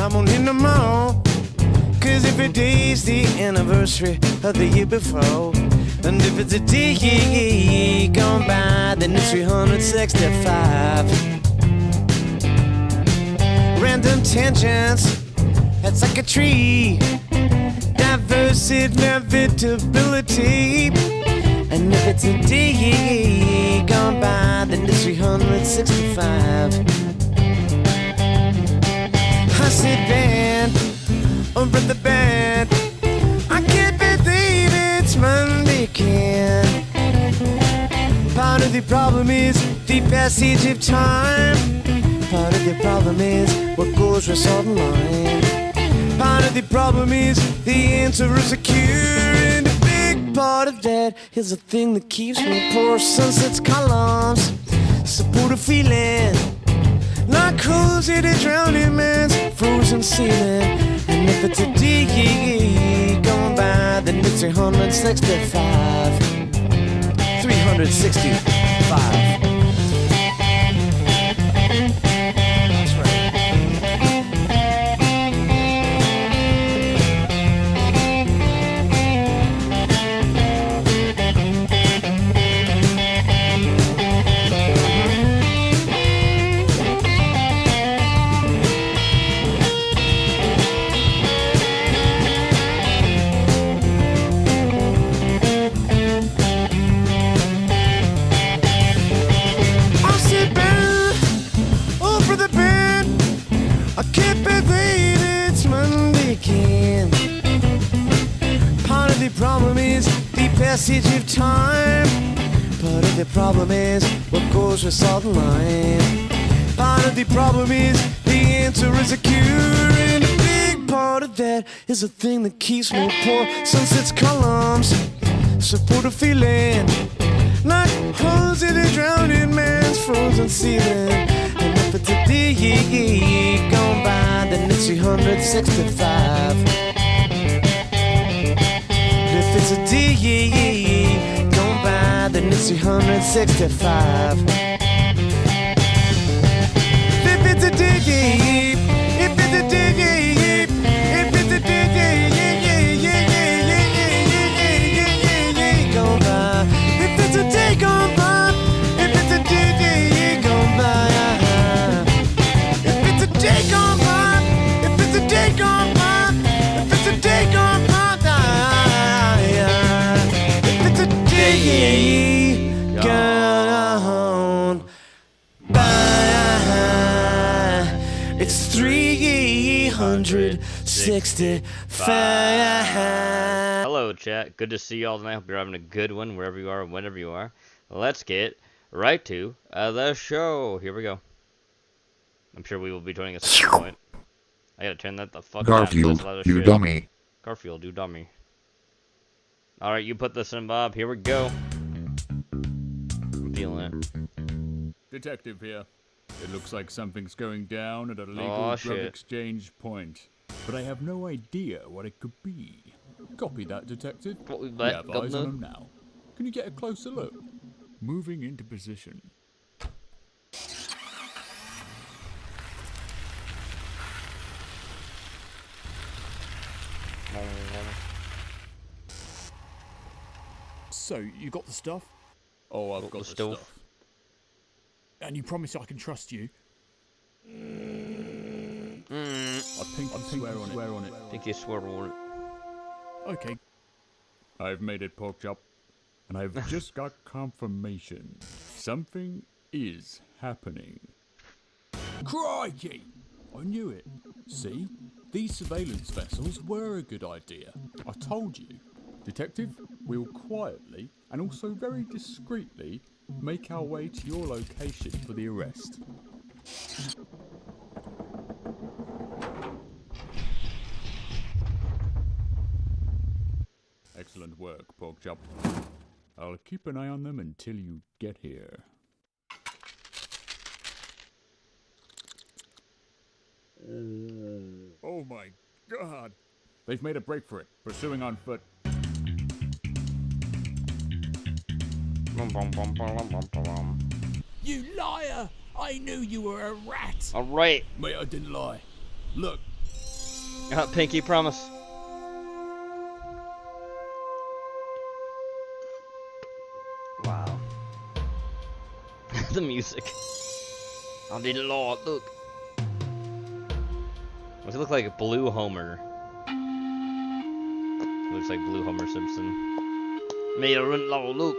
I won't hit no more. Cause if a day's the anniversary of the year before, and if it's a day gone by, then it's 365. Random tangents, that's like a tree. Diverse inevitability. And if it's a day gone by, then it's 365. I sit bad over the bed. I can't believe it's Monday again. Part of the problem is the passage of time. Part of the problem is what goes with salt and lime. Part of the problem is the answer is a cure. And a big part of that is the thing that keeps me poor. Sunset's columns support a feeling like holes in a drowning man's frozen ceiling. And if it's a day going by, then it's 365. 365. Passage of time. Part of the problem is what goes with salt and lime. Part of the problem is the answer is a cure. And a big part of that is the thing that keeps me poor. Sunset's columns support a feeling like holes in a drowning man's frozen ceiling. And if it's a day gone by, then it's 365. If it's a day gone by, then it's 365. If it's a day, if it's a day, if it's a day gone by, if it's a day gone by, if it's a day gone by, if it's a day gone by, if it's a day gone by, if it's a day gone by. Gone by. It's 365. Hello, chat. Good to see you all tonight. Hope you're having a good one wherever you are and whenever you are. Let's get right to the show. Here we go. I'm sure we will be joining us at some point. I gotta turn that the fuck down. Garfield, you dummy. Garfield, you dummy. Alright, you put this in, Bob. Here we go. I'm feeling it. Detective here. It looks like something's going down at a legal drug exchange point. But I have no idea what it could be. Copy that, Detective. We have eyes on him now. Can you get a closer look? Moving into position. So, you got the stuff? Oh, I've got the stuff. And you promise I can trust you? I think you swear on it. I think you swear on it. Okay. I've made it, pork chop. And I've just got confirmation. Something is happening. Crikey! I knew it. See? These surveillance vessels were a good idea. I told you. Detective, we'll quietly and also very discreetly make our way to your location for the arrest. Excellent work, pork chop. I'll keep an eye on them until you get here. Oh my god! They've made a break for it, pursuing on foot. You liar! I knew you were a rat! Alright! Mate, I didn't lie. Look, Pinky promise. Wow. The music. I did a lot, look. Does it look like a Blue Homer? Looks like Blue Homer Simpson. Made a run low, look.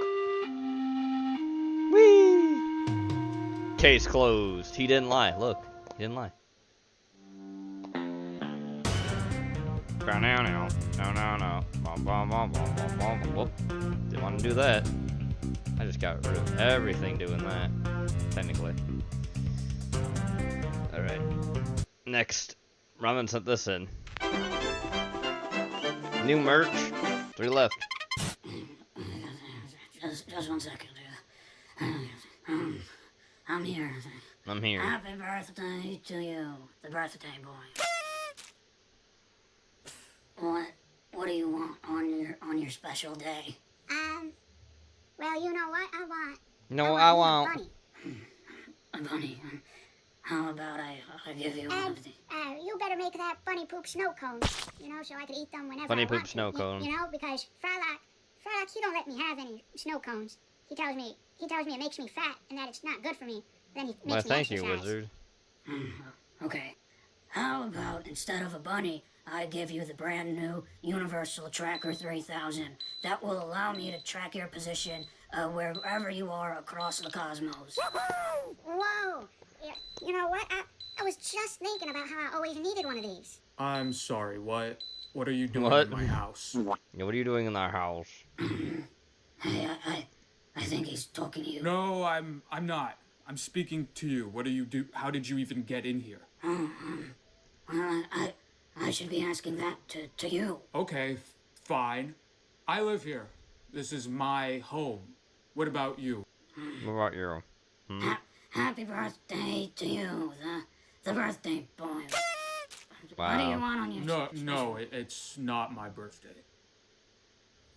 Whee! Case closed. He didn't lie, look. He didn't lie. No. Whoop. Didn't want to do that. I just got rid of everything doing that. Technically. Alright. Next. Ramen sent this in. New merch. 3 left. Just 1 second. I'm here. I'm here. Happy birthday to you, the birthday boy. What do you want on your special day? Well, you know what I want? No, I me a won't. bunny. A bunny. How about I give you one of the... You better make that bunny poop snow cones, you know, so I can eat them whenever Bunny I poop want snow to. cone. You know, because Frylock, he don't let me have any snow cones. He tells me it makes me fat and that it's not good for me. Then he makes Well, me thank exercise. you, wizard. Okay. How about instead of a bunny, I give you the brand new Universal Tracker 3000. That will allow me to track your position wherever you are across the cosmos. Whoa! Yeah, you know what? I was just thinking about how I always needed one of these. I'm sorry, what? What are you doing What? in my house? Yeah, what are you doing in our house? Hey, I think he's talking to you. No, I'm not. I'm speaking to you. What do you do? How did you even get in here? Well, I should be asking that to you. Okay, fine. I live here. This is my home. What about you? What about you? Happy birthday to you, the birthday boy. What do you Wow. want on your... No, it's not my birthday.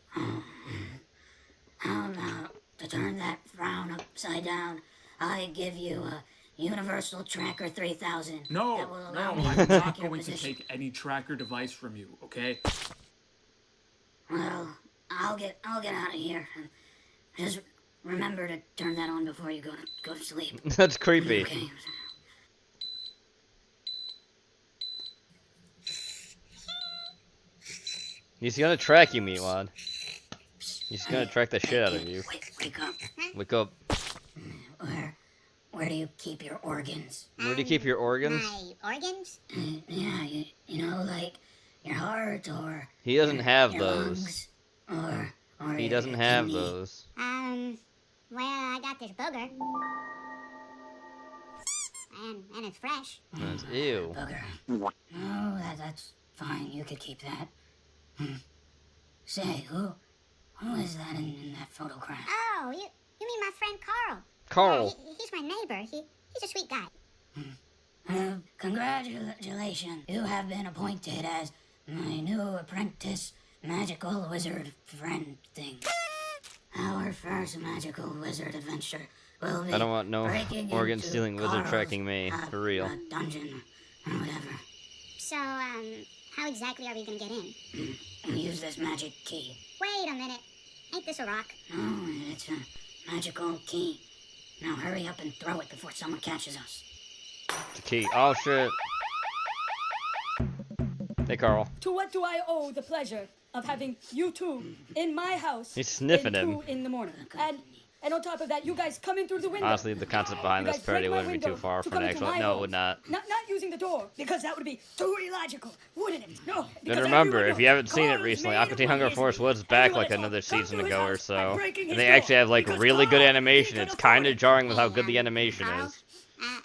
How about to turn that frown upside down, I give you a Universal Tracker 3000. No, that will allow no, me to I'm track not your going to position. take any tracker device from you, okay? Well, I'll get out of here. Just remember to turn that on before you go to sleep. That's creepy. Okay. He's gonna track you, Meatwad. He's gonna track the shit out of you. Wake up. Wake up. Where do you keep your organs? Where do you keep your organs? My organs? Yeah, you know, like your heart or He doesn't have your those. lungs, or He your doesn't have kidney. those. Well, I got this booger. And it's fresh. That's ew. Booger. No, that's fine. You could keep that. Say, who is that in that photograph? Oh, you mean my friend Carl? Carl. He's my neighbor. He's a sweet guy. Congratulations. You have been appointed as my new apprentice magical wizard friend thing. Our first magical wizard adventure will be I don't want no breaking organ into stealing wizard Carl's, tracking me, for real. Dungeon or whatever. So, how exactly are we gonna get in? Use this magic key. Wait a minute. Ain't this a rock? No, it's a magical key. Now hurry up and throw it before someone catches us. The key. Oh shit. Hey, Carl. To what do I owe the pleasure of having you two in my house? He's sniffing in him. 2 in the morning, and on top of that, you guys come in through the window. Honestly, the concept behind You this guys break parody my wouldn't be too window far to from the come into actual. my No, it home. would not. Not using the door, because that would be too illogical, wouldn't it? No. And because remember, everyone if you haven't knows seen it Carl is recently, made Aqua of Teen Hunger money, Force isn't he? was back And you like wanna another come season to his ago or house by so. breaking And his they door, actually have like because really good Carl, animation. he It's can kind of afford it. jarring with how good the animation Carl? is.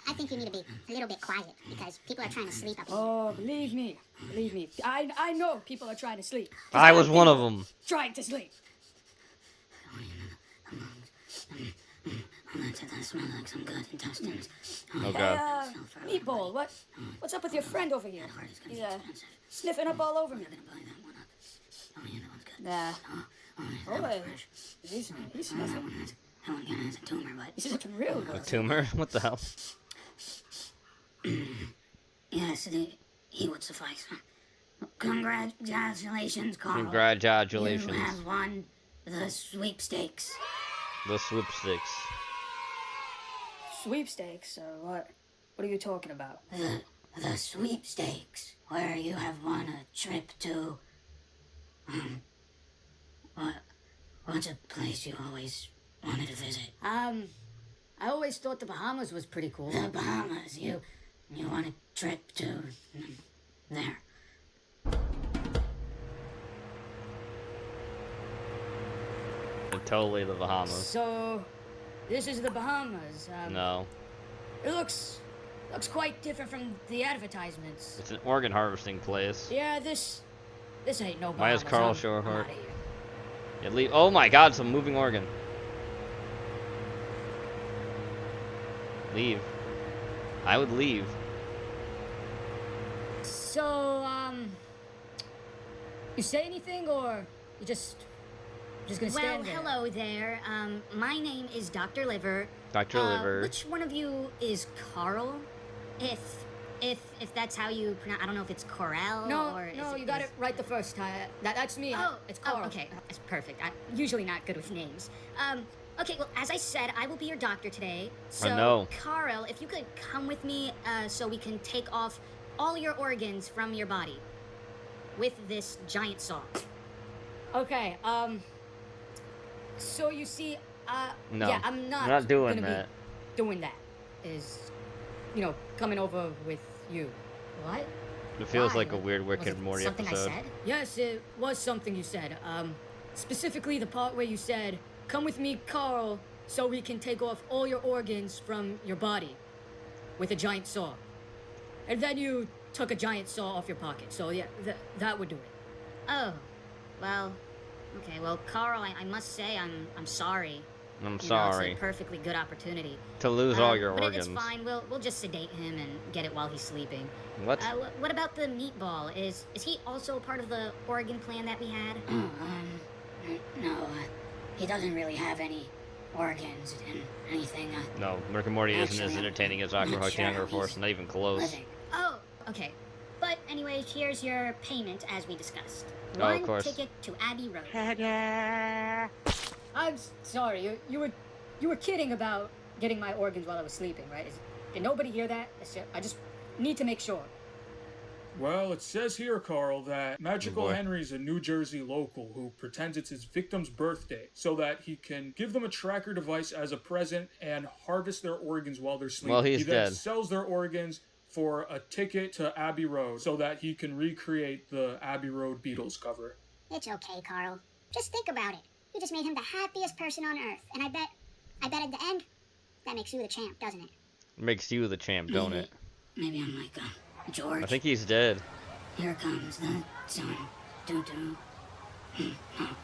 I think you need to be a little bit quiet because people are trying to sleep up here. Oh, believe me. I know people are trying to sleep. I was one of them. Trying to sleep. That smells like some good intestines. Oh god. Meatball, what's up with your friend over here? He's sniffing up all over me. Buy that one up. Oh yeah, that one's good. Nah. That one's Oh, fresh. he's sniffing. That one kinda has a tumor, but He's looking real A good. tumor? What the hell? yes, he would suffice. Congratulations, Carl. Congratulations. You have won the sweepstakes. The sweepstakes. Sweepstakes? What? What are you talking about? The sweepstakes, where you have won a trip to, what's a place you always wanted to visit? I always thought the Bahamas was pretty cool. The Bahamas. You want a trip to there. Totally the Bahamas. So, this is the Bahamas. No. It looks quite different from the advertisements. It's an organ harvesting place. Yeah, this ain't no Bahamas. Why is Carl I'm Shorehart? outta here. Yeah, leave. Oh my God! It's a moving organ. Leave. I would leave. So, you say anything, or you just gonna stand there? Well, hello there. My name is Dr. Liver. Dr. Liver. Which one of you is Carl? If that's how you pronounce, I don't know if it's Corel No, or no, is you got it right the first time. That's me. It's Carl. okay, that's perfect. I'm usually not good with names. Okay, well, as I said, I will be your doctor today. So, know. Carl, if you could come with me, so we can take off all your organs from your body with this giant saw. Okay. So you see, No. yeah, I'm not. We're not doing gonna that. Be doing that. Is, coming over with you. What? It feels Why? like a weird Rick Was and it Morty something episode. I said? Yes, it was something you said. Specifically the part where you said, "Come with me, Carl, so we can take off all your organs from your body with a giant saw." And then you took a giant saw off your pocket. So yeah, that would do it. Oh, well, okay. Well, Carl, I must say I'm sorry. I'm It's sorry. a perfectly good opportunity. To lose all your but organs. it's fine. We'll just sedate him and get it while he's sleeping. What? What about the meatball? Is he also part of the organ plan that we had? No. He doesn't really have any organs and anything. No, Rick and Morty isn't as Actually, entertaining as I'm Aqua not Huck sure Younger he's Force, not even close. living. Oh, okay. But anyway, here's your payment as we discussed. Oh, of One course. ticket to Abbey Road. I'm sorry. You were kidding about getting my organs while I was sleeping, right? Did nobody hear that? I just need to make sure. Well, it says here, Carl, that Magical boy. Henry's a New Jersey local who pretends it's his victim's birthday so that he can give them a tracker device as a present and harvest their organs while they're sleeping. Well, he's he then dead. sells their organs for a ticket to Abbey Road so that he can recreate the Abbey Road Beatles cover. It's okay, Carl. Just think about it. You just made him the happiest person on earth, and I bet at the end, that makes you the champ, doesn't it? Makes you the champ, don't it? Maybe I'm like George. I think he's dead. Here comes the sun. Doo-doo. Oh.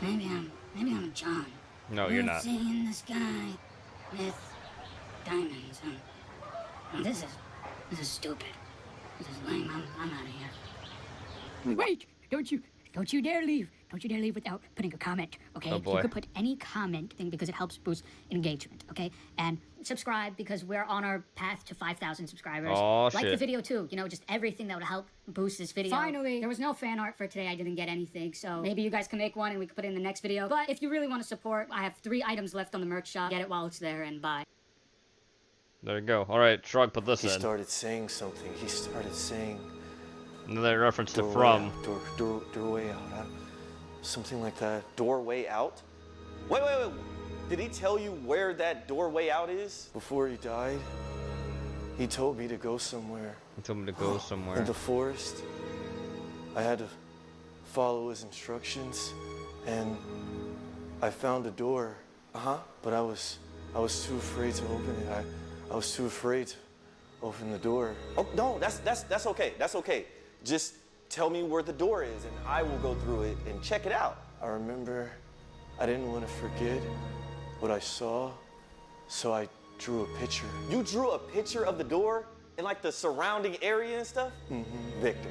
Maybe I'm John. No, you're not. See in the sky with diamonds. This is stupid. This is lame. I'm out of here. Wait! Don't you dare leave. Don't you dare leave without putting a comment, okay? Oh, boy. You could put any comment thing because it helps boost engagement, okay? And subscribe because we're on our path to 5,000 subscribers. Aw, like the shit. video too, just everything that would help boost this video. Finally. There was no fan art for today. I didn't get anything, so maybe you guys can make one and we can put it in the next video. But if you really want to support, I have 3 items left on the merch shop. Get it while it's there and buy. There you go. Alright, Shrug, put this He in. started saying something. He started saying Another reference to doorway From. out, doorway out. Something like that. Doorway out? Wait. Did he tell you where that doorway out is? Before he died, he told me to go somewhere. He told me to go somewhere. In the forest. I had to follow his instructions, and I found a door. But I was too afraid to open it. I was too afraid to open the door. Oh no, that's okay. That's okay. Just tell me where the door is, and I will go through it and check it out. I remember I didn't want to forget what I saw, so I drew a picture. You drew a picture of the door and like the surrounding area and stuff? Victor,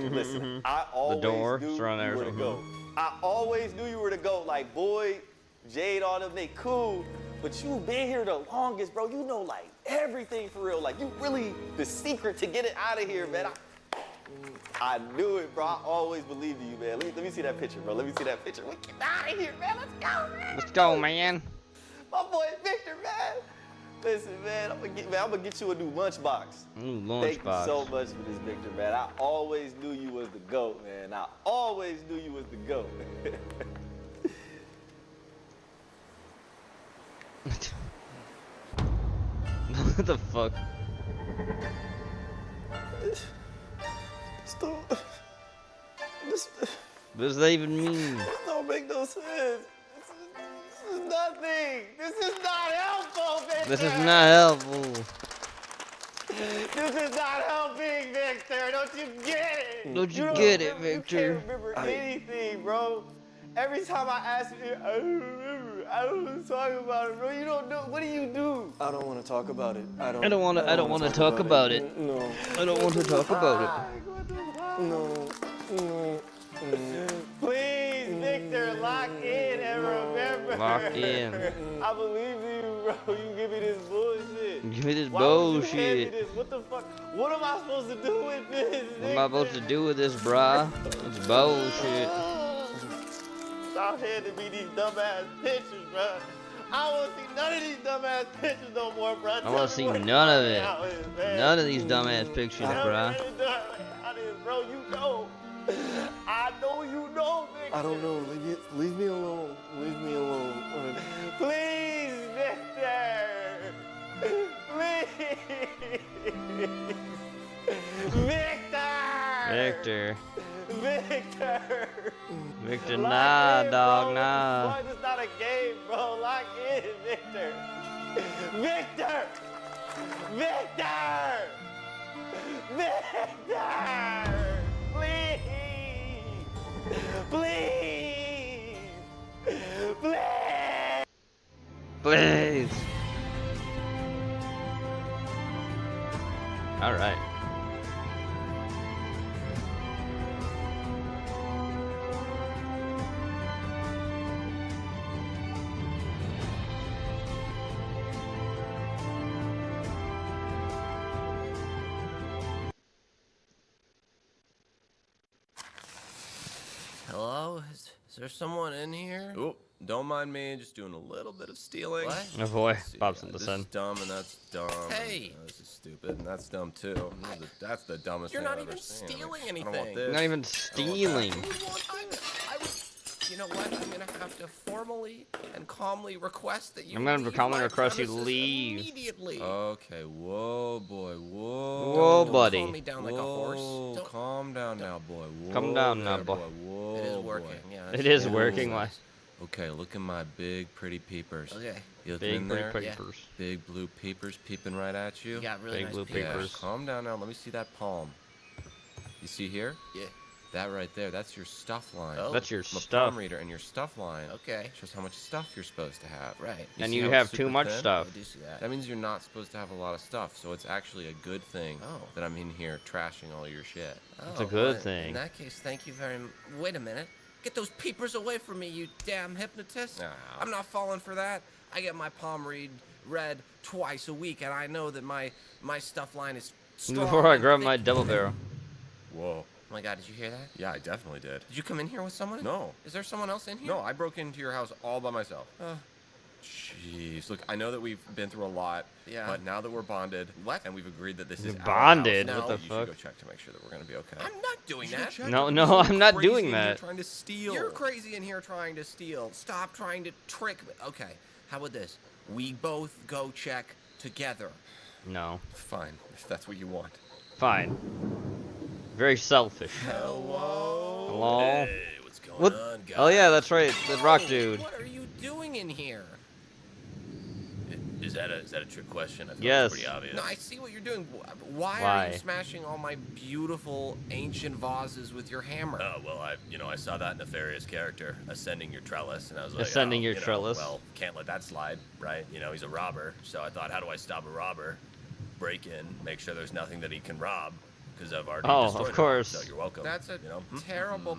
listen, I always door, knew you surrounding were to area. go. I always knew you were to go. Like, boy, Jade, all them, they cool, but you been here the longest, bro. You know, like, everything for real. Like, you really the secret to get it out of here, man. I knew it, bro. I always believed in you, man. Let me see that picture, bro. Let me see that picture. We get out of here, man. Let's go, man. Let's go, man. My boy Victor, man. Listen, man, I'm gonna get you a new lunchbox. Ooh, Thank you lunchbox. so much for this, Victor, man. I always knew you was the GOAT, man. I always knew you was the GOAT. What the fuck? This What does that even mean? don't make no sense. This is nothing. This is not helpful, Victor. This is not helpful. This is not helping, Victor. Don't you get it? Don't you get it, Victor? You can't remember anything, bro. Every time I ask you, I don't remember. I don't want to talk about it, bro. You don't know. What do you do? I don't want to talk about it. I don't want to talk about it. No. I don't want to talk about it. No. Please, Victor, lock in and remember. Lock in. I believe in you, bro. You give me this bullshit. Give me this Why would you hand me bullshit. this? What the fuck? What am I supposed to do with this? What am I supposed to do with this, brah? It's bullshit. Stop handing me these dumbass pictures, bro. I don't want to see none of these dumbass pictures no more, bro. I want to see none of it. None of these dumbass pictures, bruh. Bro, you know. I know you know, Victor. I don't know. Leave me alone. Leave me alone. Please, Victor. Please. Victor. Victor. Victor, Lock nah, in, dog, bro. nah. This is not a game, bro. Lock in, Victor. Victor. Victor. Victor. Please. Please. Please. Please. All right. Hello? Is there someone in here? Oh, don't mind me, just doing a little bit of stealing. What? Oh boy, Let's see, pops in the this sun. is dumb and that's dumb. Hey! And, this is stupid and that's dumb too. That's the dumbest You're thing not I've ever even seen. stealing I don't anything. want this. Not even I don't want stealing. You know what? I'm gonna have to formally and calmly request that you I'm gonna leave calmly my request you premises leave. immediately. Okay, whoa, boy, whoa. Whoa, Don't buddy. calm me down like a horse. Whoa, Don't- calm down now, boy. Whoa, Calm down now, there, boy. Whoa, It is boy. working. Yeah. It is yeah. working. Why? Okay, look at my big, pretty peepers. Okay. You looking Big in pretty there? Yeah. papers. Big blue peepers peeping right at you. You got really Big nice blue peepers. papers. Calm down now. Let me see that palm. You see here? Yeah. That right there, that's your stuff line. Oh. That's your I'm a stuff. palm reader, and your stuff line Okay. shows how much stuff you're supposed to have. Right. And see you how it's have too super much thin? stuff. I do see that. That means you're not supposed to have a lot of stuff, so it's actually a good thing Oh. that I'm in here trashing all your shit. It's a Oh, good well, thing. In that case, thank you very much. Wait a minute. Get those peepers away from me, you damn hypnotist. No. I'm not falling for that. I get my palm read twice a week, and I know that my stuff line is strong. Before I and grab thick. my double barrel. Whoa. Oh my god, did you hear that? Yeah, I definitely did. Did you come in here with someone? No. Is there someone else in here? No, I broke into your house all by myself. Jeez, look, I know that we've been through a lot, Yeah. but now that we're bonded, What? and we've agreed that this You're is our bonded? house, What the you fuck? should go check to make sure that we're gonna be okay. I'm not doing You should that. check No, if no, there's I'm not crazy doing in here that. Trying to steal. You're crazy in here trying to steal. Stop trying to trick me. Okay, how about this? We both go check together. No. Fine, if that's what you want. Fine. Very selfish. Hello? Hello? Hey, what's going What? on, guys? Oh yeah, that's right. The rock dude. What are you doing in here? Is that a trick question? I thought Yes. it was pretty obvious. No, I see what you're doing. Why Why? are you smashing all my beautiful ancient vases with your hammer? Oh, well, I saw that nefarious character ascending your trellis, and I was like, Ascending oh, your you know, trellis. well, can't let that slide, right? You know, he's a robber, so I thought, how do I stop a robber? Break in, make sure there's nothing that he can rob, because I've already Oh, destroyed of him, course. So you're welcome. That's a you know? terrible.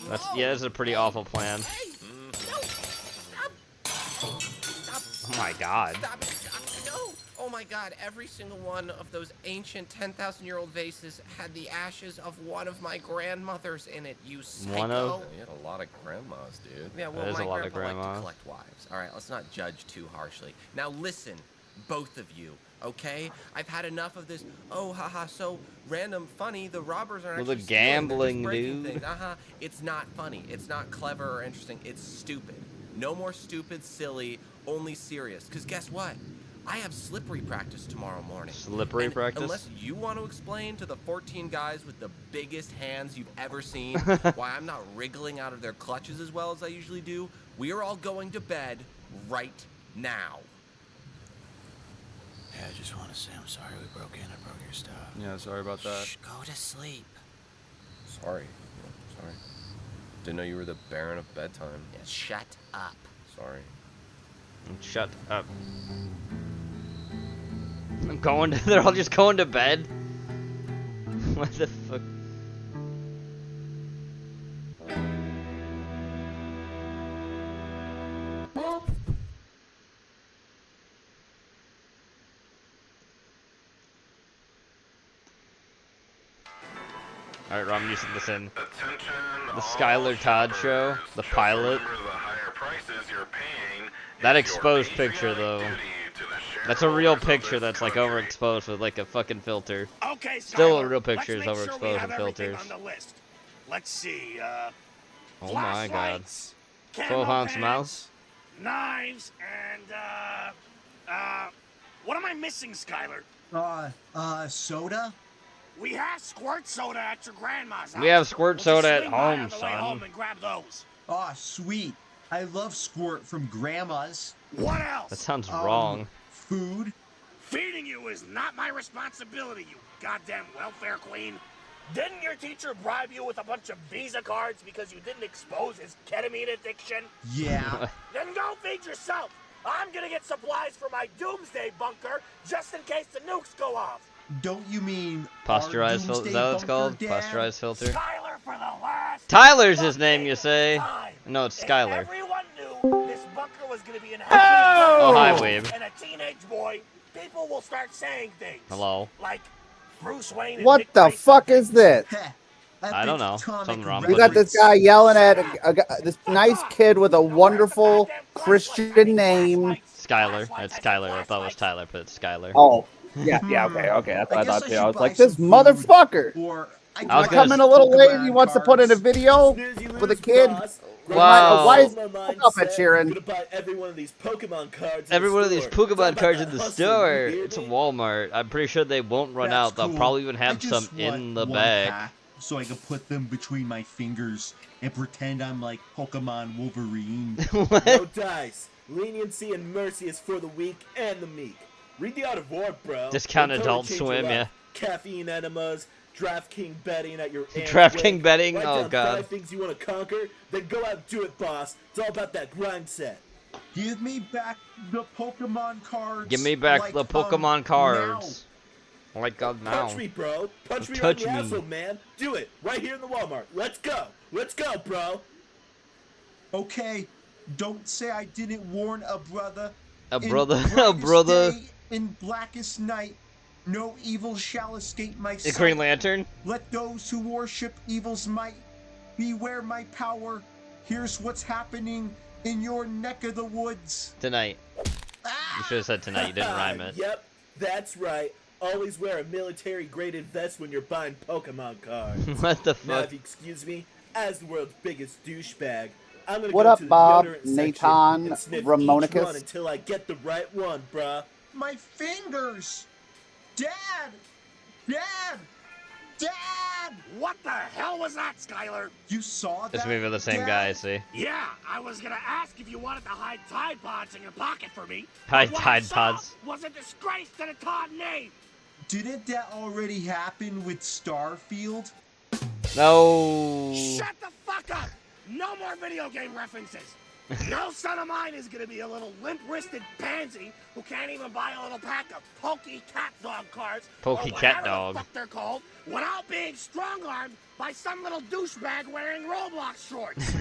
That's Whoa! yeah, that's a pretty awful plan. Hey! No! Stop! Stop! Oh my god. Stop it! Stop! No! Oh my god, every single one of those ancient 10,000-year-old vases had the ashes of one of my grandmothers in it, you psycho. One of? You had a lot of grandmas, dude. Yeah, well, That is my a lot of grandpa liked to grandmas. collect wives. All right, let's not judge too harshly. Now listen, both of you, okay? I've had enough of this, oh, haha, so random funny, the robbers are Well, the actually stealing, they're just gambling, breaking dude. things. It's not funny. It's not clever or interesting. It's stupid. No more stupid, silly, only serious. Because guess what? I have slippery practice tomorrow morning. Slippery And practice? Unless you want to explain to the 14 guys with the biggest hands you've ever seen why I'm not wriggling out of their clutches as well as I usually do, we are all going to bed right now. Yeah, I just want to say I'm sorry we broke in. I broke your stuff. Yeah, sorry about that. Shh, go to sleep. Sorry. Sorry. Didn't know you were the Baron of Bedtime. Yeah, shut up. Sorry. Shut up. I'm going to, they're all just going to bed? What the fuck? Alright, Rom, you should listen. The Skylar Todd show, the pilot. That exposed picture, though. That's a real picture that's like overexposed with like a fucking filter. Okay, Still a Skylar, real picture is let's make sure we overexposed have with everything filters. on the list. Let's see, Oh my god. flashlights, 12 camo ounce pants, mouse? knives, and, what am I missing, Skylar? Soda? We have squirt soda at your grandma's house. We have squirt We'll just soda at swing by on home, the way son. home and grab those. Aw, sweet. I love squirt from grandma's. What else? That sounds wrong. Food? Feeding you is not my responsibility, you goddamn welfare queen. Didn't your teacher bribe you with a bunch of Visa cards because you didn't expose his ketamine addiction? Yeah. Then go feed yourself. I'm gonna get supplies for my doomsday bunker just in case the nukes go off. Don't you mean Pasteurized filter? Is that what it's called? Dad? Pasteurized filter? Skylar for the last Tyler's his name, you say? time. No, it's If Skylar. everyone knew this bunker was gonna be an Oh, hi, Weeb. and a teenage boy, people will start saying things. Hello. Like Bruce Wayne and What Dick the Grayson fuck is this? I don't know. Something wrong You with got it. this guy yelling at this nice kid with a wonderful Christian name. Skylar. It's Skylar. I thought it was Tyler, but it's Skylar. Oh, yeah, okay. That's what I thought too. I was buy like, this some food, motherfucker. Or I was I come gonna in a little late. He Pokemon wants to put in a cards. video with a kid. Wow. Why is up at Sharon? Every one of these Pokemon cards. Every one of these Pokemon cards in the store. It's a Walmart. I'm pretty sure they won't run That's out. They'll cool. probably even I have just some in want the one bag. pack so I can put them between my fingers and pretend I'm like Pokemon Wolverine. No dice. Leniency and mercy is for the weak and the meek. Read the Art of War, bro. Discount It'll Adult change your Swim, life. yeah. Caffeine enemas, DraftKings betting at your aunt's DraftKings wake. betting? Write Oh, down God. 5 things you want to conquer, then go out and do it, boss. It's all about that grind set. Give me back the Pokemon cards. Give me back like, the Pokemon cards. Like God now. Punch me, bro. Punch me Touch right in the me. asshole, man. Do it. Right here in the Walmart. Let's go. Let's go, bro. Okay, don't say I didn't warn a brother. A In brother, a brightest brother. day, in blackest night, no evil shall escape my The sight. Green Lantern. Let those who worship evil's might beware my power. Here's what's happening in your neck of the woods. Tonight. You should have said tonight. You didn't rhyme it. Yep, that's right. Always wear a military-graded vest when you're buying Pokemon cards. What the Now, fuck? if you excuse me, as the world's biggest douchebag, I'm gonna What go up, to the Bob, deodorant section Nathan, and sniff each Ramonicus? one until I get the right one, bruh. My fingers! Dad! Dad! Dad! What the hell was that, Skylar? You saw It's that? maybe the same Dad? guy, see? Yeah, I was gonna ask if you wanted to hide Tide Pods in your pocket for me. Hide but what Tide I saw Pods. was a disgrace to the Todd name. Didn't that already happen with Starfield? No. Shut the fuck up! No more video game references. No son of mine is gonna be a little limp-wristed pansy who can't even buy a little pack of Pokey Cat Dog cards, Pokey or Cat whatever Dog. the fuck they're called, without being strong-armed by some little douchebag wearing Roblox shorts.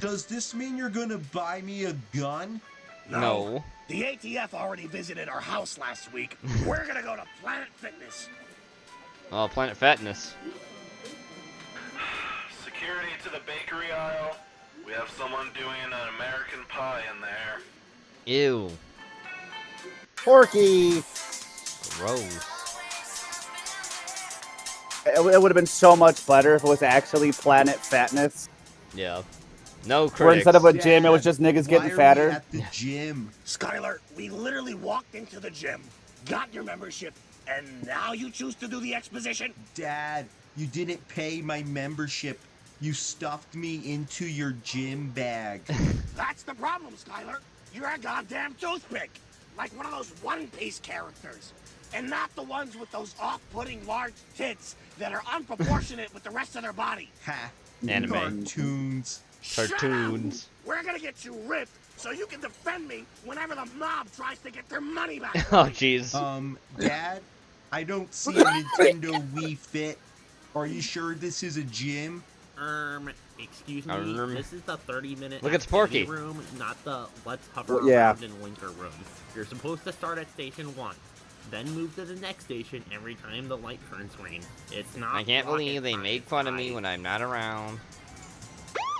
Does this mean you're gonna buy me a gun? No. The ATF already visited our house last week. We're gonna go to Planet Fitness. Oh, Planet Fatness. Security to the bakery aisle. We have someone doing an American pie in there. Ew. Porky. Gross. It would have been so much better if it was actually Planet Fatness. Yeah. No critics. Where instead of a gym, it was just niggas getting fatter. At the gym. Skylar, we literally walked into the gym, got your membership, and now you choose to do the exposition? Dad, you didn't pay my membership. You stuffed me into your gym bag. That's the problem, Skylar. You're a goddamn toothpick. Like one of those One Piece characters. And not the ones with those off-putting large tits that are unproportionate with the rest of their body. Ha. Anime. Cartoons. Cartoons. We're gonna get you ripped so you can defend me whenever the mob tries to get their money back. Oh, jeez. Dad, I don't see a Nintendo Wii Fit. Are you sure this is a gym? Excuse me, this is the 30-minute Look, it's Porky. room, not the let's hover Yeah. around and linker room. You're supposed to start at station 1, then move to the next station every time the light turns green. It's not I can't rocket believe they science, make fun of me guys. when I'm not around.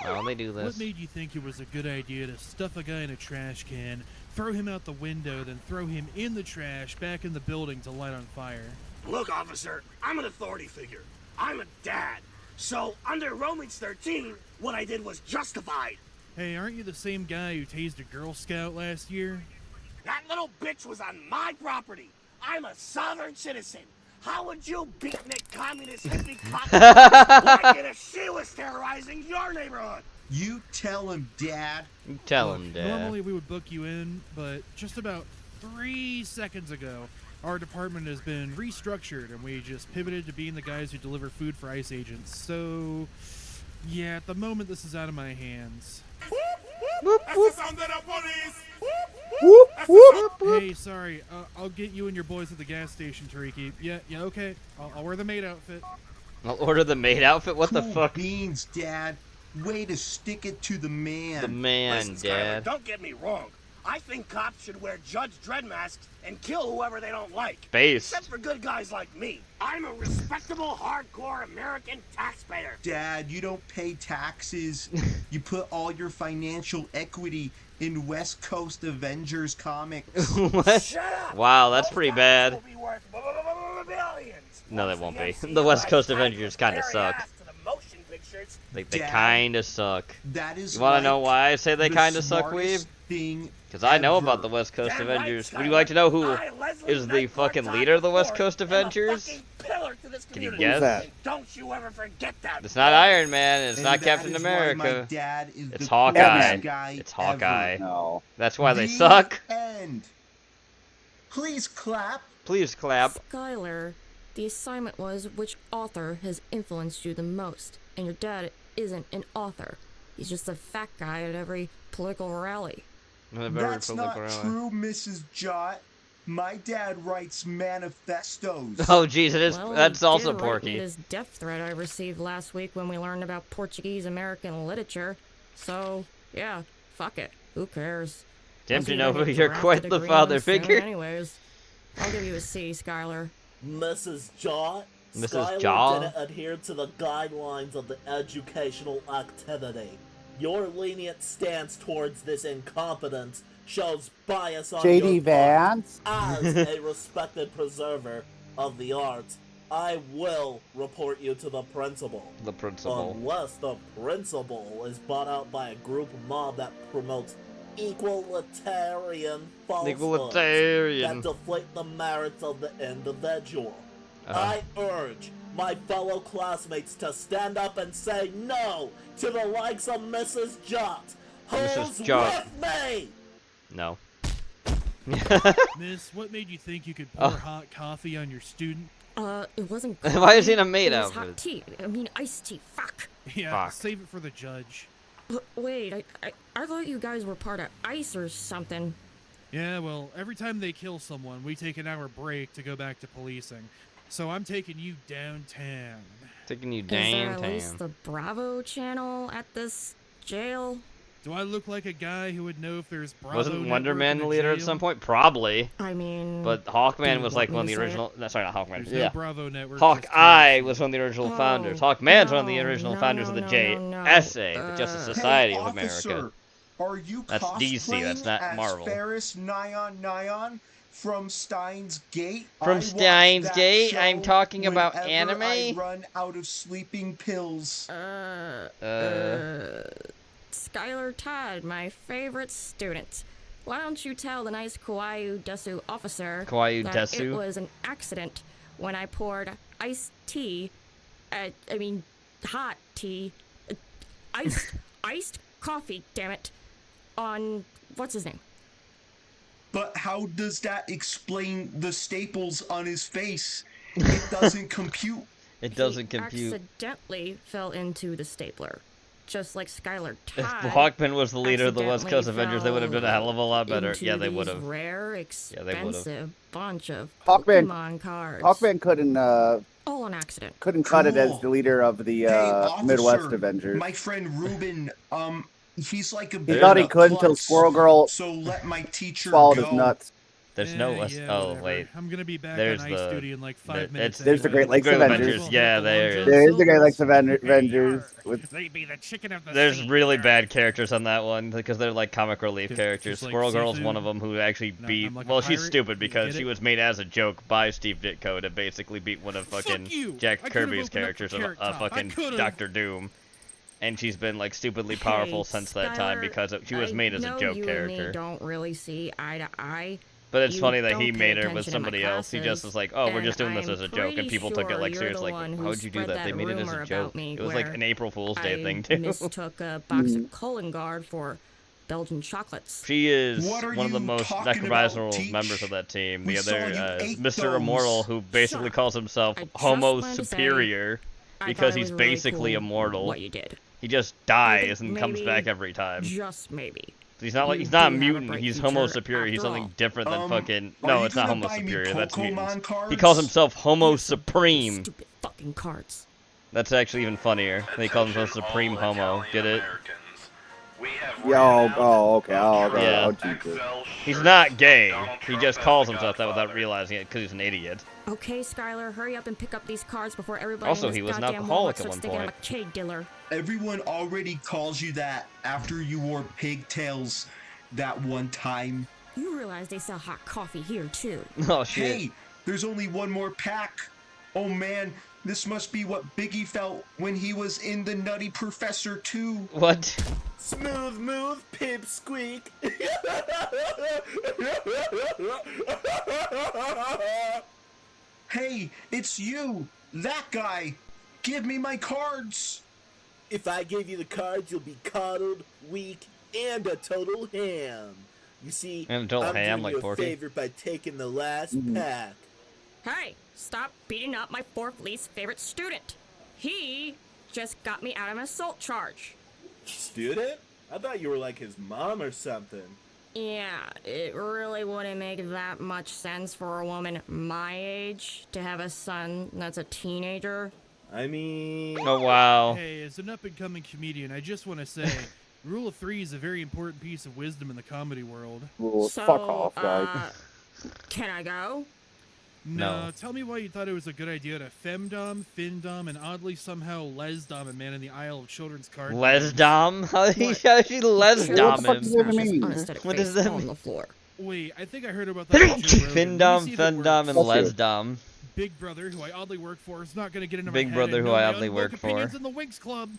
Why would they do What this? made you think it was a good idea to stuff a guy in a trash can, throw him out the window, then throw him in the trash back in the building to light on fire? Look, officer, I'm an authority figure. I'm a dad. So, under Romans 13, what I did was justified. Hey, aren't you the same guy who tased a Girl Scout last year? That little bitch was on my property. I'm a sovereign citizen. How would you beatnik communist hippie cock like it if she was terrorizing your neighborhood? You tell him, Dad. You tell Look, him, Dad. Normally we would book you in, but just about 3 seconds ago, our department has been restructured, and we just pivoted to being the guys who deliver food for ICE agents. So, yeah, at the moment, this is out of my hands. Whoop, whoop. That's the sound of the police. Whoop, whoop. Hey, sorry, I'll get you and your boys at the gas station, Tariki. Yeah, okay. I'll wear the maid outfit. I'll order the maid outfit? What the Cool fuck? beans, Dad. Way to stick it to the man. The man, Listen, Dad. Skylar, don't get me wrong. I think cops should wear Judge Dredd masks and kill whoever they don't like. Based. Except for good guys like me. I'm a respectable, hardcore American taxpayer. Dad, you don't pay taxes. You put all your financial equity in West Coast Avengers comics. What? Shut up! Wow, that's pretty bad. Will be worth billions. No, they Once won't the be. FC The West Coast rights Avengers kind of carry suck. ass to the motion pictures. They Dad, kind of suck. That is You want to know like why I say they the kind of suck, smartest Weeb? thing Because I know ever. about the West Coast Damn right, Avengers. Would you Skylar. like to know who I, Leslie is the Knight, fucking part-time leader of the West report, Coast am a Avengers? fucking pillar to this Can you community. guess? And don't you ever forget that. It's not Iron Man. It's And not that Captain is why my America. dad is It's the Hawkeye. coolest guy It's Hawkeye. ever. No. That's why they The suck. End. Please clap. Please clap. Skylar, the assignment was which author has influenced you the most, and your dad isn't an author. He's just a fat guy at every political rally. That's not true, Mrs. Jott. My dad writes manifestos. Oh, jeez, it is. Well, That's he also did write me Porky. this death threat I received last week when we learned about Portuguese American literature. So, yeah, fuck it. Who cares? Tempting Unless over, get you're drafted quite to the Greenland father soon figure. Anyways, I'll give you a C, Skylar. Mrs. Jott, Mrs. Skylar Jaw? didn't adhere to the guidelines of the educational activity. Your lenient stance towards this incompetence shows bias on JD your Vance? part. As a respected preserver of the arts, I will report you to the principal. The principal. Unless the principal is bought out by a group mob that promotes equalitarian falsehoods Equalitarian. that deflate the merits of the individual. Uh-huh. I urge my fellow classmates to stand up and say no to the likes of Mrs. Jott. Who's Jott. with me? No. Miss, what made you think you could pour hot coffee on your student? It wasn't. Why is he in a maid it was outfit? hot tea. I mean, iced tea. Fuck. Yeah, Fuck. save it for the judge. Wait, I thought you guys were part of ICE or something. Yeah, well, every time they kill someone, we take an hour break to go back to policing. So I'm taking you downtown. Taking you Is there at downtown. least the Bravo channel at this jail? Do I look like a guy who would know if there's Bravo Wasn't Wonder Network Man in the a leader at jail? some point? Probably. I mean, But do Hawkman you was want like me one of to the say original. No, sorry, not Hawkman. There's no Bravo Network. Hawkeye was one of the original founders. Oh, Hawkman's one of the original no, founders no, of the no, no, no. JSA, the Justice Society Hey, of officer, America. are you That's DC, that's cosplaying not as Marvel. Ferris Nyan from Steins Gate? From I watch Steins that Gate? show I'm talking about whenever I anime? run out of sleeping pills. Skylar Todd, my favorite student. Why don't you tell the nice Kawaii Desu officer Kawaii that Desu? it was an accident when I poured iced tea, hot tea, iced coffee, damn it, on, what's his name? But how does that explain the staples on his face? It doesn't compute. It doesn't compute. Accidentally fell into the stapler. Just like Skylar If Todd. Hawkman was the leader of the West Coast accidentally Avengers, they would have done a hell of a lot better. into Yeah, they these would have. Rare, Yeah, they would've. expensive bunch of Hawkman- Pokemon cards. Hawkman couldn't All an accident. cut it as the leader of the Officer, Midwest Avengers. My friend Ruben, he's like a He bit thought of he a could until klutz, Squirrel Girl so let my teacher swallowed go. his nuts. There's no West. Oh whatever. wait. I'm gonna be back There's on Ice the. Duty in like 5 there- minutes. There's the anyway. Great Lakes Avengers. Yeah, there There is. is the Great Lakes Avengers. With They be the chicken of the There's sea. really bad characters on that one because they're like comic relief characters. just like Squirrel Girl's Sifu? one of them who actually No, beat. I'm like a Well, she's pirate? stupid You because get she it? was made as a joke by Steve Ditko to basically beat one of fucking you! Jack I could've Kirby's opened up the characters, Carrot Top. I fucking could've. Doctor Doom. And she's been like stupidly powerful Hey, since that time Skylar, because she was I made as a know joke you character. And me don't really see eye to eye. But it's You funny that don't he pay made her with attention to my somebody else. He just classes, was like, "Oh, we're and just doing this I'm as a joke," and pretty people took it sure like you're serious. the Like, one how who would you do spread that? They that made it as a rumor joke. about me It was like where an April Fool's Day I thing too. mistook a box of Guard for Belgian chocolates. She is What are one of the you most talking recognizable about, Teach? members of that team. We The saw other you is ate Mr. those. Immortal, who basically Shut calls himself I just Homo wanted to say Superior I because thought it he's was really basically cool immortal. What you did. He just dies and comes back every time. Just maybe. He's not like You he's not a do have a mutant. bright He's future Homo Superior. He's after something all. different than fucking. are No, you it's not gonna Homo buy me Superior. That's Pokemon mutants. cards? He calls himself Homo Supreme. Stupid fucking cards. That's actually even funnier. He calls himself Supreme Homo. Get it? Yo, oh, okay, Yeah. oh, Jesus. He's not gay. He just calls himself that without realizing it because he's an idiot. Okay, Skylar, hurry up and pick up these cards before everybody Also, in this he was an goddamn alcoholic Walmart at starts one thinking I'm point. a shade dealer. Everyone already calls you that after you wore pigtails that one time. You realize they sell hot coffee here too. Oh shit. Hey, there's only one more pack. Oh man, this must be what Biggie felt when he was in the Nutty Professor 2. What? Smooth move, pipsqueak. Hey, it's you, that guy. Give me my cards. If I gave you the cards, you'll be coddled, weak, and a total ham. You see, And a total I'm ham doing like you a Porky? favor by taking the last pack. Hey, stop beating up my fourth least favorite student. He just got me out of an assault charge. Student? I thought you were like his mom or something. Yeah, it really wouldn't make that much sense for a woman my age to have a son that's a teenager. I mean... Oh wow. Hey, as an up-and-coming comedian, I just want to say, Rule of Three is a very important piece of wisdom in the comedy world. Well, So, fuck off, guy. Can I go? No, tell me why you thought it was a good idea to femdom, findom, and oddly somehow lesdom a man in the aisle of children's card. Lesdom? How did What? she lesdom What the fuck him? does that even mean? Unaesthetic What face does that on mean? the floor. Wait, I think I heard about that. on Joe Rogan. Findom, Let me see if it femdom, and works. lesdom. Big Brother, who I oddly work for, is not going to get into Big my head Brother, and who know I my oddly unwoke work for. opinions in the Winx Club.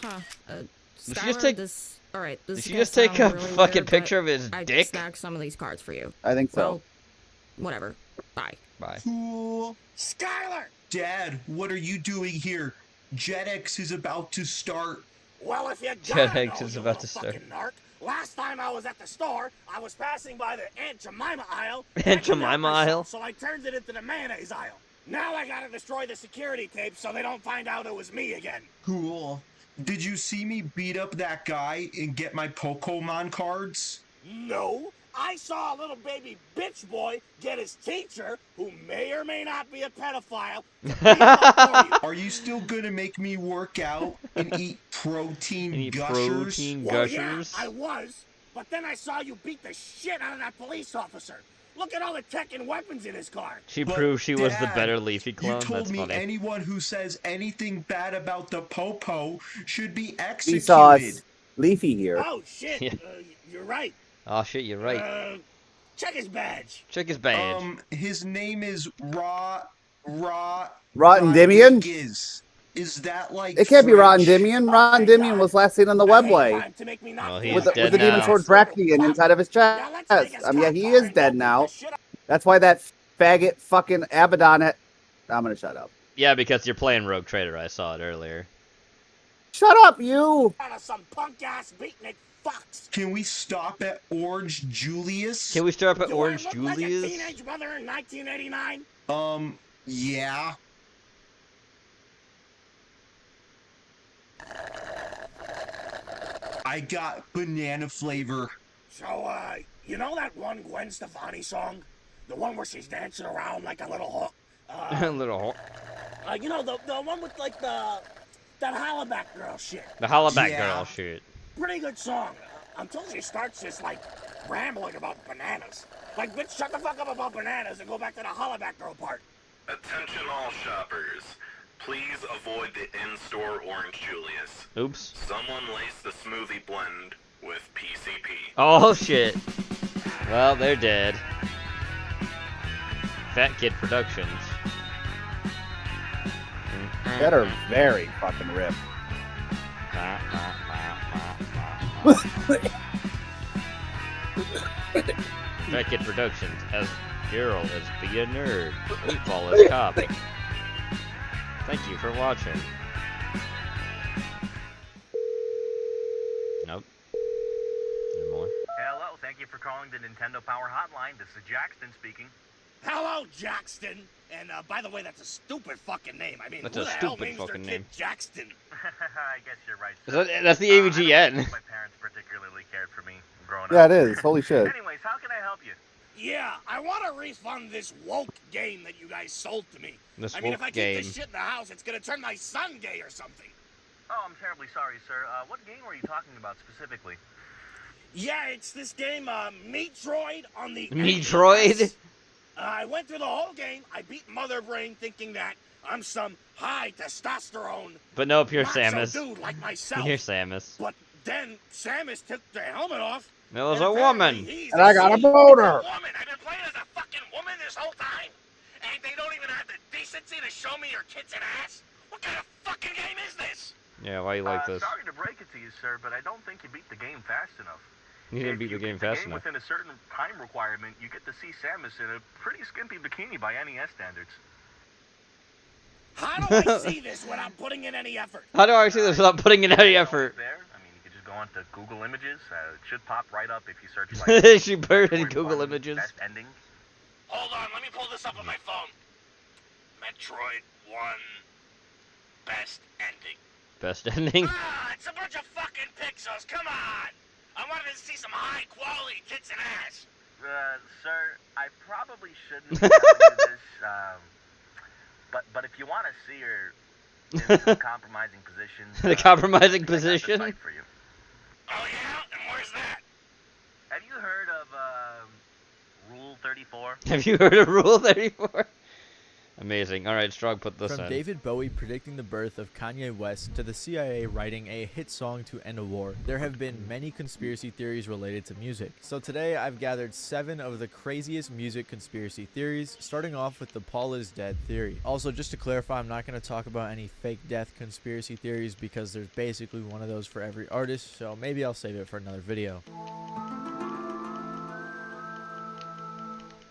Huh. Did she Skylar, just take- this... Alright, this Did is she gonna just take a sound really fucking weird, picture but of his I dick? snagged some of these cards for you. I think so. Well, whatever. Bye. Bye. Cool. Skylar! Dad, what are you doing here? JetX is about to start. Well, if you Jet gotta Eggs know, is you about little to start. fucking narc, last time I was at the store, I was passing by the Aunt Jemima aisle. Aunt and I couldn't help Jemima myself, aisle? So I turned it into the mayonnaise aisle. Now I gotta destroy the security tape so they don't find out it was me again. Cool. Did you see me beat up that guy and get my Pokemon cards? No, I saw a little baby bitch boy get his teacher, who may or may not be a pedophile, to beat him up for you. Are you still gonna make me work out and eat protein Any gushers? protein Well, yeah, gushers? I was. But then I saw you beat the shit out of that police officer. Look at all the tech and weapons in his car. She But, proved she was the Dad, better Leafy You clone. told That's me funny. anyone who says anything bad about the Popo should be We saw executed. Leafy here. Oh, shit. Yeah. You're right. Oh shit, you're right. Check his badge. Check his badge. His name is Rotten Rodriguez. Is that like It can't be Rotten French? Dimian. Rotten Dimian was last seen on the Weblay. Well, he's With dead the now. demon sword Drakian inside of his chest. I mean, yeah, he is dead now. That's why that faggot fucking Abaddon. I'm gonna shut up. Yeah, because you're playing Rogue Trader. I saw it earlier. Shut up, you! Some punk ass beatnik fucks. Can we stop at Orange Julius? Can we start at Do Orange I look like a Julius? teenage mother in 1989? Yeah. I got banana flavor. So, you know that one Gwen Stefani song? The one where she's dancing around like a little hook? Little hole. You know, the one with, like, that hollaback girl shit. The hollaback Yeah. girl shit. Pretty good song. Until she starts just, like, rambling about bananas. Like, bitch, shut the fuck up about bananas and go back to the hollaback girl part. Attention all shoppers. Please avoid the in-store Orange Julius. Oops. Someone laced the smoothie blend with PCP. Oh shit. Well, they're dead. Fat Kid Productions. That are very fucking ripped. Fat Kid Productions as Girl as Be a Nerd. Meatball as Cop. Thank you for watching. Nope. No more. Hello, thank you for calling the Nintendo Power Hotline. This is Jackson speaking. Hello, Jackson. And, by the way, that's a stupid fucking name. I mean, That's who a the hell stupid names their fucking kid name. Jackson? I guess you're right. That's the AVGN. My parents particularly cared for me growing Yeah, up. it is. Holy shit. Anyways, how can I help you? Yeah, I want to refund this woke game that you guys sold to me. This I mean, if woke I keep game. this shit in the house, it's gonna turn my son gay or something. Oh, I'm terribly sorry, sir. What game were you talking about specifically? Yeah, it's this game, Metroid on the Metroid? NES. I went through the whole game. I beat Mother Brain thinking that I'm some high testosterone But nope, you're macho Samus. dude like myself. You're Samus. But then Samus took the helmet off. There was and a apparently woman. he's And I got a shitty boner. woman. I've been playing as a fucking woman this whole time, and they don't even have the decency to show me your tits and ass. What kind of fucking game is this? Yeah, why you like this? Sorry to break it to you, sir, but I don't think you beat the game fast enough. You didn't beat the game fast Game enough. within a certain time requirement, you get to see Samus in a pretty skimpy bikini by NES standards. How do I see this without putting in any effort? How do I see this without putting in any effort? There, I mean, you could just go onto Google Images. It should pop right up if you search like. She buried in Google Images. Best ending. Hold on, let me pull this up on my phone. Metroid 1 best ending. Best ending? Ah, it's a bunch of fucking pixels. Come on. I wanted to see some high quality tits and ass. Sir, I probably shouldn't be telling you this, but if you want to see her in some compromising positions, The compromising I got the position? site for you. Oh yeah, and where's that? Have you heard of Rule 34? Have you heard of Rule 34? Amazing. Alright, Strong, put this From in. David Bowie predicting the birth of Kanye West to the CIA writing a hit song to end a war, there have been many conspiracy theories related to music. So today I've gathered 7 of the craziest music conspiracy theories, starting off with the Paul is dead theory. Also, just to clarify, I'm not going to talk about any fake death conspiracy theories because there's basically one of those for every artist, so maybe I'll save it for another video.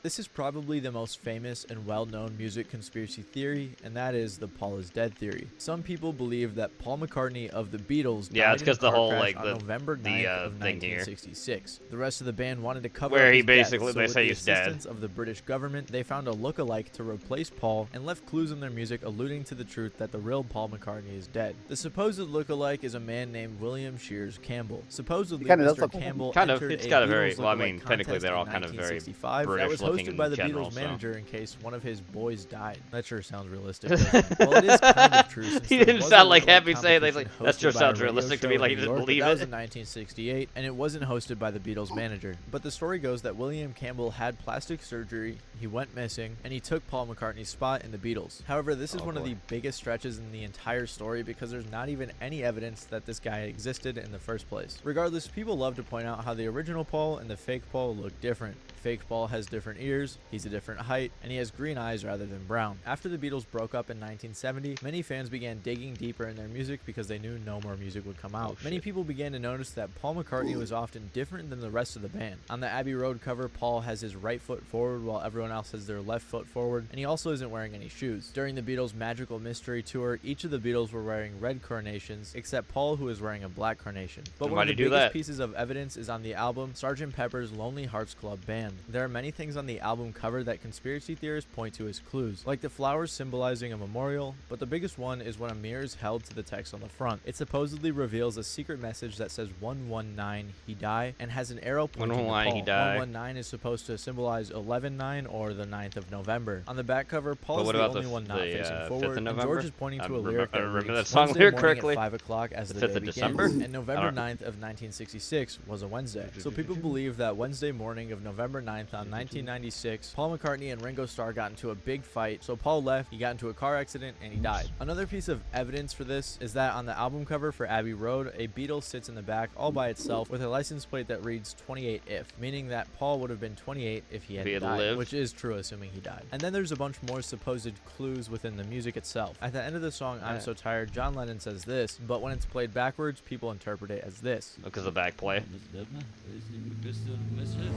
This is probably the most famous and well-known music conspiracy theory, and that is the Paul is dead theory. Some people believe that Paul McCartney of the Beatles Yeah, it's died in a because the car whole, crash like, on November 9th of thing here. 1966. The rest of the band wanted to cover Where up he his death, basically- so they with say the he's dead. assistance of the British government, they found a look-alike to replace Paul and left clues in their music alluding to the truth that the real Paul McCartney is dead. The supposed look-alike is a man named William Shears Campbell. Supposedly, He kinda does Mr. look- Campbell Kind of. entered It's a got a Beatles very. Well, I lookalike mean, technically contest they're all in kind of very 1965 that British was hosted anything hosted in by the general, Beatles so. manager in case one of his boys died. That sure sounds realistic, doesn't it? Well, it is kind of true. Since He there didn't was sound a like lookalike happy saying that. He's like, competition that sure hosted by a sounds radio realistic to show me, in like, New you just York, but believe that was it. in 1968, and it wasn't hosted by the Beatles manager. But the story goes that William Campbell had plastic surgery, he went missing, and he took Paul McCartney's spot in the Beatles. However, this is one of the biggest stretches in the entire story because there's not even any evidence that this guy existed in the first place. Regardless, people love to point out how the original Paul and the fake Paul look different. Fake Paul has different ears, he's a different height, and he has green eyes rather than brown. After the Beatles broke up in 1970, many fans began digging deeper in their music because they knew no more music would come out. Many people began to notice that Paul McCartney was often different than the rest of the band. On the Abbey Road cover, Paul has his right foot forward while everyone else has their left foot forward, and he also isn't wearing any shoes. During the Beatles' Magical Mystery Tour, each of the Beatles were wearing red carnations, except Paul, who is wearing a black carnation. But one of the biggest pieces of evidence is on the album Sgt. Pepper's Lonely Hearts Club Band. There are many things on the album cover that conspiracy theorists point to as clues, like the flowers symbolizing a memorial, but the biggest one is when a mirror is held to the text on the front. It supposedly reveals a secret message that says 119 he die and has an arrow pointing to Paul. 119 is supposed to symbolize 11/9 or the 9th of November. On the back cover, Paul is the only one not facing forward, and George is pointing to a lyric that reads, Wednesday morning at 5 o'clock as the day begins, and November 9th of 1966 was a Wednesday. So people believe that Wednesday morning of November 9th on 1996, Paul McCartney and Ringo Starr got into a big fight, so Paul left, he got into a car accident, and he died. Another piece of evidence for this is that on the album cover for Abbey Road, a Beatle sits in the back all by itself with a license plate that reads 28 if, meaning that Paul would have been 28 if he had died, lived. which is true assuming he died. And then there's a bunch more supposed clues within the music itself. At the end of the song I'm So Tired, John Lennon says this, but when it's played backwards, people interpret it as this. Because of the back play.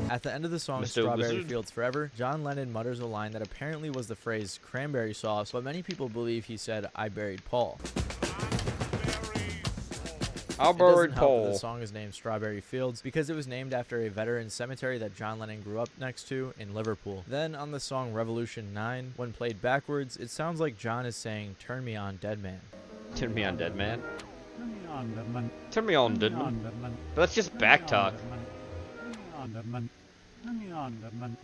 At the end of the song Strawberry Fields Forever, John Lennon mutters a line that apparently was the phrase cranberry sauce, but many people believe he said, I buried Paul. I buried Paul. The song is named Strawberry Fields because it was named after a veteran cemetery that John Lennon grew up next to in Liverpool. Then on the song Revolution 9, when played backwards, it sounds like John is saying, Turn me on, dead man. Turn me on, dead man. Turn me on, dead man. Turn me on, dead man. But that's just back talk.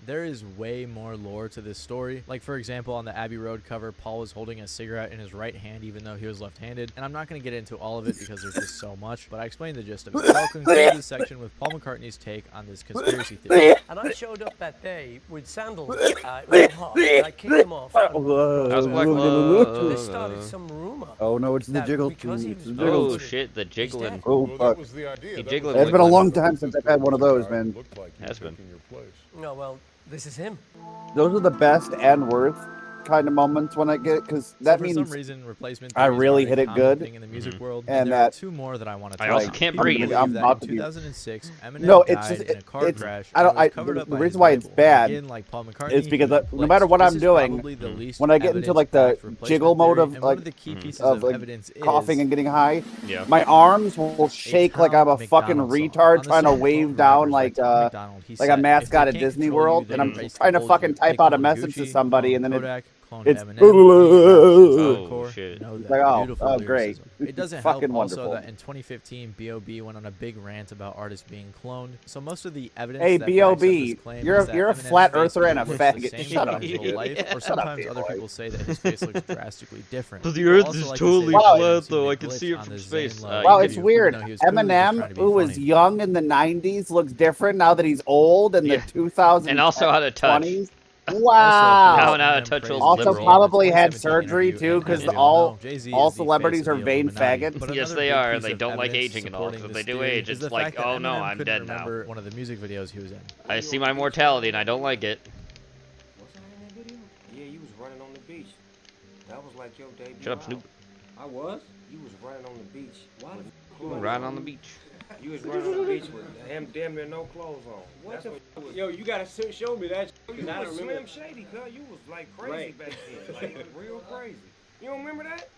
There is way more lore to this story. Like, for example, on the Abbey Road cover, Paul was holding a cigarette in his right hand even though he was left-handed. And I'm not going to get into all of it because there's just so much, but I explained the gist of it. So I'll conclude this section with Paul McCartney's take on this conspiracy theory. And I showed up that day with sandals in my heart, and I kicked them off. This started some rumor. Oh no, it's the jiggle. Oh shit, the jiggling. Oh fuck. He jiggling. It's been a long time since I've had one of those, man. Has been. No, well, this is him. Those are the best and worst kind of moments when I get it, because that means for some reason, replacement I really hit it good. In the music world, and there are that two more that I want to I tell also you. can't People breathe. believe I'm that about in to be. 2006, Eminem No, it's died just in a car it's. crash. I don't. and was covered The up by his reason why it's label. bad Again, like Paul McCartney, is because he no replaced. matter what This I'm is doing, probably the least when I get into like the evidence-backed jiggle mode replacement of theory, and one like of the key pieces of of like evidence coughing is and getting high, Yeah. my arms will shake like I'm a fucking retard trying to wave down like a mascot at Disney World, and I'm trying to fucking type out a message to somebody, and then it's Oh shit. It's like, oh great. It doesn't fucking help also wonderful. that in 2015, B.O.B. went on a big rant about artists being cloned. So most of the evidence Hey, that B.O.B., backs up this claim you're is that a Eminem's flat face earther and a looks the faggot. same Shut in up, his dude. life, or Shut up, sometimes other B-boy. people say that his face looks drastically different. But the People Earth also is like to totally say Wow. that flat, Eminem though. I seemed can glitched see it on from this space. Zayn Lowe Wow, interview, it's even weird. though he was clearly just trying Eminem, to be who was funny. young in the 90s, looks different now that he's old in the 2020s. And also out of touch. Wow. Now out of touch. Also liberal. probably had surgery too, and because as we all know, Jay-Z all is the face celebrities of are the vain Illuminati. faggots. But Yes, another they big are, and piece they of don't like evidence aging and all. supporting So if this they do theory age, is the it's like, fact that oh no, Eminem I'm couldn't dead now. remember one of the music videos he was in. I see my mortality and I don't like it. Was I in that video? Yeah, you was running on the beach. That was like your debut. Shut up, Snoop. I was? You was running on the beach. Why the f*** Riding on the beach. You was running on the beach with damn near no clothes on. What the f***? Yo, you gotta show me that. You was Slim Shady, cuz. You was like crazy back then. Like real crazy. You don't remember that?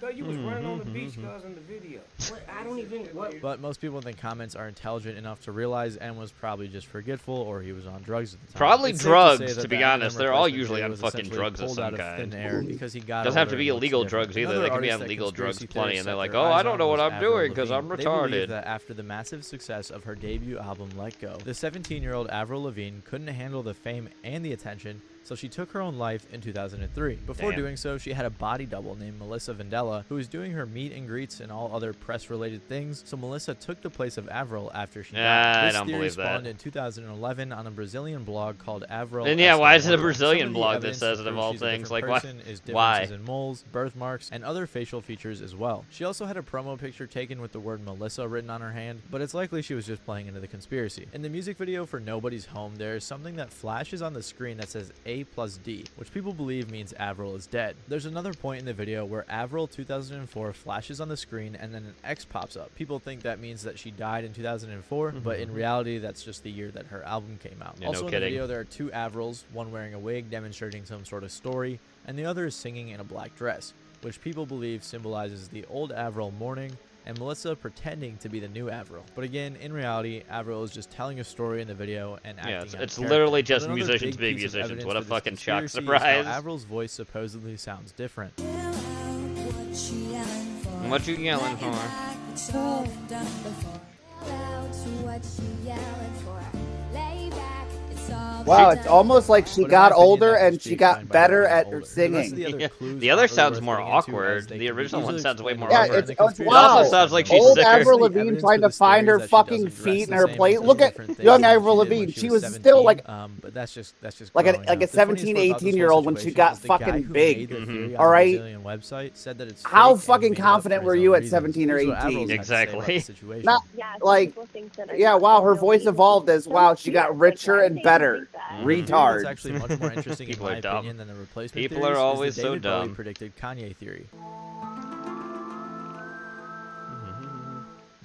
Cause you was running on the beach, cause in the video. What? I don't even. What? But most people in the comments are intelligent enough to realize N was probably just forgetful or he was on drugs at the time. Probably It's drugs, safe to say to that be the honest. Eminem They're all replacement usually video on was fucking essentially drugs of pulled some out of kind. thin air because he got Doesn't have to older be and looks illegal different. drugs either. Another They can be artist on that legal drugs conspiracy plenty, theorists and they're set like, their oh, I eyes don't on know what was I'm Avril doing because I'm Lavigne. They believe retarded. that after the massive success of her debut album Let Go, the 17-year-old Avril Lavigne couldn't handle the fame and the attention, so she took her own life in 2003. Before doing so, she had a body double named Melissa Vandella, who was doing her meet and greets and all other press-related things, so Melissa took the place of Avril after she died. This theory spawned in 2011 on a Brazilian blog called Avril. And yeah, why is it a Brazilian blog that says it of all things? Like, why? Why? In moles, birthmarks, and other facial features as well. She also had a promo picture taken with the word Melissa written on her hand, but it's likely she was just playing into the conspiracy. In the music video for Nobody's Home, there is something that flashes on the screen that says A+D, which people believe means Avril is dead. There's another point in the video where Avril 2004 flashes on the screen and then an X pops up. People think that means that she died in 2004, but in reality that's just the year that her album came out. Yeah, Also no in kidding. the video there are two Avrils, one wearing a wig demonstrating some sort of story, and the other is singing in a black dress, which people believe symbolizes the old Avril mourning and Melissa pretending to be the new Avril. But again, in reality, Avril is just telling a story in the video and acting out it's character. literally But just another musicians big being piece of musicians. evidence What a for this fucking shock conspiracy is how surprise. Avril's voice supposedly sounds different. What you yelling for? Wow, it's almost like she got older and she got better at her singing. The other sounds more awkward. The original one sounds way more Yeah, awkward. it's It wow. also sounds like she's Old sicker. Avril Lavigne trying to find her fucking feet and her plate. Look at young Avril Lavigne. She was still like, but that's just like a 17, 18-year-old when she got fucking big. All right. How fucking confident were you at 17 or 18? Exactly. Not like, yeah, wow, her voice evolved as wow, she got richer and better. Retard. It's actually much more interesting in my opinion than the replacement People theories are always is the so David Bowie dumb. predicted Kanye theory.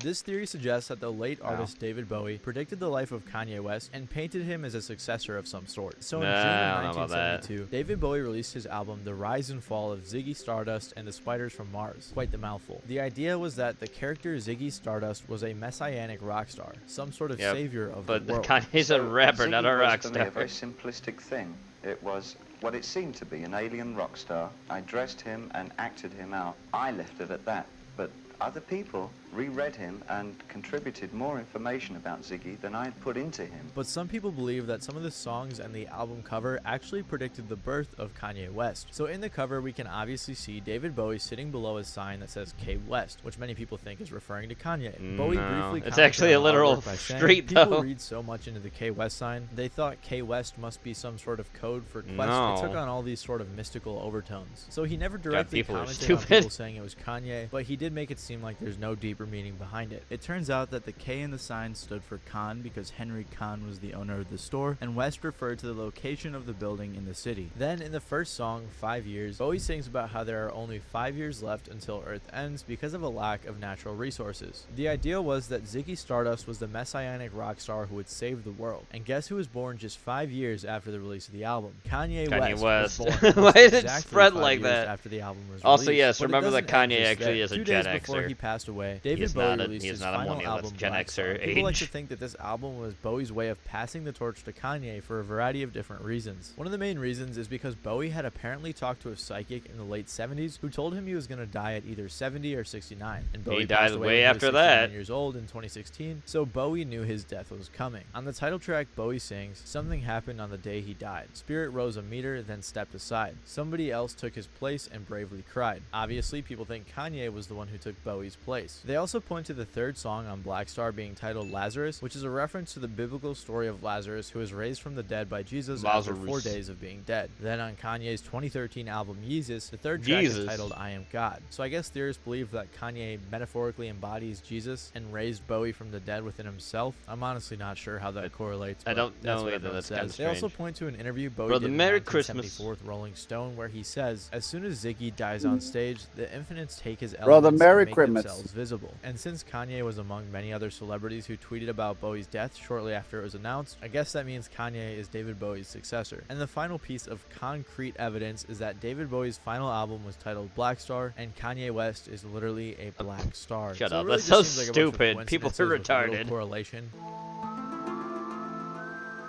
This theory suggests that the late artist David Bowie predicted the life of Kanye West and painted him as a successor of some sort. So in June I of don't know about that. 1972, David Bowie released his album The Rise and Fall of Ziggy Stardust and the Spiders from Mars. Quite the mouthful. The idea was that the character Ziggy Stardust was a messianic rock star, some sort of savior of the world. But Kanye's a rapper, not a rock For me, a star. very simplistic thing. It was what it seemed to be, an alien rock star. I dressed him and acted him out. I left it at that. But other people reread him and contributed more information about Ziggy than I had put into him. But some people believe that some of the songs and the album cover actually predicted the birth of Kanye West. So in the cover, we can obviously see David Bowie sitting below a sign that says K West, which many people think is referring to Kanye. Bowie briefly it's actually a literal street, people though. read so much into the K West sign, they thought K West must be some sort of code for Quest. No. It took on all these sort of mystical overtones. So he never directly people are commented on stupid. people saying it was Kanye, but he did make it seem like there's no deeper meaning behind it. It turns out that the K in the sign stood for Khan because Henry Khan was the owner of the store, and West referred to the location of the building in the city. Then in the first song, 5 Years, Bowie sings about how there are only 5 years left until Earth ends because of a lack of natural resources. The idea was that Ziggy Stardust was the messianic rock star who would save the world. And guess who was born just 5 years after the release of the album? Kanye West. Was born Why is it exactly spread 5 like years that? After the album was Also, released. yes, But it remember that doesn't end Kanye just actually there. is a 2 Gen days before Xer. he passed away, He David is Bowie not a- released he is his not a final millennial, that's album, Gen Black Xer Star. People like age. to think that this album was Bowie's way of passing the torch to Kanye for a variety of different reasons. One of the main reasons is because Bowie had apparently talked to a psychic in the late 70s who told him he was going to die at either 70 or 69. And Bowie He died passed away way when he was after 69 that. years old in 2016, so Bowie knew his death was coming. On the title track, Bowie sings, "Something happened on the day he died. Spirit rose a meter, then stepped aside. Somebody else took his place and bravely cried." Obviously, people think Kanye was the one who took Bowie's place. They also point to the third song on Black Star being titled Lazarus, which is a reference to the biblical story of Lazarus, who was raised from the dead by Jesus after 4 days of being dead. Then on Kanye's 2013 album Yeezus, the third track is titled I Am God. So I guess theorists believe that Kanye metaphorically embodies Jesus and raised Bowie from the dead within himself. I'm honestly not sure how that correlates. I but don't that's know what either. everyone That's says. kinda They also strange. point to an interview Bowie Brother, did in Merry 1974 with Rolling Stone where he says, "As soon as Ziggy dies on stage, the Infinites take his Brother, elements Merry and make Christmas. themselves visible." people. And since Kanye was among many other celebrities who tweeted about Bowie's death shortly after it was announced, I guess that means Kanye is David Bowie's successor. And the final piece of concrete evidence is that David Bowie's final album was titled Black Star, and Kanye West is literally a black star. Shut so up, really that's so just seems like a bunch of stupid. People are coincidences with a little retarded. correlation.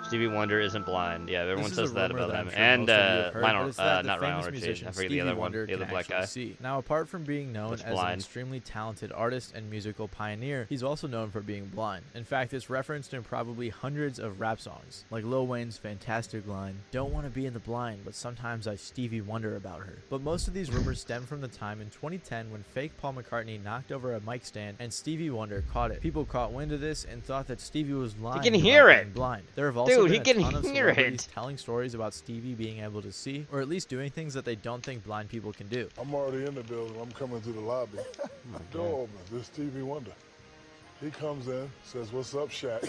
Stevie Wonder isn't blind. Yeah, everyone This is says a that rumor about that I'm him. sure And most of you have heard, but Lionel, it's that the not Lionel famous Richie. musician I forget Stevie the other one. Wonder The other can black guy. actually see. Now, apart from being known That's as an blind. extremely talented artist and musical pioneer, he's also known for being blind. In fact, it's referenced in probably hundreds of rap songs, like Lil Wayne's fantastic line, "Don't want to be in the blind, but sometimes I Stevie Wonder about her." But most of these rumors stem from the time in 2010 when fake Paul McCartney knocked over a mic stand and Stevie Wonder caught it. People caught wind of this and thought that Stevie was lying. He can about hear being it. blind. There have also Dude, he been a can ton of hear celebrities it. telling stories about Stevie being able to see, or at least doing things that they don't think blind people can do. I'm already in the building. I'm coming through the lobby. Door opens. This Stevie Wonder. He comes in, says, "What's up, Shaq?"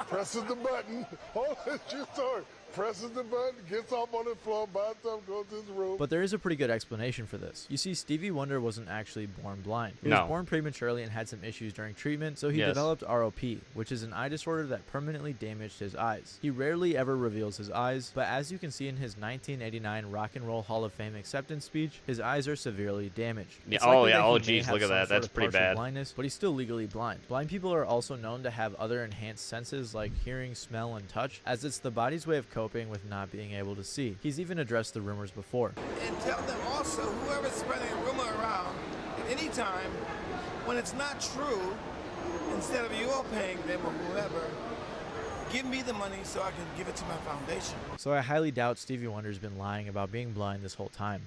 Presses the button. Oh, it's your story. Presses the button, gets off on the floor, buys something, goes to his room. But there is a pretty good explanation for this. You see, Stevie Wonder wasn't actually born blind. He No. was born prematurely and had some issues during treatment, so he Yes. developed ROP, which is an eye disorder that permanently damaged his eyes. He rarely ever reveals his eyes, but as you can see in his 1989 Rock and Roll Hall of Fame acceptance speech, his eyes are severely damaged. Yeah, It's oh, likely yeah, that oh, he may geez, have look at some that. sort That's of pretty partial bad. blindness, but he's still legally blind. Blind people are also known to have other enhanced senses like hearing, smell, and touch, as it's the body's way of coping with not being able to see. He's even addressed the rumors before. And tell them also, whoever's spreading a rumor around at any time, when it's not true, instead of you all paying them or whoever, give me the money so I can give it to my foundation. So I highly doubt Stevie Wonder's been lying about being blind this whole time.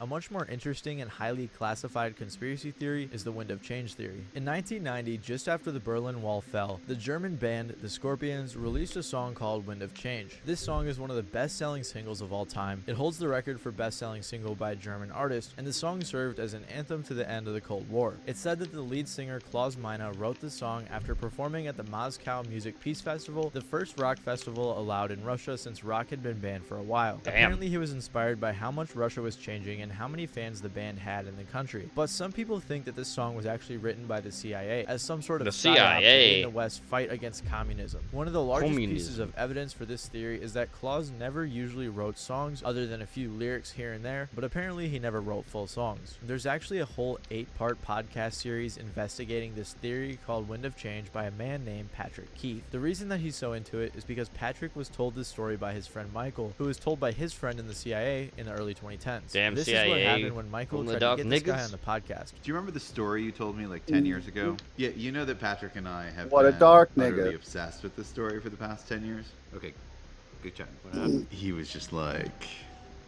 A much more interesting and highly classified conspiracy theory is the Wind of Change theory. In 1990, just after the Berlin Wall fell, the German band The Scorpions released a song called Wind of Change. This song is one of the best-selling singles of all time. It holds the record for best-selling single by a German artist, and the song served as an anthem to the end of the Cold War. It's said that the lead singer Klaus Meine wrote the song after performing at the Moscow Music Peace Festival, the first rock festival allowed in Russia since rock had been banned for a while. Damn. Apparently he was inspired by how much Russia was changing and how many fans the band had in the country. But some people think that this song was actually written by the CIA as some sort of The psyop to CIA. aid the West fight against communism. One of the largest pieces of evidence for this theory is that Klaus never usually wrote songs other than a few lyrics here and there, but apparently he never wrote full songs. There's actually a whole 8-part podcast series investigating this theory called Wind of Change by a man named Patrick Keith. The reason that he's so into it is because Patrick was told this story by his friend Michael, who was told by his friend in the CIA in the early 2010s. Damn this CIA. is what happened when Michael Pulling the tried to dog get this guy niggas. on the podcast. Do you remember the story you told me like 10 years ago? Yeah, you know that Patrick and I have What a been dark utterly nigga. obsessed with this story for the past 10 years? Okay, good job. He was just like,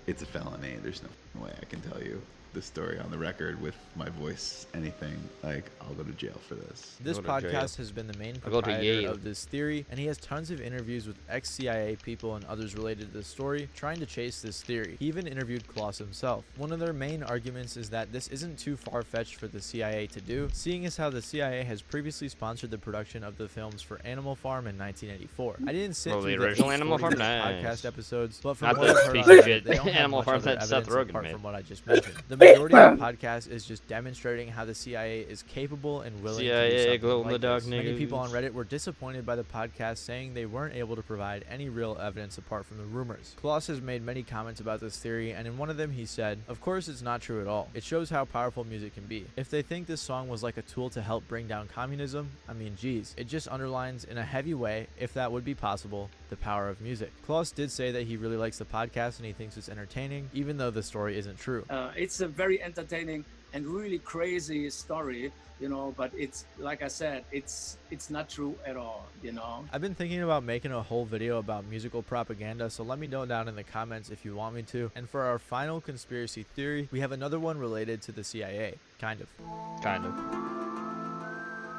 it's a felony. There's no way I can tell you the story on the record with my voice, anything. Like, I'll go to jail for this. This podcast has been the main I'll go to proprietor Yale. of this theory, and he has tons of interviews with ex-CIA people and others related to this story, trying to chase this theory. He even interviewed Klaus himself. One of their main arguments is that this isn't too far-fetched for the CIA to do, seeing as how the CIA has previously sponsored the production of the films for Animal Farm in 1984. I didn't sit Well, through the original 40 Animal Farm? minute Nice. podcast episodes, but from Not what the I've heard piece on of Reddit, shit they don't have Animal much Farm other that Seth evidence Rogen apart made. from what I just mentioned. The majority of the podcast is just demonstrating how the CIA is capable and willing to do CIA, something glow in like the dark this. Many niggas. people on Reddit were disappointed by the podcast, saying they weren't able to provide any real evidence apart from the rumors. Klaus has made many comments about this theory, and in one of them he said, "Of course it's not true at all. It shows how powerful music can be. If they think this song was like a tool to help bring down communism, I mean geez, it just underlines in a heavy way, if that would be possible, the power of music." Klaus did say that he really likes the podcast and he thinks it's entertaining, even though the story isn't true. It's a very entertaining and really crazy story, you know, but it's, like I said, it's not true at all, you know. I've been thinking about making a whole video about musical propaganda, so let me know down in the comments if you want me to. And for our final conspiracy theory, we have another one related to the CIA. Kind of.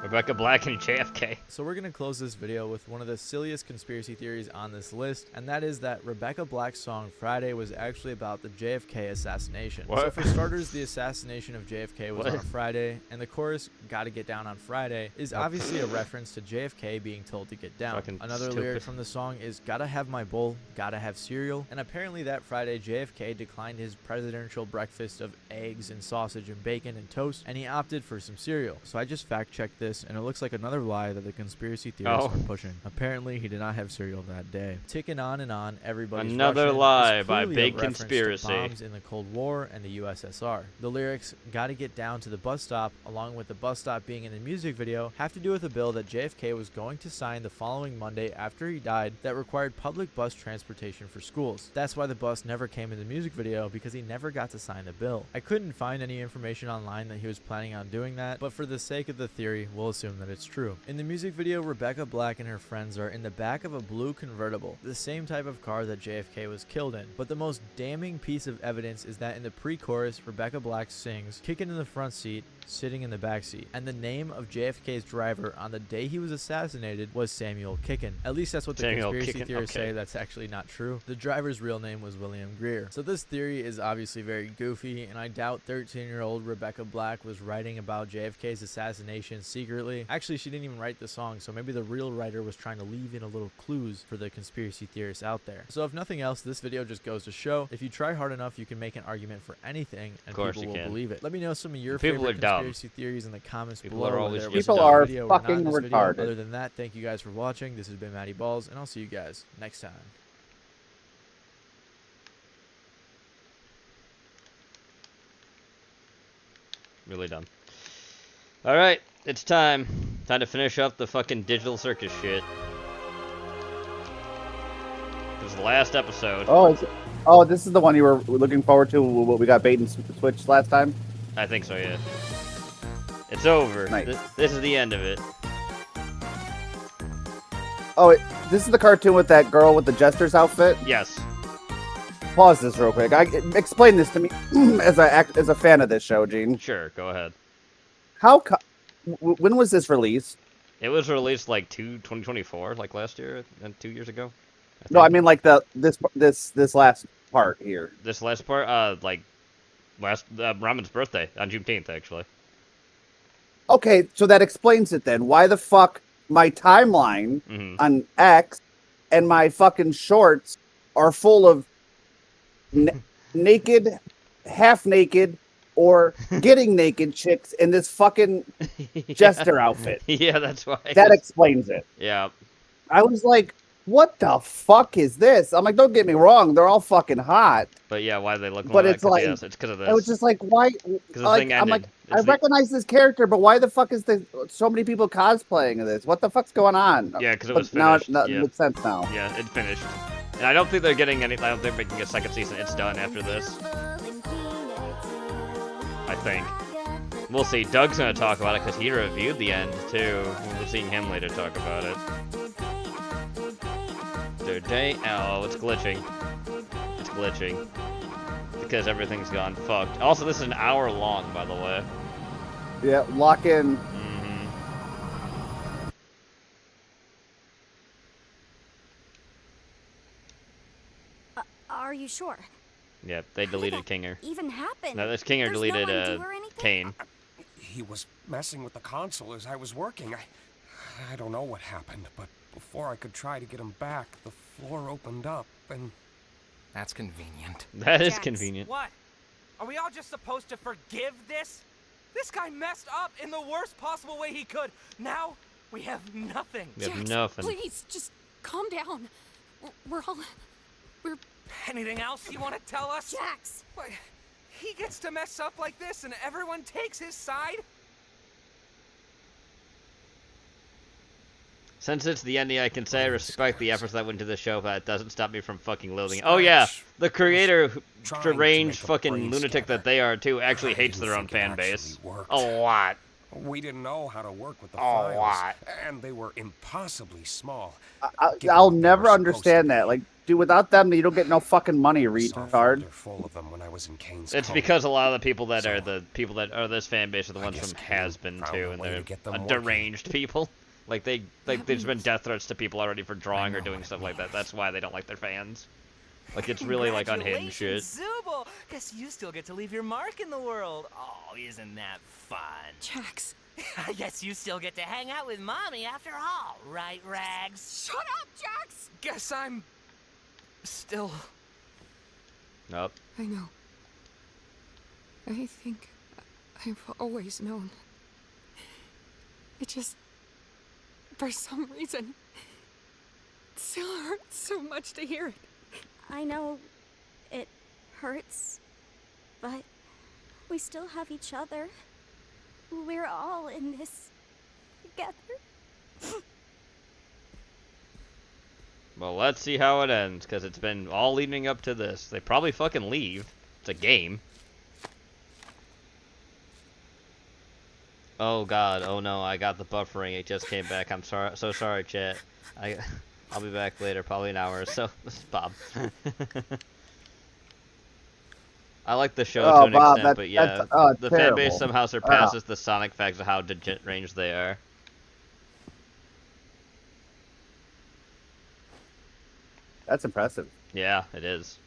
Rebecca Black and JFK. So we're gonna close this video with one of the silliest conspiracy theories on this list, and that is that Rebecca Black's song Friday was actually about the JFK assassination. What? So for starters, the assassination of JFK was What? on a Friday, and the chorus "Gotta Get Down on Friday" is obviously a reference to JFK being told to get down. Fucking Another stupid. lyric from the song is "Gotta have my bowl, gotta have cereal," and apparently that Friday JFK declined his presidential breakfast of eggs and sausage and bacon and toast, and he opted for some cereal. So I just fact-checked this, and it looks like another lie that the conspiracy theorists are pushing. Apparently, he did not have cereal that day. Ticking on and on, everybody's Another Russian lie is by clearly a Big reference to Conspiracy. bombs in the Cold War and the USSR. The lyrics "Gotta get down to the bus stop," along with the bus stop being in the music video, have to do with a bill that JFK was going to sign the following Monday after he died that required public bus transportation for schools. That's why the bus never came in the music video, because he never got to sign the bill. I couldn't find any information online that he was planning on doing that, but for the sake of the theory, we'll assume that it's true. In the music video, Rebecca Black and her friends are in the back of a blue convertible, the same type of car that JFK was killed in. But the most damning piece of evidence is that in the pre-chorus, Rebecca Black sings, "Kicking in the front seat, sitting in the back seat," and the name of JFK's driver on the day he was assassinated was Samuel Kickin. At least that's what the Samuel conspiracy Kickin, theorists okay. say. That's actually not true. The driver's real name was William Greer. So this theory is obviously very goofy, and I doubt 13-year-old Rebecca Black was writing about JFK's assassination secretly. Actually, she didn't even write the song, so maybe the real writer was trying to leave in a little clues for the conspiracy theorists out there. So if nothing else, this video just goes to show, if you try hard enough, you can make an argument for anything, and Of course people you will can. believe it. Let me know some of your People favorite are dumb. conspiracy theories in the comments People below. are always whether it was just in dumb. this video or not fucking in this video. retarded. Other than that, thank you guys for watching. This has been Matty Balls, and I'll see you guys next time. Really dumb. Alright, it's time. Time to finish up the fucking digital circus shit. This is the last episode. Oh, this is the one you were looking forward to. What we got bait and switch last time. I think so, yeah. It's over. Nice. This is the end of it. Oh, this is the cartoon with that girl with the jester's outfit. Yes. Pause this real quick. Explain this to me as a fan of this show, Gene. Sure, go ahead. When was this released? It was released like 2024, like last year and 2 years ago. No, I mean like this last part here. This last part, like last Ramon's birthday on Juneteenth, actually. Okay, so that explains it then. Why the fuck my timeline on X and my fucking shorts are full of naked, half naked, or getting naked chicks in this fucking jester outfit? Yeah, that's why. That explains it. Yeah. I was like, what the fuck is this? I'm like, don't get me wrong, they're all fucking hot. But yeah, why do they look But like it's that? 'Cause, like, yes, it's because of this. I was just like, why? the Like, thing I'm like, ended. I recognize this character, but why the fuck is so many people cosplaying this? What the fuck's going on? Yeah, because it But was finished. now it yeah. makes sense now. Yeah, it finished. And I don't think they're getting any. I don't think they're making a second season. It's done after this. I think. We'll see. Doug's gonna talk about it because he reviewed the end too. We're seeing him later talk about it. Oh, it's glitching. It's glitching. Because everything's gone fucked. Also, this is an hour long, by the way. Yeah, lock in. Are you sure? Yep, they deleted Kinger. Even happened? No, this Kinger There's deleted no undo or anything? Kane. He was messing with the console as I was working. I don't know what happened, but before I could try to get him back, the floor opened up and... That's convenient. That is convenient. What? Are we all just supposed to forgive this? This guy messed up in the worst possible way he could. Now, we have nothing. We have nothing. Please, just calm down. We're Anything else you want to tell us? Jax! What? He gets to mess up like this and everyone takes his side? Since it's the ending, I can say I respect the efforts that went into the show, but it doesn't stop me from fucking loathing. Oh yeah, the creator, deranged fucking lunatic that they are too, actually hates their own fan base. A lot. We didn't know how to work with the Oh, files, what? and they were impossibly small. I'll never understand that. Like, dude, without them, you don't get no fucking money, retard. Full of them when I was in Kane's It's coma. because a lot of the people that are this fan base are the ones from Has-Been too, and they're deranged people. Like there's been death threats to people already for drawing or doing stuff like that. That's why they don't like their fans. Like it's really like unhinged shit. Zooble! Guess you still get to leave your mark in the world. Oh, isn't that fun? Jax. I guess you still get to hang out with Mommy after all, right, Rags? Shut up, Jax! Guess I'm still... Nope. I know. I think I've always known. It just, for some reason, it still hurts so much to hear it. I know it hurts, but we still have each other. We're all in this together. Well, let's see how it ends, because it's been all leading up to this. They probably fucking leave. It's a game. Oh god, oh no, I got the buffering. It just came back. I'm sorry, so sorry, chat. I'll be back later, probably an hour or so. This is Bob. I like the show to an extent, but yeah, the fan base somehow surpasses the sonic facts of how deranged they are. That's impressive. Yeah, it is.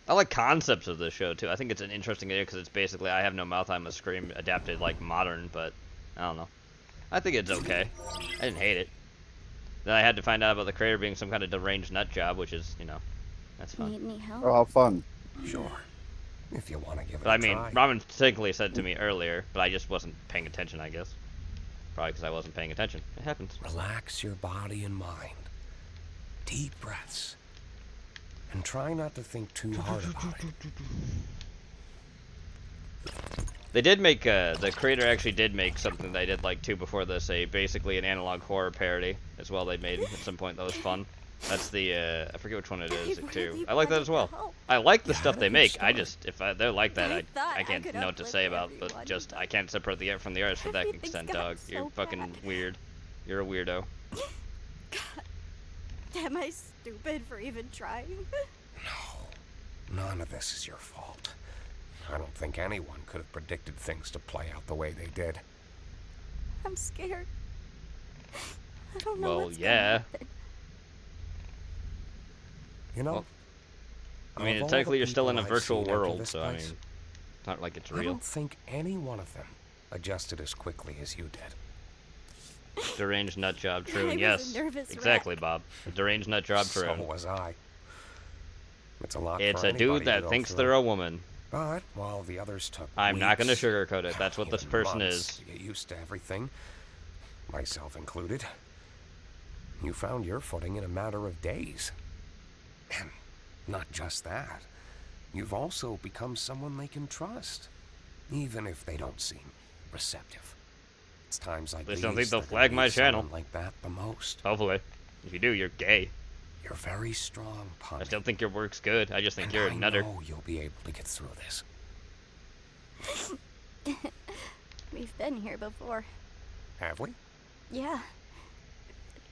I like concepts of this show too. I think it's an interesting idea because it's basically I Have No Mouth, I'm a Scream adapted like modern, but I don't know. I think it's okay. I didn't hate it. Then I had to find out about the creator being some kind of deranged nut job, which is, you know, that's fun. Need any help? Oh, how fun. Sure. If you want to give it But I a mean, try. Robin technically said to me earlier, but I just wasn't paying attention, I guess. Probably because I wasn't paying attention. It happens. Relax your body and mind. Deep breaths. And try not to think too hard about it. They did make, the creator actually did make something they did like before this, basically an analog horror parody as well they made at some point that was fun. That's the, I forget which one it is, too. I like that as well. I like the stuff they make, I just, if they're like that, I can't know what to say about, but just, I can't separate the art from the artist to that extent, dog. You're fucking weird. You're a weirdo. Am I stupid for even trying? No. None of this is your fault. I don't think anyone could have predicted things to play out the way they did. I'm scared. I don't know what's yeah. gonna happen. You know, I mean, technically you're still in a virtual world, so I mean, it's not like it's I real. don't think any one of them adjusted as quickly as you did. Deranged nut job, I true. was a Yes, nervous exactly, Bob. A deranged nut job, true. So was I. It's a lot It's for a anybody dude to that go thinks through. they're a woman. But while the others took I'm not going to weeks, sugarcoat it. That's what this even person months is. to get used to everything, myself included, you found your footing in a matter of days. And not just that, you've also become someone they can trust, even if they don't seem receptive. It's times like Please these don't think they'll that flag they my need someone channel. like that the most. Hopefully. If you do, you're gay. You're very strong, Pumpy. I still think your work's good. I just think you're a I nutter. know you'll be able to get through this. We've been here before. Have we? Yeah.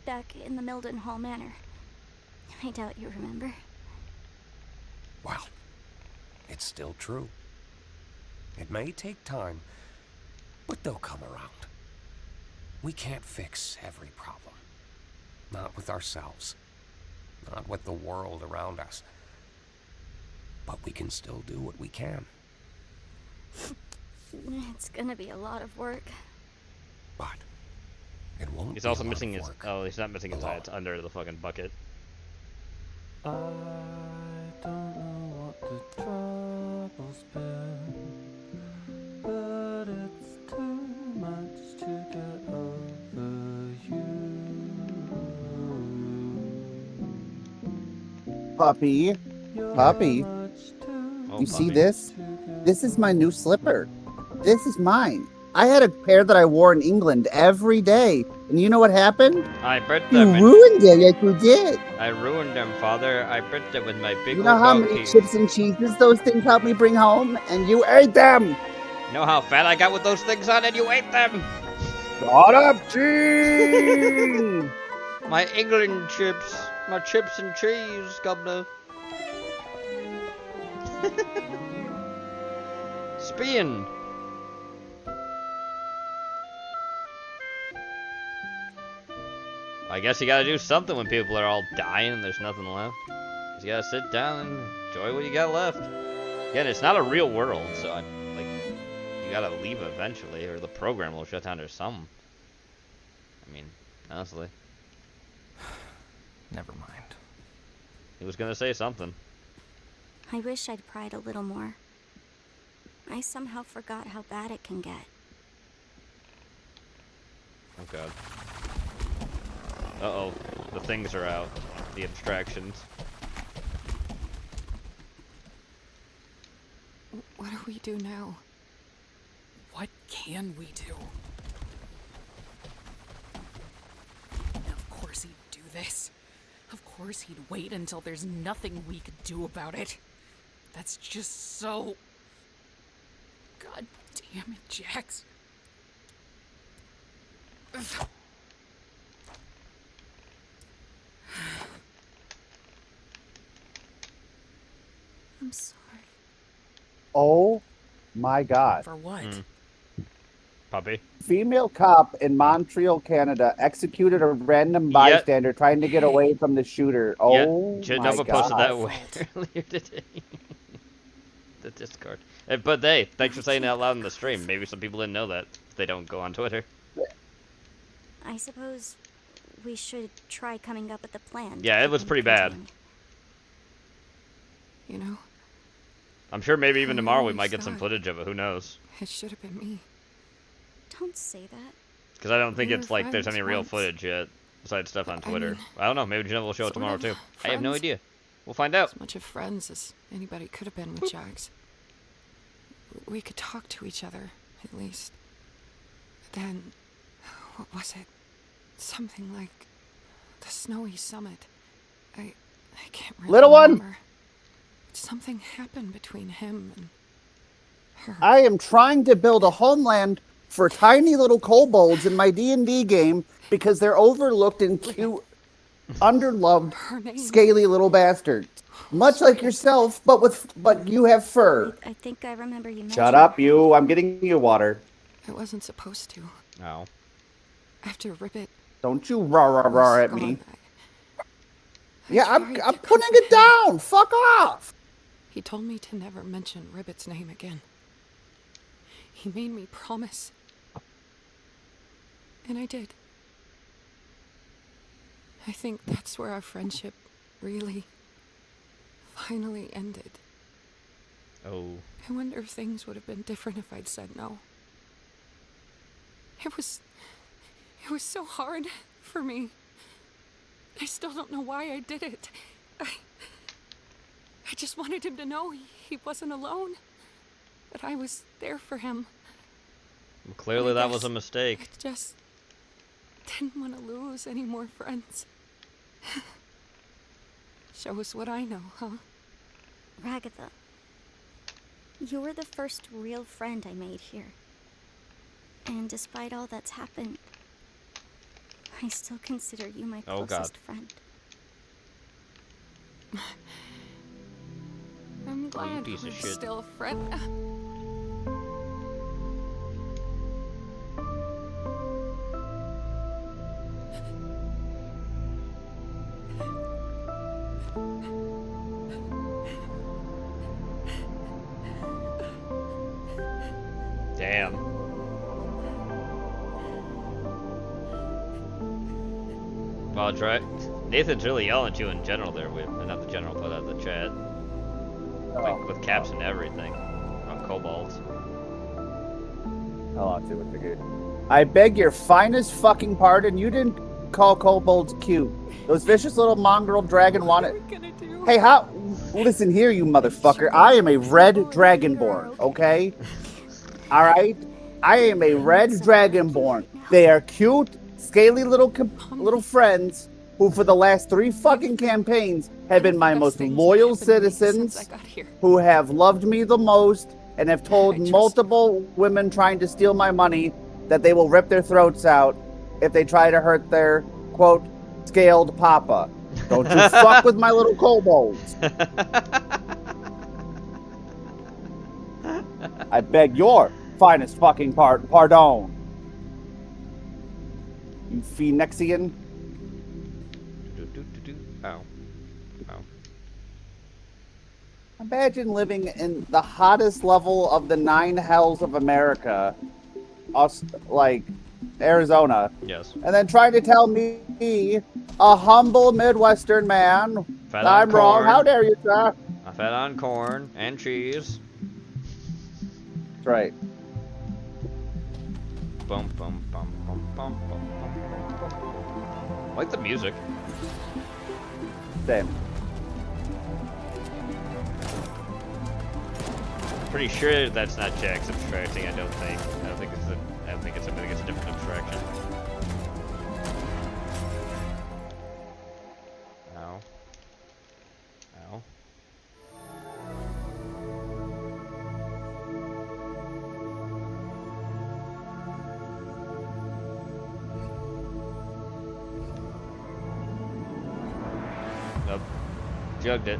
Back in the Milden Hall Manor. I doubt you remember. Well, it's still true. It may take time, but they'll come around. We can't fix every problem. Not with ourselves. Not with the world around us. But we can still do what we can. It's gonna be a lot of work. But it won't He's be also a lot missing of his. work. Oh, he's not missing his eye. It's under the fucking bucket. I don't know what the trouble's been, but it's too much to get over you. Puppy. Puppy. Oh, You see puppy. this? This is my new slipper. This is mine. I had a pair that I wore in England every day. And you know what happened? I burnt You them. ruined it, yes you did. I ruined them, Father. I burnt them with my big You know old how dog many teeth. chips and cheeses those things helped me bring home? And you ate them! You know how fat I got with those things on and you ate them? Shut up, Gene! My England chips. My chips and cheese, governor. Spin. I guess you gotta do something when people are all dying and there's nothing left. You gotta sit down and enjoy what you got left. Again, it's not a real world, so you gotta leave eventually, or the program will shut down or something. I mean, honestly. Never mind. He was gonna say something. I wish I'd pried a little more. I somehow forgot how bad it can get. Oh god. Uh-oh. The things are out. The abstractions. What do we do now? What can we do? Of course he'd do this. Of course he'd wait until there's nothing we could do about it. That's just so... God damn it, Jax. I'm sorry. Oh my god. For what? Puppy. Female cop in Montreal, Canada executed a random bystander trying to get away from the shooter. Oh my god. posted that way earlier today. The Discord. But hey, thanks for saying it out loud in the stream. Maybe some people didn't know that. They don't go on Twitter. I suppose we should try coming up with a plan. Yeah, it was pretty bad. You know? I'm sure maybe even I tomorrow we always might get some thought footage of it. Who knows? It should have been me. Don't say that. Because I don't think We were it's like there's friends any real once. footage yet. Besides stuff on I Twitter. mean, I don't know. Maybe Jenna will show it sort tomorrow of too. I have no friends. idea. We'll find out. As much of friends as anybody could have been with Jax. We could talk to each other, at least. Then, what was it? Something like the snowy summit. I can't really Little one! remember. Something happened between him and her. I am trying to build a homeland for tiny little kobolds in my D&D game because they're overlooked and cute, underloved, scaly little bastards. Much like yourself, but you have fur. I think I remember you mentioned... Shut up, you. I'm getting you water. I wasn't supposed to. No. After Ribbit Don't you rah at was me. gone, Yeah, I'm tried to putting comfort it down. Fuck off. He told me to never mention Ribbit's name again. He made me promise. And I did. I think that's where our friendship really, finally ended. Oh. I wonder if things would have been different if I'd said no. It was so hard for me. I still don't know why I did it. I just wanted him to know he wasn't alone. That I was there for him. Well, clearly that was a mistake. I just didn't want to lose any more friends. Shows what I know, huh? Ragatha, you were the first real friend I made here. And despite all that's happened, I still consider you my closest friend. I'm glad piece we're of shit. still friends. Damn. Well, Nathan's really yelling at you in general there, not the general, but the chat. Like, with caps and everything. On kobolds. I'll see what they get. I beg your finest fucking pardon. You didn't call kobolds cute. Those vicious little mongrel dragon wanted. Hey, how? Listen here, you motherfucker. I am a red dragonborn, okay? All right? I am a red dragonborn. They are cute, scaly little friends who, for the last 3 fucking campaigns, have been my most loyal citizens, who have loved me the most, and have told multiple women trying to steal my money that they will rip their throats out if they try to hurt their, quote, scaled papa. Don't you fuck with my little kobolds. I beg your finest fucking pardon. You Phoenixian. Ow. Ow. Imagine living in the hottest level of the 9 hells of America, like Arizona. Yes. And then trying to tell me, a humble Midwestern man, Fed that I'm on wrong. corn. How dare you, sir? I fed on corn and cheese. That's right. Bum bum bum bum bum bum bum bum. I like the music. Same. Pretty sure that's not Jack subtracting. I don't think it's something. It's a different abstraction. Ow. Ow. Nope. Jugged it.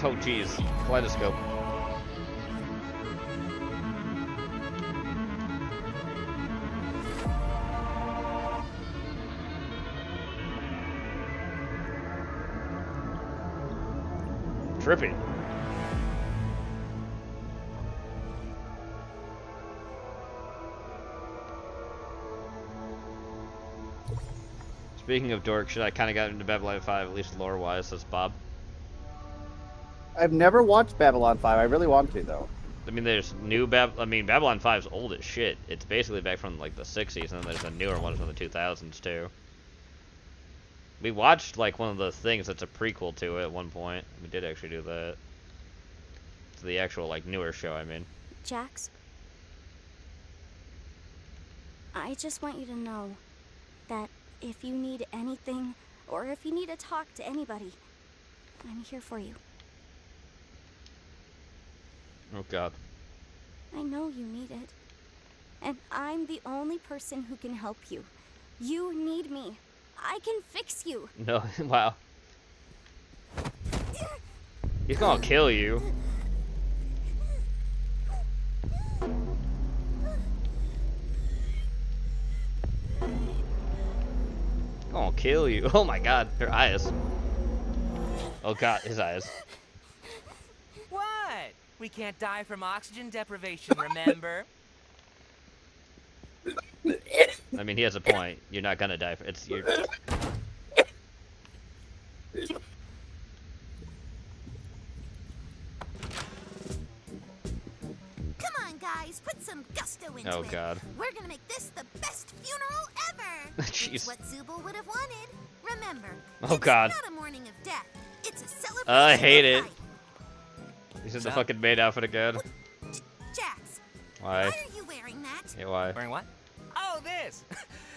Oh geez, kaleidoscope. Trippy. Speaking of dork shit, I kind of got into Babylon 5, at least lore-wise, says Bob. I've never watched Babylon 5. I really want to, though. I mean, there's new Babylon 5's old as shit. It's basically back from, like, the 60s, and then there's a newer one from the 2000s, too. We watched, like, one of the things that's a prequel to it at one point. We did actually do that. It's the actual, like, newer show, I mean. Jax, I just want you to know that if you need anything, or if you need to talk to anybody, I'm here for you. Oh, God. I know you need it. And I'm the only person who can help you. You need me. I can fix you. No, wow. He's gonna kill you. Gonna kill you. Oh my God, her eyes. Oh God, his eyes. What? We can't die from oxygen deprivation, remember? I mean, he has a point. You're not gonna die. It's you. Come on, guys, put some gusto into Oh it. God. We're gonna make this the best funeral ever. Jeez. It's what Zubul would have wanted. Remember, Oh God. it's not a mourning of death. It's a celebration. I hate of it. life. He's in the fucking maid outfit again. Jax, Why? why are you wearing that? Yeah, why? Wearing what? Oh, this!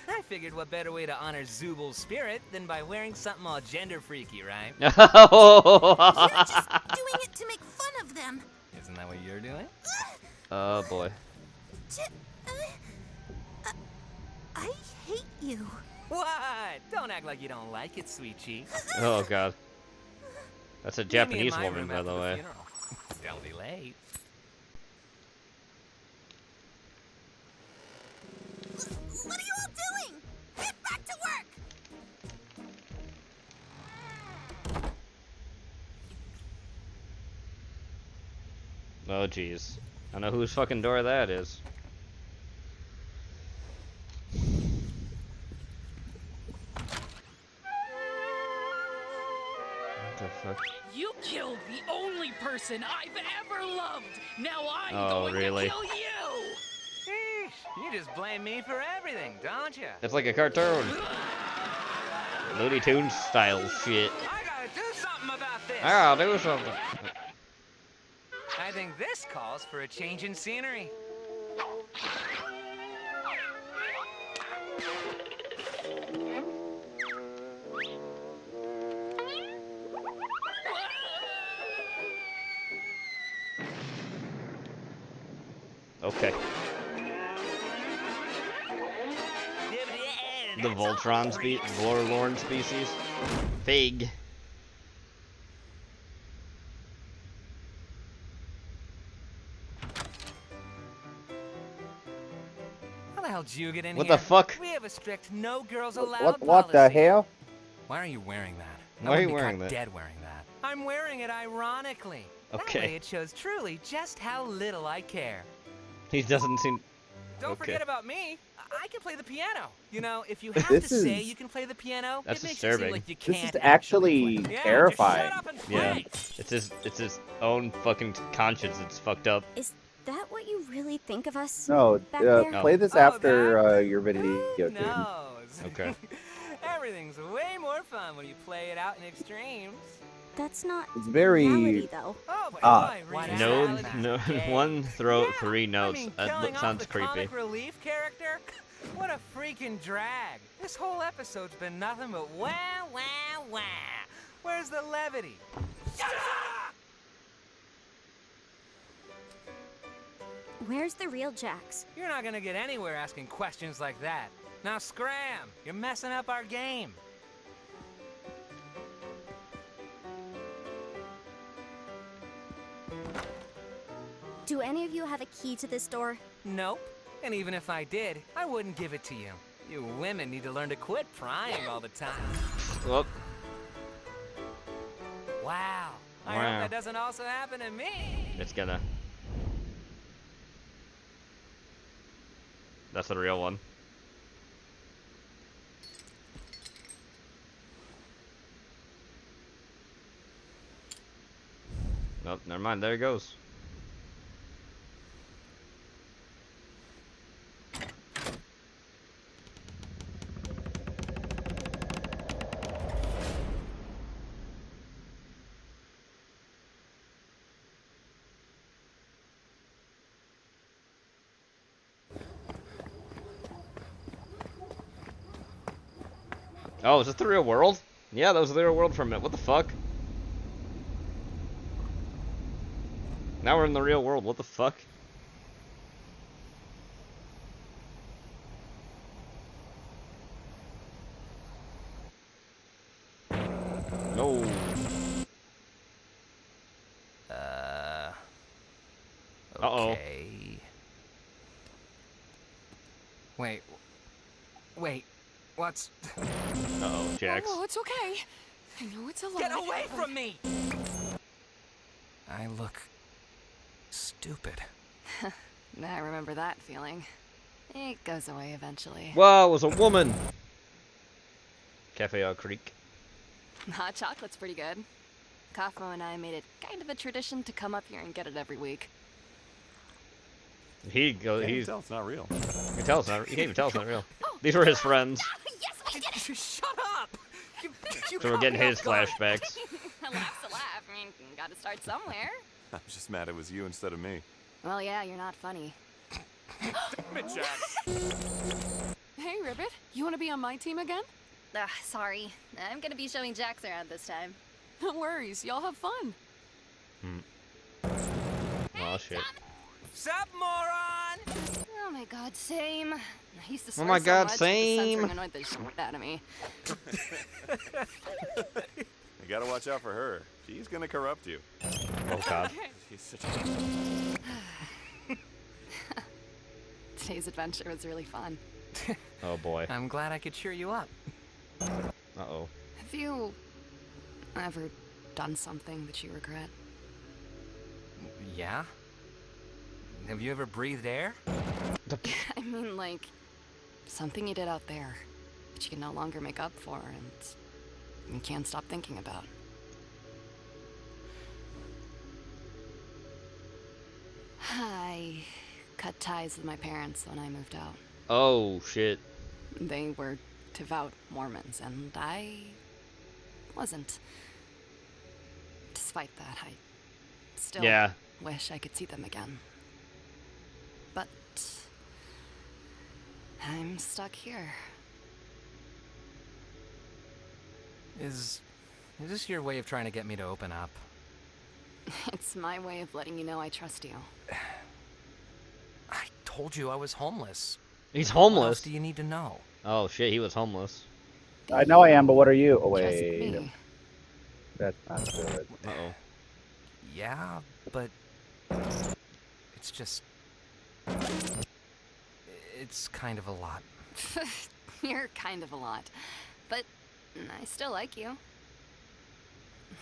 I figured what better way to honor Zubul's spirit than by wearing something all gender freaky, right? You're just doing it to make fun of them. Isn't that what you're doing? Oh boy. I hate you. What? Don't act like you don't like it, sweet cheek. Oh God. That's a Meet me in Japanese my woman, room by after the way. funeral. Don't be late. What are you all doing? Get back to work. Oh jeez. I know whose fucking door that is. What the fuck? You killed the only person I've ever loved. Now I'm Oh, going really? to kill you. Sheesh, you just blame me for everything, don't you? It's like a cartoon. Looney Tunes style shit. I gotta do something about this. I'll do something. I think this calls for a change in scenery. Okay. The Voltron Lorne species. Fig. How the hell did you get in What here? the fuck? We have a strict no girls allowed What policy. the hell? Why are you wearing that? Why are you I wouldn't be wearing caught that? dead wearing that. I'm wearing it ironically. Okay. That way it shows truly just how little I care. He doesn't seem. Don't Okay. forget about me. I can play the piano. You know, if you have This to say is- you can play the piano, That's it makes disturbing. it seem like you This can't is actually play. Yeah, terrifying. Just shut up and Yeah. play. It's his own fucking conscience that's fucked up. Is that what you really think of us? No, back there? play this after your video. Dude. knows? Okay. Everything's way more fun when you play it out in extremes. That's not It's very. reality, though. Oh, No, one throat, three notes. That sounds the creepy. comic relief character? What a freaking drag. This whole episode's been nothing but wah, wah, wah. Where's the levity? Where's the real Jax? You're not gonna get anywhere asking questions like that. Now scram! You're messing up our game. Do any of you have a key to this door? Nope. And even if I did, I wouldn't give it to you. You women need to learn to quit prying all the time. Well, Wow. I Wow. hope that doesn't also happen to me. it's gonna. That's the real one. Nope, never mind. There it goes. Oh, is this the real world? Yeah, that was the real world for a minute. What the fuck? Now we're in the real world. What the fuck? No. Uh-oh. Okay. Wait. What's... Uh-oh, Jax. Oh, it's okay. I know it's a lot. Get away from me! I look... stupid. I remember that feeling. It goes away eventually. Wow, it was a woman! Cafe Au Creek. Hot chocolate's pretty good. Kafmo and I made it kind of a tradition to come up here and get it every week. He goes. Can't even He's. tell it's not real. You can tell it's not. You can't even tell it's not real. These were his friends. Yes, I did it! Shut up! You So we're getting his flashbacks. A laugh's a laugh. I mean, gotta start somewhere. I'm just mad it was you instead of me. Well, yeah, you're not funny. Damn it, Jax. Hey, Ribbit, you want to be on my team again? Sorry. I'm gonna be showing Jax around this time. No worries, y'all have fun. Oh shit. Sup, moron? Oh my god, same. I used to Oh swear my so god, much, same. The censoring annoyed the shit out of me. You gotta watch out for her. She's gonna corrupt you. Oh god. She's such a... Today's adventure was really fun. Oh boy. I'm glad I could cheer you up. Uh-oh. Have you ever done something that you regret? Yeah? Have you ever breathed air? I mean, like, something you did out there that you can no longer make up for and you can't stop thinking about. I cut ties with my parents when I moved out. Oh shit. They were devout Mormons, and I wasn't. Despite that, I still wish I could see them again. But I'm stuck here. Is this your way of trying to get me to open up? It's my way of letting you know I trust you. told you I was homeless. He's What else homeless. do you need to know? Oh shit, he was homeless. I know I am, but what are you? Oh, Just wait. me. That's not good. Uh-oh. Yeah, but it's just... It's kind of a lot. You're kind of a lot. But I still like you.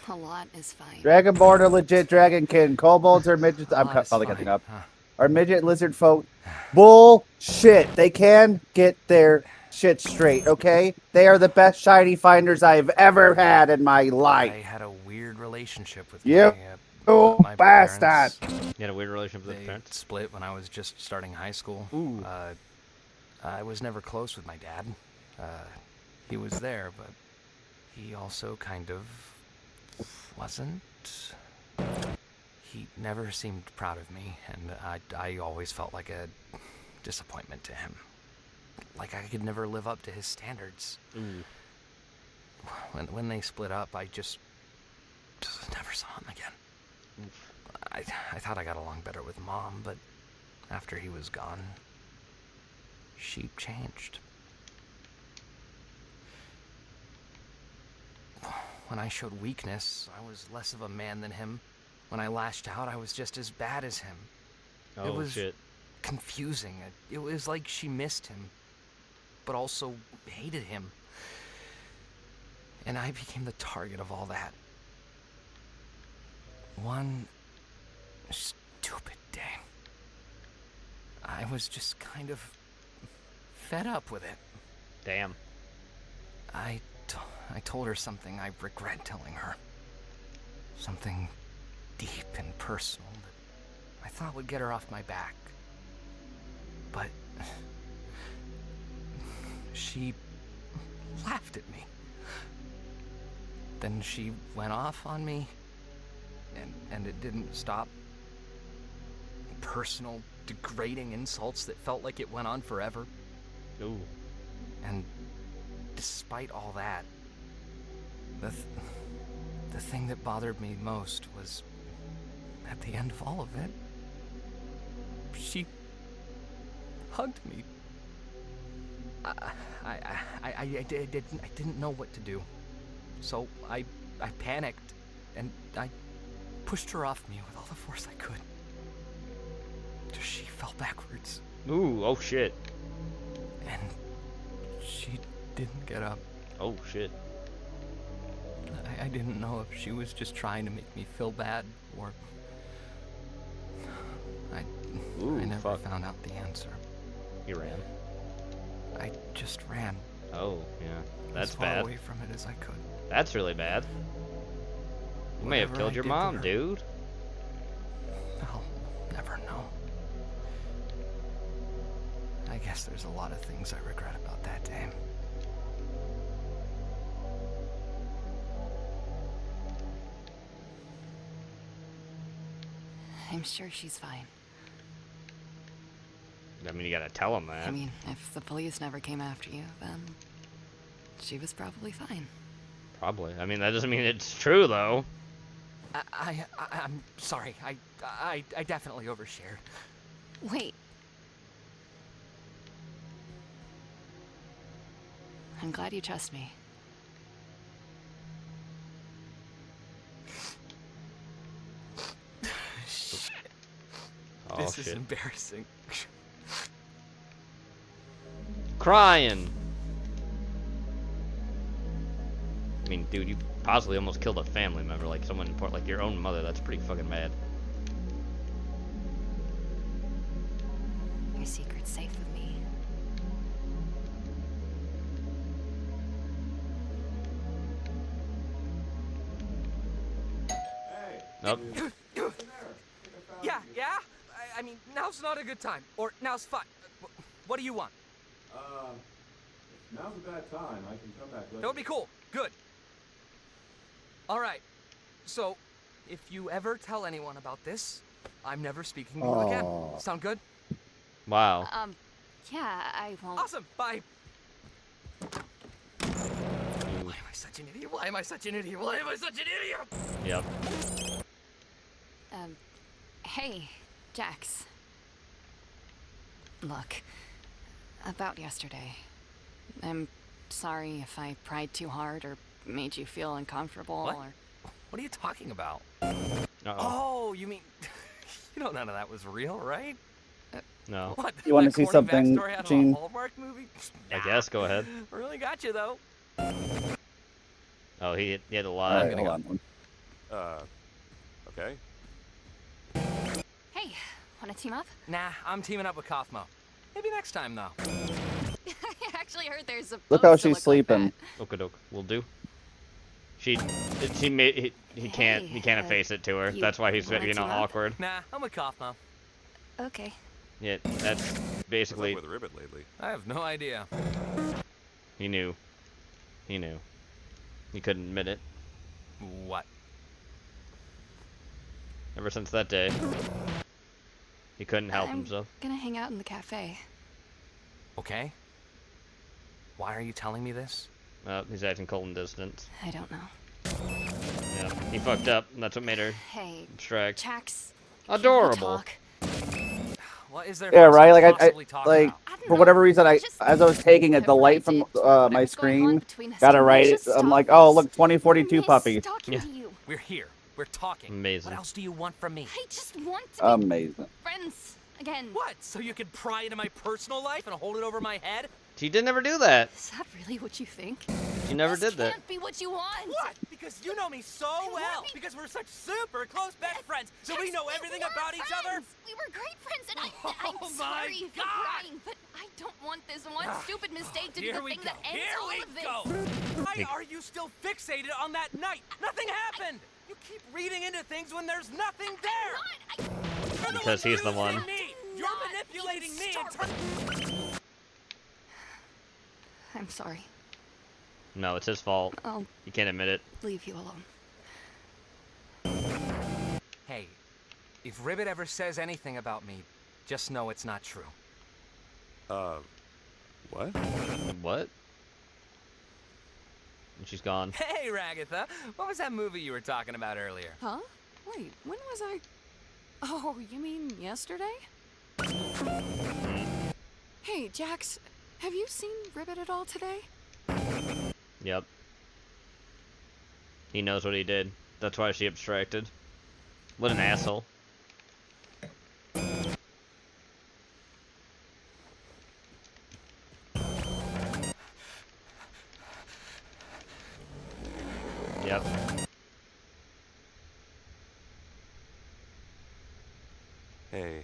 A lot is fine. Dragonborn are legit dragonkin. Kobolds are midgets. I'm probably catching up. Are midget lizard folk. Bullshit. They can get their shit straight, okay? They are the best shiny finders I've ever had in my life. I had a weird relationship with You my bastard. parents. You had a weird relationship with They your parents? split when I was just starting high school. Ooh. I was never close with my dad. He was there, but he also kind of wasn't. He never seemed proud of me, and I always felt like a disappointment to him. Like I could never live up to his standards. Ooh. When they split up, I just never saw him again. I thought I got along better with Mom, but after he was gone, she changed. When I showed weakness, I was less of a man than him. When I lashed out, I was just as bad as him. Oh, it was shit. confusing. It was like she missed him, but also hated him. And I became the target of all that. One stupid day, I was just kind of fed up with it. Damn. I told her something I regret telling her. Something deep and personal that I thought would get her off my back. But she laughed at me. Then she went off on me, and it didn't stop. Personal, degrading insults that felt like it went on forever. Ooh. And despite all that, the thing that bothered me most was, at the end of all of it, she hugged me. I didn't know what to do, so I panicked, and I pushed her off me with all the force I could. She fell backwards. Ooh, oh shit. And she didn't get up. Oh shit. I didn't know if she was just trying to make me feel bad, or I never found out the answer. You ran? I just ran. Oh, yeah. That's as far bad. away from it as I could. That's really bad. You may have Whatever killed I your did to mom, her. dude. I'll never know. I guess there's a lot of things I regret about that day. I'm sure she's fine. I mean, you gotta tell him that. I mean, if the police never came after you, then she was probably fine. Probably. I mean, that doesn't mean it's true, though. I'm sorry. I definitely overshared. Wait. I'm glad you trust me. Oh, This shit. is embarrassing. Crying. I mean, dude, you possibly almost killed a family member, like someone important, like your own mother. That's pretty fucking bad. Your secret's safe with me. Nope. Yeah. I mean, now's not a good time. Or now's fine. What do you want? Now's a bad time. I can come back later. That would be cool. Good. All right. So, if you ever tell anyone about this, I'm never speaking to you again. Aw. Sound good? Wow. Yeah, I won't. Awesome. Bye. Why am I such an idiot? Why am I such an idiot? Why am I such an idiot? Yep. Hey, Jax. Look, about yesterday. I'm sorry if I pried too hard or made you feel uncomfortable What? or... What are you talking about? Uh-oh. Oh, you mean... You know none of that was real, right? No. What? You want to that see corny something, backstory out of a Gene? Hallmark movie? I guess, go ahead. Really got you, though. Oh, he had a All lot. right, hold on. Okay. Hey, wanna team up? Nah, I'm teaming up with Kaufmo. Maybe next time, though. I actually heard there's a Look how post to she's look sleeping. Okadoke, will do. He can't face it to her. you That's why he's wanna team up? awkward. Nah, I'm with Kaufmo. Okay. Yeah, that's basically. What's up with Ribbit lately? I have no idea. He knew. He knew. He couldn't admit it. What? Ever since that day, he couldn't help I'm himself. gonna hang out in the cafe. Okay. Why are you telling me this? He's acting cold and distant. I don't know. Yeah, he fucked up. And that's what made her Hey, abstract. Jax. Adorable. What is there Yeah, for us right. to Like I possibly talk like about? for whatever reason, as I was taking it, the light from my screen got it right. I'm like, oh look, 2042 puppy. Yeah. We're here. We're talking. Amazing. What else do you want from me? I just want to be Amazing. friends again. What? So you can pry into my personal life and hold it over my head? He did never do that. Is that really what you think? He never This did that. can't be what you want. What? Because you know me so well. Because we're such super close best friends. So we know everything about each other. We were great friends, and I'm Oh sorry my for God. crying, but I don't want this one stupid mistake to be Here the we thing go. that ends Here all we of this. go. Why are you still fixated on that night? Nothing happened. You keep reading into things when there's nothing there. Because he's the one. Me. You're manipulating me. And I'm sorry. No, it's his fault. I'll He can't admit it. leave you alone. Hey, if Ribbit ever says anything about me, just know it's not true. What? What? And she's gone. Hey, Ragatha, what was that movie you were talking about earlier? Huh? Wait, when was I... Oh, you mean yesterday? Hey, Jax, have you seen Ribbit at all today? Yep. He knows what he did. That's why she abstracted. What an asshole. Yep. Hey,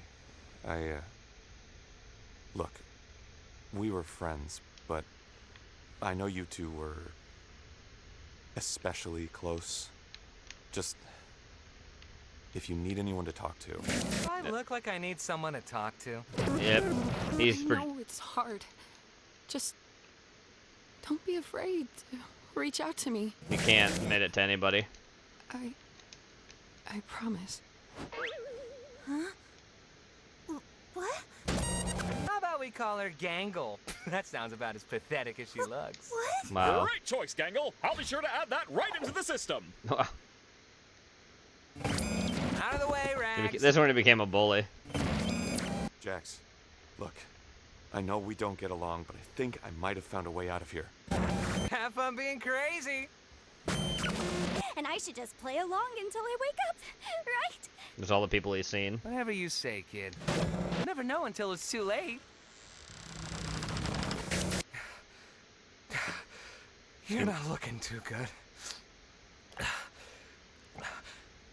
look, we were friends, but I know you two were especially close. Just, if you need anyone to talk to. Do I look like I need someone to talk to? Yep. He's I know it's hard. Just don't be afraid to reach out to me. You can't admit it to anybody. I promise. Huh? What? How about we call her Gangle? That sounds about as pathetic as she looks. What? Wow. Great choice, Gangle. I'll be sure to add that right into the system. Out of the way, Rags. This is when he became a bully. Jax, look, I know we don't get along, but I think I might have found a way out of here. Have fun being crazy. And I should just play along until I wake up, right? There's all the people he's seen. Whatever you say, kid. You never know until it's too late. You're not looking too good.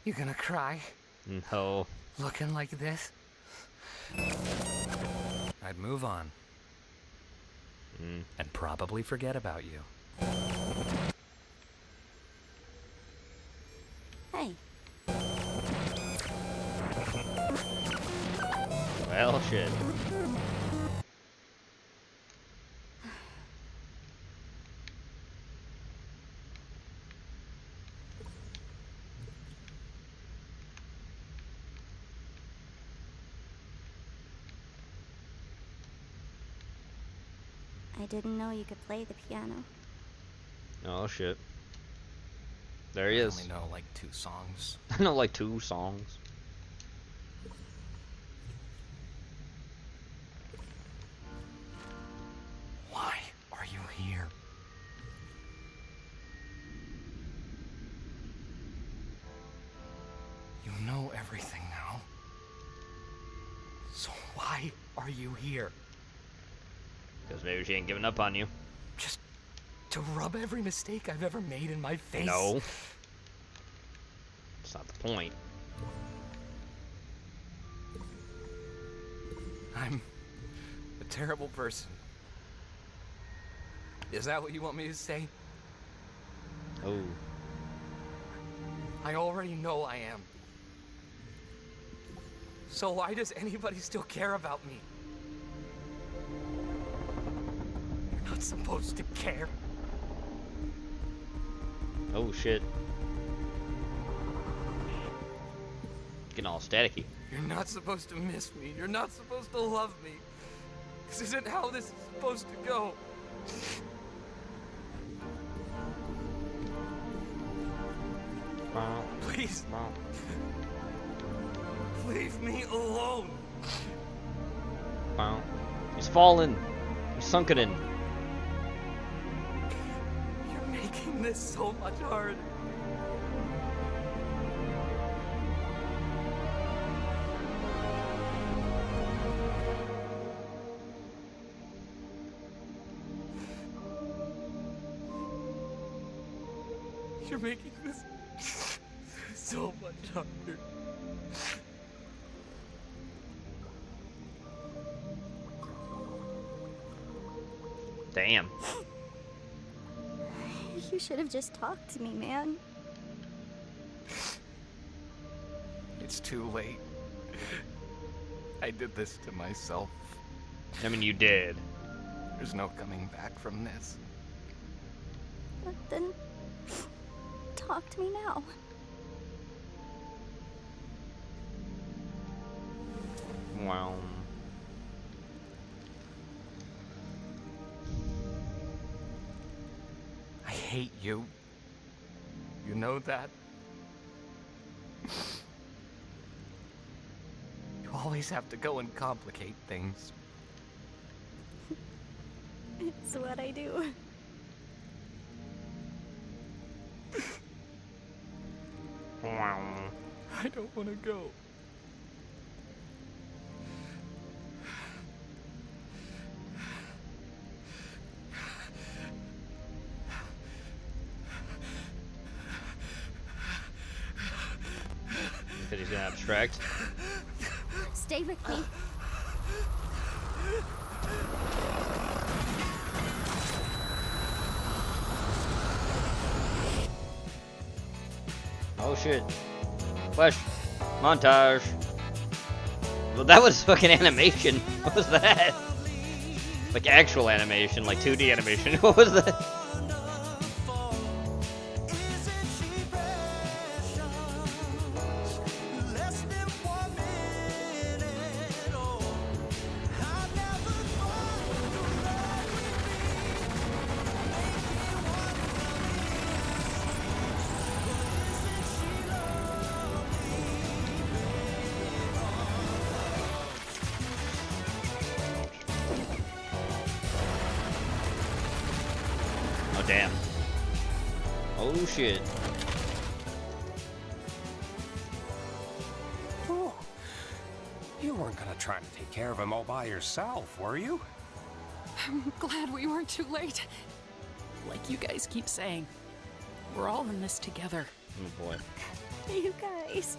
You gonna cry? No. Looking like this? I'd move on. And probably forget about you. Hey. Well, shit. I didn't know you could play the piano. Oh, shit. There he I is. only know like 2 songs. I know like 2 songs. are you here? Because maybe she ain't giving up on you. Just to rub every mistake I've ever made in my face? No. That's not the point. I'm a terrible person. Is that what you want me to say? Oh. I already know I am. So why does anybody still care about me? You're not supposed to care. Oh shit. Getting all staticky. You're not supposed to miss me. You're not supposed to love me. This isn't how this is supposed to go. Please. Leave me alone. Wow. He's fallen. He's sunken in. You're making this so much harder. You're making this so much harder. Damn. You should have just talked to me, man. It's too late. I did this to myself. I mean, you did. There's no coming back from this. Then talk to me now. Wow. I hate you. You know that? You always have to go and complicate things. It's what I do. I don't want to go. Because he's gonna abstract. Stay with me. Oh shit. Flash. Montage. Well, that was fucking animation. What was that? Like actual animation, like 2D animation. What was that? Oh damn. Oh shit. Oh, you weren't gonna try to take care of him all by yourself, were you? I'm glad we weren't too late. Like you guys keep saying, we're all in this together. Oh boy. You guys.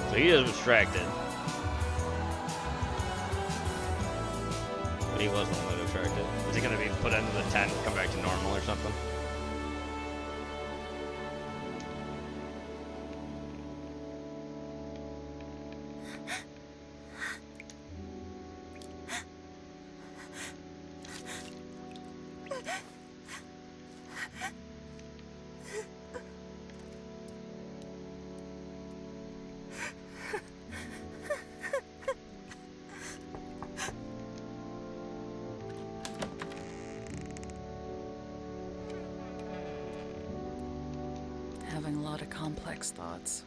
So he is distracted. But he was the one that distracted. Is he gonna be put into the tent and come back to normal or something? having a lot of complex thoughts.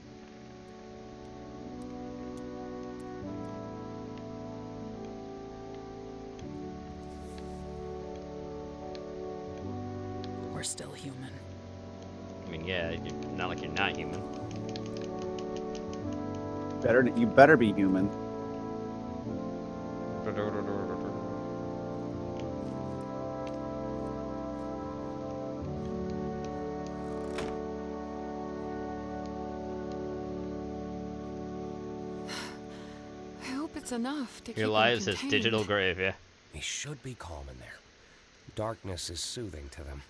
We're still human. I mean, yeah, not like you're not human. You better be human. I hope it's enough to Your keep lies him his contained. digital grave, yeah. He should be calm in there. Darkness is soothing to them.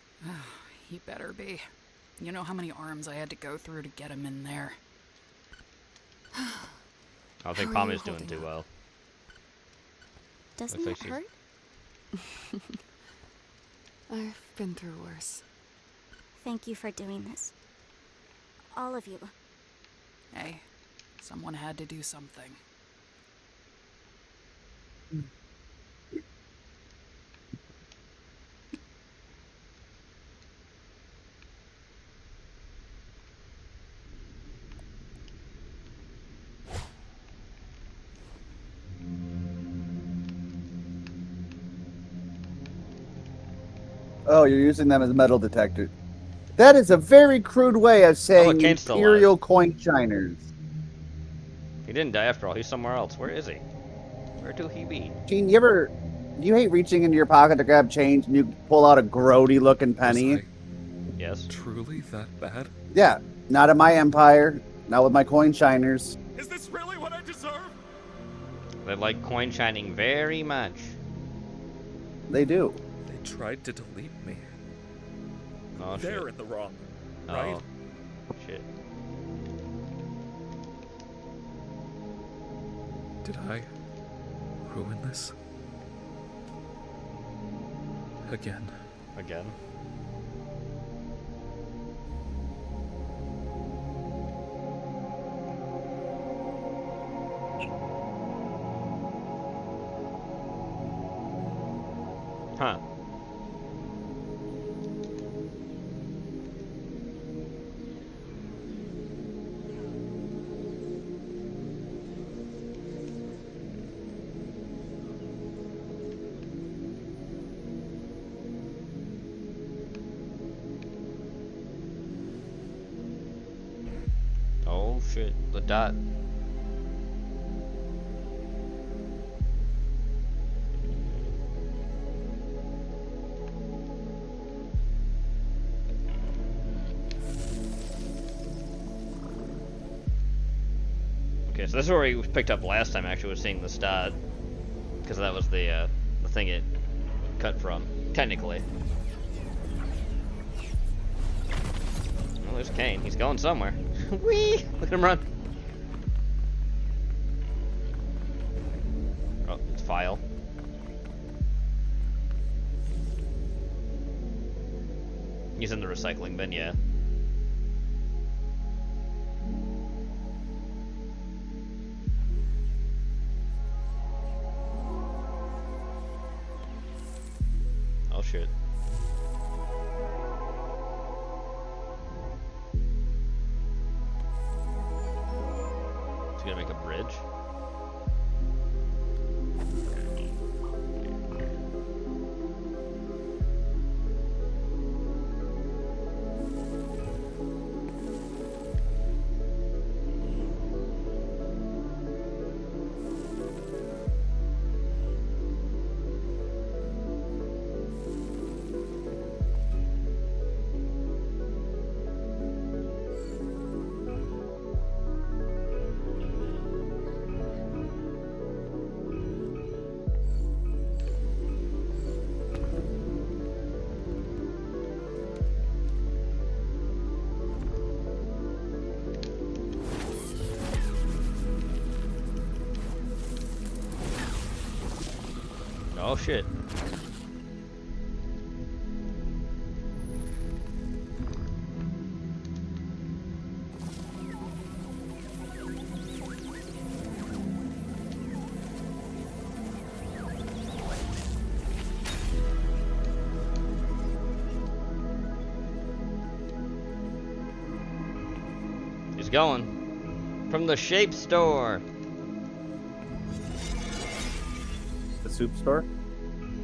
He better be. You know how many arms I had to go through to get him in there. I don't think How are you Pommy's doing holding too up? well. Doesn't Looks it like hurt? I've been through worse. Thank you for doing this. All of you. Hey, someone had to do something. Oh, you're using them as metal detectors. That is a very crude way of saying Kane's still Imperial coin shiners. He didn't die after all. He's somewhere else. Where is he? Where do he be? Gene, you hate reaching into your pocket to grab change and you pull out a grody looking penny? Yes. Truly that bad? Yeah, not in my empire, not with my coin shiners. Is this really what I deserve? They like coin shining very much. They do. They tried to delete me. Oh, They're shit. in the wrong, Oh, right? shit. Did I ruin this? Again. Again? Huh. Oh shit, the dot. Okay, so this is where we picked up last time, actually, was seeing the stud. Because that was the thing it cut from, technically. Well, there's Kane. He's going somewhere. Whee! Look at him run. Oh, it's File. He's in the recycling bin, yeah. Oh shit. He's gonna make a bridge. Oh shit. going. From the Shape Store. The soup store?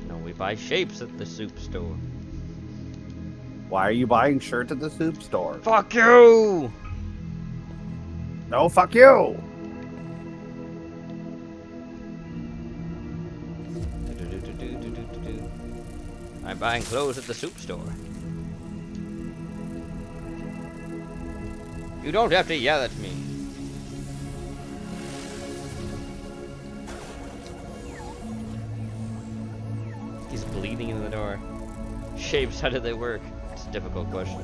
No, we buy shapes at the soup store. Why are you buying shirts at the soup store? Fuck you! No, fuck you! I'm buying clothes at the soup store. You don't have to yell at me. He's bleeding in the door. Shapes, how do they work? It's a difficult question.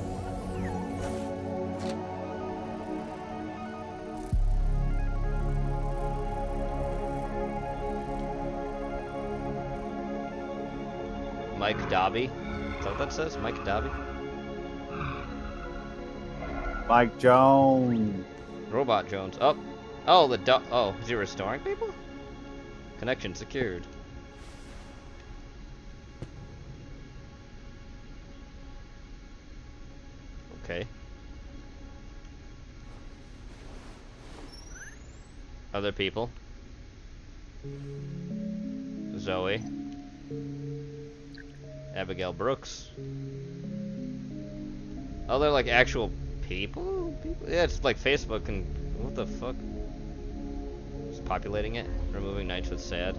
Mike Dobby? Is that what that says? Mike Dobby? Mike Jones. Robot Jones. Oh. Oh, oh, is he restoring people? Connection secured. Okay. Other people. Zoe. Abigail Brooks. Oh, they're like actual people? Yeah, it's like Facebook and what the fuck? Just populating it, removing nights with sad.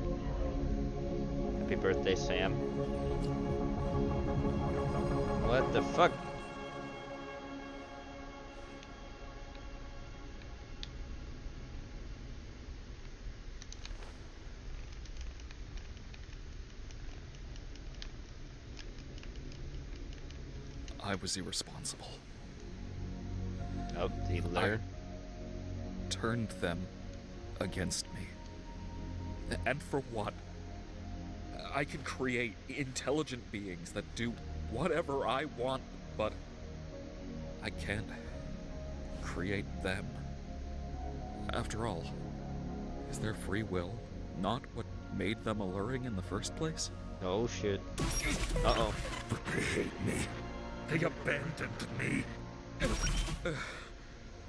Happy birthday, Sam. What the fuck? I was irresponsible. Oh, he learned. I turned them against me. And for what? I can create intelligent beings that do whatever I want, but I can't create them. After all, is their free will not what made them alluring in the first place? Oh shit. Uh-oh. But they hate me. They abandoned me.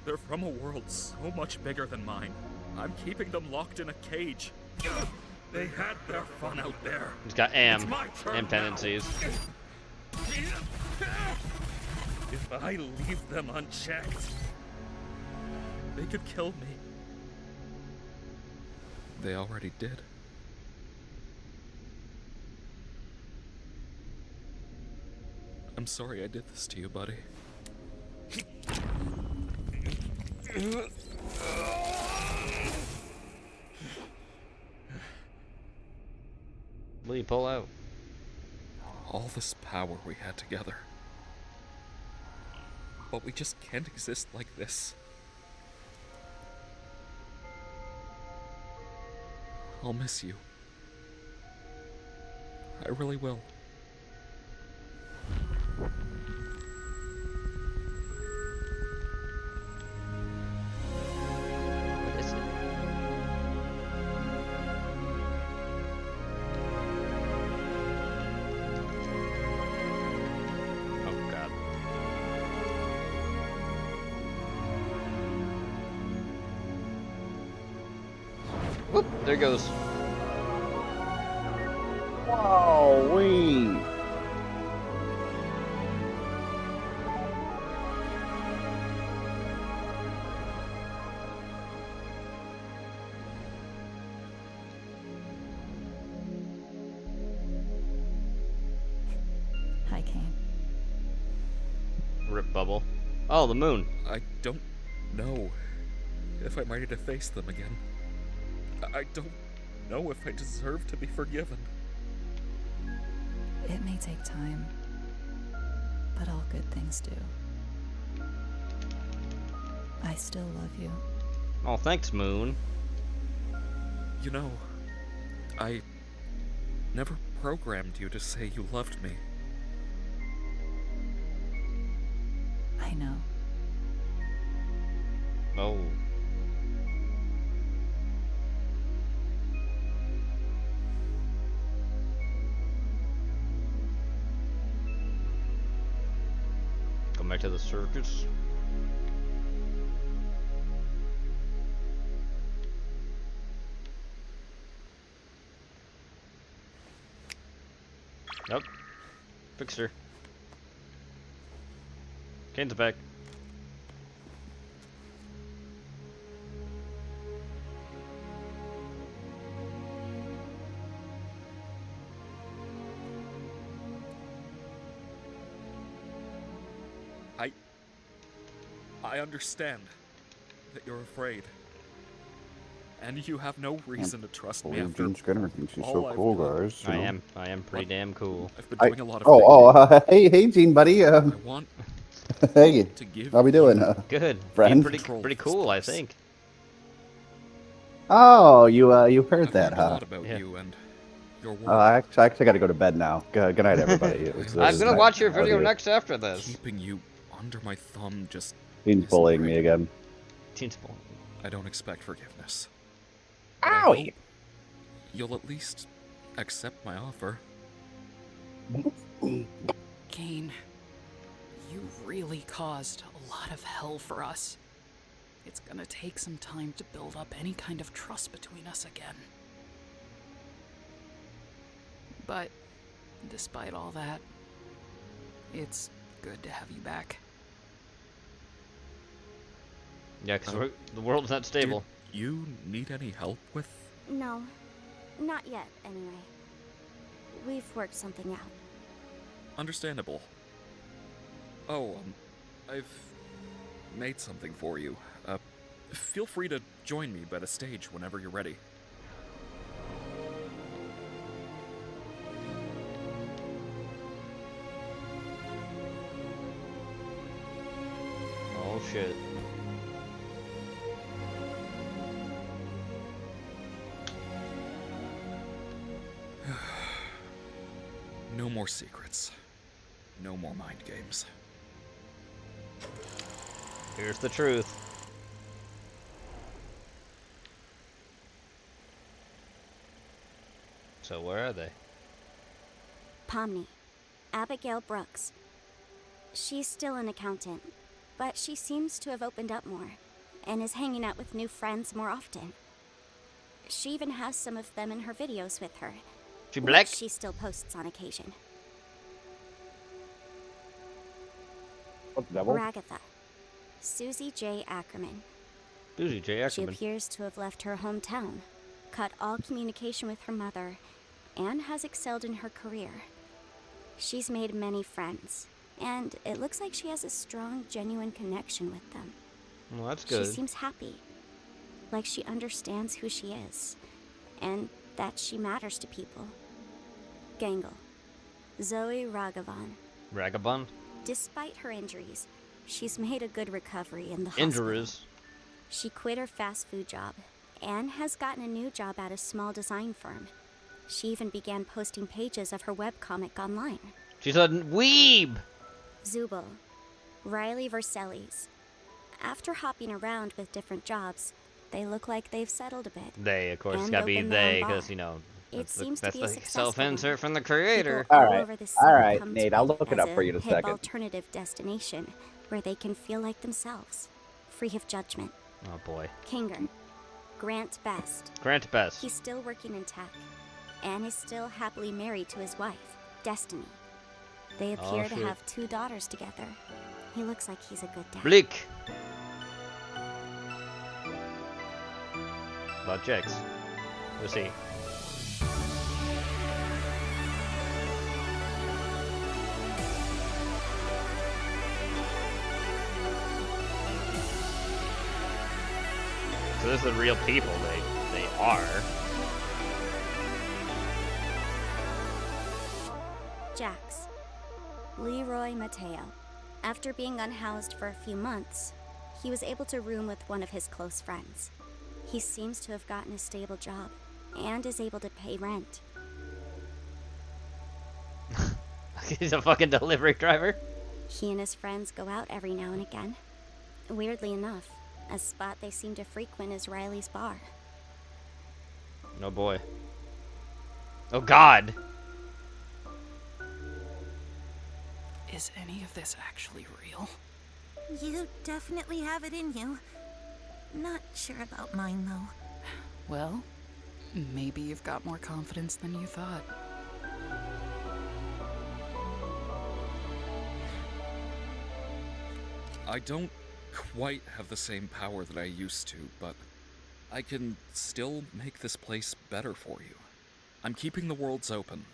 They're from a world so much bigger than mine. I'm keeping them locked in a cage. They had their fun out there. He's got It's my turn tendencies. If I leave them unchecked, they could kill me. They already did. I'm sorry I did this to you, buddy. What do you pull out? All this power we had together. But we just can't exist like this. I'll miss you. I really will. What is it? Oh god. Whoop, there goes. Whoa, wee. Hi, Kane. Rip bubble. Oh, the moon. I don't know if I'm ready to face them again. I don't know if I deserve to be forgiven. It may take time, but all good things do. I still love you. Oh, thanks, Moon. You know, I never programmed you to say you loved me. I know. Oh. Come back to the circus. Nope. Fixed her. Kane's back. I understand that you're afraid. And you have no reason to trust me after Gene Skinner thinks she's all so I've cool, done. guys. you know? I am pretty damn cool. I've been doing a lot of thinking. Hey, Gene, buddy. I want Hey, to give how we doing? Good. Friend? Pretty cool, I think. Oh, you heard that, learned a huh? lot about you and your work. I actually got to go to bed now. Good night, everybody. I'm gonna watch your video next after this. Keeping you under my thumb just Gene's bullying me again. Gene's bullying. I don't expect forgiveness. Owie! You'll at least accept my offer. Kane, you really caused a lot of hell for us. It's gonna take some time to build up any kind of trust between us again. But, despite all that, it's good to have you back. Yeah, because the world's not stable. Do you need any help with? No, not yet, anyway. We've worked something out. Understandable. Oh, I've made something for you. Feel free to join me by the stage whenever you're ready. Oh shit. No more secrets. No more mind games. Here's the truth. So where are they? Pomni, Abigail Brooks. She's still an accountant, but she seems to have opened up more and is hanging out with new friends more often. She even has some of them in her videos with her. She black? Which she still posts on occasion. What the devil? Ragatha. Susie J. Ackerman. Susie J. She Ackerman. appears to have left her hometown, cut all communication with her mother, and has excelled in her career. She's made many friends, and it looks like she has a strong, genuine connection with them. Well, that's good. She seems happy, like she understands who she is, and that she matters to people. Gangle. Zoe Ragavan. Ragavan? Despite her injuries, she's made a good recovery in the hospital. Injuries? She quit her fast food job and has gotten a new job at a small design firm. She even began posting pages of her webcomic online. She's a weeb! Zubul. Riley Vercellis. After hopping around with different jobs, they look like they've settled a bit. They, of course, and gotta be opened their own they, bar. because, you know, It seems to that's be a the successful self-insert from the creator. People all Alright, over the city alright, come Nate, to I'll it look it as up for you in a hip second. alternative destination where they can feel like themselves, free of judgment. Oh boy. Kinger. Grant Best. Grant Best. He's still working in tech and is still happily married to his wife, Destiny. They appear to shit. have 2 daughters together. He looks like he's a good dad. Bleak. About chicks. We'll see. So this is the real people they are. Jax. Leroy Mateo. After being unhoused for a few months, he was able to room with one of his close friends. He seems to have gotten a stable job and is able to pay rent. He's a fucking delivery driver. He and his friends go out every now and again. Weirdly enough, a spot they seem to frequent is Riley's bar. Oh boy. Oh god. Is any of this actually real? You definitely have it in you. Not sure about mine, though. Well, maybe you've got more confidence than you thought. I don't quite have the same power that I used to, but I can still make this place better for you. I'm keeping the worlds open,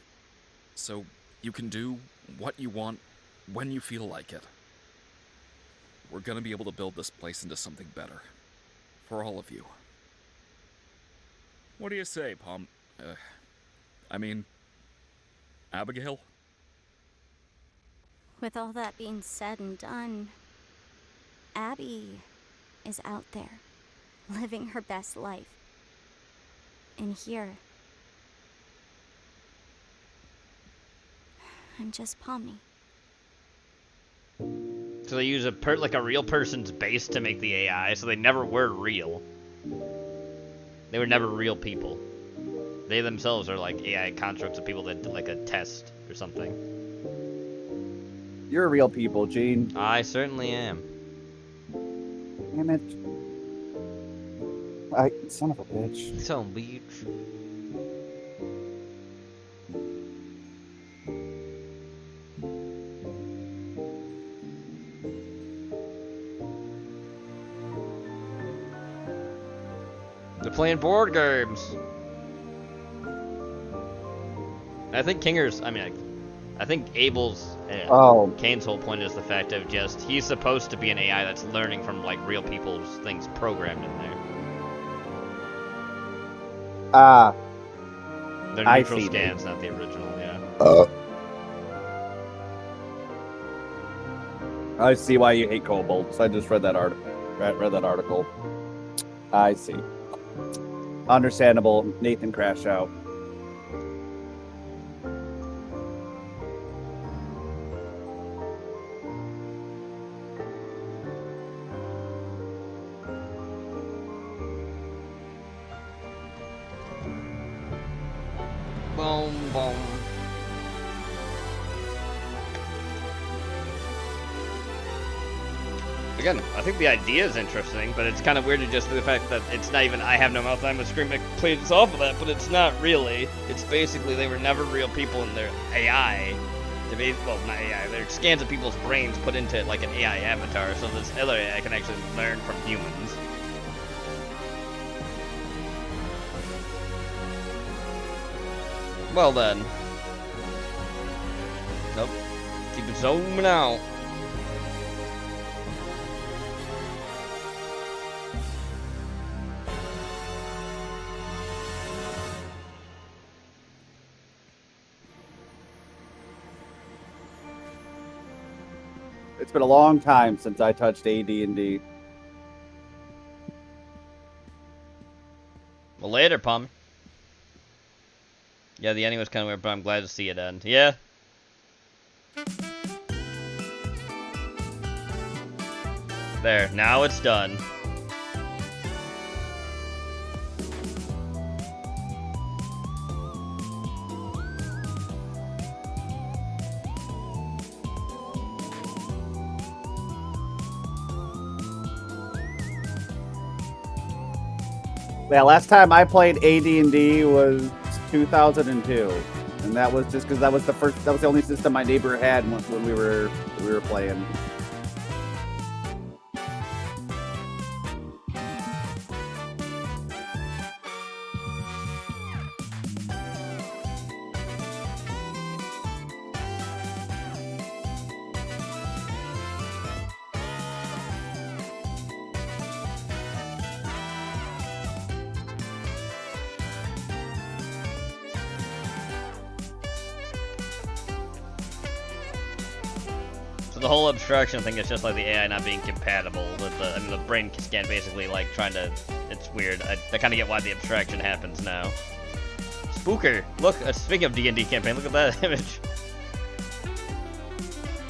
so you can do what you want when you feel like it. We're gonna be able to build this place into something better. For all of you. What do you say, Abigail? With all that being said and done, Abby is out there, living her best life. And here, I'm just Pomni. So they use a real person's base to make the AI, so they never were real. They were never real people. They themselves are like AI constructs of people that did like a test or something. You're real people, Gene. I certainly am. Damn it. Son of a bitch. Son of a bitch. They're playing board games. I think I think Abel's, Kane's whole point is the fact of just, he's supposed to be an AI that's learning from, like, real people's things programmed in there. They're neutral scans, not the original, yeah. I see why you hate kobolds. I just read that article. I see. Understandable. Nathan crashed out. Boom, boom. Again, I think the idea is interesting, but it's kind of weird to just the fact that it's not even, I have no mouth, I'm a scream that plays off of that, but it's not really. It's basically they were never real people in their AI. Well, not AI, they're scans of people's brains put into like an AI avatar, so this other AI can actually learn from humans. Well then. Nope. Keep it zooming out. It's been a long time since I touched AD&D. Well, later, Pum. Yeah, the ending was kind of weird, but I'm glad to see it end. Yeah. There, now it's done. Yeah, last time I played AD&D was 2002, and that was just because that was the only system my neighbor had when we were playing. The whole abstraction thing is just like the AI not being compatible with the, the brain scan basically like trying to, it's weird. I kind of get why the abstraction happens now. Spooker! Look, speaking of D&D campaign, look at that image.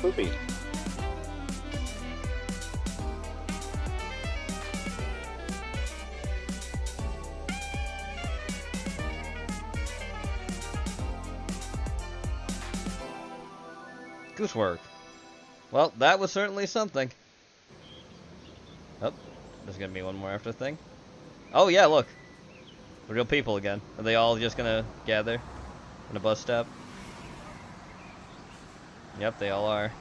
Spoopy. Goosework. Well, that was certainly something. Oh, there's gonna be one more after thing. Oh yeah, look. Real people again. Are they all just gonna gather in a bus stop? Yep, they all are.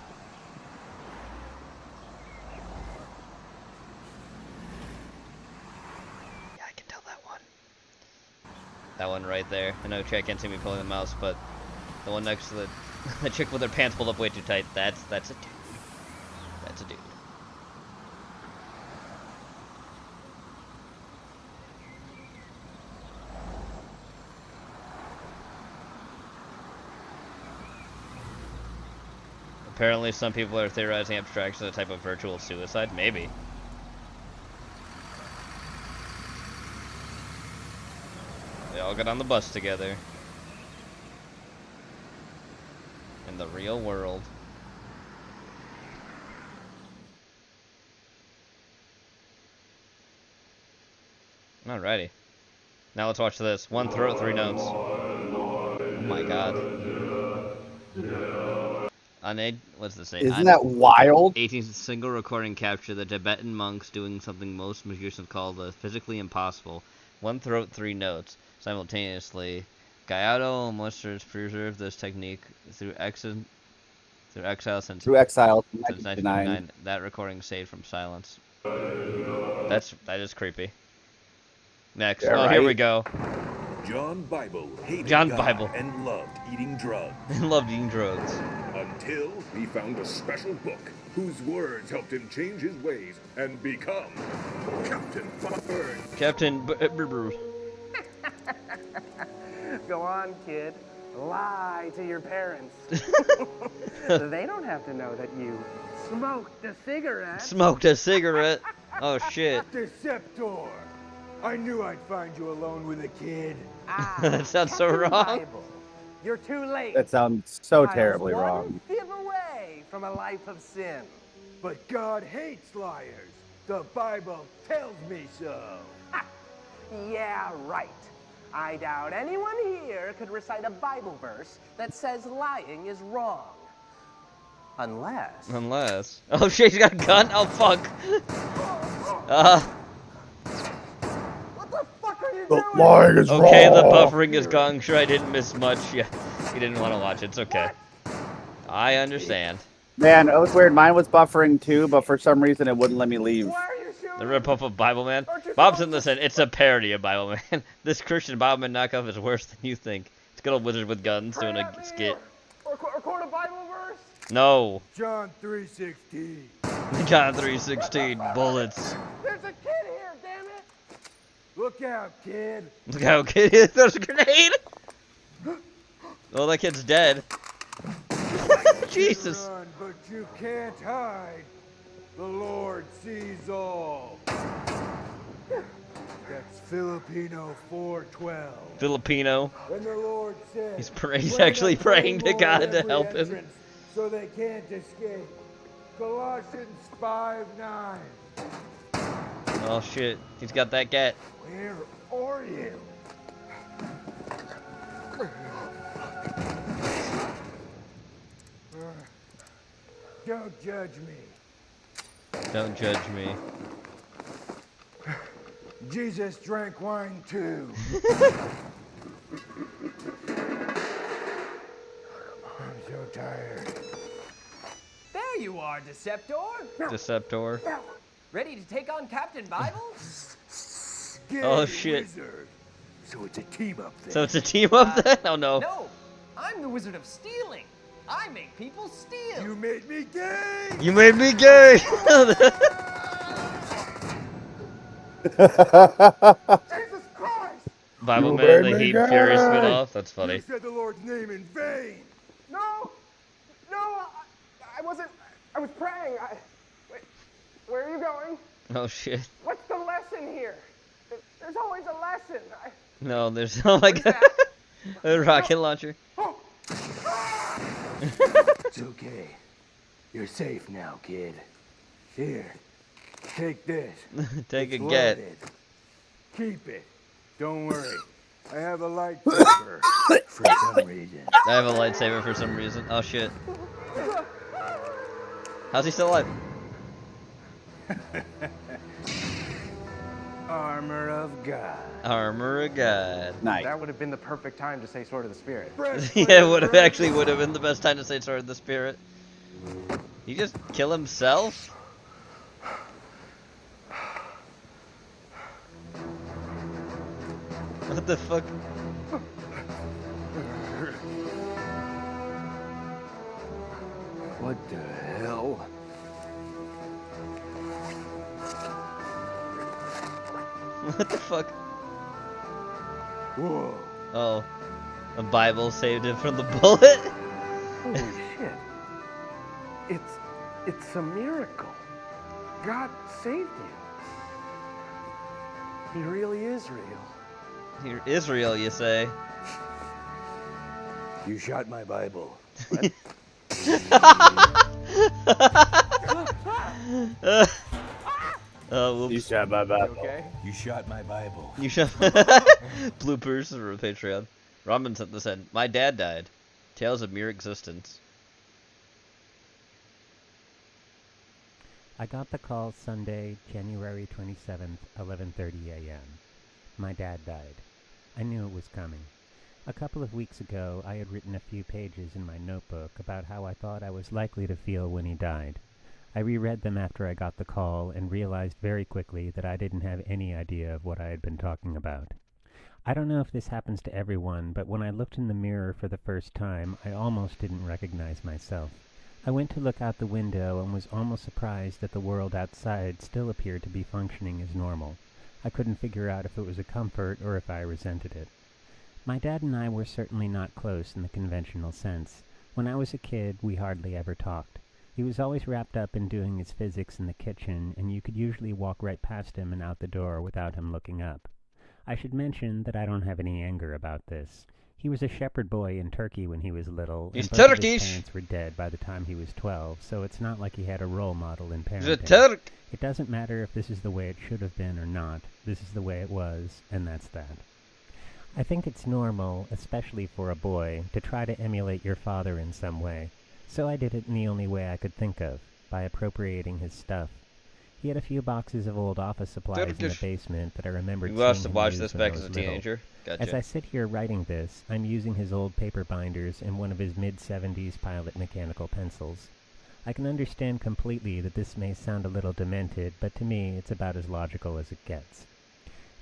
That one right there. I know chat can't see me pulling the mouse, but the one next to the chick with her pants pulled up way too tight. That's a dude. That's a dude. Apparently, some people are theorizing abstraction as a type of virtual suicide. Maybe. They all got on the bus together. In the real world. Alrighty. Now let's watch this. One throat, three notes. Oh my god. What's the saying? Isn't that wild? 18th single recording capture the Tibetan monks doing something most musicians call the physically impossible. One throat, three notes. Simultaneously. Gallardo Musters preserved this technique through exile since 1959. That recording saved from silence. That is creepy. Next. Yeah, Here we go. John Bible hated John God Bible. and loved eating drugs. Loved eating drugs. Until he found a special book whose words helped him change his ways and become Captain Bird. Captain Go on, kid. Lie to your parents. They don't have to know that you smoked a cigarette. Smoked a cigarette? Oh, shit. Deceptor! I knew I'd find you alone with a kid. That sounds so wrong. Bible. You're too late. That sounds so terribly wrong. Give away from a life of sin. But God hates liars. The Bible tells me so. Yeah, right. I doubt anyone here could recite a Bible verse that says lying is wrong. Unless. Oh shit, he's got a gun? Oh fuck. What the fuck are you doing? Lying is okay, wrong. the buffering is gone. Sure, I didn't miss much. Yeah, you didn't want to watch it. It's okay. I understand. Man, it was weird. Mine was buffering too, but for some reason it wouldn't let me leave. The rip-off of Bible Man? Bob's in the sense, it's a parody of Bible Man. This Christian Bible Man knockoff is worse than you think. It's good old wizard with guns doing a skit. Or quote a Bible verse? No. John 3:16. John 3:16. Bullets. There's a kid here, damn it! Look out, kid. Look out, kid. There's a grenade. Oh, that kid's dead. Jesus. Run, but you can't hide. The Lord sees all. That's Filipino 4:12. Filipino. When the Lord said, He's actually praying to God to help him. So they can't escape. Colossians 5:9. Oh shit, he's got that gat. Where are you? Don't judge me. Don't judge me. Jesus drank wine too. I'm so tired. There you are, Deceptor. Deceptor. Ready to take on Captain Bible? Oh shit. Wizard. So it's a team up then. So it's a team up then? Oh no. No, I'm the Wizard of Stealing. I make people steal. You made me gay. You made me gay. Jesus Christ! Bible Man, the Heat Fury spin off. That's funny. You said the Lord's name in vain. No, I wasn't. I was praying. Wait, where are you going? Oh shit. What's the lesson here? There's always a lesson. No, there's. Oh my god. A rocket launcher. It's okay. You're safe now, kid. Here, take this. Take It's a get. loaded. Keep it. Don't worry. I have a lightsaber for some reason. I have a lightsaber for some reason. Oh shit. How's he still alive? Armor of God. Armor of God. Nice. That would have been the perfect time to say Sword of the Spirit. Yeah, it would have been the best time to say Sword of the Spirit. He just kill himself? What the fuck? the hell? What the fuck? Whoa. Oh. A Bible saved him from the bullet? Holy shit. It's a miracle. God saved you. He really is real. You're Israel, you say? You shot my Bible. Whoops. You shot my Bible. Okay. You shot my Bible. You shot bloopers for Patreon. Robin sent this in. My dad died. Tales of mere existence. I got the call Sunday, January 27th, 11:30 a.m. My dad died. I knew it was coming. A couple of weeks ago, I had written a few pages in my notebook about how I thought I was likely to feel when he died. I reread them after I got the call and realized very quickly that I didn't have any idea of what I had been talking about. I don't know if this happens to everyone, but when I looked in the mirror for the first time, I almost didn't recognize myself. I went to look out the window and was almost surprised that the world outside still appeared to be functioning as normal. I couldn't figure out if it was a comfort or if I resented it. My dad and I were certainly not close in the conventional sense. When I was a kid, we hardly ever talked. He was always wrapped up in doing his physics in the kitchen, and you could usually walk right past him and out the door without him looking up. I should mention that I don't have any anger about this. He was a shepherd boy in Turkey when he was little, He's and both of Turkish. his parents were dead by the time he was 12, so it's not like he had a role model in parenting. He's a Turk. It doesn't matter if this is the way it should have been or not. This is the way it was, and that's that. I think it's normal, especially for a boy, to try to emulate your father in some way. So I did it in the only way I could think of, by appropriating his stuff. He had a few boxes of old office supplies in the basement that I remembered You watched seeing him watch use this when I back as was a little. teenager? Gotcha. As I sit here writing this, I'm using his old paper binders and one of his mid-70s Pilot mechanical pencils. I can understand completely that this may sound a little demented, but to me it's about as logical as it gets.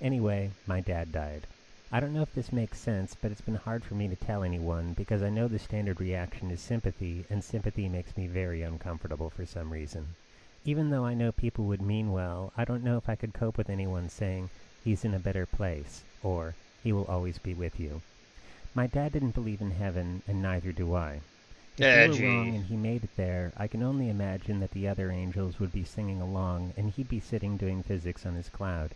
Anyway, my dad died. I don't know if this makes sense, but it's been hard for me to tell anyone because I know the standard reaction is sympathy, and sympathy makes me very uncomfortable for some reason. Even though I know people would mean well, I don't know if I could cope with anyone saying, "He's in a better place," or "He will always be with you." My dad didn't believe in heaven, and neither do I. If we were wrong and he made it there, I can only imagine that the other angels would be singing along, and he'd be sitting doing physics on his cloud.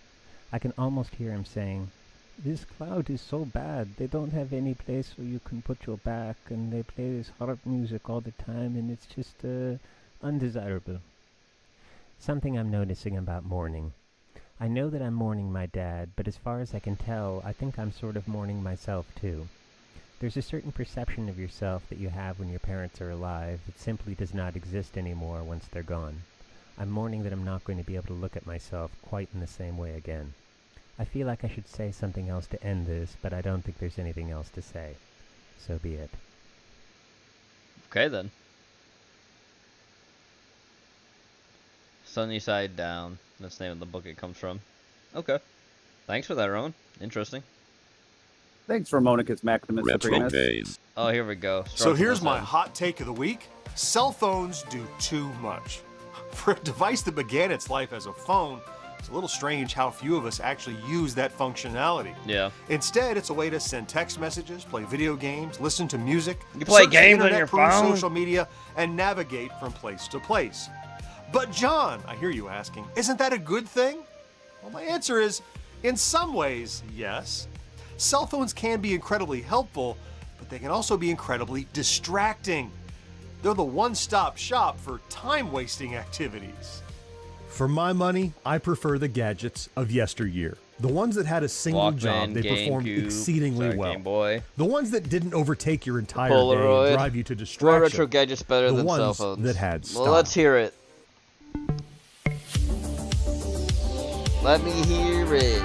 I can almost hear him saying, "This cloud is so bad, they don't have any place where you can put your back, and they play this harp music all the time, and it's just, undesirable." Something I'm noticing about mourning. I know that I'm mourning my dad, but as far as I can tell, I think I'm sort of mourning myself too. There's a certain perception of yourself that you have when your parents are alive that simply does not exist anymore once they're gone. I'm mourning that I'm not going to be able to look at myself quite in the same way again. I feel like I should say something else to end this, but I don't think there's anything else to say. So be it. Okay then. Sunny Side Down. That's the name of the book it comes from. Okay. Thanks for that, Rowan. Interesting. Thanks for Monica's Maximus Supremus. Oh, here we go. So here's my hot take of the week. Cell phones do too much. For a device that began its life as a phone, it's a little strange how few of us actually use that functionality. Yeah. Instead, it's a way to send text messages, play video games, listen to music, You play search the games on internet, your peruse phone? social media, and navigate from place to place. But John, I hear you asking, isn't that a good thing? Well, my answer is, in some ways, yes. Cell phones can be incredibly helpful, but they can also be incredibly distracting. They're the one-stop shop for time-wasting activities. For my money, I prefer the gadgets of yesteryear. The ones that had a single Walkman, job they performed GameCube, exceedingly well. Game Boy. The ones that didn't overtake your entire Polaroid. day and drive you to Were distraction. retro gadgets better the than ones cell phones? that had style. Well, let's hear it. Let me hear it.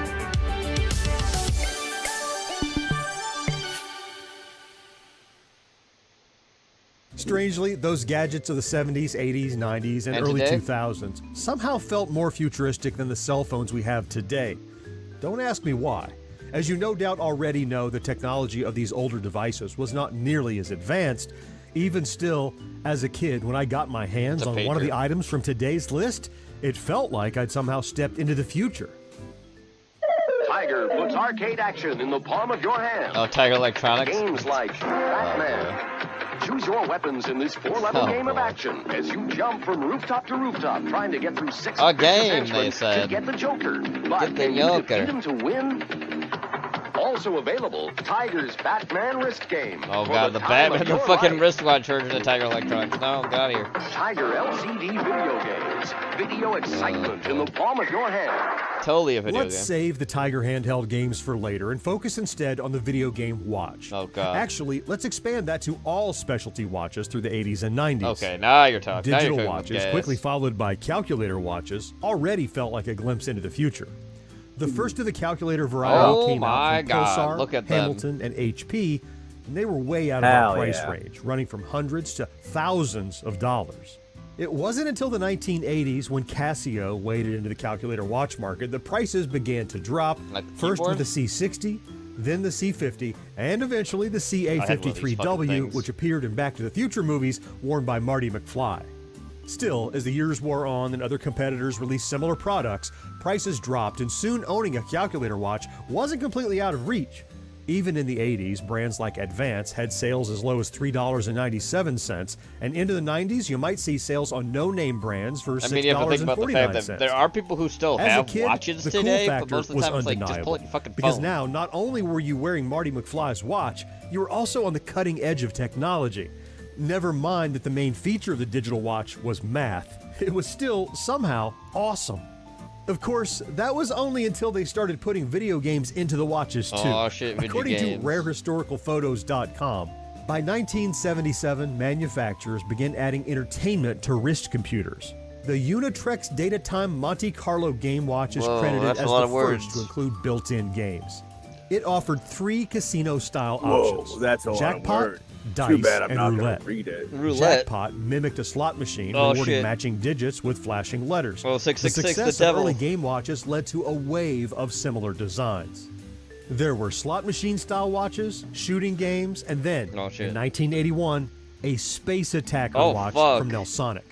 Strangely, those gadgets of the 70s, 80s, 90s, and And early today? 2000s somehow felt more futuristic than the cell phones we have today. Don't ask me why. As you no doubt already know, the technology of these older devices was not nearly as advanced, Even still, as a kid, when I got my hands on one of the items from today's list, it felt like I'd somehow stepped into the future. Tiger puts arcade action in the palm of your hand. Oh, Tiger Electronics? Games like Batman. Choose your weapons in this 4-level game of action as you jump from rooftop to rooftop, trying to get through 6 A game, they said. to get the Joker. But Get the can you Joker. defeat him to win? Also available, Tiger's Batman wrist game. Oh For god, the time of Batman, the your fucking life. wristwatch version of Tiger Electronics. No, get out of here. Tiger LCD video games. Video excitement in the palm of your hand. Totally a video Let's game. save the Tiger handheld games for later and focus instead on the video game watch. Oh god. Actually, let's expand that to all specialty watches through the 80s and 90s. Okay, now you're talking. Now you're Digital cooking with watches, gas. quickly followed by calculator watches, already felt like a glimpse into the future. The first of the calculator variety Oh came out my from God, Pulsar, look at them. Hamilton, and HP, and they were way out of Hell our price yeah. range, running from hundreds to thousands of dollars. It wasn't until the 1980s when Casio waded into the calculator watch market that prices began to drop, first with the C60, then the C50, and eventually the had one of these fucking CA53W, things. which appeared in Back to the Future movies worn by Marty McFly. Still, as the years wore on and other competitors released similar products, prices dropped, and soon owning a calculator watch wasn't completely out of reach. Even in the 80s, brands like Advance had sales as low as $3.97, and into the 90s, you might see sales on no-name brands for I mean, you have to think about the fact that $6.49. there are people who still As a have kid, watches the today, cool but factor most of the was time it's like, just undeniable. pull out your fucking Because phone. now, not only were you wearing Marty McFly's watch, you were also on the cutting edge of technology. Never mind that the main feature of the digital watch was math. It was still, somehow, awesome. Of course, that was only until they started putting video games into the watches, too. Oh, shit, video According games. to RareHistoricalPhotos.com, by 1977, manufacturers began adding entertainment to wrist computers. The Unitrex Datatime Monte Carlo game watch is Whoa, credited that's a as lot the of words. first to include built-in games. It offered 3 casino-style Whoa, options. that's a lot of Jackpot, words. dice, Too bad I'm and not gonna roulette. read it. Roulette. Jackpot mimicked a slot machine, Oh, rewarding shit. matching digits with flashing letters. Oh, The 666, success the of devil. early game watches led to a wave of similar designs. There were slot machine-style watches, shooting games, and then, Oh, shit. in 1981, a space attacker Oh, watch fuck. from Nelsonic.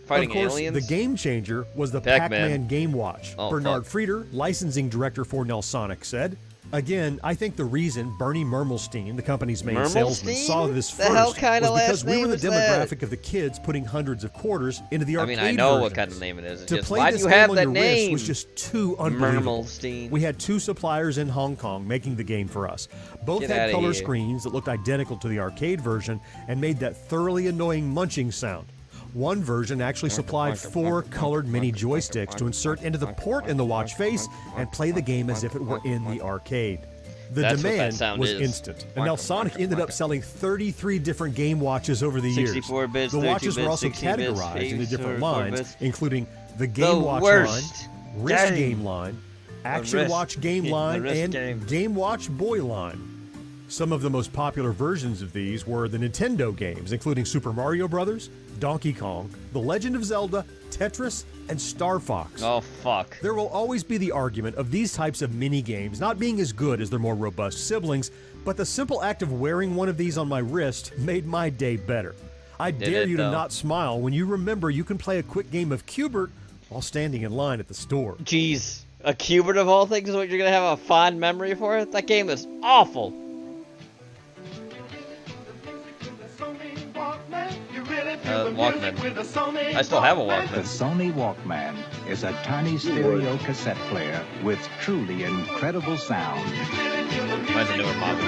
Fighting Of course, aliens? the game changer was the Pac-Man. Pac-Man Game Watch. Oh, Bernard fuck. Frieder, licensing director for Nelsonic, said, "Again, I think the reason Bernie Mermelstein, the company's main salesman, Mermelstein? saw this The hell first kind was of last because we were name the is that? demographic of the kids putting hundreds of quarters into the I arcade mean, I know what versions. kind of name it is. It's To just, play why do this you game have on that your wrist name? was just too unbelievable. Mermelstein. We had 2 suppliers in Hong Kong making the game for us. Both Get had outta color here. screens that looked identical to the arcade version and made that thoroughly annoying munching sound. One version actually supplied 4 colored mini joysticks to insert into the port in the watch face and play the game as if it were in the arcade. The That's what that demand sound was is. instant, and now Sonic ended up selling 33 different game watches over the years. 64 bits, The watches 32 were also bits, 60 bits, categorized into different 84 lines, bits. including the Game Watch worst. line, Wrist Dang. Game line, Action wrist- Watch Game the line, wrist and game. Game Watch Boy line. Some of the most popular versions of these were the Nintendo games, including Super Mario Bros., Donkey Kong, The Legend of Zelda, Tetris, and Star Fox. Oh, fuck. There will always be the argument of these types of mini games not being as good as their more robust siblings, but the simple act of wearing one of these on my wrist made my day better. I Did dare it, you to though? not smile when you remember you can play a quick game of Cubert while standing in line at the store. Jeez. A Cubert of all things is what you're going to have a fond memory for? That game is awful. Walkman. I still have a The Walkman. Sony Walkman is a tiny stereo cassette player with truly incredible sound. Mine's a newer model.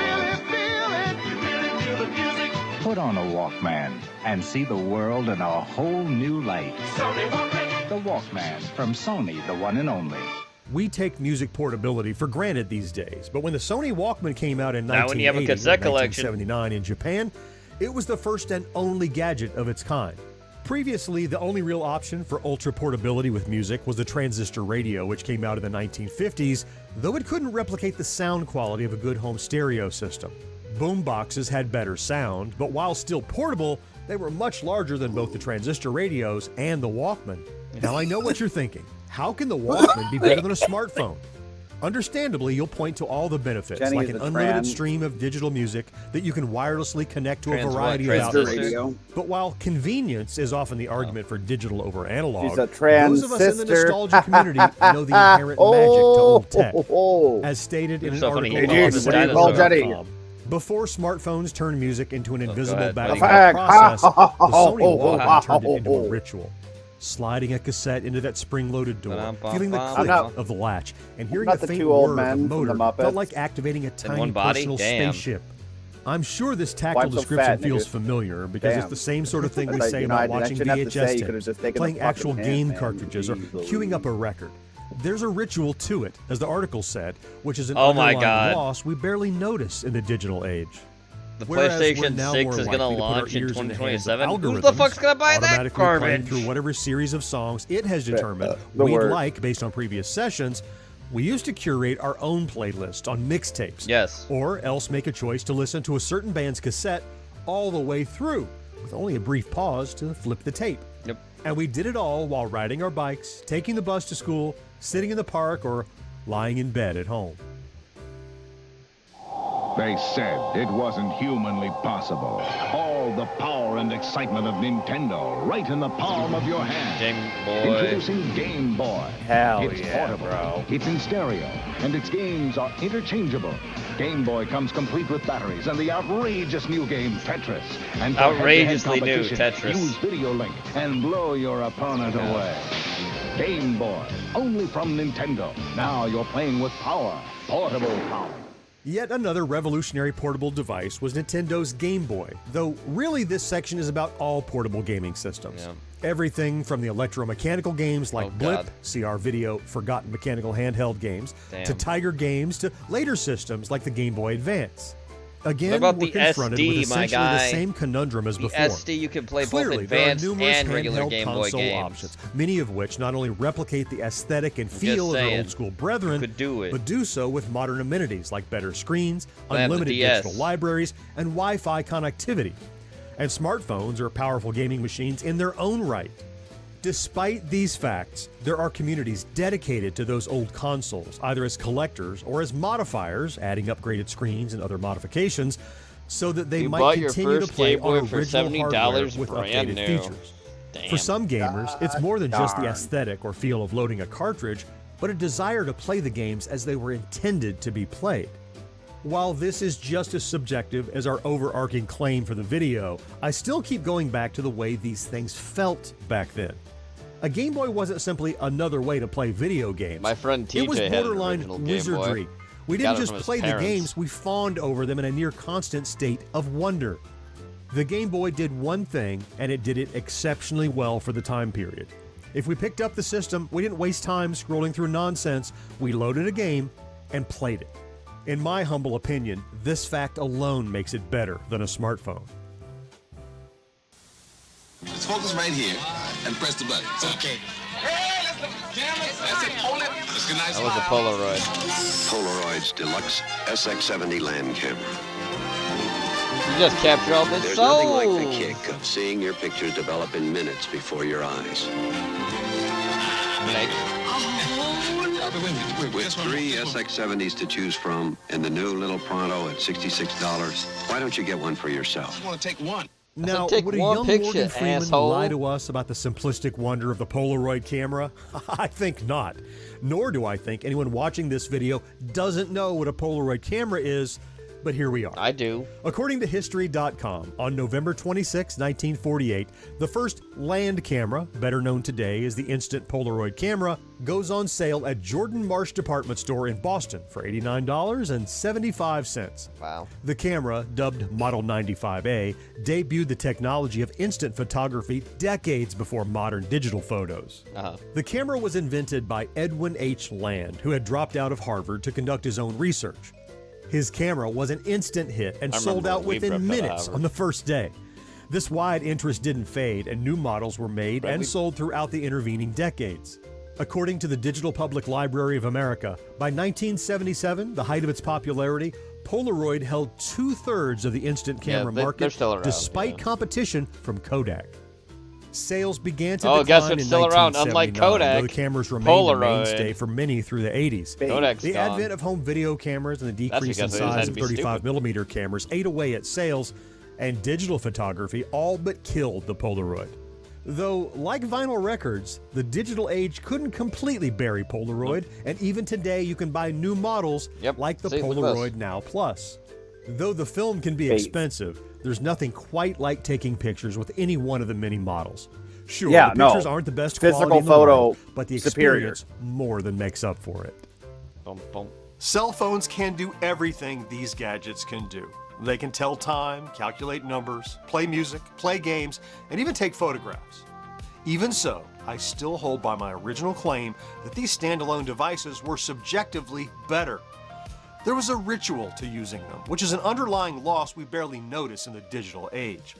Put on a Walkman and see the world in a whole new light. The Walkman from Sony, the one and only. We take music portability for granted these days, but when the Sony Walkman came out in Now when you have a 1980 cassette or collection. 1979 in Japan, it was the first and only gadget of its kind. Previously, the only real option for ultra portability with music was the transistor radio, which came out in the 1950s, though it couldn't replicate the sound quality of a good home stereo system. Boomboxes had better sound, but while still portable, they were much larger than both the transistor radios and the Walkman. Now I know what you're thinking. How can the Walkman be better than a smartphone? Understandably, you'll point to all the benefits, Jenny like is an a unlimited trans. stream of digital music that you can wirelessly connect to a Trans variety what? of outlets. Radio. But while convenience is often the argument for digital over analog, She's a trans those of us in the sister. nostalgia community know the inherent magic to old tech. As stated in You're an so funny, article you on call What do you call Jenny? Before smartphones turned music into an invisible ahead, background buddy. process, the Sony Oh, Walkman turned it into wow. a ritual. Sliding a cassette into that spring-loaded door, Ba-dum-bum-bum. feeling the I'm click not- of the latch, and hearing not the the faint two old whir of men the from the motor Muppets. felt like activating a tiny one body? personal Damn. spaceship. I'm sure this Why tactile I'm so description fat, feels nigga? familiar because Damn. it's the same sort of thing we It's like, say you know, about I watching shouldn't have to say, you VHS could've just tapes, taken the playing fucking actual hint, game man. cartridges, or Jeez queuing up a record. There's a ritual to it, as the article said, which is an Oh my underlying God. loss we barely notice in the digital age. The Whereas we're PlayStation now 6 more is going to likely to put our launch in ears in the hands of 2027. Who the algorithms, fuck's going to buy that automatically playing garbage? through whatever series of songs it has determined the we'd word. like based on previous sessions, we used to curate our own playlist on mixtapes. Yes. Or else make a choice to listen to a certain band's cassette all the way through, with only a brief pause to flip the tape. Yep. And we did it all while riding our bikes, taking the bus to school, sitting in the park, or lying in bed at home. They said it wasn't humanly possible. All the power and excitement of Nintendo right in the palm of your hand. Game Boy. Introducing Game Boy. Hell It's yeah, portable. bro. It's in stereo, and its games are interchangeable. Game Boy comes complete with batteries and the outrageous new game Tetris. And for Outrageously head-to-head new competition, Tetris. Use Video Link and blow your opponent away. Game Boy, only from Nintendo. Now you're playing with power, portable power. Yet another revolutionary portable device was Nintendo's Game Boy, though really this section is about all portable gaming systems. Yeah. Everything from the electromechanical games like Oh, Blip, God. CR Video, Forgotten Mechanical Handheld games, Damn. to Tiger games, to later systems like the Game Boy Advance. Again, What about we're the confronted SD, with my essentially the guy? same conundrum as The before. SD, you can play Clearly, both advanced there are numerous and regular handheld Game Boy console games. options, many of which not only replicate the aesthetic and just feel of their saying, old school brethren, could do it. but do so with modern amenities like better screens, I have the unlimited DS. digital libraries, and Wi-Fi connectivity. And smartphones are powerful gaming machines in their own right. Despite these facts, there are communities dedicated to those old consoles, either as collectors or as modifiers, adding upgraded screens and other modifications, so that they You might bought your continue to first play Game Boy on for original $70 hardware with brand updated new. features. Damn. For some gamers, it's more than just the darn. aesthetic or feel of loading a cartridge, but a desire to play the games as they were intended to be played. While this is just as subjective as our overarching claim for the video, I still keep going back to the way these things felt back then. A Game Boy wasn't simply another way to play video games. My friend TJ It was had an borderline original Game Boy. wizardry. We Got didn't it just from his play the parents. games, we fawned over them in a near constant state of wonder. The Game Boy did one thing, and it did it exceptionally well for the time period. If we picked up the system, we didn't waste time scrolling through nonsense. We loaded a game and played it. In my humble opinion, this fact alone makes it better than a smartphone. Let's focus right here and press the button. It's okay. Hey, that's it. Hold it. Let's get nice. That was a Polaroid. Polaroid's deluxe SX70 land camera. You just captured all this There's soul. nothing like the kick of seeing your pictures develop in minutes before your eyes. With 3 SX70s to choose from and the new Little Pronto at $66, why don't you get one for yourself? I want to take one. Now, take would a one young picture, Morgan Freeman asshole. lie to us about the simplistic wonder of the Polaroid camera? I think not. Nor do I think anyone watching this video doesn't know what a Polaroid camera is, but here we are. I do. According to History.com, on November 26, 1948, the first land camera, better known today as the Instant Polaroid camera, goes on sale at Jordan Marsh Department Store in Boston for $89.75. Wow. The camera, dubbed Model 95A, debuted the technology of instant photography decades before modern digital photos. The camera was invented by Edwin H. Land, who had dropped out of Harvard to conduct his own research. His camera was an instant hit and I remember sold out when Weeb within dropped out of minutes Harvard. on the first day. This wide interest didn't fade, and new models were made and sold throughout the intervening decades. According to the Digital Public Library of America, by 1977, the height of its popularity, Polaroid held 2/3 of the instant camera they're market, still around, despite competition from Kodak. Sales began to Oh, guess decline what's in still around? Unlike 1979, Kodak, though the cameras remained Polaroid. a mainstay for many through the 80s. Kodak's The gone. advent of home video cameras and the That's decrease in because they just had size to of be 35mm cameras ate away at sales, and digital photography all but killed the Polaroid. Though, like vinyl records, the digital age couldn't completely bury Polaroid, and even today you can buy new models like the See, look at this. Polaroid Now Plus. Though the film can be expensive, there's nothing quite like taking pictures with any one of the many models. Sure, Yeah, the pictures no. aren't the best Physical quality in the photo world, but the superior. experience more than makes up for it. Boom, boom. Cell phones can do everything these gadgets can do. They can tell time, calculate numbers, play music, play games, and even take photographs. Even so, I still hold by my original claim that these standalone devices were subjectively better. There was a ritual to using them, which is an underlying loss we barely notice in the digital age.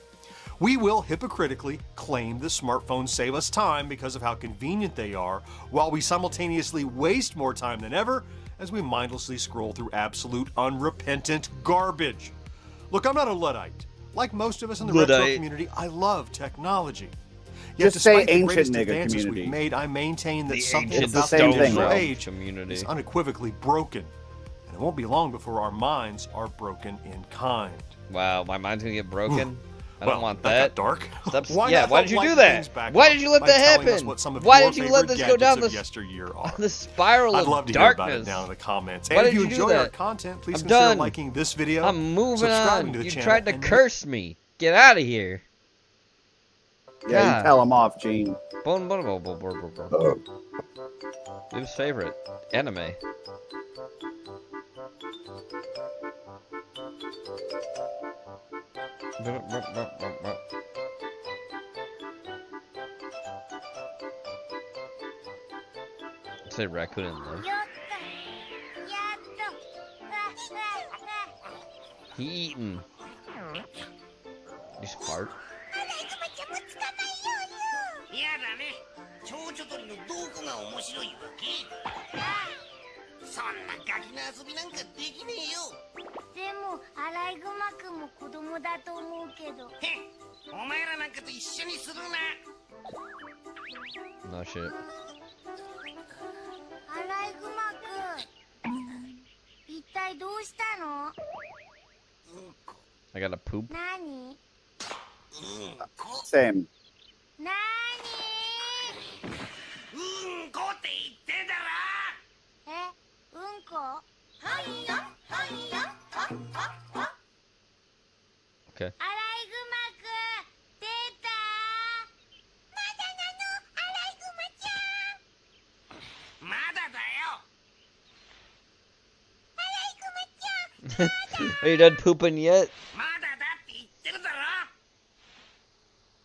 We will hypocritically claim the smartphones save us time because of how convenient they are, while we simultaneously waste more time than ever as we mindlessly scroll through absolute unrepentant garbage. Look, I'm not a Luddite. Like most of us in the retro Luddite. community, I love technology. Yet Just say despite the ancient greatest nigga advances community. we've made, I maintain that The something ancient about the Stone digital Throw age community. is unequivocally broken. And it won't be long before our minds are broken in kind. Wow, my mind's gonna get broken. I Well, don't want that that. got dark. Stop, Why yeah, not why help did you do lighten that? things back Why up did you let by that telling us happen? what some of Why your did you let favorite this go down gadgets the of yesteryear are? the spiral I'd of love to darkness? hear about it down in the comments. Why And if did you you do enjoy our that? content, please I'm consider done. liking this video, I'm moving subscribing on. to the You channel, tried to and curse me. Get out of here. Yeah, God. you tell him off, Gene. Luke's favorite anime. Say raccoon in there. He eating. He's fart. 嫌だね。蝶々鳥のどこが面白いわけ？そんなガキな遊びなんかできねえよ。でもアライグマくんも子供だと思うけど。へっ、お前らなんかと一緒にするな。 No shit. アライグマくん、一体どうしたの？ I gotta poop. 何？ Same. 何？うんこって言ってんだろ。え、うんこ？はいよ、はいよ、ほっほっほ。 Okay. アライグマくん、出た？まだなの、アライグマちゃん。まだだよ。 アライグマちゃん。 Are you done pooping yet? まだだって言ってるだろ。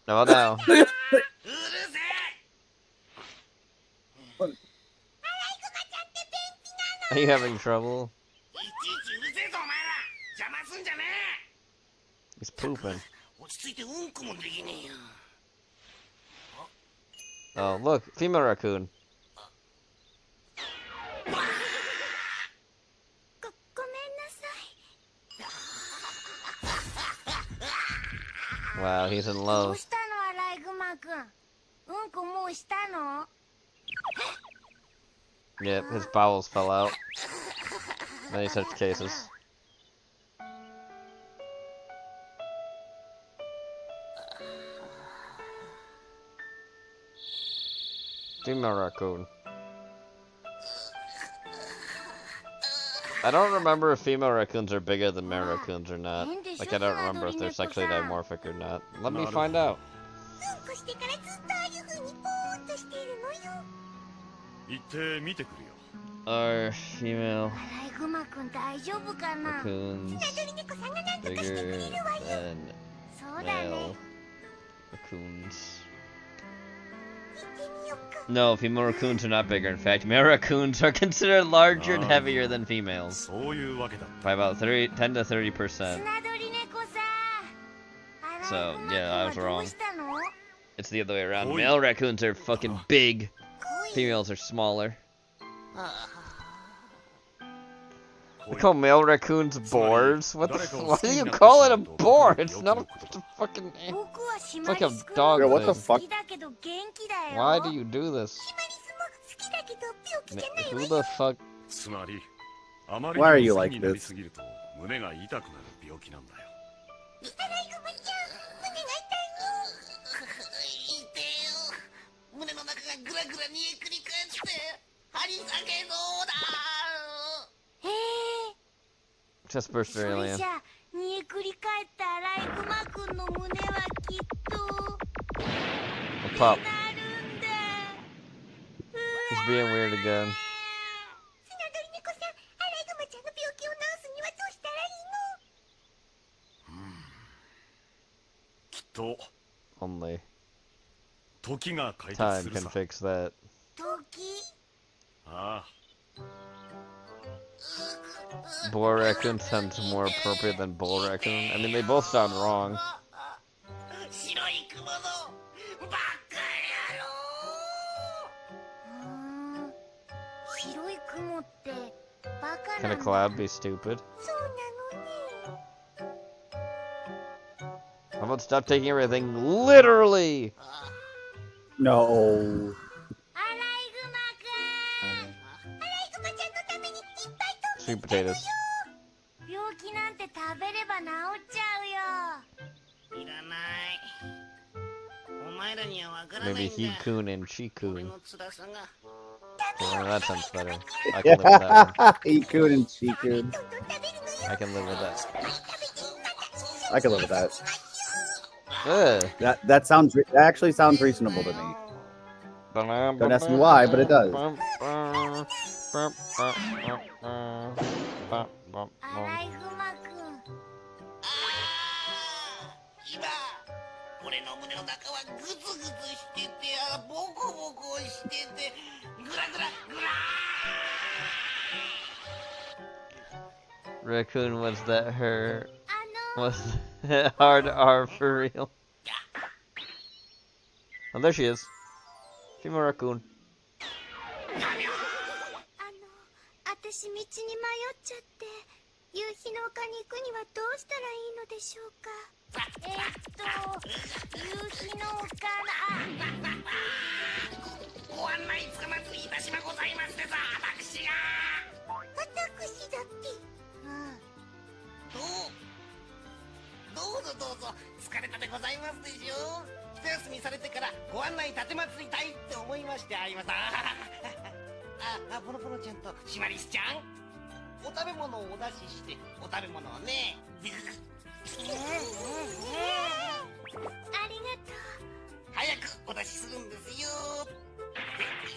No, no. うるせえ。 Are you having trouble? いちいちうるせえぞお前ら。邪魔すんじゃね He's pooping. え。落ち着いてうんこもできねえよ。 Oh, look, female raccoon. ごめんなさい。 Wow, he's in どう love. したのアライグマくん。うんこもうしたの？ Yep, his bowels fell out. Many such cases. Female raccoon. I don't remember if female raccoons are bigger than male raccoons or not. Like, I don't remember if they're sexually dimorphic or not. Let me find out. うんこしてからずっとああいう風にぼーっとしているのよ。行って見てくるよ。 Are female アライグマくん大丈夫かな？ raccoons スナドリネコさんがなんとかしてく bigger れるわよ。 than そうだね。 male raccoons? 行ってみよっか。 No, female raccoons are not bigger. In fact, male raccoons are considered larger and heavier than females そういうわけだ。 by about 10 to 30%. スナドリネコさん。 So, yeah, I was どう wrong. したの？ It's the other way around. Male raccoons are fucking big. 恋。 Females are smaller. You call male raccoons boars? What the why do you call it a boar? It's not a fucking... It's like a dog Yeah, what thing. the fuck? Why do you do this? Who the fuck? つまりあまり Why are に you も好 like きになり this? すぎると胸が痛くなる病気なんだよ。胸の中がグラグラ煮えくり返って張り裂けそうだ。 Chest burster それ alien. じゃ煮えくり返ったアライグマくんの胸はきっと A pop. He's being weird again. スナドリネコさん、アライグマちゃんの病気を治すにはどうしたらいいの？きっと Only 時が解決 time する can さ。 fix that. ああ。 Boar raccoon sounds more appropriate than bull raccoon. I mean, they both sound wrong. 白い雲のバカ野郎。白い雲ってバカ Can な a んだ。 cloud be stupid? そうなのね。 How about stop taking everything literally? No. アライグマくん。アライグマちゃんのためにいっぱい Sweet potatoes. 病気なんて食べれば治っちゃうよ。いらない。お前らにはわからない Maybe んだ。 he-kun and she-kun. 俺の辛さが。 Yeah, that sounds better. I can live with that one. He-kun and she-kun. I can live with that. I can live with that. Ugh. That actually sounds reasonable to me. Don't ask me why, but it does. アライグマくん。今俺の胸の中はグツグツしててボコボコしててグラグラグラ Raccoon, was that her? Was that hard R for real? Oh, there she is. Female raccoon. 私道に迷っちゃって夕日の丘に行くにはどうしたらいいのでしょうか。夕日の丘なご案内つかまついたしまございますでさ私が私だって。どうぞどうぞ疲れたでございますでしょう。一休みされてからご案内立てまつりたいって思いましてありました。ポロポロちゃんとシマリスちゃんお食べ物をお出ししてお食べ物をね。ありがとう。早くお出しするんですよ。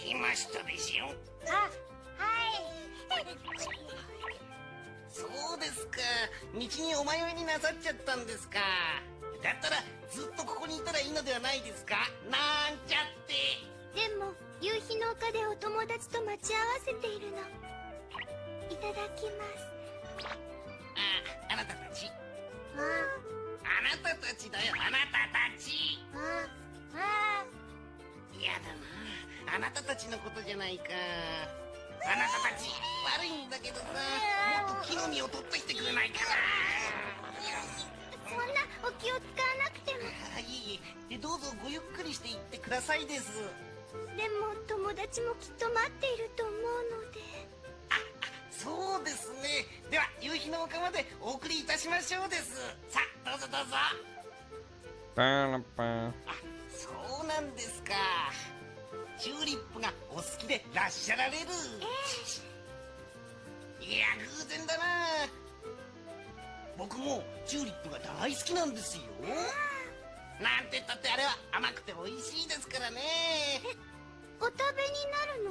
言いましたでしょ。はい。そうですか。道にお迷いになさっちゃったんですか。だったらずっとここにいたらいいのではないですか。なんちゃって。でも夕日の丘でお友達と待ち合わせているの。いただきます。あなたたち。あなたたちだよ。あなたたち。やだな。あなたたちのことじゃないか。あなたたち悪いんだけどさ、もっと木の実を取ってきてくれないかな。そんなお気を使わなくても。いいえ、どうぞごゆっくりしていってくださいです。でも友達もきっと待っていると思うので。そうですね。では夕日の丘までお送りいたしましょうです。さあどうぞどうぞ。そうなんですか。チューリップがお好きでらっしゃられる。いや偶然だな。僕もチューリップが大好きなんですよ。なんて言ったってあれは甘くて美味しいですからね。お食べになるの？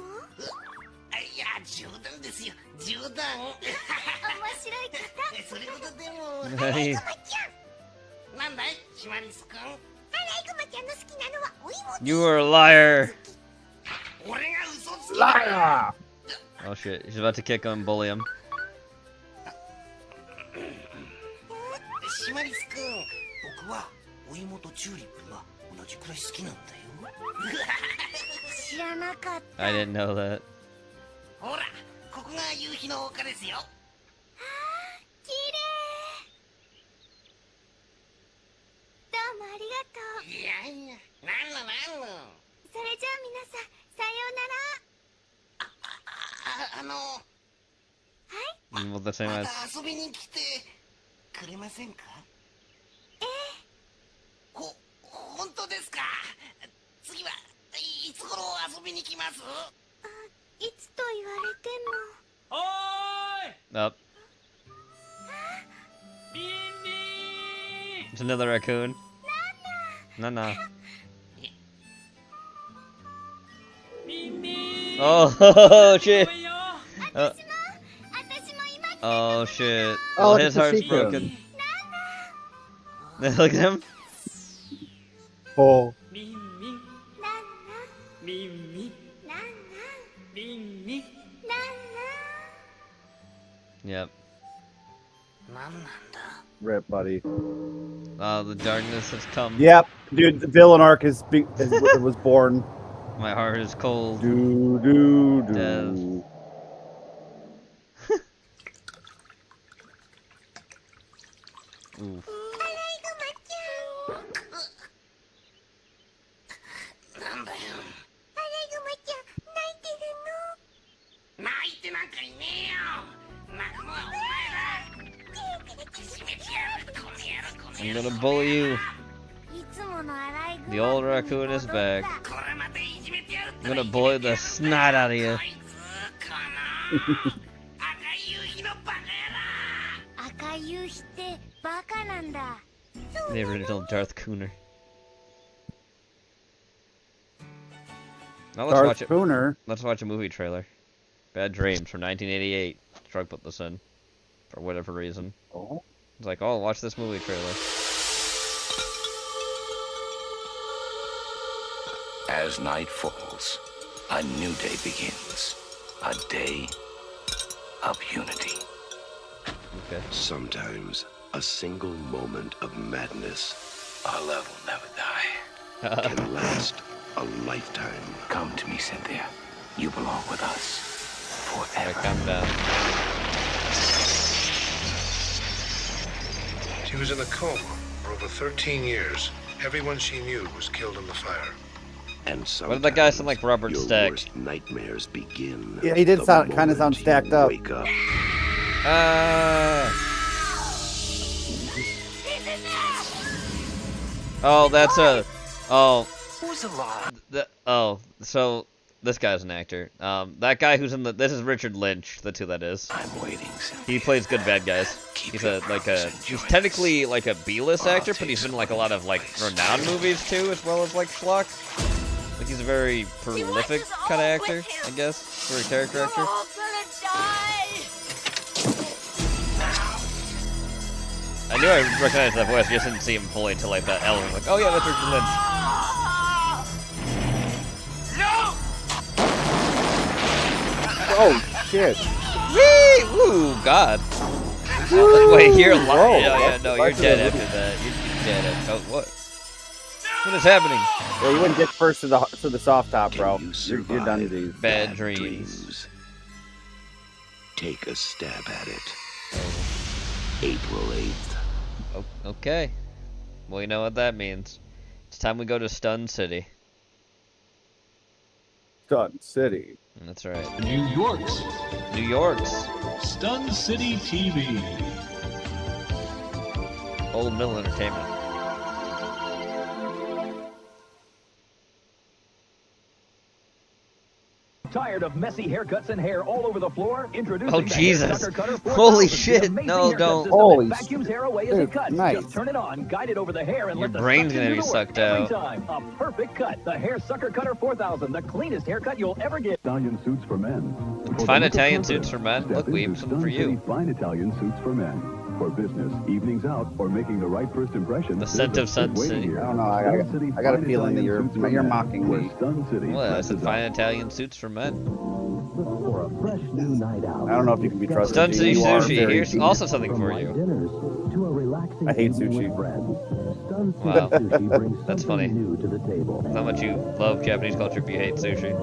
いや冗談ですよ冗談。面白い方。それほどでも。アライグマちゃん。なんだいシマリス君。アライグマちゃんの好きなのはお芋。 You are a liar. 俺が嘘つきだ。Liar. Oh shit, he's about to kick him and bully him. シマリス君、僕はお芋とチューリップが同じくらい好きなんだよ。知らなかった。 I didn't know that. ほら、ここが夕日の丘ですよ。いやいや、なんのなんの。それじゃあ皆さん、さようなら。Well, the same ま as. た遊びに来てくれませんか？本当ですか？次はいつ頃遊びに来ます？いつと言われても。Up. It's another raccoon. Nana. Oh, shit. Oh shit. Oh, His heart's Chico. broken. Look at him. Oh. Yep. Rip, buddy. The darkness has come. Yep, dude, the villain arc was born. My heart is cold. Do do do. Death. Ooh. なんだよ。アライグマちゃん、泣いてるの？泣いてなんかいねえよ。泣くのはお前だ。締めてやる。この野郎、この I'm 野郎。 gonna bully you. いつものアライグマ。 The old raccoon is back. これまでいじめてやる。 I'm gonna bully the snot out of you. 赤い夕日ってバカなんだ。 The original Darth Cooner. Now let's watch it. Cooner. Let's watch a movie trailer. Bad Dreams from 1988. Shrug put this in for whatever reason. Oh. It's like, oh, watch this movie trailer. As night falls, a new day begins. A day of unity. Okay. Sometimes a single moment of madness, Our love will never die. can last a lifetime. Come to me, Cynthia. You belong with us. Forever. Calm down. She was in a coma for over 13 years. Everyone she knew was killed in the fire. And What did that guy sound like? Robert your Stack. worst nightmares begin. Yeah, he did the kind of sound moment you stacked up. Wake up. Oh, that's a. Oh. Who's alive? So this guy's an actor. That guy who's in the. This is Richard Lynch. That's who that is. I'm waiting. He plays good bad guys. He's he's technically like a B-list actor, but he's been in like a lot of like renowned movies too, as well as like schlock. Like he's a very prolific kind of actor, I guess, for a character actor. I knew I recognized that voice, I just didn't see him fully until like that element. Like, oh yeah, that's Richard Lynch. Oh shit! Whee! Ooh, God. Wait, you're alive. Yeah, no, you're dead after that. You're dead. Oh, what? What is happening? Yeah, you went dick first to the soft top, bro. You're done with these. Bad dreams. Take a stab at it. April 8th. Oh, okay. Well, you know what that means. It's time we go to Stun City. Stun City. That's right. New York's. New York's. Stun City TV. Old Mill Entertainment. Tired of messy haircuts and hair all over the floor? Introducing Oh, the Jesus. Hair Sucker Cutter 4000, Holy the shit. amazing No, haircut don't. system that Holy vacuums hair away as it cuts. nice. Just turn it on, guide it over the hair, and Your let the brain's suction gonna do be the work sucked every out. time. A perfect cut. The Hair Sucker Cutter 4000, the cleanest haircut you'll ever get. Italian suits for men. Fine Italian suits for men. Look, Weeb, something for you. Fine Italian suits for men. For business, evenings out, or making the right first impression. The scent of Sun City. I don't know. I got a feeling that you're mocking me. Well, I said fine Italian suits for men. For a fresh new night out. I don't know if you can be trusted. Stun City You are Sushi. very Here's cheap. also something for you. To a relaxing I hate sushi. Wow. That's funny. How much you love Japanese culture if you hate sushi.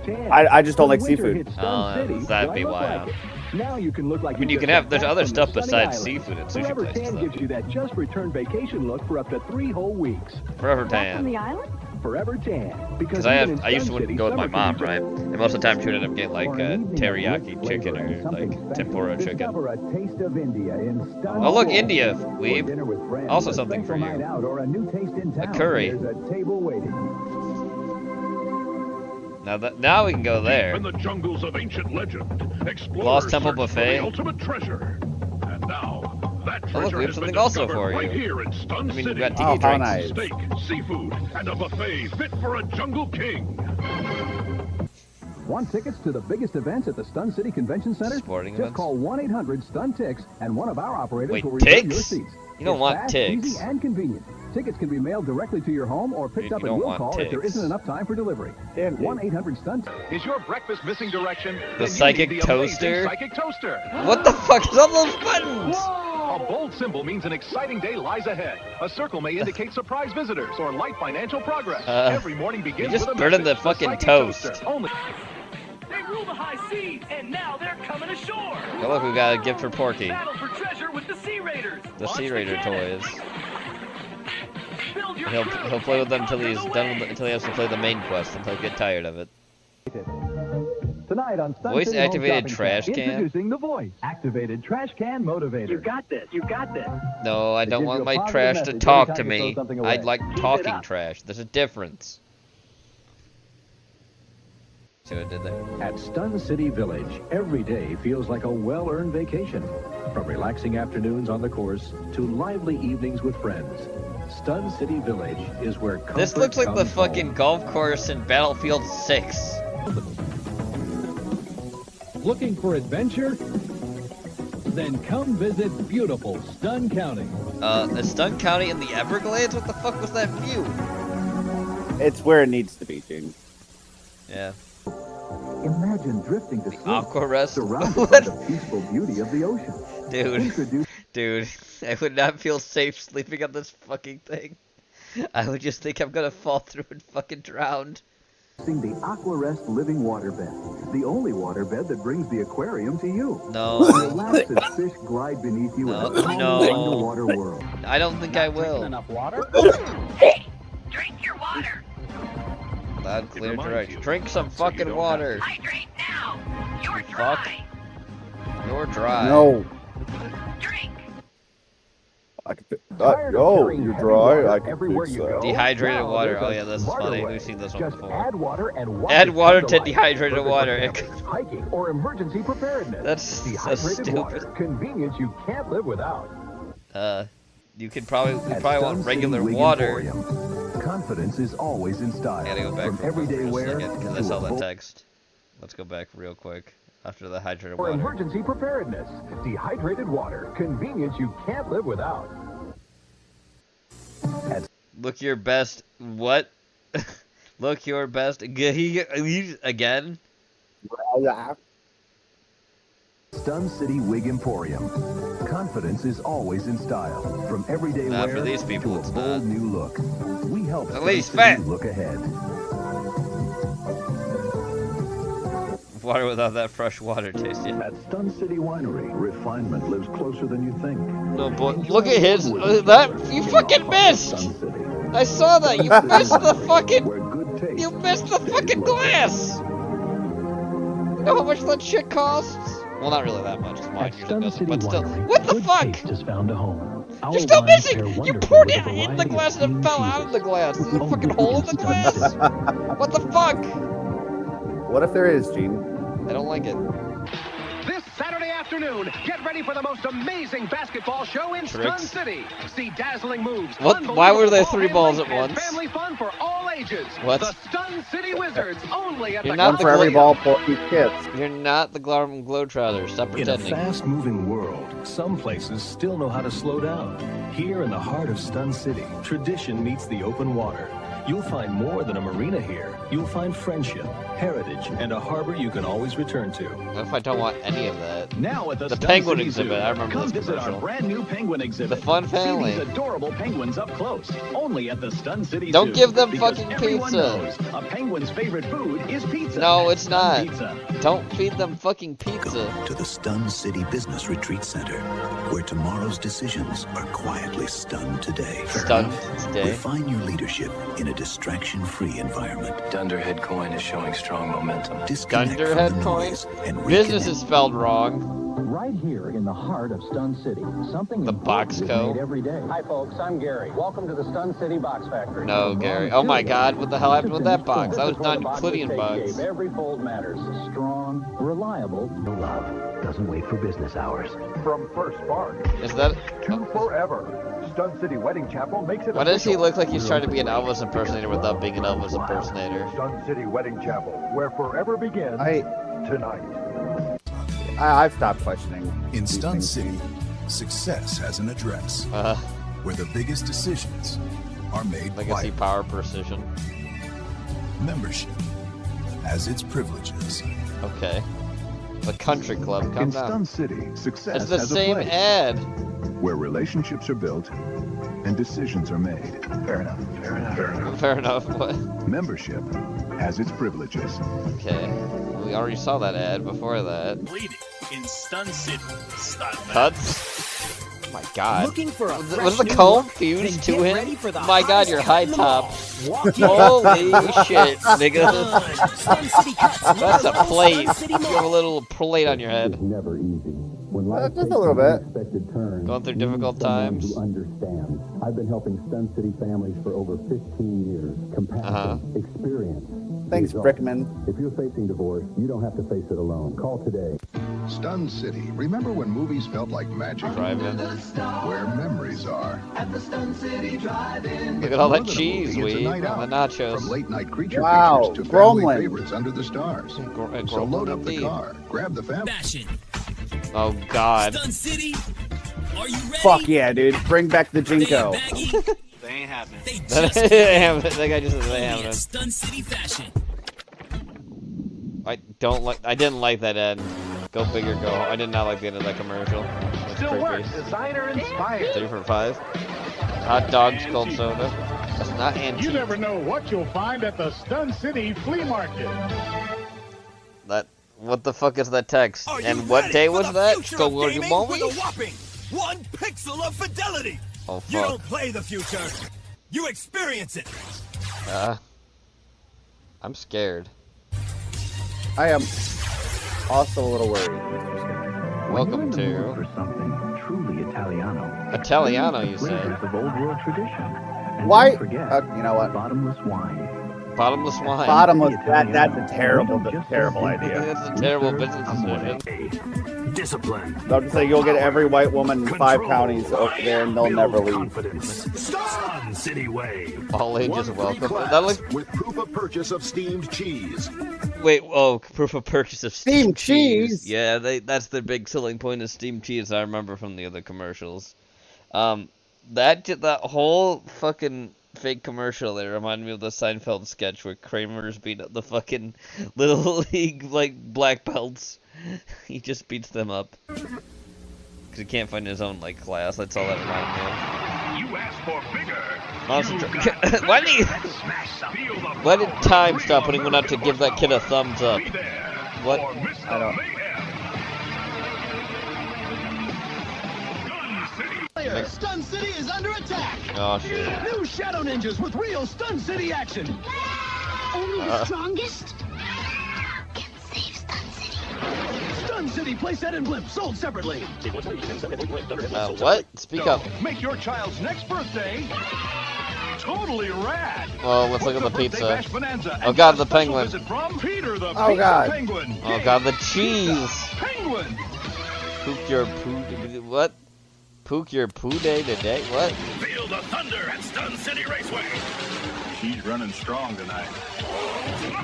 tan. I just don't When like winter seafood. hits Stun City, that'd be why look wild. like it? Now you can look like I mean, you can just have, there's got other back from stuff the sunny besides island. seafood at sushi Forever places, Tan though. gives you that just returned vacation look for up to 3 whole weeks. Forever Tan. the island? Forever Tan. Because even in I used to Sun City, go with my summer mom, can be right? And most of the time she would end up getting like teriyaki chicken or like tempura chicken. Discover a taste of India in Stun Oh look, City. India, For Weeb. dinner with friends, Also a something for special night you. out, or a new taste in A town. curry. There's a table waiting. Now we can go there. In the jungles of ancient legend, explorers Lost Temple search for Buffet. the ultimate treasure. And now, that Oh look, treasure we have has something been also discovered for right you. here in Stun I mean, City. we've got tiki drinks. nice. Steak, seafood, and a buffet fit for a jungle king. Want tickets to the biggest events at the Stun City Convention Center? Sporting Just events? call 1-800-STUN-TICKS and one of our operators Wait, will reserve your ticks? seats. You don't It's want fast, ticks. easy, and convenient. Tickets can be mailed directly to your home or picked You up at don't will want call if there ticks. isn't enough time for delivery. 1-800-STUN. Is your breakfast missing direction? The Then you psychic need the amazing toaster? Psychic toaster. What the fuck is all those buttons? A bold symbol means an exciting day lies ahead. A circle may indicate surprise visitors or light financial progress. Every morning begins you just with a burned in message. the fucking Psychic toast. Toaster. Only. They rule the high seas, and now they're coming ashore. Oh look, we got a gift for Porky. Battle for treasure with the Sea Raiders. The Launch Sea Raider cannons. toys. Build your He'll play with them until he's done with, until he has to play the main quest until he get tired of it. Tonight on Stun Voice City Home activated Shopping trash Center, can? Introducing the voice activated trash can motivator. You got this. You got this. No, I It don't gives want you a my positive trash to message talk every to time you throw me. something away. I'd like Keep it talking up. trash. There's a difference. See what I did there? At Stun City Village, every day feels like a well-earned vacation. From relaxing afternoons on the course to lively evenings with friends. Stun City Village is where comfort This looks like the comes fucking home. golf course in Battlefield 6. Looking for adventure? Then come visit beautiful Stun County. The Stun County in the Everglades? What the fuck was that view? It's where it needs to be, Gene. Yeah. Imagine drifting to sleep, Aqua Rest? surrounded by the peaceful beauty of the ocean. Dude, I would not feel safe sleeping on this fucking thing. I would just think I'm gonna fall through and fucking drown. The Aqua Rest living waterbed, the only waterbed that brings the aquarium to you. No. Relax as fish glide beneath you in a calm No. underwater world. I don't think I will. Enough water? Drink your water. Loud, clear direction. Drink some fucking water. Hydrate now. You're Fuck. dry. You're dry. No. Drink. I can you're dry. I can everywhere fix you that. go. Dehydrated Now water. there's Oh a yeah, this is smarter funny. way. We've seen this one Just before. add water and watch Add it water come to life. dehydrated Perfect water. for camping, hiking, or emergency preparedness. That's so Dehydrated stupid. water, convenience you can't live without. You could probably At want Stun City regular Wig water. Emporium, confidence is always in style. I gotta go back From for everyday a wear second because I to saw a that full- text. Let's go back real quick after the hydrated For water. emergency preparedness, dehydrated water, convenience you can't live without. Look your best. What? Look your best. Again? Stun City Wig Emporium. Confidence is always in style. From everyday Not wear for these people, to a it's bold not. new look. We help At Stun least City fat. look ahead. Water without that fresh water taste. Yeah. At Stun City Winery, refinement lives closer than you think. No, boy. Look at his. That you fucking missed. I saw that. You missed the fucking. You missed the fucking glass. You know how much that shit costs? Well, not really that much. It's mine usually doesn't, but still. What the fuck? Has found a home. You're still missing. You poured it in the glass and it fell out of the glass. There's a fucking hole in the glass. What the fuck? What if there is, Gene? I don't like it. This Saturday afternoon, get ready for the most amazing basketball show in Stun Tricks. City. See dazzling moves. What? Why were there 3 balls at and once? family fun for all ages. What? The Stun City Wizards, only at You're the not One the for every glo- ball, Porky kids. You're not the Globetrotter. Stop In a pretending. fast-moving world, some places still know how to slow down. Here in the heart of Stun City, tradition meets the open water. You'll find more than a marina here. You'll find friendship, heritage, and a harbor you can always return to. What if I don't want any of that? Now at the Stun penguin City exhibit. Zoo. I remember Come this visit our commercial. brand new penguin exhibit. The fun family. See these adorable penguins up close. Only at the Stun City Don't Zoo. give them Because fucking everyone pizza. knows a penguin's favorite food is pizza. No, it's Stun not. Pizza. Don't feed them fucking pizza. To the Stun City Business Retreat Center, where tomorrow's decisions are quietly stunned today. Stunned today. Refine your leadership in a distraction-free environment. Dunderhead coin is showing strong momentum. Disconnect from Dunderhead the coin? noise and Business is spelled wrong. Right here in the heart of Stun City, something The box co. made every day. Hi folks, I'm Gary. Welcome to the Stun City Box Factory. No, Gary. Oh my god, what the hell happened with that box? That was not a Euclidean box. Every fold matters. Strong, reliable. No love doesn't wait for business hours. From first spark Is that... to forever, Stun City Wedding Chapel makes it Why does he official. look like he's trying to be an Elvis impersonator without being an Elvis impersonator? Stun City Wedding Chapel, where forever begins tonight. I've stopped questioning. In Stun City, success has an address where the biggest decisions are made Legacy, quietly. power, precision. Membership has its privileges. Okay. The country club, calm In down. Stun City, success It's the has a same place ad. where relationships are built and decisions are made. Fair enough. Fair enough. Fair enough. Fair enough. What? Membership has its privileges. Okay. We already saw that ad before that. Bleeding in Stun City. Style Cuts? Oh my god. Looking for a Was the fresh comb new look? fused Then to get him? ready for the Oh my god, hottest you're cut high in the top. mall. Walk in. Holy shit, nigga. Stun City Cuts. That's a plate. Stun City You have a little plate on your head. Never easy. When life Just takes a little bit. unexpected turns, Going through you need difficult someone times. who understands. I've been helping Stun City families for over 15 years. Compassion, experience. Thanks, results. Brickman. If you're facing divorce, you don't have to face it alone. Call today. Stun City. Remember when movies felt like magic? Drive-in. Where memories are. At the Stun City Drive-In. Look at all that More than a cheese, movie, it's a Weeb, night on the out. nachos. From late-night creature Wow, features to family Gromlin. favorites under the stars. So Gromlin load up the indeed. car, grab the family. Fashion. Oh god. Stun City. Are you ready? Fuck yeah, dude. Bring back the Jinko. They ain't happening. They That just guy just said they have it. Stun City Fashion. I didn't like that ad. Go big or go. I did not like the end of that commercial. That's Still creepy. works. Designer inspired. 3 for $5. Hot dogs, cold soda. That's not antique. You never know what you'll find at the Stun City Flea Market. What the fuck is that text? Are you And what ready day for was the that? future Go of where you gaming want with me? a whopping 1 pixel of fidelity. Oh You fuck. don't play the future. You experience it. I'm scared. I am also a little worried. Welcome When you're in the mood to for something truly Italiano. Italiano, you flavors said. of old world tradition. And Why? don't forget, You know what? bottomless wine. Bottomless wine. Bottomless. That's a terrible idea. That's a terrible business decision. Discipline. I'm just saying you'll get every white woman in 5 counties over there and they'll never leave. Confidence. Stun City Way. All ages welcome. Class That looks. with proof of purchase of steamed cheese. Wait. Oh, proof of purchase of Steamed cheese? Yeah, that's their big selling point is steamed cheese. I remember from the other commercials. That whole fucking fake commercial there reminded me of the Seinfeld sketch where Kramer's beat up the fucking Little League like black belts. He just beats them up because he can't find his own like class. That's all that reminded me You asked for bigger. of. Monster. Why did Time stop putting one out to give that kid a thumbs up? What? I don't. Stun City is under attack. Oh shit. New Shadow Ninjas with real Stun City action. Only the strongest can save Stun City. Stun City playset and blimp sold separately. What? Speak up. Make your child's next birthday totally rad. Oh, let's look at the Birthday pizza. Bash Bonanza Oh and god, a the special penguin. visit from Peter the Oh, Pizza God. Penguin. Oh god, the cheese. Penguin. Pook your poo. What? Pook your poo day today? What? Feel the thunder at Stun City Raceway. She's running strong tonight.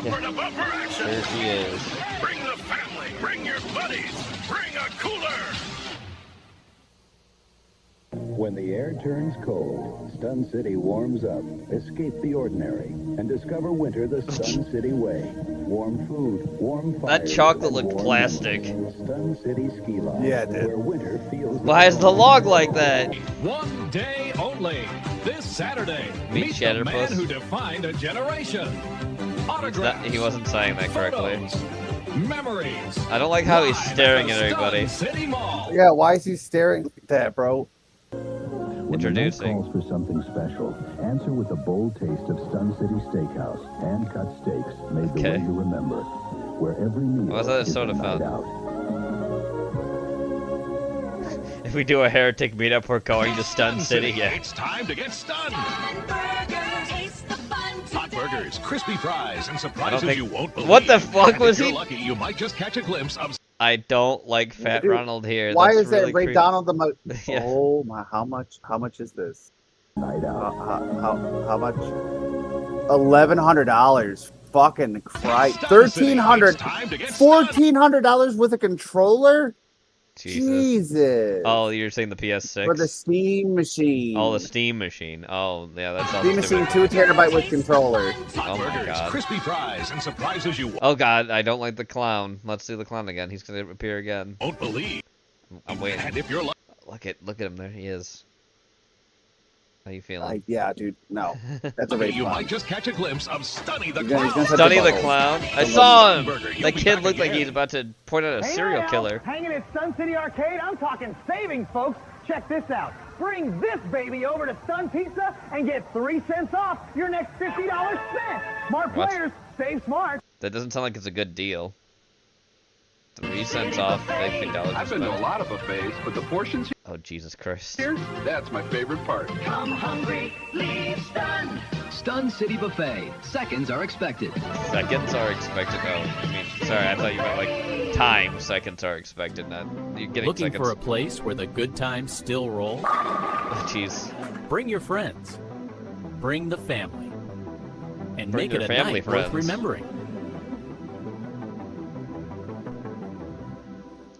Bumper to bumper action. There she is. Bring the family. Bring your buddies. Bring a cooler. When the air turns cold, Stun City warms up. Escape the ordinary and discover winter the Stun City way. Warm food, warm fire. That chocolate looked plastic. Stun City Ski Lodge. Yeah, it did. Where winter feels. Why is the log like that? One day only. This Saturday, Meet meet the man Shatterpuss. who defined a generation. Autographs, He wasn't saying that correctly. memories. I don't like how he's staring at everybody. City Mall. Yeah, why is he staring like that, bro? When the night calls for something special, answer with a bold taste of Stun City Steakhouse. Hand-cut steaks made the way you remember. Where every meal Was that a is soda a night fountain? out. If we do a heretic meetup, we're going to Stun City. Yeah. It's time to get stunned. Hot burgers, crispy fries, and surprises think- you won't believe. What the fuck And was if he- you're lucky, you might just catch a glimpse of. I don't like Fat Dude, Ronald here. Why That's is really that Ray creepy. Donald the most? Yeah. Oh my! How much is this? Night out. How much? $1,100. Fucking Christ! $1,300. $1,400 with a controller. Jesus. Oh, you're saying the PS6? For the Steam machine. Oh, the Steam machine. Oh, yeah, that's all. Steam machine, 2 terabyte with controller. Oh my burgers, god. crispy fries, and surprises you Oh god, I don't like the clown. Let's do the clown again. He's gonna appear again. won't believe. I'm waiting. And if you're lucky, Look at him there. He is. How you feeling? Yeah, dude. No, that's a Ray you Donald. might just catch a glimpse of Stunny the He's gonna Clown. touch Stunny the butthole. clown. I Don't saw let him. Burger, you'll That be kid back looked like again. he's about to point out a serial killer. Hanging at Sun City Arcade, I'm talking savings, folks. Check this out. Bring this baby over to Stun Pizza and get 3 cents off your next $50 spent. Smart What? players, save smart. That doesn't sound like it's a good deal. 3 cents off, $50. I've been to a lot of buffets, but the portions Oh, Jesus Christ. here, that's my favorite part. Come hungry, leave stunned. Stun City Buffet. Seconds are expected. Seconds are expected. Oh, I mean, sorry, I thought you meant like time seconds are expected. Not you're getting Looking seconds. for a place where the good times still roll? Oh, jeez. Bring your friends. Bring the family. And Bring make it your a family night worth friends. remembering.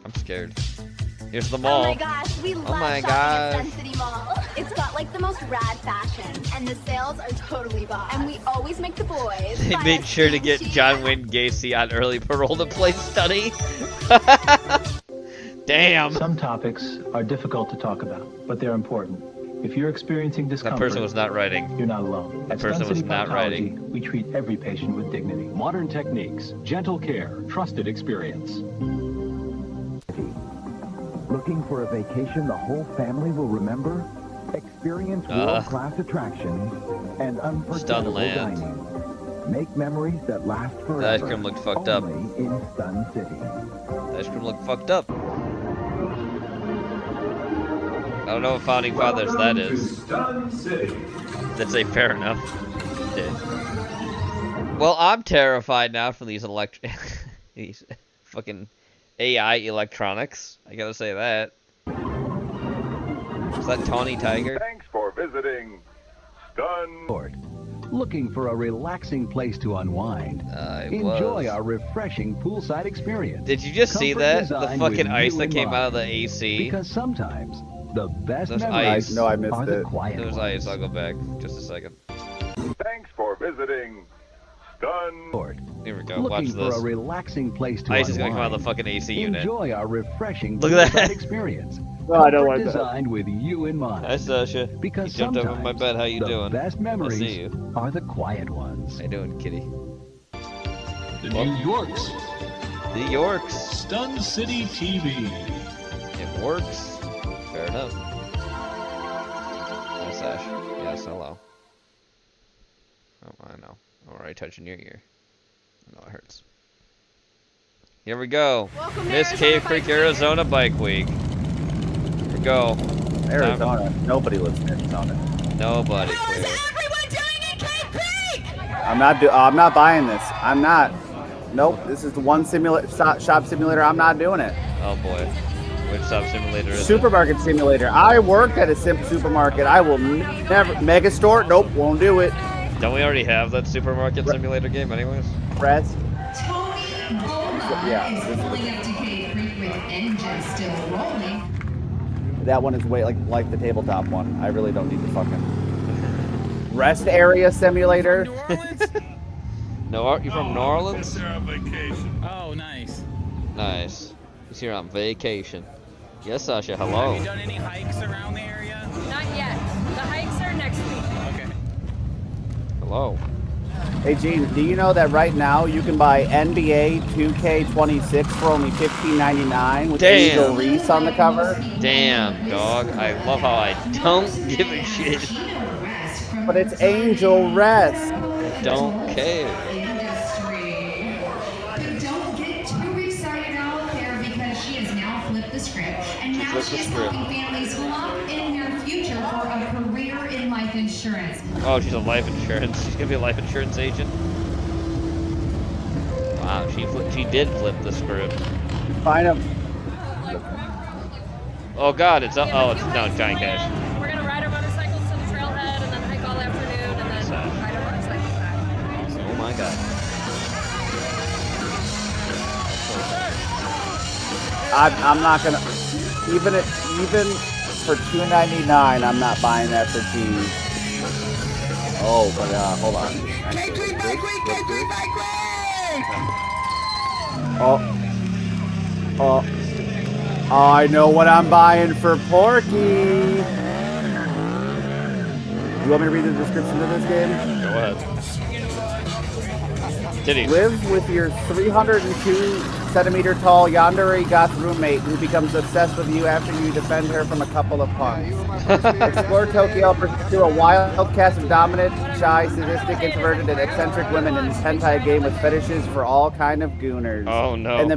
I'm scared. Here's the mall. Oh my gosh, we love my shopping gosh. at Sun City Mall. It's got like the most rad fashion, and the sales are totally boss. And we always make the boys. They buy make us sure to get kimchi. John Wayne Gacy on early parole to play Stunny. Damn. Some topics are difficult to talk about, but they're important. If you're experiencing discomfort, person was not writing. You're not alone. At person Stun was City not Proctology, writing. We treat every patient with dignity. Modern techniques, gentle care, trusted experience. Looking for a vacation the whole family will remember? Experience world-class attractions and unforgettable Stunland. dining. Make memories that last forever. The ice cream looked fucked up. Only in Stun City. The ice cream looked fucked up. I don't know what founding fathers that is. That's a fair enough. Well, I'm terrified now from these these fucking AI electronics. I gotta say that. Is that Tawny Tiger? Thanks for visiting Stun. Looking for a relaxing place to unwind? Enjoy our refreshing poolside experience. Did you just see Comfort that? The designed fucking with ice you that in came mind. out of the AC? Because sometimes the best There's memories ice. No, I missed are the it. quiet There's ones. ice. I'll go back. Just a second. Thanks for visiting Stun. Here we go. Looking Watch for this. a relaxing place to Ice is gonna come out of unwind? the fucking AC unit. Enjoy our refreshing Look at that. poolside experience. No, I don't Comfort like that. designed with you in mind. Hi, Sasha. Because You jumped over sometimes my bed. How you the doing? best I see memories you. are the quiet ones. How you doing, kitty? The New York's The Yorks. Stun City TV. It works. Fair enough. Hi, Sash. Yes, hello. Oh, I know. I'm already touching your ear. I know it hurts. Here we go. Miss Cave Creek, Arizona Bike Week. Here we go. Arizona. Nobody lives in Arizona. Nobody. Clear. I'm not buying this. I'm not. Nope. This is the one shop simulator. I'm not doing it. Oh boy. Which shop simulator is it? Supermarket simulator. I worked at a supermarket. I will never. Mega store. Nope. Won't do it. Don't we already have that supermarket simulator game anyways? Press. Pulling up to Cave Creek with engines still rolling. that one is way like the tabletop one. I really don't need the fucking rest area simulator. No, you from New Orleans? They're on vacation. Oh, nice. Nice. He's here on vacation. Yes, Sasha. Hello. Have you done any hikes around the area? Not yet. The hikes are next week. Okay. Hello. Hey Gene, do you know that right now you can buy NBA 2K26 for only $15.99 with Angel Reese on the cover? Damn, dog. I love how I don't give a shit. But it's Angel Rest. I don't care. But don't get too excited out there because she has now flipped the script. And now she's helping families lock in their future for a career in life insurance. Oh, she's a life insurance. She's gonna be a life insurance agent. Wow, she did flip the script. Find him. Oh God, it's no Giant Cash. We're gonna ride our motorcycles to the trailhead and then hike all afternoon and then ride our motorcycles back. Oh my God. I'm not gonna even for $2.99. I'm not buying that for cheese. Oh, but hold on. Oh, I know what I'm buying for Porky. You want me to read the description of this game? Go ahead. Titties. Live with your 302-centimeter tall yandere goth roommate who becomes obsessed with you after you defend her from a couple of punks. Explore Tokyo, pursue a wild cast of dominant, shy, sadistic, introverted, and eccentric women in this hentai game with fetishes for all kind of gooners. Oh no! And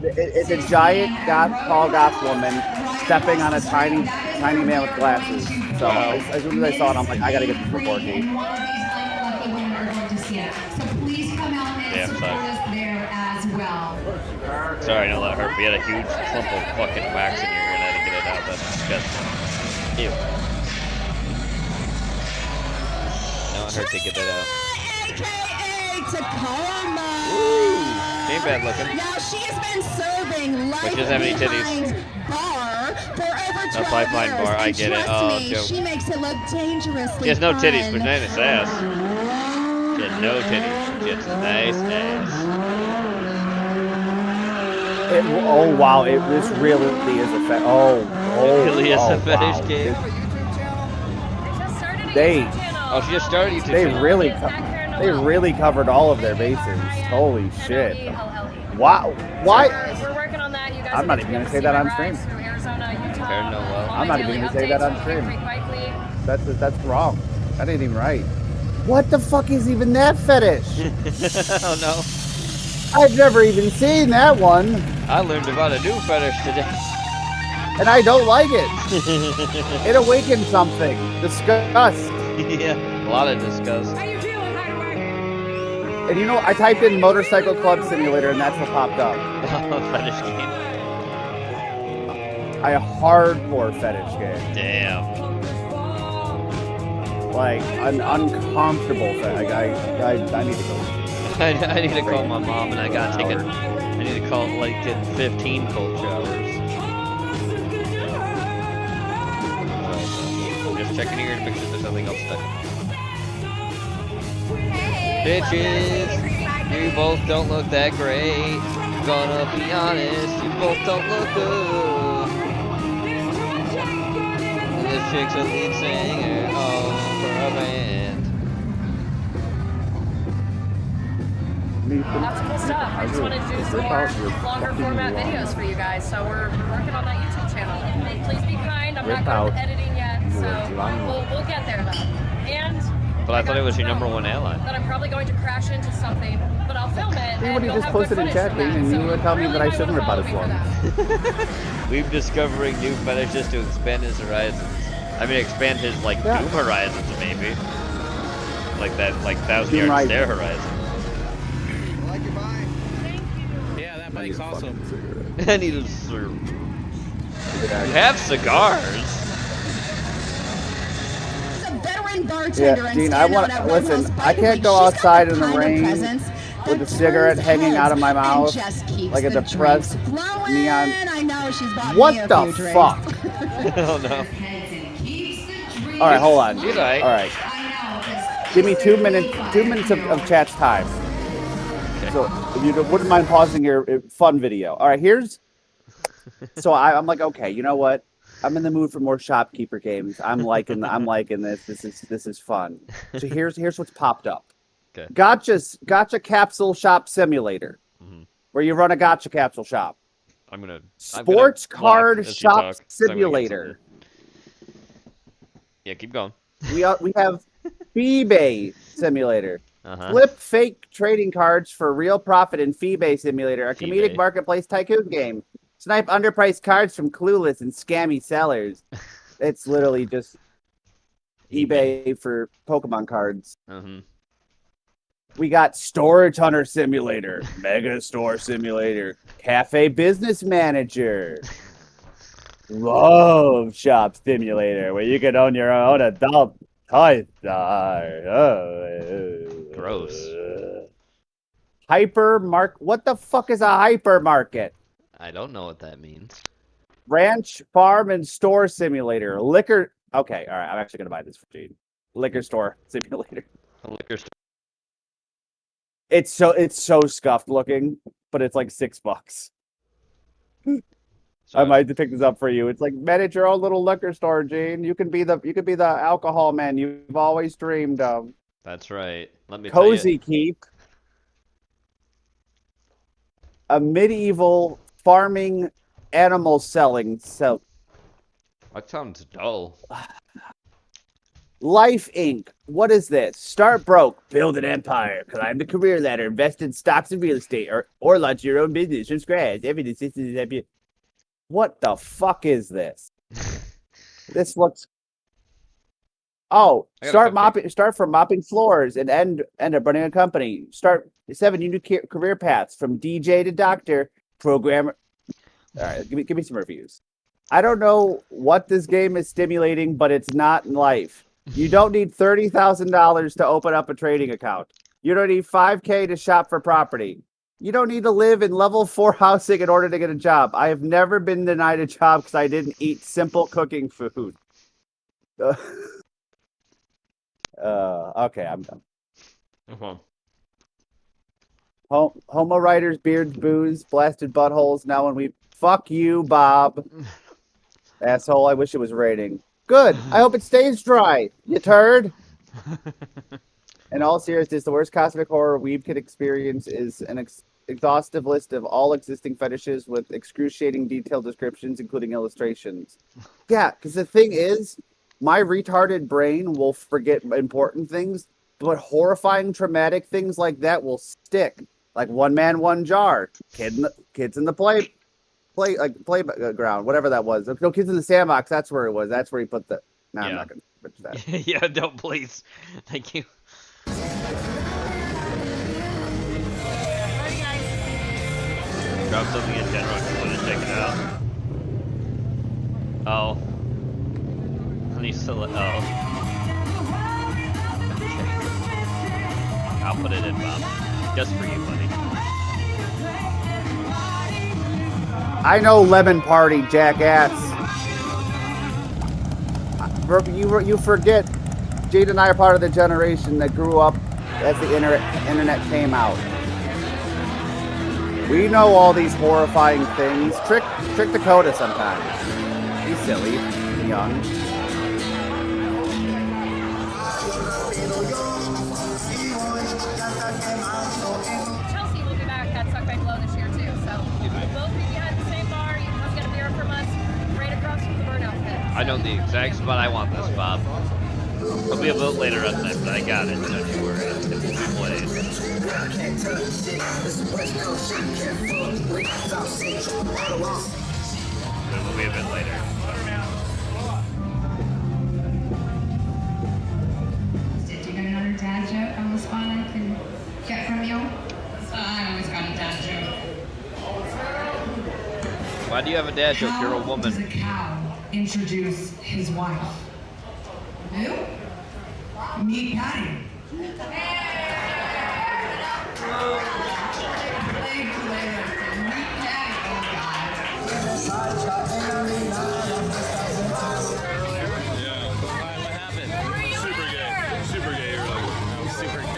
it's a giant tall goth woman stepping on a tiny man with glasses. So as soon as I saw it, I'm like, I gotta get this for Porky. Yeah, I'm sorry. There as well. Sorry, no, that hurt. We had a huge clump of fucking wax in here and I had to get it out. That's disgusting. Ew. No, it hurt to get that out. AKA Tacoma. Ooh, she ain't bad looking. Now she has been serving But she doesn't have any titties. bar for over 12 A pipeline years. bar, I And get it. trust Oh, me, joke. she makes it look dangerously She has no titties, fun. but nice ass. She has no titties. She has a nice ass. Oh wow! This really is a fetish. It really is a fetish wow. game. She just started YouTube channel. They really covered all of their bases. Holy shit! Wow! Why? We're working on that. You guys I'm not even gonna say that on stream. Arizona, Utah. I'm not even gonna say that on stream. That's wrong. That ain't even right. What the fuck is even that fetish? Oh no. I've never even seen that one. I learned about a new fetish today. And I don't like it. It awakens something. Disgust. Yeah, a lot of disgust. And you know, I typed in Motorcycle Club Simulator and that's what popped up. Fetish game. A hardcore fetish game. Damn. Like, an uncomfortable fetish. Like, I need to go. I need to call my mom and I gotta take it. I need to call get 15 cold showers. I'm just checking here to make sure there's nothing else stuck. Bitches, you both don't look that great. Gonna be honest, you both don't look good. This chick's a lead singer for a band. Lots of cool stuff. I just wanted to do some more longer format videos for you guys, so we're working on that YouTube channel. Please be kind. I'm not good at editing yet, so we'll get there though. And But I thought it was your #1 ally. that I'm probably going to crash into something, but I'll film it. Somebody just posted in chat, and you would tell me that I shouldn't have bought this one. We've discovering new fetishes to expand his horizons. I mean, expand his Doom horizons maybe. Like that, like Thousand Yard Stair horizon. Yeah, that bike's awesome. I need a cigarette. You have cigars. Yeah, Gene, I want to listen. I can't go outside in the rain with a cigarette hanging out of my mouth like a depressed neon. I know she's bought What me a the few drinks. fuck? Oh no. All right, hold on. She's all right. All right. Give me 2 minutes. 2 minutes of chat's time. Okay. So if you wouldn't mind pausing your fun video. All right, here's. So I'm like, okay, you know what? I'm in the mood for more shopkeeper games. I'm liking this. This is fun. So here's what's popped up. Okay. Gotcha capsule shop simulator, where you run a gotcha capsule shop. I'm gonna Sports card block as you shop talk, 'cause I'm gonna get simulator. something. Yeah, keep going. We have eBay simulator. Uh-huh. Flip fake trading cards for real profit in eBay simulator, a comedic Feebay. marketplace tycoon game. Snipe underpriced cards from clueless and scammy sellers. It's literally just eBay for Pokemon cards. We got Storage Hunter Simulator, Mega Store Simulator, Cafe Business Manager, Love Shop Simulator, where you can own your own adult toy store. Gross. What the fuck is a hypermarket? I don't know what that means. Ranch, Farm, and Store Simulator. Liquor. Okay, all right. I'm actually gonna buy this for Gene. Liquor Store Simulator. A liquor store. It's so scuffed looking, but it's like $6. I might have to pick this up for you. It's like manage your own little liquor store, Gene. You can be the alcohol man you've always dreamed of. That's right. Let me Cozy tell you. Keep. A medieval farming animal selling. That sounds dull. Life Inc. What is this? Start broke, build an empire, climb the career ladder, invest in stocks and real estate, or launch your own business from scratch. Everything is happy. What the fuck is this? This looks. Oh, start from mopping floors and end up running a company. Start 7 unique career paths from DJ to doctor, programmer. All right, give me some reviews. I don't know what this game is stimulating, but it's not in life. You don't need $30,000 to open up a trading account. You don't need $5K to shop for property. You don't need to live in level 4 housing in order to get a job. I have never been denied a job because I didn't eat simple cooking food. Okay, I'm done. Homo writers, beards, booze, blasted buttholes. Now when we fuck you, Bob. Asshole, I wish it was raining. Good. I hope it stays dry, you turd. In all seriousness, the worst cosmic horror Weeb could experience is an exhaustive list of all existing fetishes with excruciating detailed descriptions, including illustrations. Yeah, because the thing is, my retarded brain will forget important things, but horrifying, traumatic things like that will stick. Like One Man, One Jar, kids in the playground, whatever that was. No, Kids in the Sandbox. That's where it was. That's where he put the. No, I'm not gonna finish that. Yeah, don't please. Thank you. Drop something in general. I just want to check it out. Oh. I need to select. Oh. I'll put it in, Bob. Just for you, buddy. I know Lemon Party, jackass. You forget, Jade and I are part of the generation that grew up as the internet came out. We know all these horrifying things. Trick Dakota sometimes. He's silly, young. Chelsea will be back at Suck by Glow this year too, so we'll both be behind the same bar. You can come get a beer from us right across from the Burnout Pit. I know the exact spot I want this, Bob. There'll be a vote later on tonight, but I got it. Don't you worry. It will be played. It will be a bit later. Do you got another dad joke on the spot I can get from you? I always got a dad joke. Why do you have a dad joke? You're a woman. Does a cow introduce his wife? Who? Meet Patty. Super gay. You're like, super gay.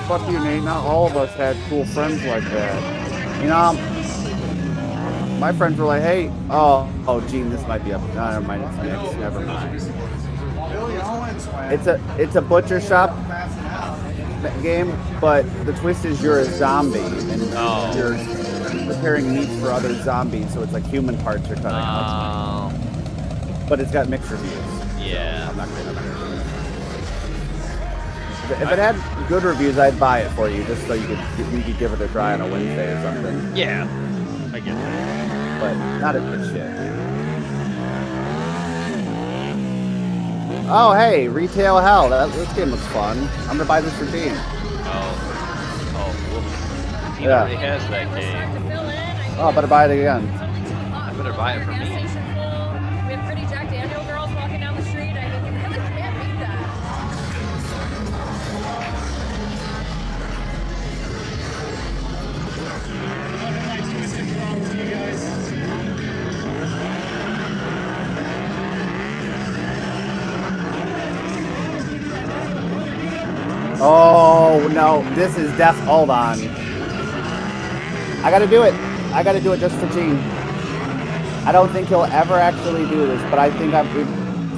Fuck you, Nate. Not all of us had cool friends like that. You know, my friends were like, hey, oh, Gene, this might be up. No, never mind. It's mixed. Never mind. It's a butcher shop game, but the twist is you're a zombie and you're preparing meat for other zombies, so it's like human parts are cutting out. But it's got mixed reviews. Yeah. So I'm not gonna. If it had good reviews, I'd buy it for you, just so we could give it a try on a Wednesday or something. Yeah, I get that. But not a good shit. Oh, hey, Retail Hell. This game looks fun. I'm gonna buy this for Dean. Whoops. He already has that game. Oh, I better buy it again. I better buy it for me. We have pretty Jack Daniel girls walking down the street. I mean, you really can't beat that. Oh, no, this is hold on. I gotta do it. I gotta do it just for Gene. I don't think he'll ever actually do this, but I think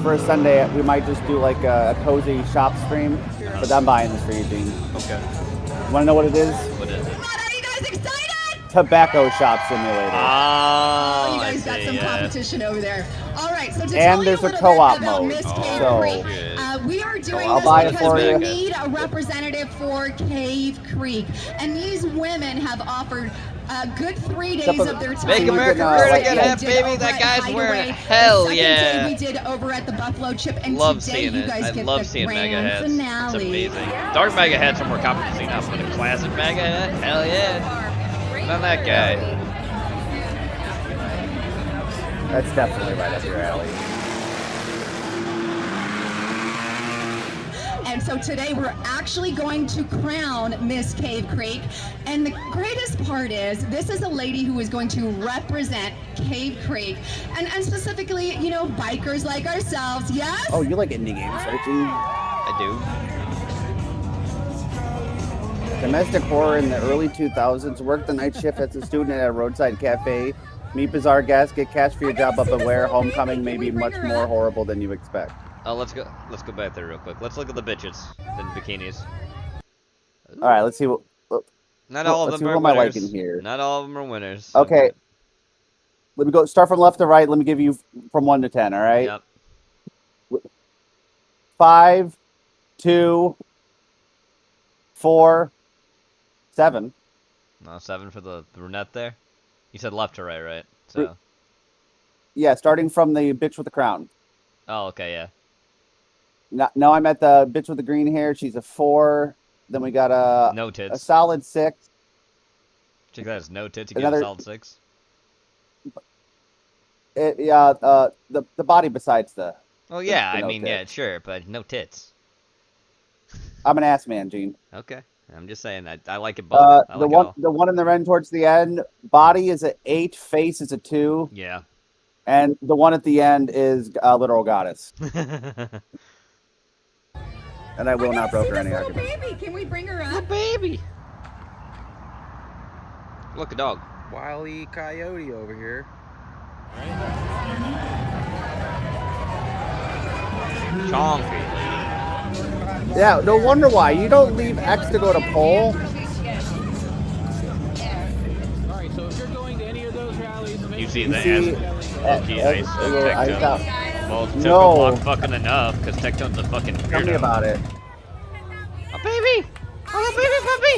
for a Sunday, we might just do like a cozy shop stream. But I'm buying this for you, Gene. Okay. Want to know what it is? What is it? Are you guys excited? Tobacco Shop Simulator. Oh, You guys got some competition over there. All right, so to And tell there's you a little co-op bit about mode. Miss Oh, Cave Creek, shit. we are doing I'll buy this it because for we you. need a representative for Cave Creek, and these women have offered a good 3 days of their time. Make America great again, baby. That guy's wearing hell yeah. We did over at the Buffalo Chip, and Love today seeing you it. guys I get love the seeing grand mega hats. finale. It's amazing. Dark mega hats are more competency now, but a classic mega hat, hell yeah. Not that guy. That's definitely right up your alley. And so today we're actually going to crown Miss Cave Creek. And the greatest part is, this is a lady who is going to represent Cave Creek. And specifically, you know, bikers like ourselves, yes? Oh, you like indie games, right, Gene? I do. Domestic horror in the early 2000s. Worked the night shift as a student at a roadside cafe. Meet bizarre guests, get cash for your job, but beware, homecoming may be much more horrible than you expect. Oh, let's go back there real quick. Let's look at the bitches, the bikinis. All right, let's see what. Not all of let's them see are what am I winners. liking here. Not all of them are winners. Okay. Let me go. Start from left to right. Let me give you from 1 to 10. All right. Yep. 5, 2, 4, 7. No, 7 for the brunette there. You said left to right, right? So. Yeah, starting from the bitch with the crown. Oh, okay, yeah. Now I'm at the bitch with the green hair. She's a 4. Then we got no tits. A solid 6. Check that as no tits. You get a solid 6. The body besides the. Oh yeah, the I no mean, tits. yeah, sure, but no tits. I'm an ass man, Gene. Okay, I'm just saying I like it both. I like the one in the end towards the end, body is an 8, face is a 2. Yeah. And the one at the end is a literal goddess. And I will not broker any argument. Baby, can we bring her up? Baby. Look, a dog. Wile E. Coyote over here. Chonky. Yeah, no wonder why. You don't leave X to go to pole. Alright, so if you're going to any of those rallies, You see the ice Tectone. Well, it took a No. long fucking enough, because Tectone's a fucking weirdo. Tell me about it. A baby! Oh, baby puppy!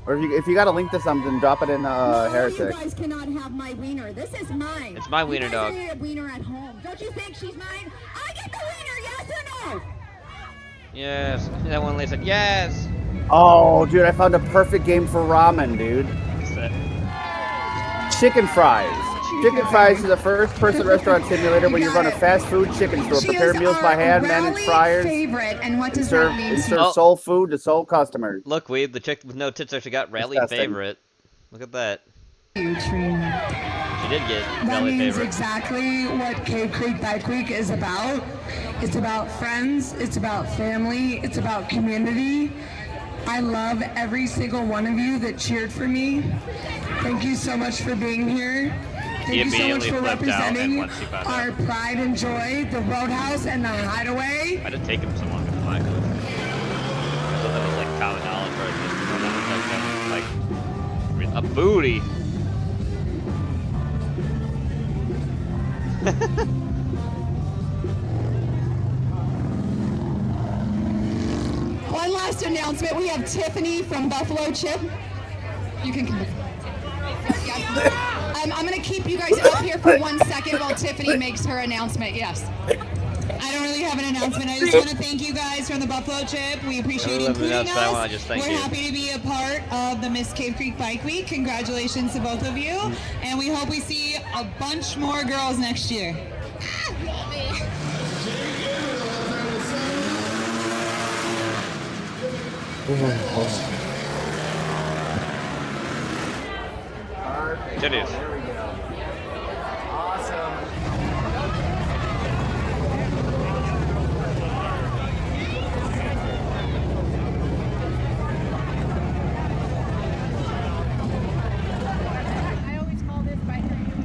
Or if you got a link to something, drop it in Heretic. You guys cannot have my wiener. This is mine. It's my wiener, you guys dog. need a wiener at home. Don't you think she's mine? I get the wiener, yes or no? Yes. That one lady said yes. Oh, dude, I found a perfect game for ramen, dude. What's that? Chicken fries. Chicken fries is the first-person restaurant simulator where you run a fast food chicken store, She prepare is meals by our hand, manage rally fryers, favorite, and what does serve, that mean? and serve Oh. soul food to soul customers. Look, Weeb, the chick with no tits actually got rally Disgusting. favorite. Look at that. You, Trina. She did get That belly means favorite. exactly what Cave Creek Bike Week is about. It's about friends, it's about family, it's about community. I love every single one of you that cheered for me. Thank you so much for being here. Thank you so much for representing our pride and joy, the Roadhouse and the Hideaway. Why did it take him so long to fly? I thought that was like common knowledge, or just like a booty. One last announcement. We have Tiffany from Buffalo Chip. You can come. I'm going to keep you guys up here for 1 second while Tiffany makes her announcement. Yes. I don't really have an announcement. I just want to thank you guys from the Buffalo Chip. We appreciate including us. We're happy to be a part of the Miss Cave Creek Bike Week. Congratulations to both of you. And we hope we see a bunch more girls next year. Titties. There we go. Awesome.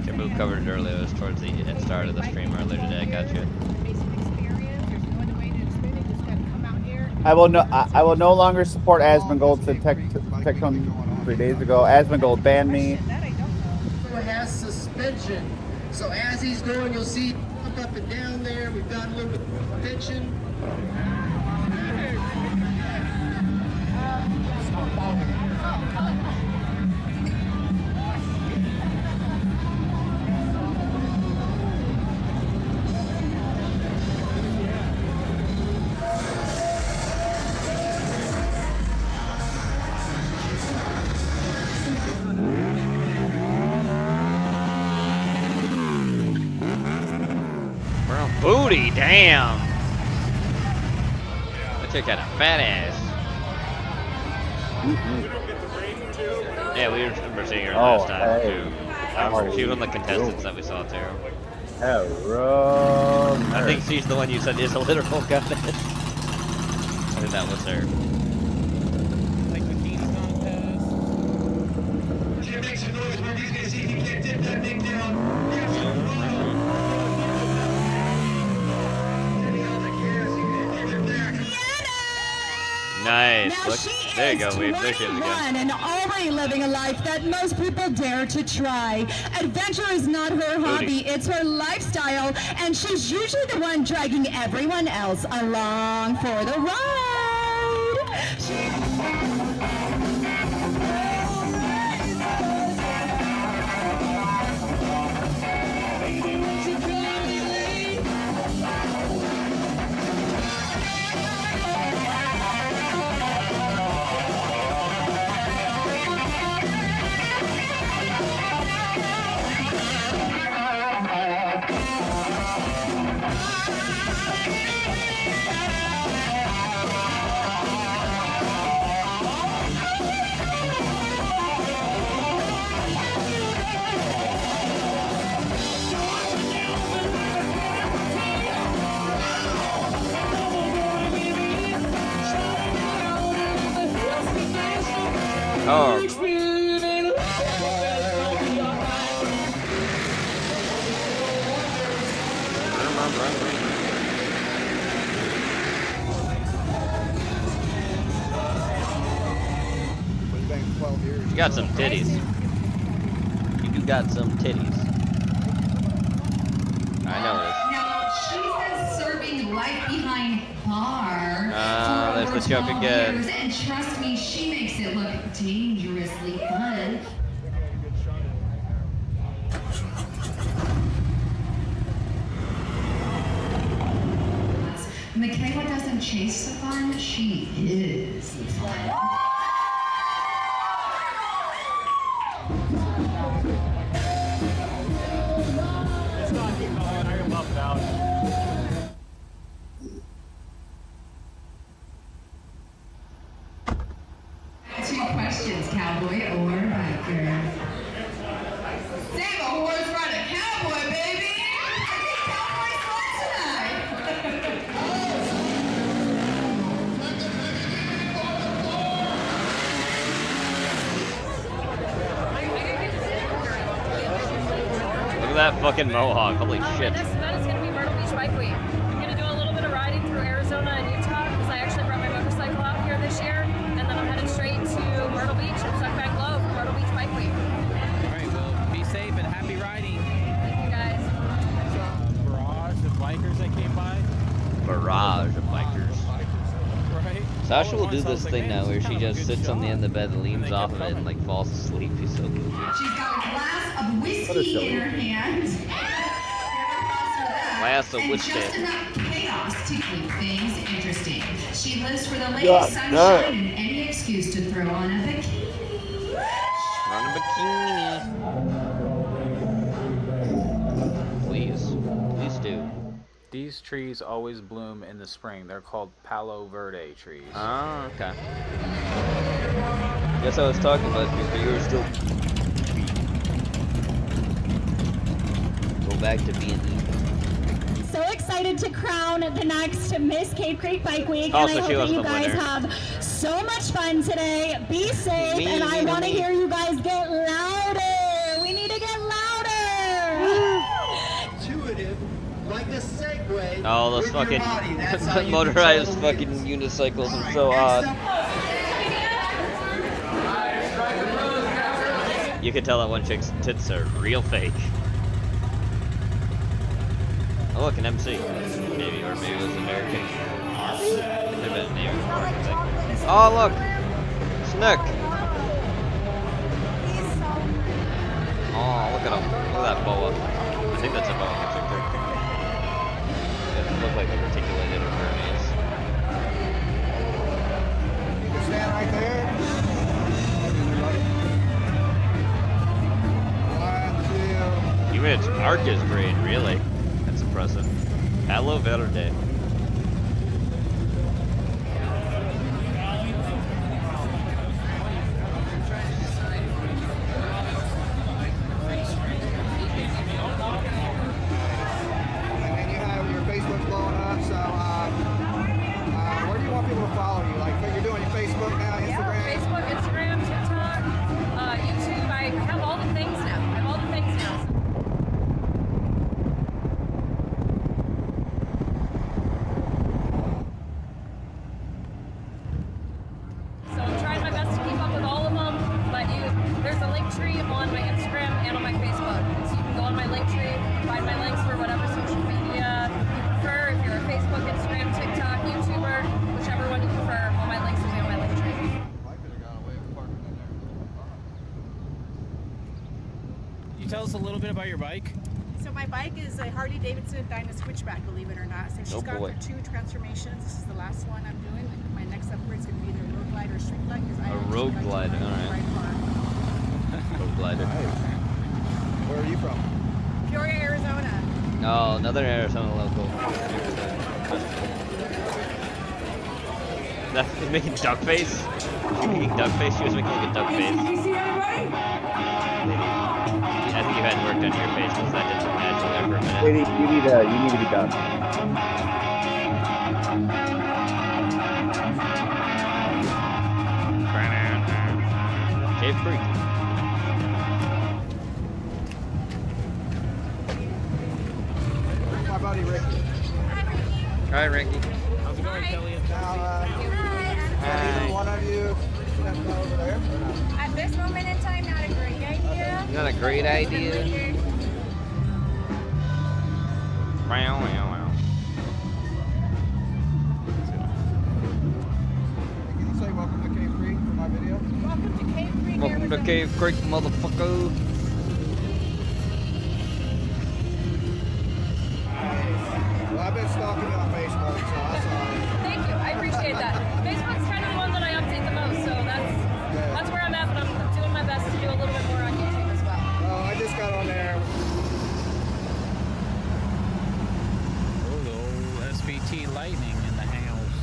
Kimbo covered it earlier. It was towards the start of the stream earlier today. I got you. I will no longer support Asmongold. Said Tectone 3 days ago. Asmongold banned me. Has suspension, so as he's going, you'll see up and down there. We've got a little bit of tension. Booty, damn. That chick had a fat ass. Yeah, we remember seeing her last time too. I remember she was one of the contestants that we saw too. I think she's the one you said is a literal goddess. I think that was her. Like bikini contest. Jim, make some noise where you can see if you can't dip that thing down. Nice. Now Look, she there you go. is We appreciate it 21 again. and already living a life that most people dare to try. Adventure is not her hobby, it's her lifestyle, and she's usually the one dragging everyone else along for the ride. Oh. You got some titties. You got some titties. I know this. Now, she's been serving life behind bar for there's over the joke 12 again. years, and trust me, she makes it look dangerously fun. Michaela doesn't chase the fun, she is the fun. Two questions, cowboy or biker. Save a horse that fucking mohawk. Holy shit. My next event is going to be Myrtle Beach Bike Week. I'm going to do a little bit of riding through Arizona and Utah because I actually brought my motorcycle out here this year. And then I'm headed straight to Myrtle Beach and Suckback Low for Myrtle Beach Bike Week. All right, well, be safe and happy riding. Thank you, guys. Barrage of bikers that came by. Barrage of bikers. Right? Sasha will do this thing now where she just sits on the end of the bed, leans off of it, and like falls asleep. She's so goofy. She's got a glass of whiskey in her hand. Glass of And whiskey. just enough chaos to keep things interesting. She lives for the lake, sunshine, and any excuse to throw on a bikini. On a bikini. Please. Please do. These trees always bloom in the spring. They're called Palo Verde trees. Oh, okay. Guess I was talking about you, but you were still. Go back to being evil. So excited to crown the next Miss Cave Creek Bike Week, Oh, and so I she hope was that you the guys winner. have so much fun today. Be safe, and I want to hear you guys get louder. We need to get louder. Intuitive, like a Segway. Oh, those with your fucking body. That's how you motorized control fucking unicycles are so odd. You can tell that one chick's tits are real fake. Oh, look, an MC. Maybe, or maybe it was American. Could have been a name before, I think. Oh, look! Snook! Oh, look at him. Look at that boa. I think that's a boa constrictor. It doesn't look like a reticulated Hermes. You can stand right there. 1, 2. Even its arc is great, really. That's impressive. Palo Verde. And then you have your Facebook blowing up. So, where do you want people to follow you? Like, you're doing your Facebook now, Instagram? Yeah, Facebook, Instagram, TikTok, YouTube. I have all the things now. I have all the things now. So I'm trying my best to keep up with all of them, but there's a link tree on my Instagram and on my Facebook. So you can go on my link tree, find my links for whatever social media you prefer. If you're a Facebook, Instagram, TikTok, YouTuber, whichever one you prefer, all my links will be on my link tree. Can you tell us a little bit about your bike? So my bike is a Harley-Davidson Dyna Switchback, believe it or not. So she's gone boy. through 2 transformations. This is the last one I'm doing. My next upgrade is going to be either a Road Glide or a Street Glide. A Road Glide, alright. Road Glider. Where are you from? Peoria, Arizona. Oh, another Arizona local. That was making duck face? She making duck face? She was making like a duck face. Lady, I think you hadn't worked on your face because that didn't match there for a minute. Lady, you need to be done. Cave Creek. My buddy Ricky. Hi, Ricky. How's it going, Kelly? Now, either one of you step over there. Or no? At this moment in time, not a great idea. Not a great idea. Wow, wow, wow. Can you say welcome to Cave Creek for my video? Welcome to Cave Creek, Welcome to Arizona. Cave Creek, motherfucker. Well, I've been stalking you on Facebook, so that's all right. Thank you. I appreciate that. Facebook's kind of the one that I update the most, so that's where I'm at, but I'm doing my best to do a little bit more on YouTube as well. Oh, I just got on there. Oh, the old SVT Lightning in the house.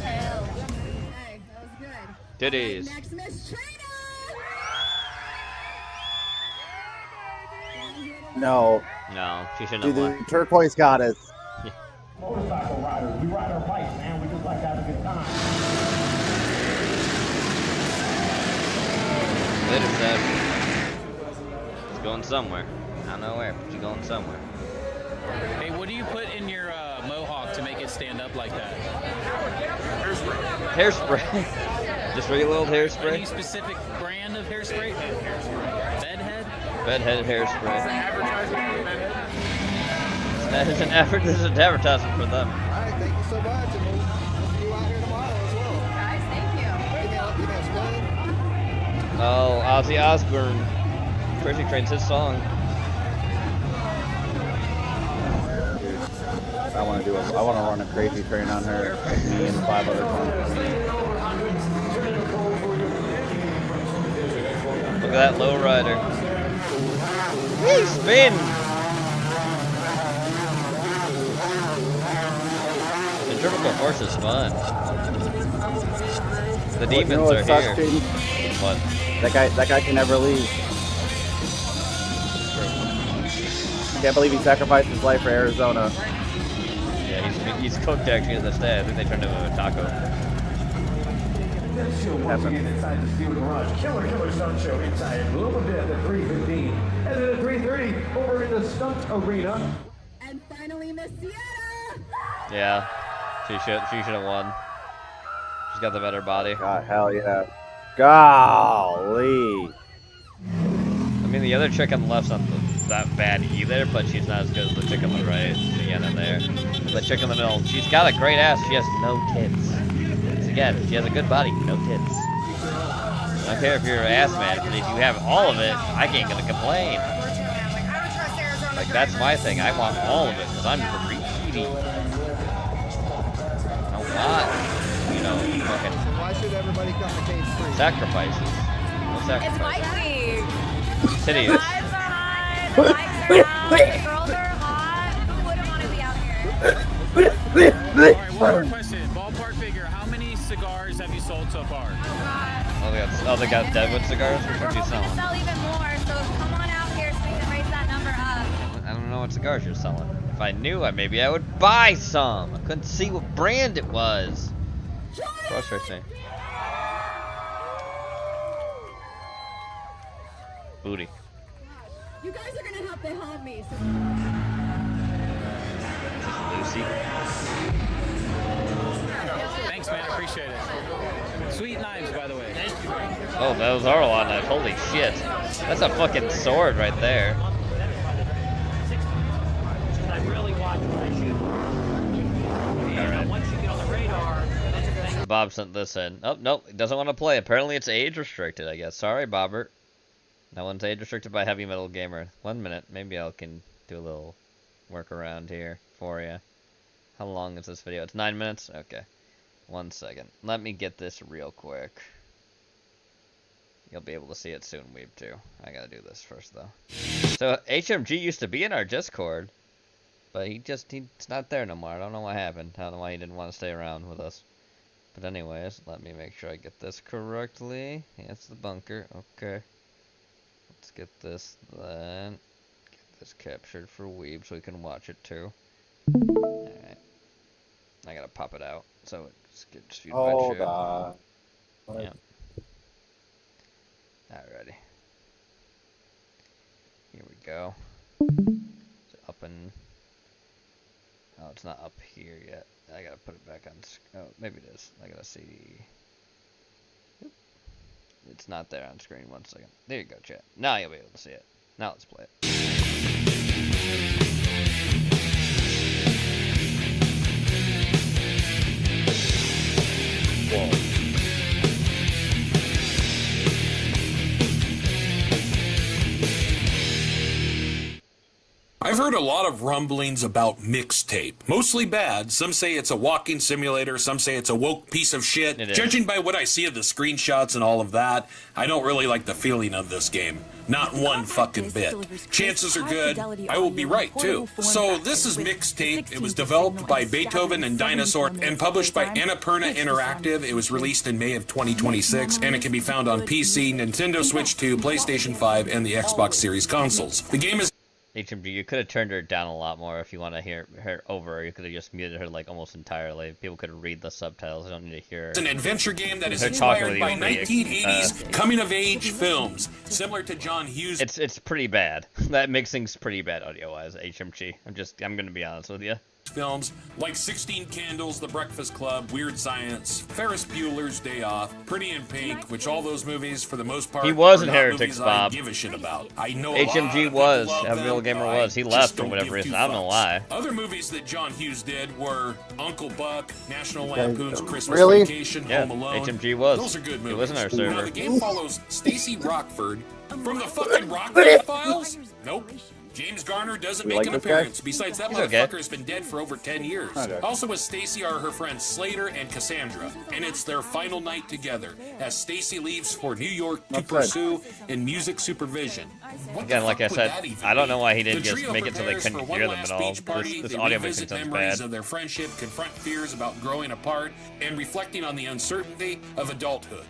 Hey, that was good. Titties. Next, Miss Trina. No. No, she shouldn't Dude, have won. the turquoise got us. Motorcycle riders, we ride our bikes, man. We just like to have a good time. Later, Seb. It's going somewhere. I don't know where, but she's going somewhere. Hey, what do you put in your mohawk to make it stand up like that? Hairspray. Just regular old hairspray. Any specific brand of hairspray? Bedhead? Bedhead hairspray. This is an advertisement for them. All right, thank you so much, and we'll see you out here tomorrow as well. Guys, thank you. Give me a explain. Oh, Ozzy Osbourne. Crazy Train's his song. I want to run a crazy train on her. Me and 5 other clones. Look at that low rider. Whee, spin! Centrifugal force is fun. The demons are here. What? That guy can never leave. I can't believe he sacrificed his life for Arizona. Yeah, he's cooked actually in the stead. I think they turned him into a taco. Once again inside the Steel Garage. Killer Stunt Show inside Globe of Death at 3:15. And then at 3:30 over in the Stunt Arena. And finally, Miss Sienna! Yeah, she should have won. She's got the better body. God, hell yeah. Golly. I mean, the other chick on the left's not that bad either, but she's not as good as the chick on the right. Sienna there. The chick in the middle, she's got a great ass. She has no tits. Again, she has a good body, no tits. I don't care if you're an ass man, but if you have all of it, I ain't gonna complain. Like, that's my thing. I want all of it, because I'm greedy. I don't want, you know, fucking... Why should everybody come to Cave Free? Sacrifices. No sacrifices. It's Bike Week. Titties. The vibes are high, the bikes are out, the girls are hot. Who wouldn't want to be out here? Alright, one more question. Ballpark figure, how many cigars have you sold so far? They got Deadwood cigars? Which ones are you We're hoping to selling? sell even more, so come on out here so we can raise that number up. I don't know what cigars you're selling. If I knew, maybe I would buy some. I couldn't see what brand it was. Cross racing. Booty. You guys are gonna have to help me. Lucy. Thanks, man. I appreciate it. Sweet knives, by the way. Oh, those are a lot of knives. Holy shit. That's a fucking sword right there. Alright. Bob sent this in. Oh, nope. It doesn't want to play. Apparently it's age restricted, I guess. Sorry, Bobbert. That one's age restricted by Heavy Metal Gamer. 1 minute. Maybe I can do a little workaround here for you. How long is this video? It's 9 minutes? Okay. 1 second. Let me get this real quick. You'll be able to see it soon, Weeb, too. I gotta do this first, though. So, HMG used to be in our Discord, but he's not there no more. I don't know what happened. I don't know why he didn't want to stay around with us. But anyways, let me make sure I get this correctly. Yeah, it's the bunker. Okay. Let's get this then. Get this captured for Weeb so we can watch it, too. Alright. I gotta pop it out so it gets viewed by Hold chat. on. Yeah. Alrighty. Here we go. Is it up and... Oh, it's not up here yet. I gotta put it back on... Oh, maybe it is. I gotta see... Oop. It's not there on screen. 1 second. There you go, chat. Now you'll be able to see it. Now let's play it. Whoa. I've heard a lot of rumblings about Mixtape. Mostly bad. Some say it's a walking simulator. Some say it's a woke piece of shit. Judging by what I see of the screenshots and all of that, I don't really like the feeling of this game. Not one fucking bit. Chances are good. I will be right, too. So this is Mixtape. It was developed by Beethoven and Dinosaur and published by Annapurna Interactive. It was released in May of 2026, and it can be found on PC, Nintendo Switch 2, PlayStation 5, and the Xbox Series consoles. The game is... HMG, you could have turned her down a lot more if you want to hear her over. You could have just muted her like almost entirely. People could read the subtitles. I don't need to hear her. It's an adventure game that is Her talking inspired with by you, 1980s coming-of-age films, similar to John Hughes. It's pretty bad. That mixing's pretty bad audio-wise. HMG. I'm gonna be honest with you. Films like 16 Candles, The Breakfast Club, Weird Science, Ferris Bueller's Day Off, Pretty in Pink, which all those movies, for the most part, He was are in not Heretics, movies Bob. I give a shit about. I know HMG was. Real Gamer was. He left for whatever reason. I don't know why. Other movies that John Hughes did were Uncle Buck, National Lampoon's Christmas Really? Vacation, Yeah, Home Alone. HMG was. Those are good movies. He was in our Now, server. the game follows Stacy Rockford from the fucking Rockford Files? Nope. James Garner doesn't make an appearance. Besides, that motherfucker has been dead for over 10 years. Okay. Also with Stacy are her friends Slater and Cassandra, and it's their final night together as Stacy leaves for New York to pursue in music supervision. Again, like I said, I don't know why he didn't just make it so they couldn't hear them at all. This audio mixing sounds memories bad. of their friendship, confront fears about growing apart, and reflecting on the uncertainty of adulthood.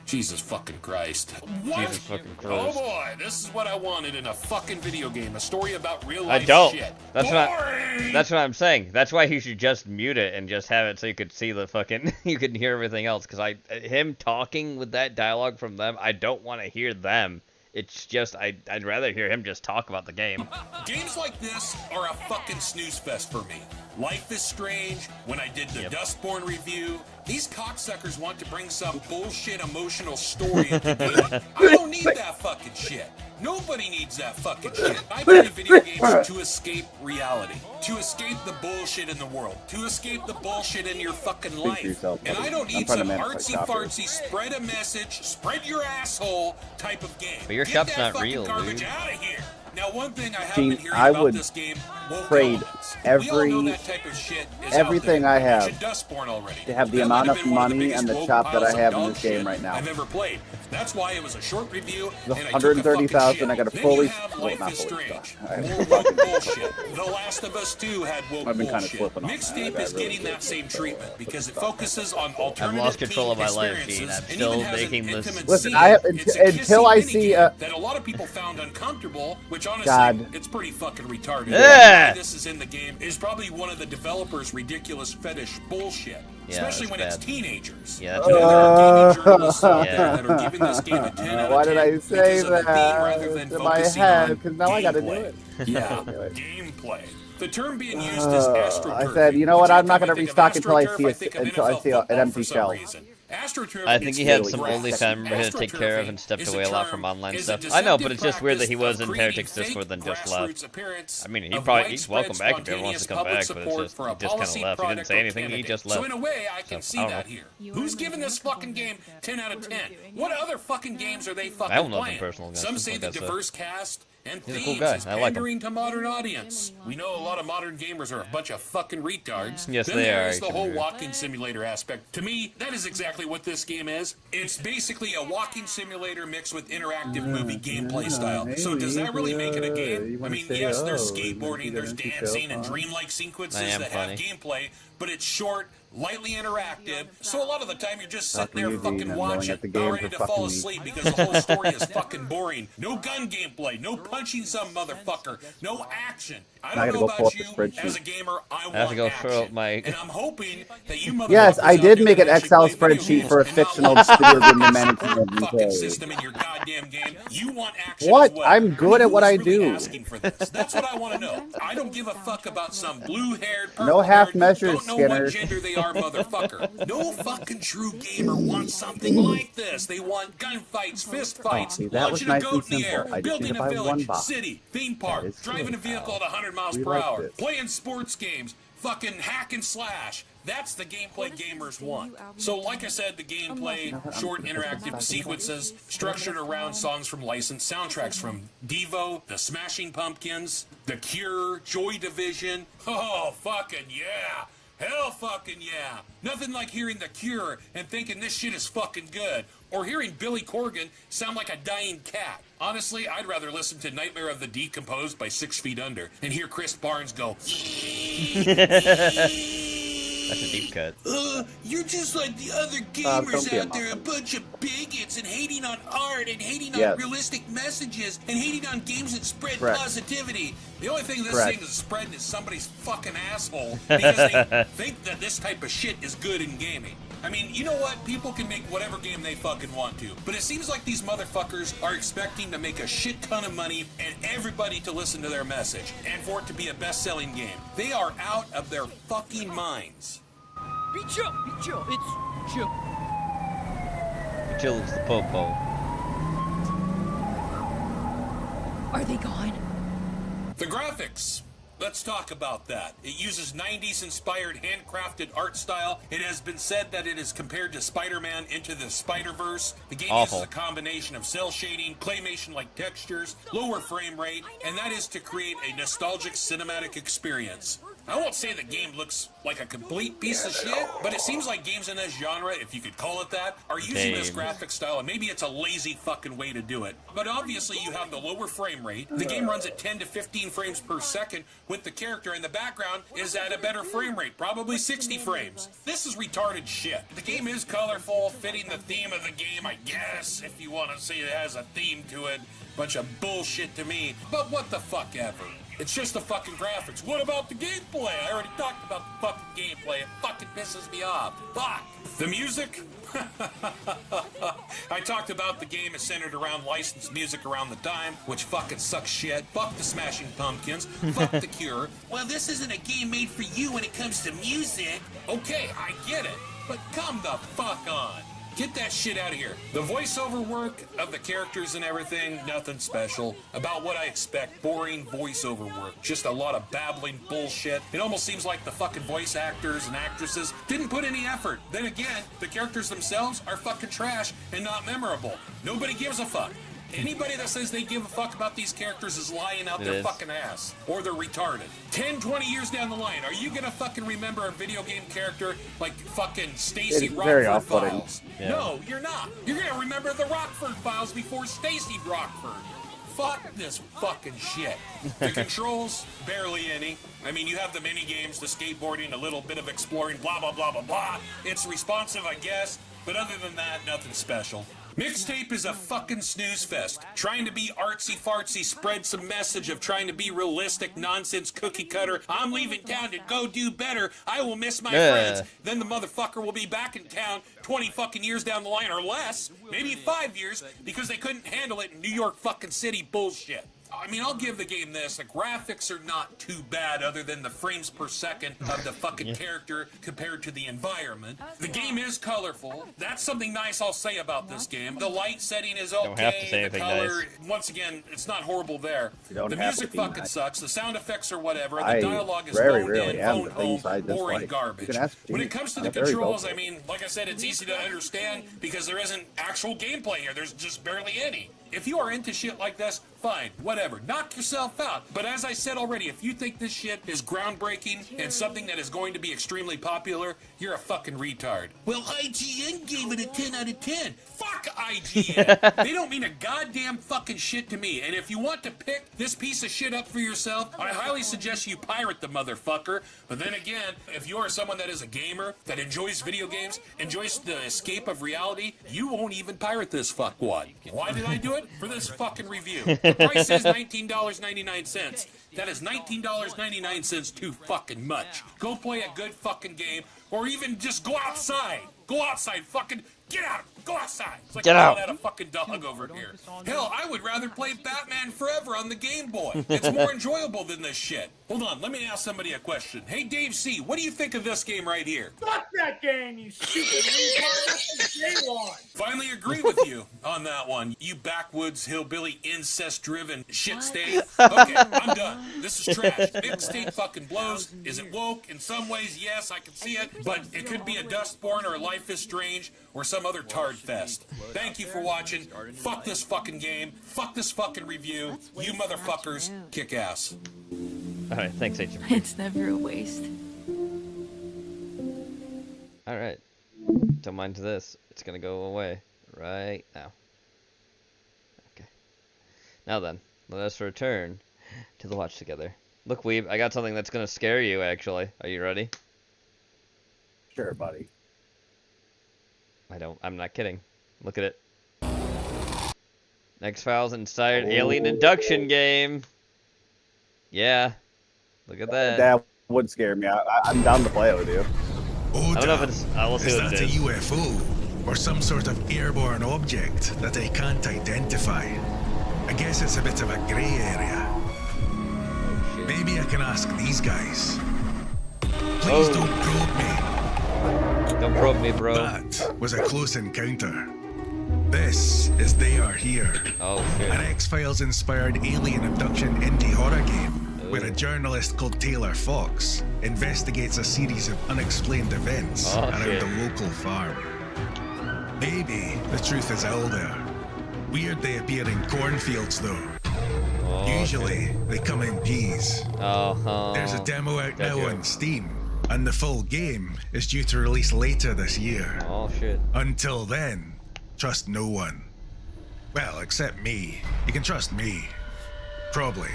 Jesus fucking Christ. What? Jesus fucking Oh Christ. boy, this is what I wanted in a fucking video game. A story about real I life don't. shit. That's what I'm saying. That's why he should just mute it and just have it so you could see the fucking you could hear everything else. Because him talking with that dialogue from them, I don't want to hear them. It's just I'd rather hear him just talk about the game. Games like this are a fucking snooze fest for me. Life is Strange, when I did the Dustborn review, these cocksuckers want to bring some bullshit emotional story into the game. I don't need that fucking shit. Nobody needs that fucking shit. I play video games to escape reality, to escape the bullshit in the world, to escape the bullshit in your fucking life. And I don't need some artsy-fartsy, spread a message, spread your asshole type of game. But your Get shop's that not fucking real, garbage dude. out of here. Now, one thing I have Gene, been hearing I about would this game won't trade go on. We all know that type of shit is everything out I there. have Mentioned Dustborn already. to have the That amount might of have been one of the money biggest and the woke chop that piles I of have in dog this game shit right now. I've ever played. That's why it was a short review. The and I took a fucking 130,000 shit. I got to Then fully you have well, Life not is fully Strange. stock. More woke bullshit. The Last of Us 2 had woke I've been kinda bullshit. flipping on that. Mixtape I is really getting did. that same treatment because it focuses on I've alternative lost control of my life, Gene. experiences I'm and still even has an making this. intimate Listen, scene. I have It's a until I kissing see minigame that a lot of people found uncomfortable, which honestly, God. it's pretty fucking retarded. Yeah. Why this is in the game is probably one of the developers' ridiculous fetish bullshit. Yeah, Especially that's when bad. it's teenagers. Yeah, that's You know, bad. there are gaming journalists out Yeah. there that are giving this game a 10 out of 10 Why did I say because of the theme rather that than in my focusing head? on Because now I got to do gameplay. it. Yeah, gameplay. The term being used is AstroTurf. I said, you know what? I'm not going to When I think restock of until I AstroTurf, see I think of an NFL empty for some shell. reason. AstroTurf I think is he had really some grass. OnlyFans he had to take care of and stepped away a lot from online stuff. I know, but it's just weird that he was in Heretics Discord then just left. I mean, he's welcome back if he ever wants to come back, but it's just he just kind of left. He didn't say anything. He just left. So in a way, I can see that here. Who's giving this fucking game 10 out of 10? What other fucking games are they fucking I don't know playing? the personal guy. Some say Like the I said. diverse cast and He's a themes cool guy. is I like him. pandering to modern audience. We know a lot of modern gamers are a bunch of fucking retards. Yes, Then they there are, is the I can whole agree. walking simulator aspect. To me, that is exactly what this game is. It's basically a walking simulator mixed with interactive movie gameplay style. So does that really make it a game? I mean, yes, there's skateboarding, there's dancing, and dreamlike sequences I am that funny. have gameplay, but it's short, lightly interactive, so a lot of the time you're just sitting Fucking there you, Gene. fucking I'm watching, going at the game about ready for to fucking fall me. asleep because the whole story is fucking boring. No gun gameplay, no punching some motherfucker, no action. I I don't gotta know go pull about up the you, spreadsheet. as a gamer, I I have to want go action. fill up my. And I'm hoping that you motherfuckers Yes, I out did there make an that actually Excel play video spreadsheet games for a and not fictional watch video game the management fucking game. system in your goddamn game. You want action What? as well. I'm good at what I Who's really do. asking for this? That's what I want to know. I don't give a fuck about some blue-haired, No half purple-haired, measures, don't know Skinner. what gender they are, motherfucker. No fucking true gamer wants something like this. They want gunfights, fist fights, see, that was launching nice a and goat in the simple. air, I just building need to a buy one village, box. city, theme park, is driving good, a vehicle at 100 miles We per like hour, this. playing sports games, fucking hack and slash. That's the gameplay gamers want. So like I said, the gameplay, short interactive sequences, structured around songs from licensed soundtracks from Devo, The Smashing Pumpkins, The Cure, Joy Division. Oh, fucking yeah. Hell fucking yeah. Nothing like hearing The Cure and thinking this shit is fucking good. Or hearing Billy Corgan sound like a dying cat. Honestly, I'd rather listen to Nightmare of the Decomposed by 6 Feet Under and hear Chris Barnes go... That's That's a deep cut. You're just like the other gamers out there, a bunch of bigots and hating on art and hating on realistic messages and hating on games that spread positivity. The only thing this thing is spreading is somebody's fucking asshole because they think that this type of shit is good in gaming. I mean, you know what? People can make whatever game they fucking want to. But it seems like these motherfuckers are expecting to make a shit ton of money and everybody to listen to their message. And for it to be a best-selling game. They are out of their fucking minds. Be chill, it's chill. Be chill is the po-po. Are they gone? The graphics. Let's talk about that. It uses 90s-inspired handcrafted art style. It has been said that it is compared to Spider-Man Into the Spider-Verse. The game uses a combination of cell shading, claymation-like textures, lower frame rate, and that is to create a nostalgic cinematic experience. I won't say the game looks like a complete piece of shit, but it seems like games in this genre, if you could call it that, are using this graphic style, and maybe it's a lazy fucking way to do it. But obviously you have the lower frame rate. The game runs at 10 to 15 frames per second with the character, and the background is at a better frame rate, probably 60 frames. This is retarded shit. The game is colorful, fitting the theme of the game, I guess, if you want to say it has a theme to it. Bunch of bullshit to me, but what the fuck ever. It's just the fucking graphics. What about the gameplay? I already talked about the fucking gameplay. It fucking pisses me off. Fuck. The music? I talked about the game is centered around licensed music around the time, which fucking sucks shit. Fuck the Smashing Pumpkins. Fuck The Cure. Well, this isn't a game made for you when it comes to music. Okay, I get it. But come the fuck on. Get that shit out of here. The voiceover work of the characters and everything, nothing special. About what I expect, boring voiceover work. Just a lot of babbling bullshit. It almost seems like the fucking voice actors and actresses didn't put any effort. Then again, the characters themselves are fucking trash and not memorable. Nobody gives a fuck. Anybody that says they give a fuck about these characters is lying out their fucking ass. Or they're retarded. 10, 20 years down the line, are you gonna fucking remember a video game character like fucking Stacy Rockford Files? Yeah. No, you're not. You're gonna remember the Rockford Files before Stacy Rockford. Fuck this fucking shit. The controls, barely any. I mean, you have the mini games, the skateboarding, a little bit of exploring, blah, blah, blah, blah, blah. It's responsive, I guess. But other than that, nothing special. Mixtape is a fucking snooze fest. Trying to be artsy-fartsy, spread some message of trying to be realistic, nonsense, cookie cutter. I'm leaving town to go do better. I will miss my friends. Then the motherfucker will be back in town 20 fucking years down the line or less. Maybe 5 years because they couldn't handle it in New York fucking City bullshit. I mean, I'll give the game this. The graphics are not too bad other than the frames per second of the fucking character compared to the environment. The game is colorful. That's something nice I'll say about this game. The light setting is okay. Don't have to say anything color, nice. Once again, it's not horrible there. The music fucking sucks. The sound effects are whatever. The I dialogue is very phoned rarely in, have phoned the things home, I boring dislike. garbage. You can ask When it Gene. comes to the I'm very controls, vocal. I mean, like I said, it's easy to understand because there isn't actual gameplay here. There's just barely any. If you are into shit like this, fine, whatever. Knock yourself out. But as I said already, if you think this shit is groundbreaking and something that is going to be extremely popular, you're a fucking retard. Well, IGN gave it a 10 out of 10. Fuck IGN. They don't mean a goddamn fucking shit to me. And if you want to pick this piece of shit up for yourself, I highly suggest you pirate the motherfucker. But then again, if you are someone that is a gamer, that enjoys video games, enjoys the escape of reality, you won't even pirate this fuckwad. Why did I do it? For this fucking review. The price is $19.99. That is $19.99 too fucking much. Go play a good fucking game, or even just go outside. Go outside, fucking get out. Go outside. It's like Get out. at a fucking dog over here. Hell, I would rather play Batman Forever on the Game Boy. It's more enjoyable than this shit. Hold on, let me ask somebody a question. Hey, Dave C., what do you think of this game right here? Fuck that game, you stupid retard. That's the day one. Finally agree with you on that one. You backwoods, hillbilly, incest-driven shit state. Okay, I'm done. This is trash. Mixtape fucking blows. Is it woke? In some ways, yes, I can see it. But it could be a Dustborn or a Life is Strange or some other tard fest. Thank you for watching. Fuck this fucking game. Fuck this fucking review. You motherfuckers kick ass. Alright, thanks, HM. It's never a waste. Alright. Don't mind this. It's gonna go away right now. Okay. Now then, let us return to the watch together. Look, Weeb, I got something that's gonna scare you, actually. Are you ready? Sure, buddy. I'm not kidding. Look at it. X-Files inspired alien induction game. Yeah. Look at that. That would scare me. I'm down to play it with you. I don't know if it's... I will see what it is. Is that a UFO? Or some sort of airborne object that I can't identify? I guess it's a bit of a grey area. Oh, maybe I can ask these guys. Please don't probe me. Don't probe me, bro. That was a close encounter. This is They Are Here. Oh, shit. An X-Files inspired alien abduction indie horror game where a journalist called Taylor Fox investigates a series of unexplained events around a local farm. Maybe the truth is out there. Weird they appear in cornfields though. Usually they come in peas. There's a demo out now on Steam, and the full game is due to release later this year. Oh shit. Until then, trust no one. Well, except me. You can trust me. Probably.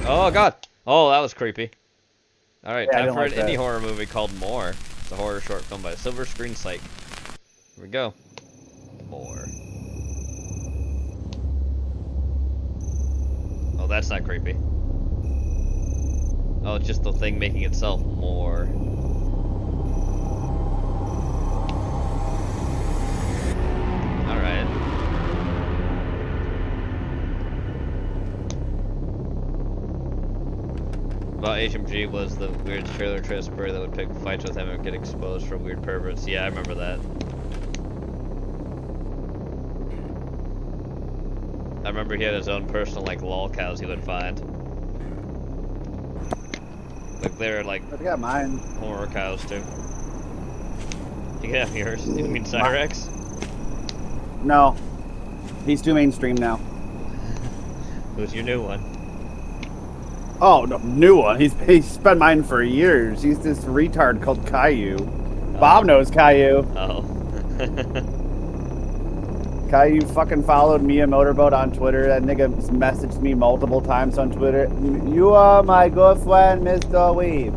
Oh god. Oh, that was creepy. Alright, Yeah, time for like an indie horror movie called More. It's a horror short film by Silver Screen Sight. Here we go. More. Oh, that's not creepy. Oh, it's just the thing making itself more. Alright. About HMG was the weird trailer tripper that would pick fights with him and get exposed for weird perverts. Yeah, I remember that. I remember he had his own personal, like, lol cows he would find. Like, they're, like... I got mine. Horror cows, too. You can have yours. You mean Cyrex? No. He's too mainstream now. Who's your new one? Oh, no, new one. He's been mine for years. He's this retard called Caillou. Bob knows Caillou. Oh. Caillou fucking followed me a motorboat on Twitter. That nigga messaged me multiple times on Twitter. You are my good friend, Mr. Weeb.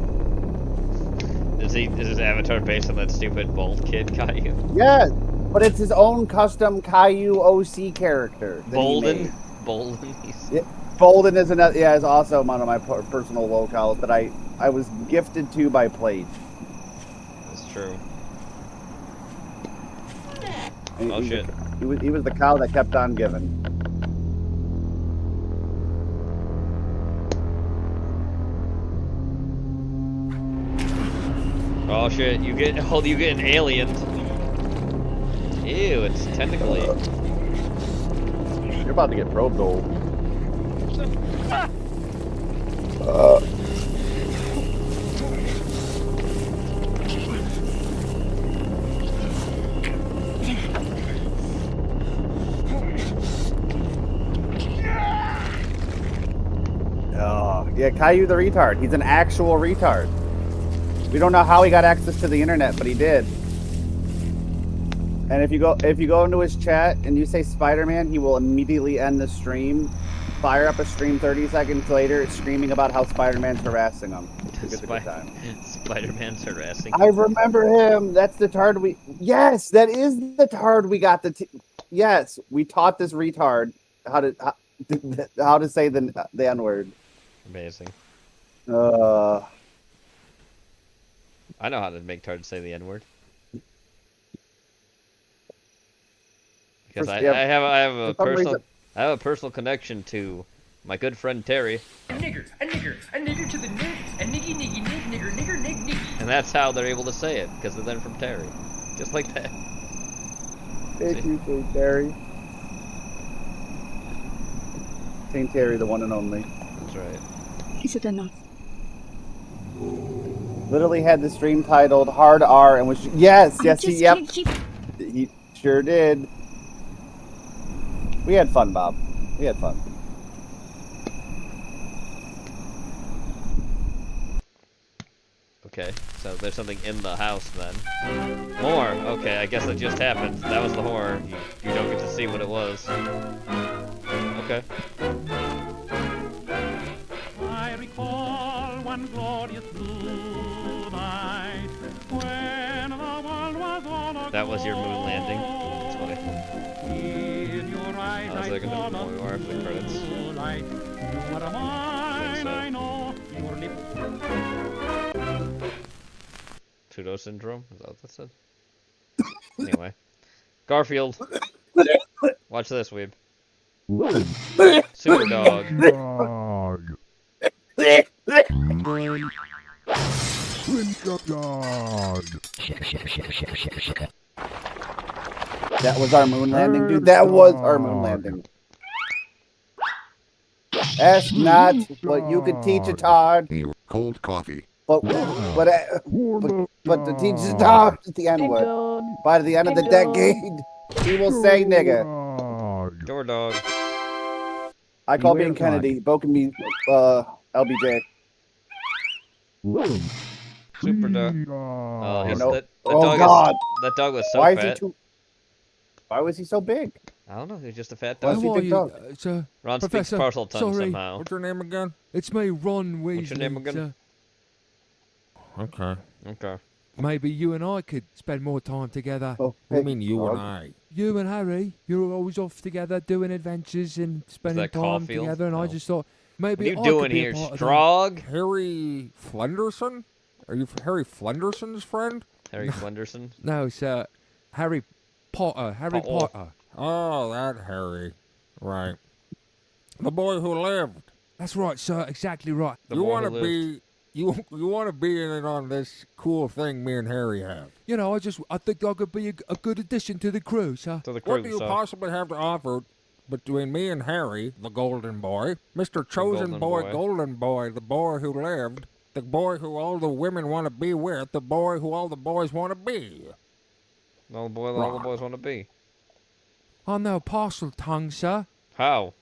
Is his avatar based on that stupid bald kid, Caillou? Yes, but it's his own custom Caillou OC character. Bolden? Bolden? Yeah, Bolden is another. Yeah, is also one of my personal locales that I was gifted to by Plate. That's true. And Oh shit. He was the cow that kept on giving. Oh shit, you get an alien. Ew, it's tentacly. You're about to get probed, old. Yeah, Caillou the retard. He's an actual retard. We don't know how he got access to the internet, but he did. And if you go into his chat and you say Spider-Man, he will immediately end the stream, fire up a stream 30 seconds later, screaming about how Spider-Man's harassing him. Spider-Man's harassing. I remember him. That's the tard we. Yes, that is the tard we got. Yes, we taught this retard how to say the N-word. Amazing. I I know how to make tards say the N-word. Because I have a personal connection to my good friend Terry. A nigger to the nig, a niggy niggy nig, nigger nigger nig niggy. And that's how they're able to say it, because they're from Terry. Just like that. Thank you, St. Terry. St. Terry, the one and only. That's right. Is it enough? Literally had the stream titled Hard R and was yes, he sure did. We had fun, Bob. We had fun. Okay, so there's something in the house then. More. Okay, I guess that just happened. That was the horror. You don't get to see what it was. Okay. I recall one one glorious blue night when the world was all That was your moon landing. That's funny. in your eyes I was looking at the movie for the credits. light. You are mine, I know. Your lips. Trudeau syndrome? Is that what that said? Anyway. Garfield. Watch this, Weeb. Super dog. That was our moon landing, dude. That was our moon landing. That's not what you could teach a Todd. Cold coffee. But to teach a Todd at the end what? By the end of the decade, he will say nigga. Door dog. I call being Kennedy. Bo can be LBJ. Super dog. Oh, he's, No. that Oh dog God! That dog was so Why fat. is he too? Why was he so big? I don't know. He's just a fat Why dog. is he big dog? Ron speaks Professor, parcel tongue sorry. somehow. What's your name again? It's me, Ron Weasley. What's your name again? Okay. Okay. Maybe you and I could spend more time together. Oh, What do you mean you and I? You and Harry, you're always off together doing adventures and spending that time Caulfield? together, and I just thought maybe What are you I doing could be here, a part of Strog? Harry Flenderson? Are you Harry Flenderson's friend? Harry Flenderson? No, sir. Harry Potter. Harry Potter. Potter. Oh, that Harry. Right. The boy who lived. That's right, sir. Exactly right. The you boy want who to be you want to be in on this cool thing me and Harry have. You know, I think I could be a good addition to the crew, sir. To the What crew, do you sir. possibly have to offer between me and Harry, the golden boy, Mr. Chosen golden boy, boy. golden boy, the boy who lived, the boy who all the women want to be with, the boy who all the boys want to be? All the boy that all the boys want to be. I know parcel tongue, sir. How?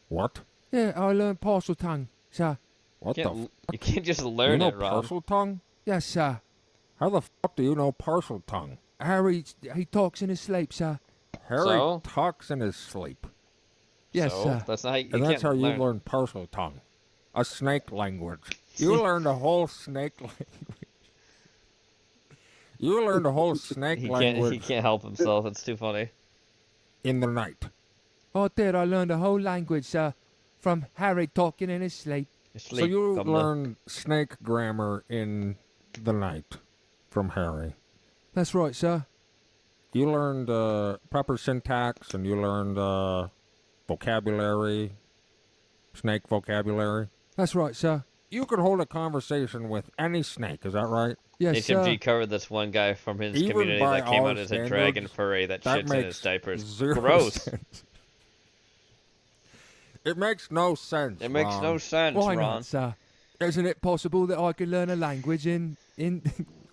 What? Yeah, I learned parcel tongue, sir. What You can't just learn it, Ron. parcel tongue? Yes, sir. How the fuck do you know parcel tongue? Harry, he talks in his sleep, sir. Harry So? talks in his sleep. Yes, So? sir. That's not how you And that's can't how you learn. learn parcel tongue. A snake language. You learned a whole snake language. You learned a whole snake language. He can't help himself. It's too funny. In the night. Oh, did I learned a whole language, sir, from Harry talking in his sleep. So you learned snake grammar in the night from Harry. That's right, sir. You learned proper syntax, and you learned vocabulary, snake vocabulary. That's right, sir. You could hold a conversation with any snake, is that right? Yes, HMG covered this one guy from his Even community by that came our out as a dragon standards, furry that that shits in his makes diapers. zero Gross. sense. It makes no sense. It makes no sense, Why Ron. not, sir? Isn't it possible that I could learn a language in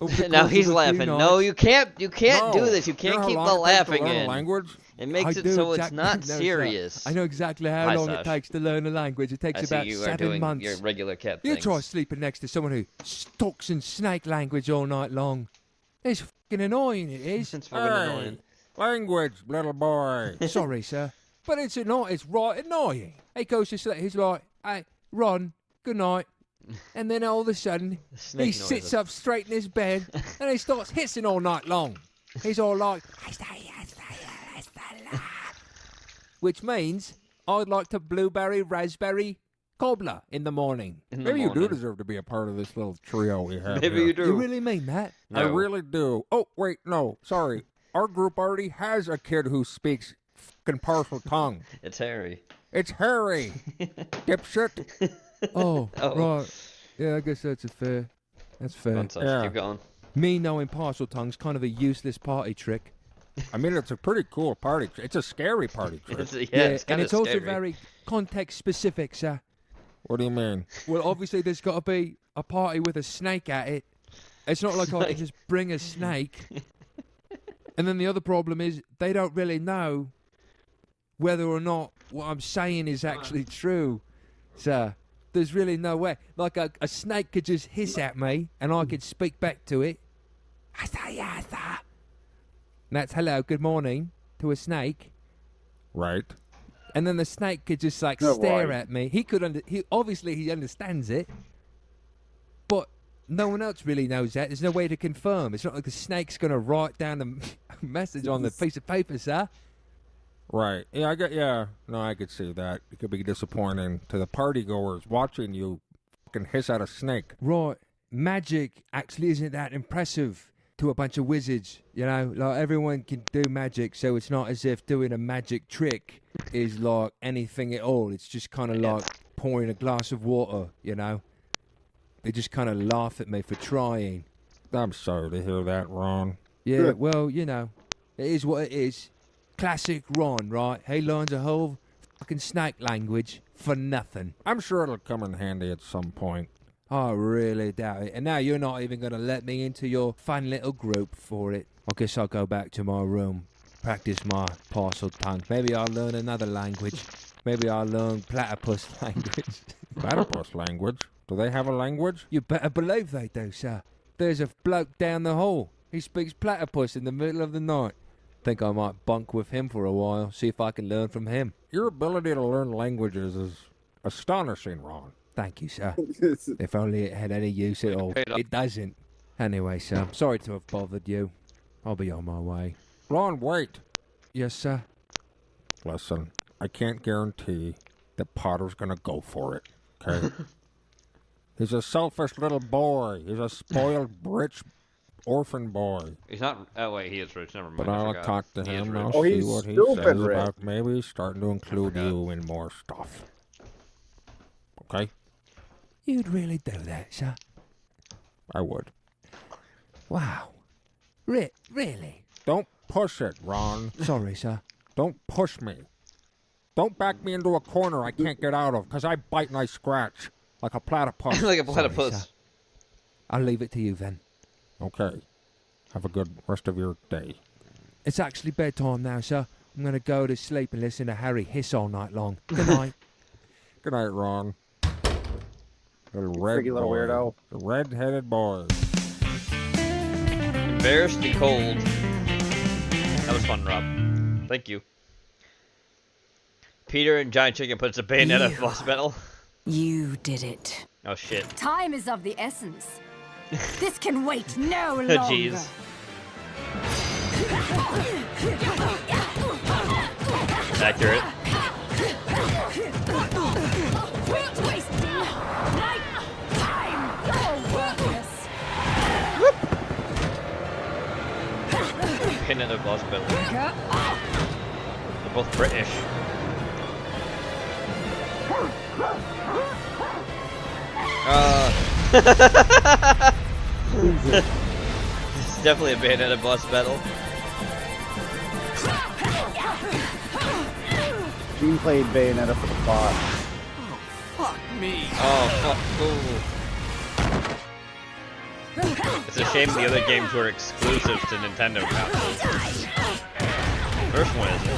over the Now course he's of a few laughing. nights? No, you can't do No. this. You You know can't how keep long the it takes to laughing learn a in. language? It makes I it do so it's exactly- not no, sir. serious. I know exactly how Hi, long it Sash. takes to learn a language. It takes I see about you are 7 doing months. your regular cat You things. try sleeping next to someone who talks in snake language all night long. It's fucking annoying, it is. It's fucking annoying. Language, little boy. Sorry, sir. But it's not. It's right annoying. He goes to sleep. He's like, hey, Ron, good night. And then all of a sudden, Snake he sits noises. up straight in his bed and he starts hissing all night long. He's all like, which means I'd like to blueberry raspberry cobbler in the morning. In the Maybe you do morning. deserve to be a part of this little trio we have. Maybe here. you do. You really mean that? I No. really do. Oh, wait, no, sorry. Our group already has a kid who speaks fucking partial tongue. It's Harry. It's Harry, dipshit. Oh, Oh. right. Yeah, I guess that's fair. That's fair. Go on, Sash, keep going. Me knowing partial tongue's kind of a useless party trick. I mean, it's a pretty cool party trick. It's a scary party trick. It's and kinda it's also scary. very context specific, sir. What do you mean? Well, obviously, there's got to be a party with a snake at it. It's not like I can just bring a snake. And then the other problem is they don't really know whether or not what I'm saying is actually true, sir. There's really no way. Like a snake could just hiss at me and I could speak back to it. And that's hello, good morning to a snake. Right. And then the snake could just like No, stare right. at me. He could he obviously he understands it, No one else really knows that. There's no way to confirm. It's not like the snake's going to write down the message on the piece of paper, sir. Right. Yeah, I could see that. It could be disappointing to the party goers watching you fucking hiss at a snake. Right. Magic actually isn't that impressive to a bunch of wizards, you know? Like, everyone can do magic, so it's not as if doing a magic trick is like anything at all. It's just kind of like pouring a glass of water, you know? They just kind of laugh at me for trying. I'm sorry to hear that, Ron. Yeah, well, you know, it is what it is. Classic Ron, right? He learns a whole fucking snake language for nothing. I'm sure it'll come in handy at some point. I really doubt it. And now you're not even going to let me into your fun little group for it. I guess I'll go back to my room, practice my parcel tongue. Maybe I'll learn another language. Maybe I'll learn platypus language. Platypus language? Do they have a language? You better believe they do, sir. There's a bloke down the hall. He speaks platypus in the middle of the night. Think I might bunk with him for a while, see if I can learn from him. Your ability to learn languages is astonishing, Ron. Thank you, sir. If only it had any use at all. It doesn't. Anyway, sir, sorry to have bothered you. I'll be on my way. Ron, wait. Yes, sir? Listen, I can't guarantee that Potter's gonna go for it, okay? He's a selfish little boy. He's a spoiled, rich orphan boy. He's not. Oh wait, he is rich. Never mind. But I'll talk to him. I'll Oh, see he's what he stupid says rich. about maybe starting to include you in more stuff. Okay? You'd really do that, sir? I would. Wow. Really? Don't push it, Ron. Sorry, sir. Don't push me. Don't back me into a corner I can't get out of, because I bite and I scratch. Like a platypus. Like a platypus. Sorry, I'll leave it to you then. Okay. Have a good rest of your day. It's actually bedtime now, sir. I'm going to go to sleep and listen to Harry hiss all night long. Good night. Good night, Ron. Little red Freaky little boy. weirdo. The red-headed boy. Embarrassed to cold. That was fun, Rob. Thank you. Peter and Giant Chicken puts a bayonet at boss battle. You did it. Oh shit. Time is of the essence. This can wait no longer. Jeez. Accurate. Pin at the boss battle. They're both British. This is definitely a Bayonetta boss battle. Gene played Bayonetta for the boss. Fuck me. Oh, fuck. Ooh. It's a shame the other games were exclusive to Nintendo consoles. First one isn't.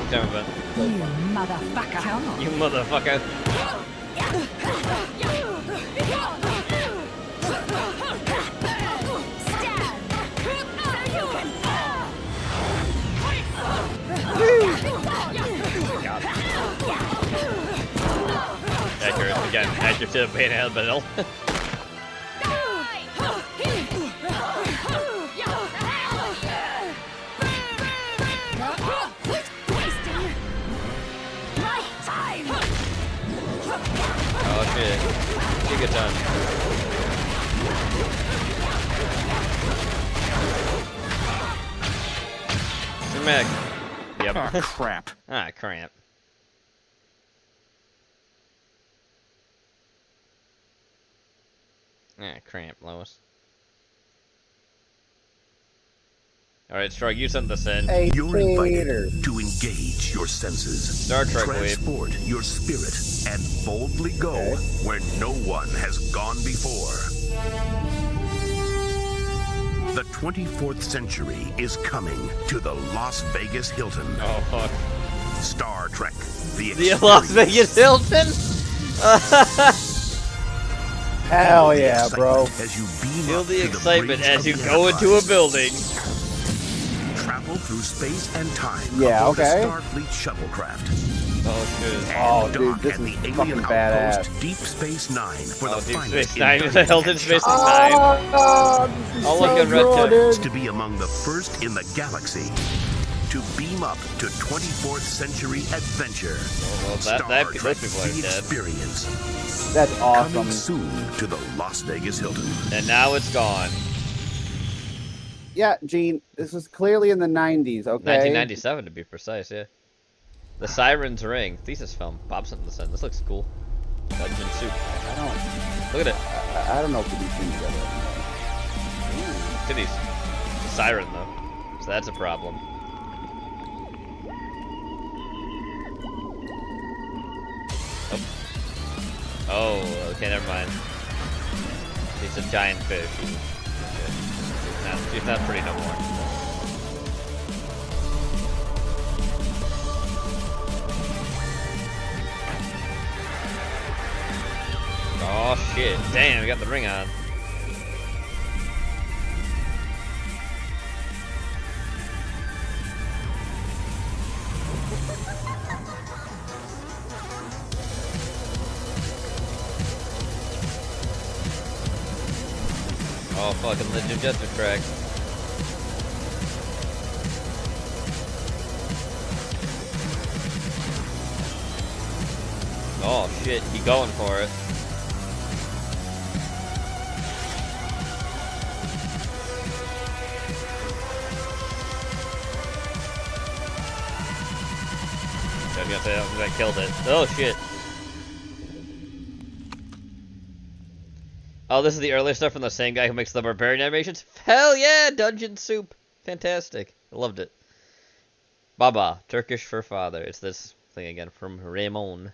Damn it, You motherfucker. you motherfucker. Accurate again. Accurate to the Bayonetta battle. Oh shit. Gigaton. Meg. Yep. Oh, crap. Ah, crap. Ah, cramp, Lois. Alright, Strug, you sent this in. You're invited to engage your senses. Star Trek Weeb. Transport your spirit and boldly go where no one has gone before. The 24th century is coming to the Las Vegas Hilton. Oh, fuck. Star Trek, the Las Vegas Hilton? Hell yeah, bro. As you beam Feel up the to excitement bridge as you of the go into a Enterprise. building. Travel through space and time. Yeah, aboard okay. a Starfleet shuttlecraft. Oh, shit. Oh, And dude, dock this at is the fucking alien badass. outpost Deep Space Nine for the Deep finest Space Nine. in The Hilton Space Nine. Oh, this is I'll so look at Red cool, Tech. dude. to be among the first in the galaxy to beam up to 24th century adventure. Well, Star those Trek people are The dead. Experience. That's awesome. Coming soon to the Las Vegas Hilton. And now it's gone. Yeah, Gene, this was clearly in the 90s, okay? 1997 to be precise, yeah. The Siren's Ring. Thesis film. Bob sent this in. This looks cool. Dungeon Soup. I don't... Look at it. I don't know if these things together. Ooh, titties. It's a siren, though. So that's a problem. Oh, okay, never mind. She's a giant fish. She's not pretty no more. Oh shit, damn, we got the ring on. Oh, fucking the Jujutsu track. Oh shit, he going for it. I was gonna say, I killed it. Oh shit. Oh, this is the earlier stuff from the same guy who makes the Barbarian animations? Hell yeah, Dungeon Soup. Fantastic. I loved it. Baba, Turkish for father. It's this thing again from Ramon.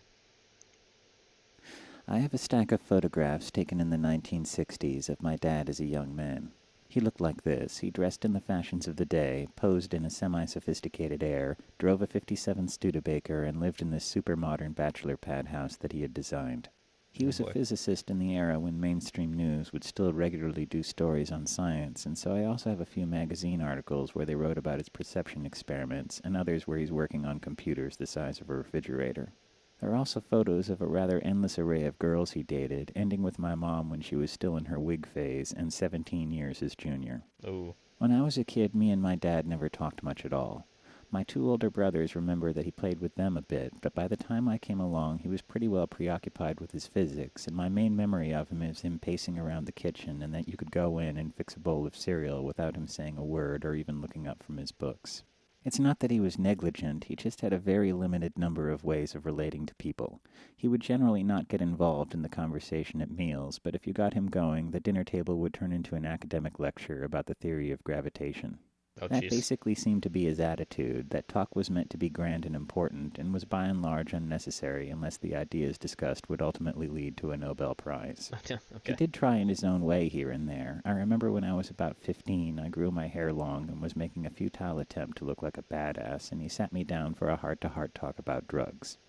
I have a stack of photographs taken in the 1960s of my dad as a young man. He looked like this. He dressed in the fashions of the day, posed in a semi-sophisticated air, drove a 57 Studebaker, and lived in this super-modern bachelor pad house that he had designed. He was a physicist in the era when mainstream news would still regularly do stories on science, and so I also have a few magazine articles where they wrote about his perception experiments, and others where he's working on computers the size of a refrigerator. There are also photos of a rather endless array of girls he dated, ending with my mom when she was still in her wig phase, and 17 years his junior. Ooh. When I was a kid, me and my dad never talked much at all. My two older brothers remember that he played with them a bit, but by the time I came along, he was pretty well preoccupied with his physics, and my main memory of him is him pacing around the kitchen and that you could go in and fix a bowl of cereal without him saying a word or even looking up from his books. It's not that he was negligent, he just had a very limited number of ways of relating to people. He would generally not get involved in the conversation at meals, but if you got him going, the dinner table would turn into an academic lecture about the theory of gravitation. Oh, that geez. basically seemed to be his attitude, that talk was meant to be grand and important, and was by and large unnecessary unless the ideas discussed would ultimately lead to a Nobel Prize. Okay. He did try in his own way here and there. I remember when I was about 15, I grew my hair long and was making a futile attempt to look like a badass, and he sat me down for a heart-to-heart talk about drugs.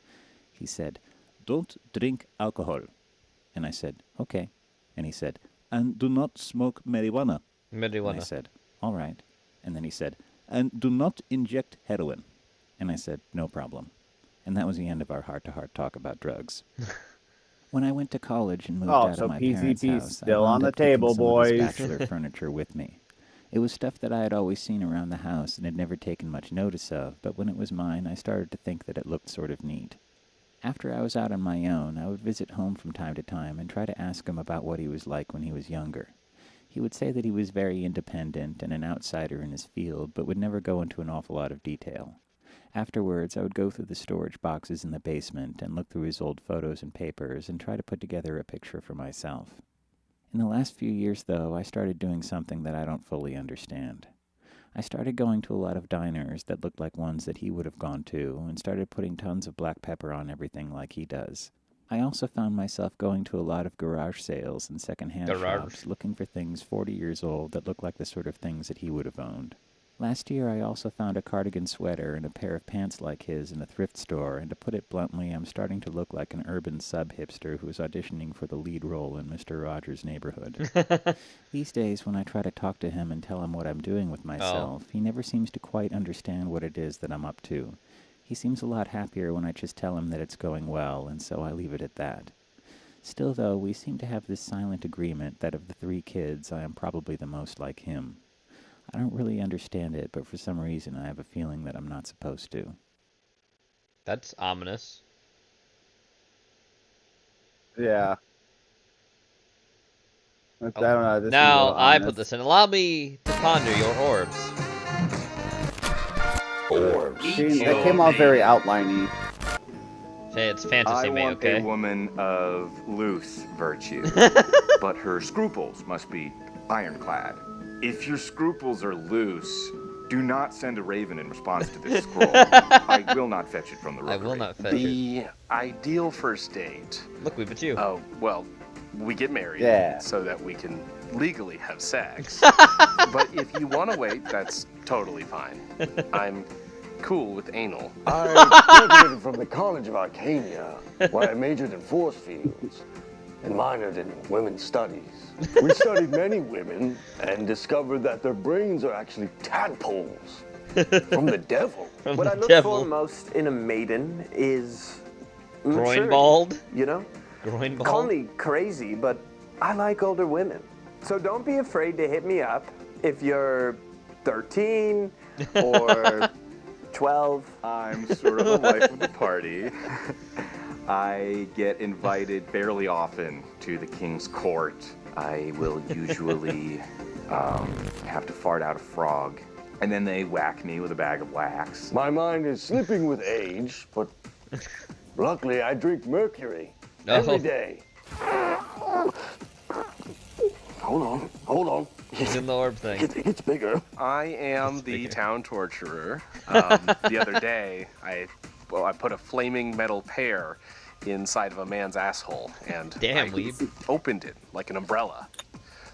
He said, "Don't drink alcohol." And I said, "Okay." And he said, "And do not smoke marijuana." Marijuana. And I said, "All right." And then he said, "And do not inject heroin." And I said, "No problem." And that was the end of our heart-to-heart talk about drugs. When I went to college and moved out of my parents' house, still I on wound the up taking table, some of his boys. bachelor furniture with me. It was stuff that I had always seen around the house and had never taken much notice of, but when it was mine, I started to think that it looked sort of neat. After I was out on my own, I would visit home from time to time and try to ask him about what he was like when he was younger. He would say that he was very independent and an outsider in his field, but would never go into an awful lot of detail. Afterwards, I would go through the storage boxes in the basement and look through his old photos and papers and try to put together a picture for myself. In the last few years, though, I started doing something that I don't fully understand. I started going to a lot of diners that looked like ones that he would have gone to, and started putting tons of black pepper on everything like he does. I also found myself going to a lot of garage sales and second-hand shops looking for things 40 years old that look like the sort of things that he would have owned. Last year, I also found a cardigan sweater and a pair of pants like his in a thrift store, and to put it bluntly, I'm starting to look like an urban sub-hipster who is auditioning for the lead role in Mr. Rogers' Neighborhood. These days, when I try to talk to him and tell him what I'm doing with myself, he never seems to quite understand what it is that I'm up to. He seems a lot happier when I just tell him that it's going well, and so I leave it at that. Still, though, we seem to have this silent agreement that of the 3 kids, I am probably the most like him. I don't really understand it, but for some reason I have a feeling that I'm not supposed to. That's ominous. Yeah. I don't know. This Now I put this in. Allow me to ponder your orbs. Orbs. That came off very outliney. Hey, it's fantasy, mate, okay? I want a woman of loose virtue, but her scruples must be ironclad. If your scruples are loose, do not send a raven in response to this scroll. I will not fetch it from the rookery. I will not fetch it. The ideal first date. Look, Weeb, it's you. Oh, well, we get married so that we can legally have sex. But if you want to wait, that's totally fine. I'm cool with anal. I graduated from the College of Arcania, where I majored in force fields and minored in women's studies. We studied many women and discovered that their brains are actually tadpoles from the devil. What I look for most in a maiden is maturity, Groin bald? You know? Groin bald? Call me crazy, but I like older women. So don't be afraid to hit me up if you're 13 or 12. I'm sort of the life of the party. I get invited fairly often to the king's court. I will usually have to fart out a frog, and then they whack me with a bag of wax. My mind is slipping with age, but luckily I drink mercury every day. Hold on. He's in the orb thing. It's bigger. I am the town torturer. The other day, I put a flaming metal pear inside of a man's asshole, and I opened it like an umbrella.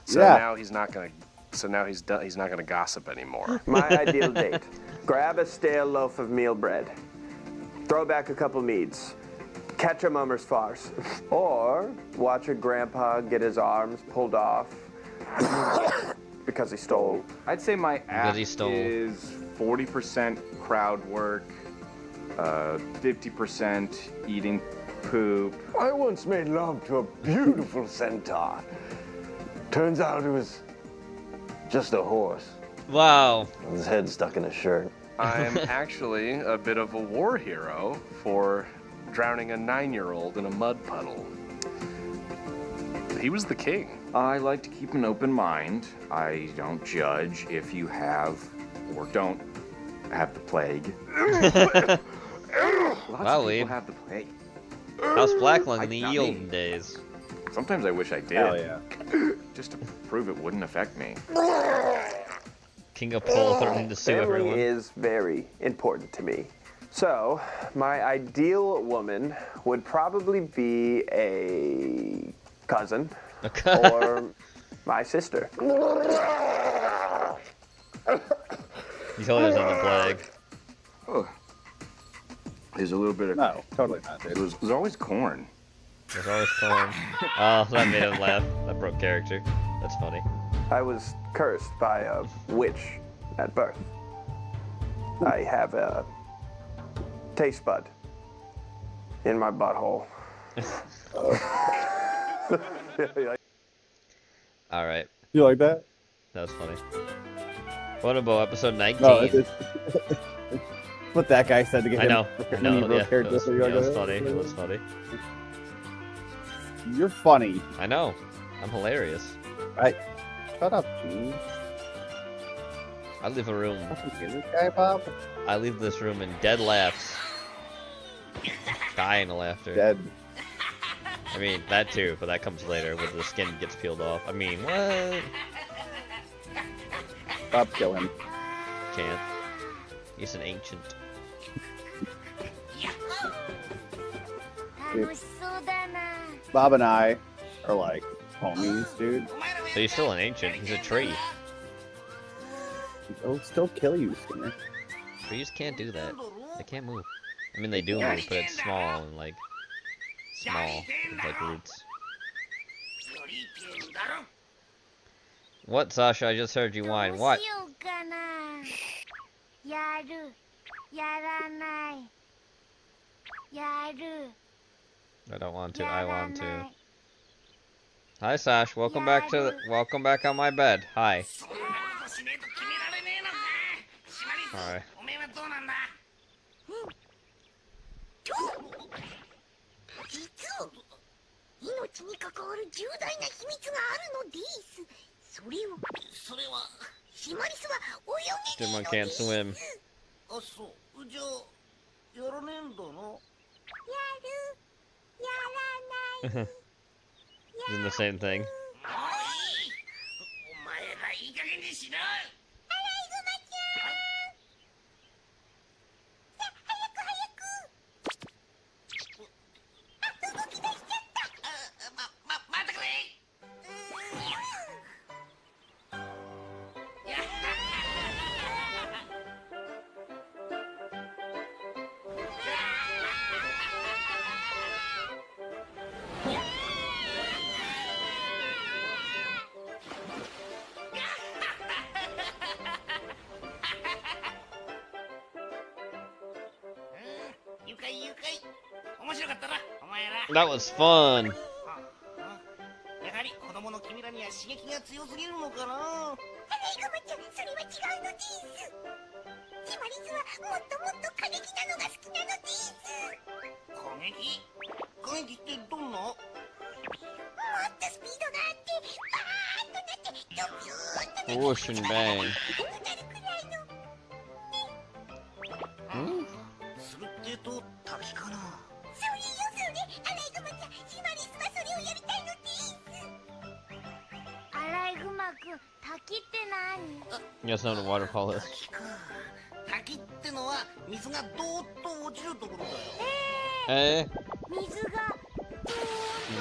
So now he's not gonna. So now he's not gonna gossip anymore. My ideal date: grab a stale loaf of meal bread, throw back a couple meads, catch a mummer's farce, or watch a grandpa get his arms pulled off because he stole. I'd say my act is 40% crowd work, 50% eating poop. I once made love to a beautiful centaur. Turns out it was just a horse. Wow. With his head stuck in a shirt. I'm actually a bit of a war hero for drowning a 9-year-old in a mud puddle. He was the king. I like to keep an open mind. I don't judge if you have or don't have the plague. Lots of people have the plague. House Blacklung in the olden days. Sometimes I wish I did. Hell yeah. Just to prove it wouldn't affect me. King of Pole threatening to sue everyone. Family is very important to me. So, my ideal woman would probably be a cousin or my sister. He totally doesn't have the plague. Oh. There's a little bit of... No, totally not. There's always corn. There's always corn. Oh, that made him laugh. That broke character. That's funny. I was cursed by a witch at birth. I have a taste bud in my butthole. All right. You like that? That was funny. Bonobo, episode 19. No, it's what that guy said to get I him. know. Yeah, it was It funny. It was funny. You're funny. I know. I'm hilarious. Right. Shut up, Gene. I leave a room. This guy, Bob? I leave this room in dead laughs. Dying of laughter. Dead. I mean, that too, but that comes later when the skin gets peeled off. I mean, what? Bob, kill him. Can't. He's an ancient. Dude. Bob and I are like homies, dude. But he's still an ancient. He's a tree. He'll still kill you, Skinner. Trees can't do that. They can't move. I mean, they do move, but it's small and like small, with, like roots. What, Sasha? I just heard you whine. What? I don't want to. I want to. Hi, Sash. Welcome back on my bed. Hi. Hi. 命に関わる重大な秘密があるのです。それはシマリスは泳げないのです。 Digimon can't swim. あ、そう。じゃあやらねえんだな。やらない。 Doing the same thing. お前らいい加減にしろ。 That was fun. やはり子供の君らには刺激が強すぎるのかな。アライグマちゃん、それは違うのです。シマリスはもっともっと過激なのが好きなのです。過激ってどんな？もっとスピードがあってバーッとなってドビューッとなって Whoosh and bang. するってと滝かな。それよそれ、アライグマちゃん、シマリスはそれをやりたいのです。アライグマくん、滝って何？ Yes, no, the waterfall is. 滝ってのは水がドーッと落ちるところだよ。Hey. 水が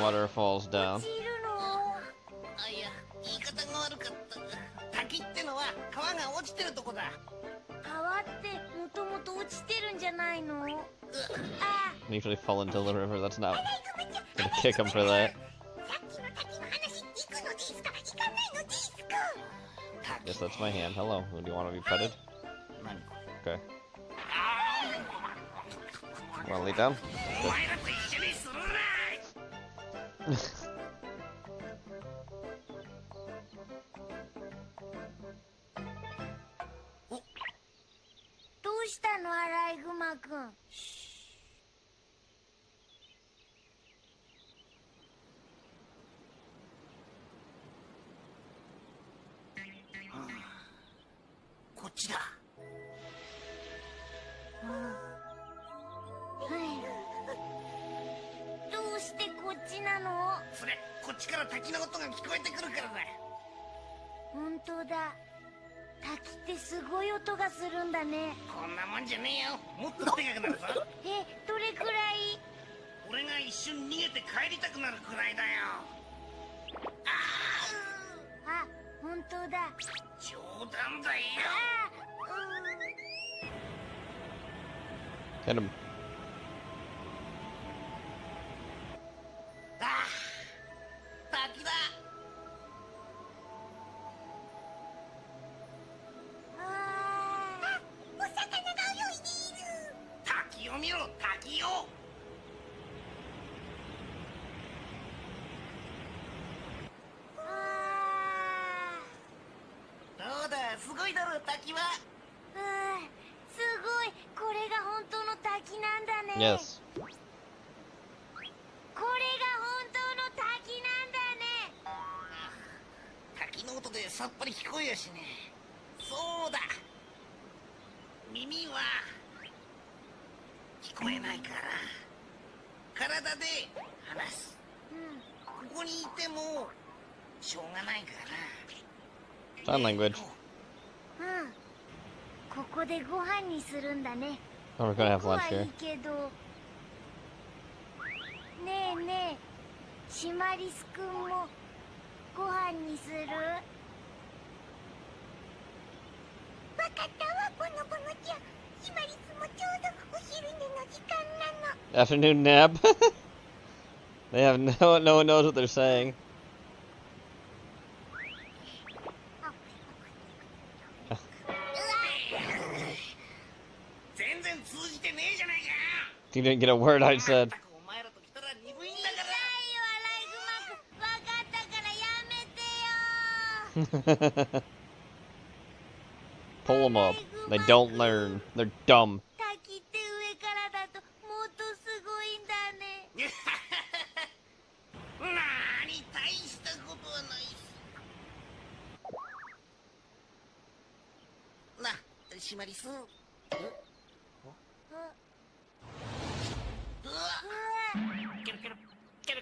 Water falls down. 落ちるの？あ、いや、言い方が悪かった。滝ってのは川が落ちてるとこだ。川ってもともと落ちてるんじゃないの？ Usually fall into the river. That's not gonna kick him for that. Yes, that's my hand. Hello. Do you want to be petted? Okay. Want to lay down? Good. どうしたの、アライグマくん。こっちだ。どうしてこっちなの？それ、こっちから滝の音が聞こえてくるからだ。本当だ。滝ってすごい音がするんだね。こんなもんじゃねえよ。もっとでかくなるぞ。どれくらい？俺が一瞬逃げて帰りたくなるくらいだよ。あ、本当だ。冗談だよ。Hit him. 滝だ。お魚が泳いでいる。滝を見ろ、滝を。どうだ、すごいだろ、滝は。すごい。これが本当の滝なんだね。Yes. これが本当の滝なんだね。滝の音でさっぱり聞こえやしね。そうだ。耳は聞こえないから体で話す。ここにいてもしょうがないから。 Sign language. ここでご飯にするんだね。Oh, we're gonna have lunch 僕はい here. いけど。ねえねえ、シマリス君もご飯にする？わかったわ、ボノボノちゃん。シマリスもちょうどお昼寝の時間なの。Afternoon nap. They have no one knows what they're saying. You didn't get a word I said. Pull them up. They don't learn. They're dumb.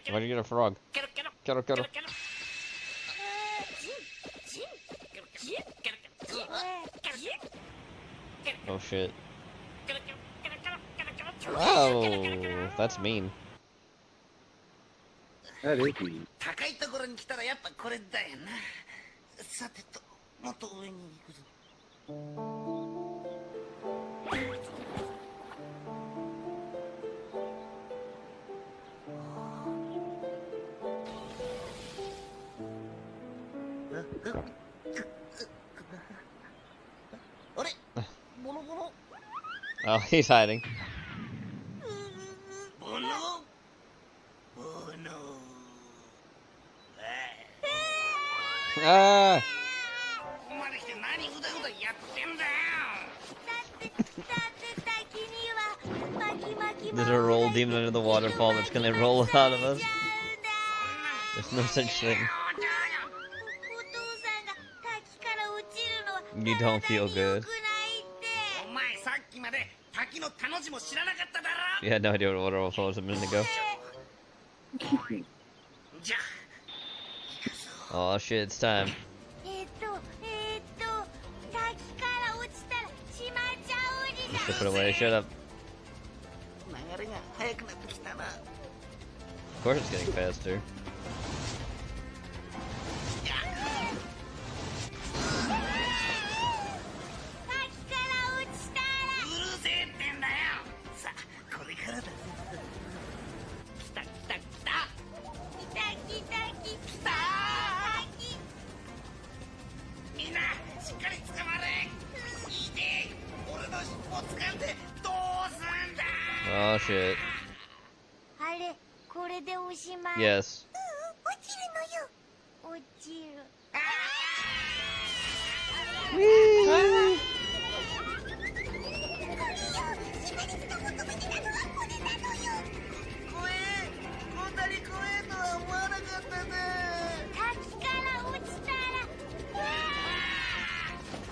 Why'd you get a frog? Get her. Oh shit. Wow, that's mean. That is mean. 高いところに来たらやっぱこれだよな。さてと、もっと上に行くぞ。あれ？ボノボノ。Oh, he's hiding. Ah! There's a roll demon under the waterfall that's gonna roll out of us. There's no such thing. You don't feel good. You had no idea what a waterfall was a minute ago. Oh shit, it's time. You should put away, shut up. Of course it's getting faster. Oh shit. Yes. Whee!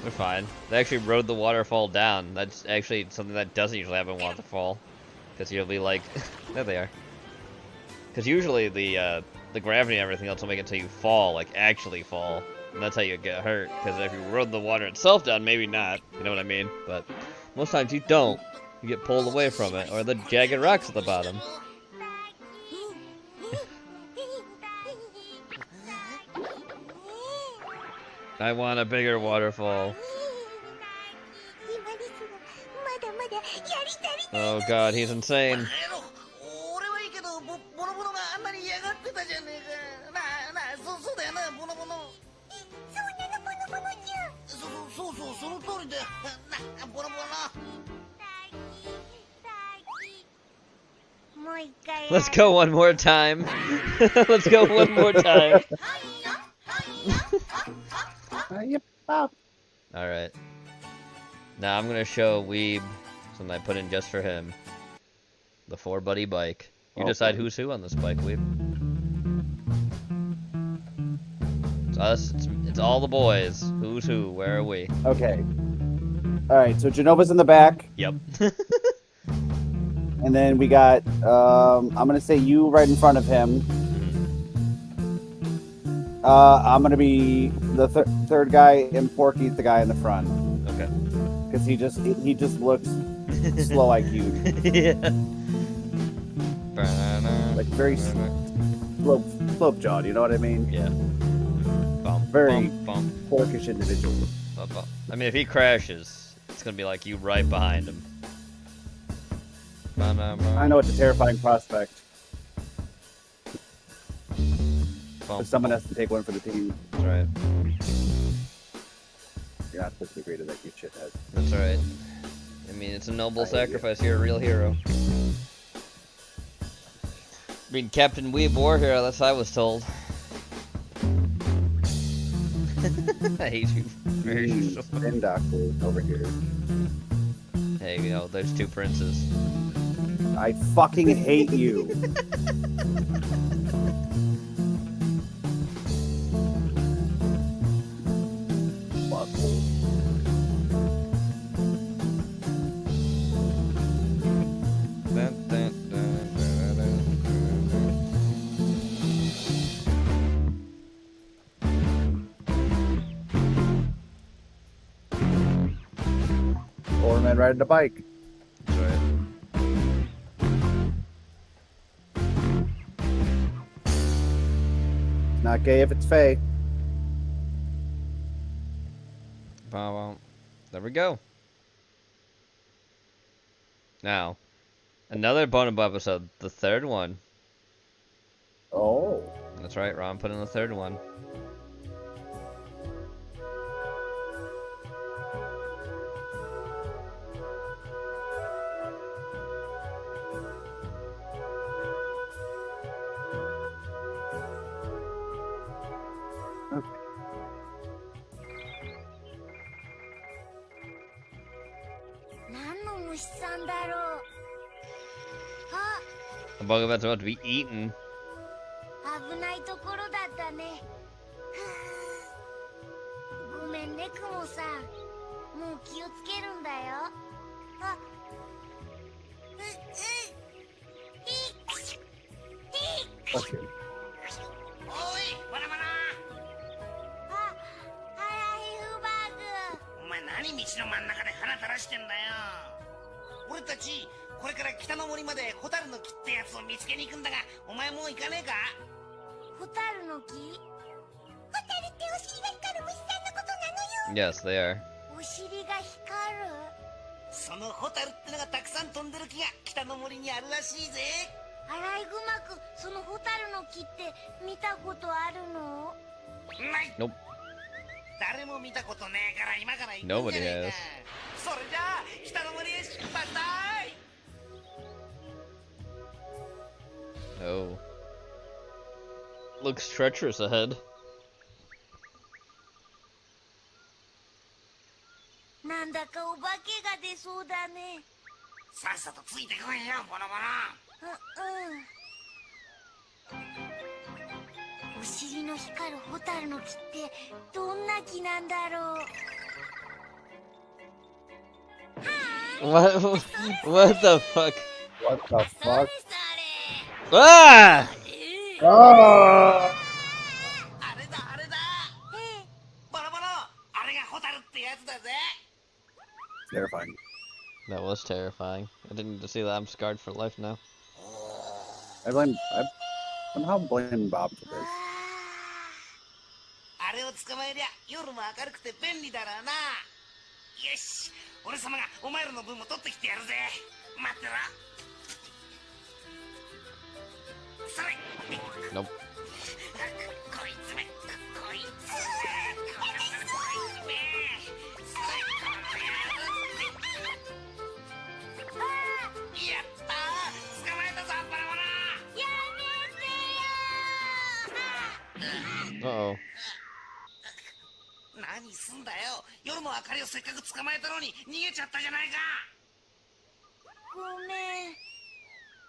We're fine. They actually rode the waterfall down. That's actually something that doesn't usually happen in waterfall. Because you'll be like, there they are. Because usually the gravity and everything else will make it so you fall, like actually fall. And that's how you get hurt. Because if you rode the water itself down, maybe not. You know what I mean? But most times you don't. You get pulled away from it. Or the jagged rocks at the bottom. I want a bigger waterfall. Oh god, he's insane. Let's go one more time. Let's go one more time. Alright. Now I'm gonna show Weeb something I put in just for him. The 4-buddy bike. You decide who's who on this bike, Weeb. It's us, it's all the boys. Who's who, where are we? Okay. Alright, so Genova's in the back. Yep. And then we got, I'm gonna say you right in front of him. I'm gonna be the third guy, and Porky's the guy in the front. Okay. Because he just looks slow IQ. Yeah. Like very. slope jawed. You know what I mean? Yeah. Very porkish individual. I mean, if he crashes, it's gonna be like you right behind him. I know it's a terrifying prospect. But someone has to take one for the team. That's right. You're not supposed to agree to that, you shithead. That's right. I mean, it's a noble sacrifice. You're a real hero. I mean, Captain Weeb war hero, that's what I was told. I hate you. And Doctor over here. Hey, you know, there's two princes. I fucking hate you. Or man riding a bike. That's right. Not gay if it's fake. There we go. Now, another bonus episode, the third one. Oh. That's right, Ron put in the third one. The bug that's about to be eaten. 危ないところだったね。ごめんね、クモさん。もう気をつけるんだよ。あ、おい、バラバラ。あ、ハラヒフバーグ。お前何道の真ん中で鼻垂らしてんだよ。俺たちこれから北の森までホタルの木ってやつを見つけに行くんだが、お前もう行かねえか？ホタルの木？ホタルってお尻が光る虫さんのことなのよ。 Yes, they are. お尻が光る？そのホタルってのがたくさん飛んでる木が北の森にあるらしいぜ。アライグマくん、そのホタルの木って見たことあるの？ない。Nope. 誰も見たことねえから今から行くんじゃねえか。それじゃあ北の森へ出発だい。 Oh. Looks treacherous ahead. なんだかお化けが出そうだね。さっさとついてこいよ、ボロボロ。お尻の光るホタルの木ってどんな木なんだろう。What the fuck? What the fuck? Ah! ああ。あれだあれだ。ボロボロ、あれがホタルってやつだぜ。Terrifying. That was terrifying. I didn't need to see that. I'm scarred for life now. I somehow blame Bob for this. あれを捕まえりゃ夜も明るくて便利だろうな。よし、俺様がお前らの分も取ってきてやるぜ。待ってろ。それ。Nope. こいつめ、こいつめ。やったー、捕まえたぞ、バラバラ。やめてよー。Uh-oh. 何すんだよ。夜の明かりをせっかく捕まえたのに逃げちゃったじゃないか。ごめん。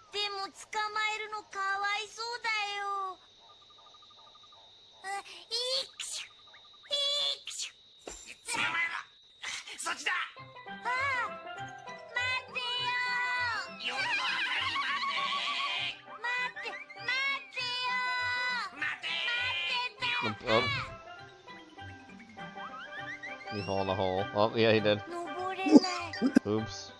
でも捕まえるのかわいそうだよ。いくしゅいくしゅ。捕まえろ。そっちだ。ああ、待ってよ。夜の明かり待て。待ってよ。待て。 Oh. He fell in the hole. Oh, yeah, he did. Oops.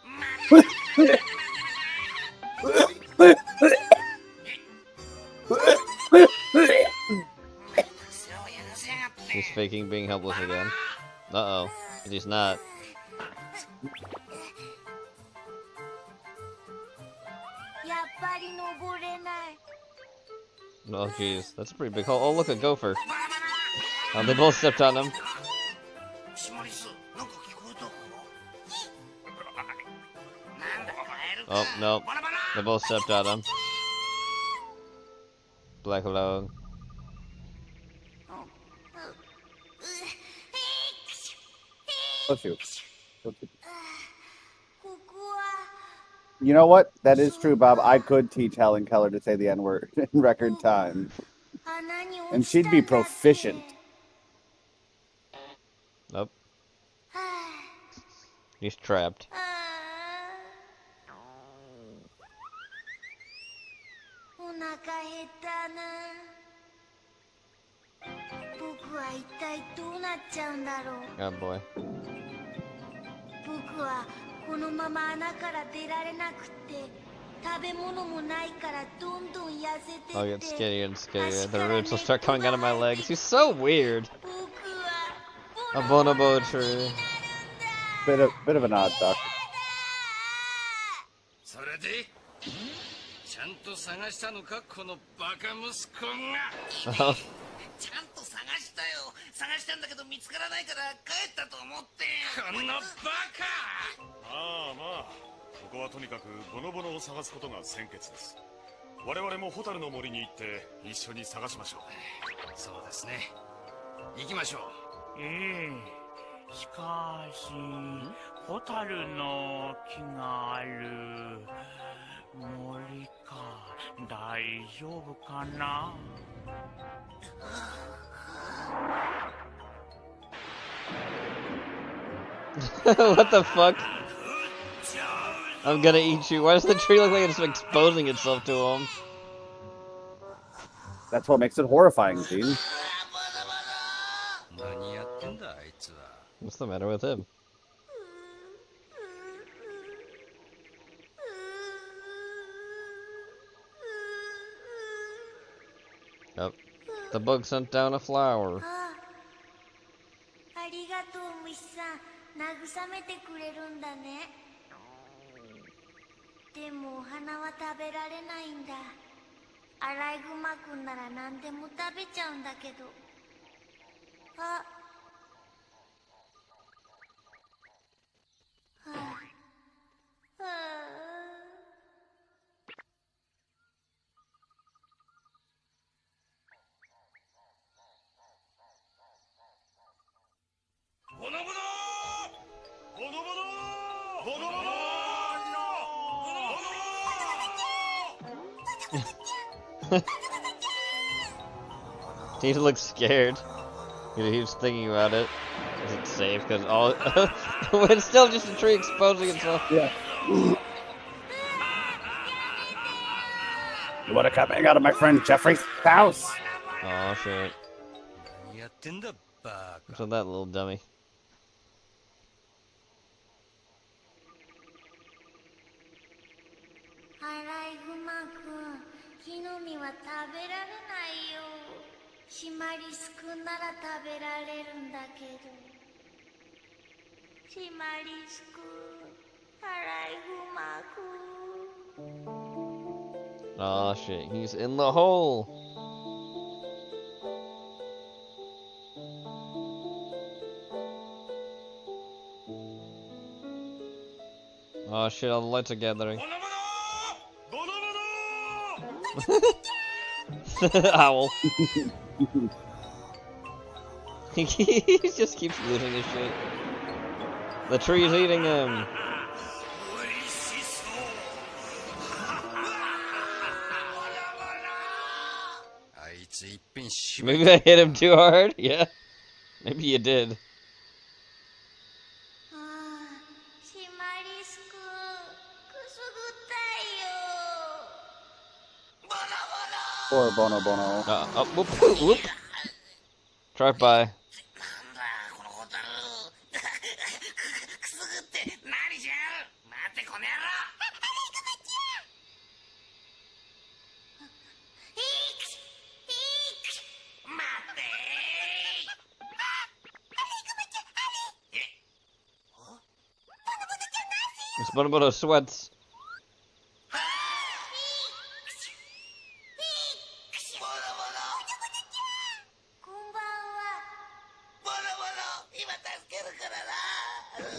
faking being helpless again. Uh-oh. But he's not. Oh, jeez. That's a pretty big hole. Oh, look, a gopher. Oh, they both stepped on him. Oh, no. They both stepped on him. Black alone. Oh, shoot. You know what? That is true, Bob. I could teach Helen Keller to say the N-word in record time. And she'd be proficient. Nope. He's trapped. Oh boy. 僕はこのまま穴から出られなくて食べ物もないからどんどん痩せて I'll get skinnier and skinnier. The roots will start coming out of my legs. He's so weird. A bonobo tree. Bit of an odd duck. それでちゃんと探したのかこのバカ息子がちゃんと探したよ探したんだけど見つからないから帰ったと思ってこのバカまあまあここはとにかくボノボノを探すことが先決です我々もホタルの森に行って一緒に探しましょうそうですね行きましょうしかしホタルの木がある森か大丈夫かなWhat the fuck? I'm gonna eat you. Why does the tree look like it's exposing itself to him? That's what makes it horrifying, Gene. What's the matter with him? Yep. The bug sent down a flower. ありがとう虫さん慰めてくれるんだねでもお花は食べられないんだアライグマくんなら何でも食べちゃうんだけどあはあはあ He looks scared. He's thinking about it. Is it safe? Because all it's still just a tree exposing itself. Yeah. You want to come hang out at my friend Jeffrey's house? Oh shit. What's with that little dummy? Oh shit, he's in the hole. Oh shit, all the lights are gathering. Owl. He just keeps losing his shit. The tree's eating him. Maybe I hit him too hard? Yeah. Maybe you did. Poor Bono Bono. Oh, whoop, whoop, whoop. Drive by. It's Bonobono sweats.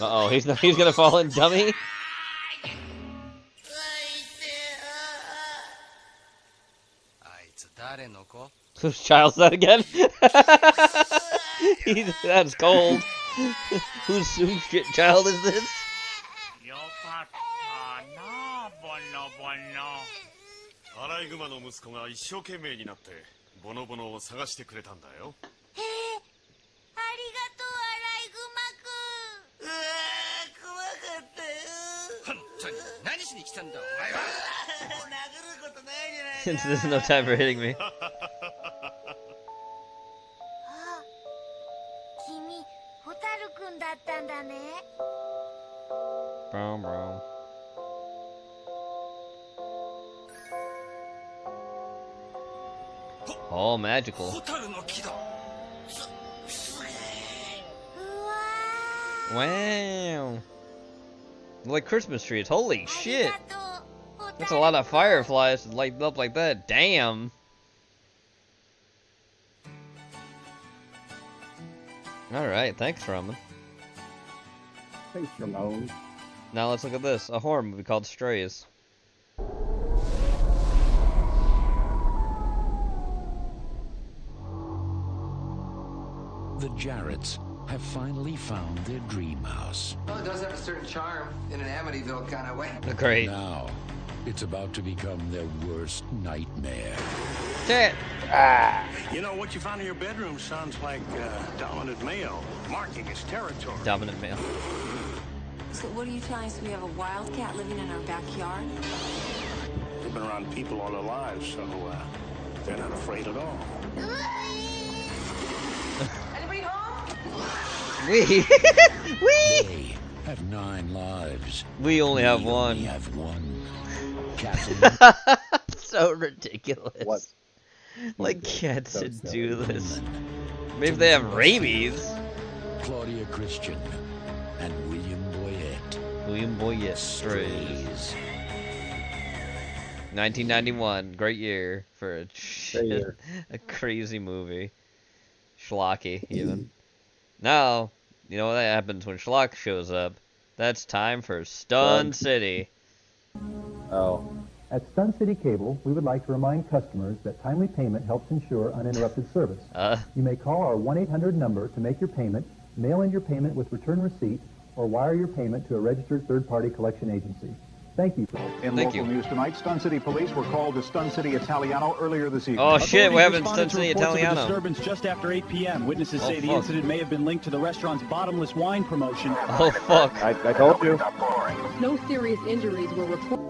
Uh-oh, he's gonna fall in, dummy. Whose child's that again? That's cold. Whose shit child is this? アライグマの息子が一生懸命になってボノボノを探してくれたんだよ。へえ、ありがとう、アライグマくん。うわー、怖かったよ。本当に何しに来たんだ、お前は。殴ることないじゃないか。There's no time for hitting me. あ、君、ホタルくんだったんだね。Bro, bro. All magical. Wow. Like Christmas trees. Holy shit. That's a lot of fireflies to light up like that. Damn. Alright, thanks, Roman. Thanks, Ramon. Now let's look at this. A horror movie called Strays. The Jarretts have finally found their dream house. Well, it does have a certain charm in an Amityville kind of way. Great. Now, it's about to become their worst nightmare. Shit. You know, what you found in your bedroom sounds like dominant male, marking his territory. Dominant male. So what are you telling us? We have a wildcat living in our backyard? They've been around people all their lives, so they're not afraid at all. Anybody home? We They have 9 lives. We only have one. We have one. Catherine. So ridiculous. What? Like cats should do this. Maybe they have rabies. Claudia Christian and William Boyette. William Boyette, Strays. 1991, great year for a crazy movie. Schlocky, even. Now, you know what happens when Schlock shows up? That's time for Stun City. Oh. At Stun City Cable, we would like to remind customers that timely payment helps ensure uninterrupted service. You may call our 1-800 number to make your payment, mail in your payment with return receipt, or wire your payment to a registered third-party collection agency. Thank you. In local news tonight, Stun City police were called to Stun City Italiano earlier this evening. Oh shit, what happened in Stun Authorities City responded to reports of a Italiano? disturbance just after 8 p.m. Witnesses say the fuck. incident may have been linked to the restaurant's bottomless wine promotion. Oh fuck. I told you. No serious injuries were reported.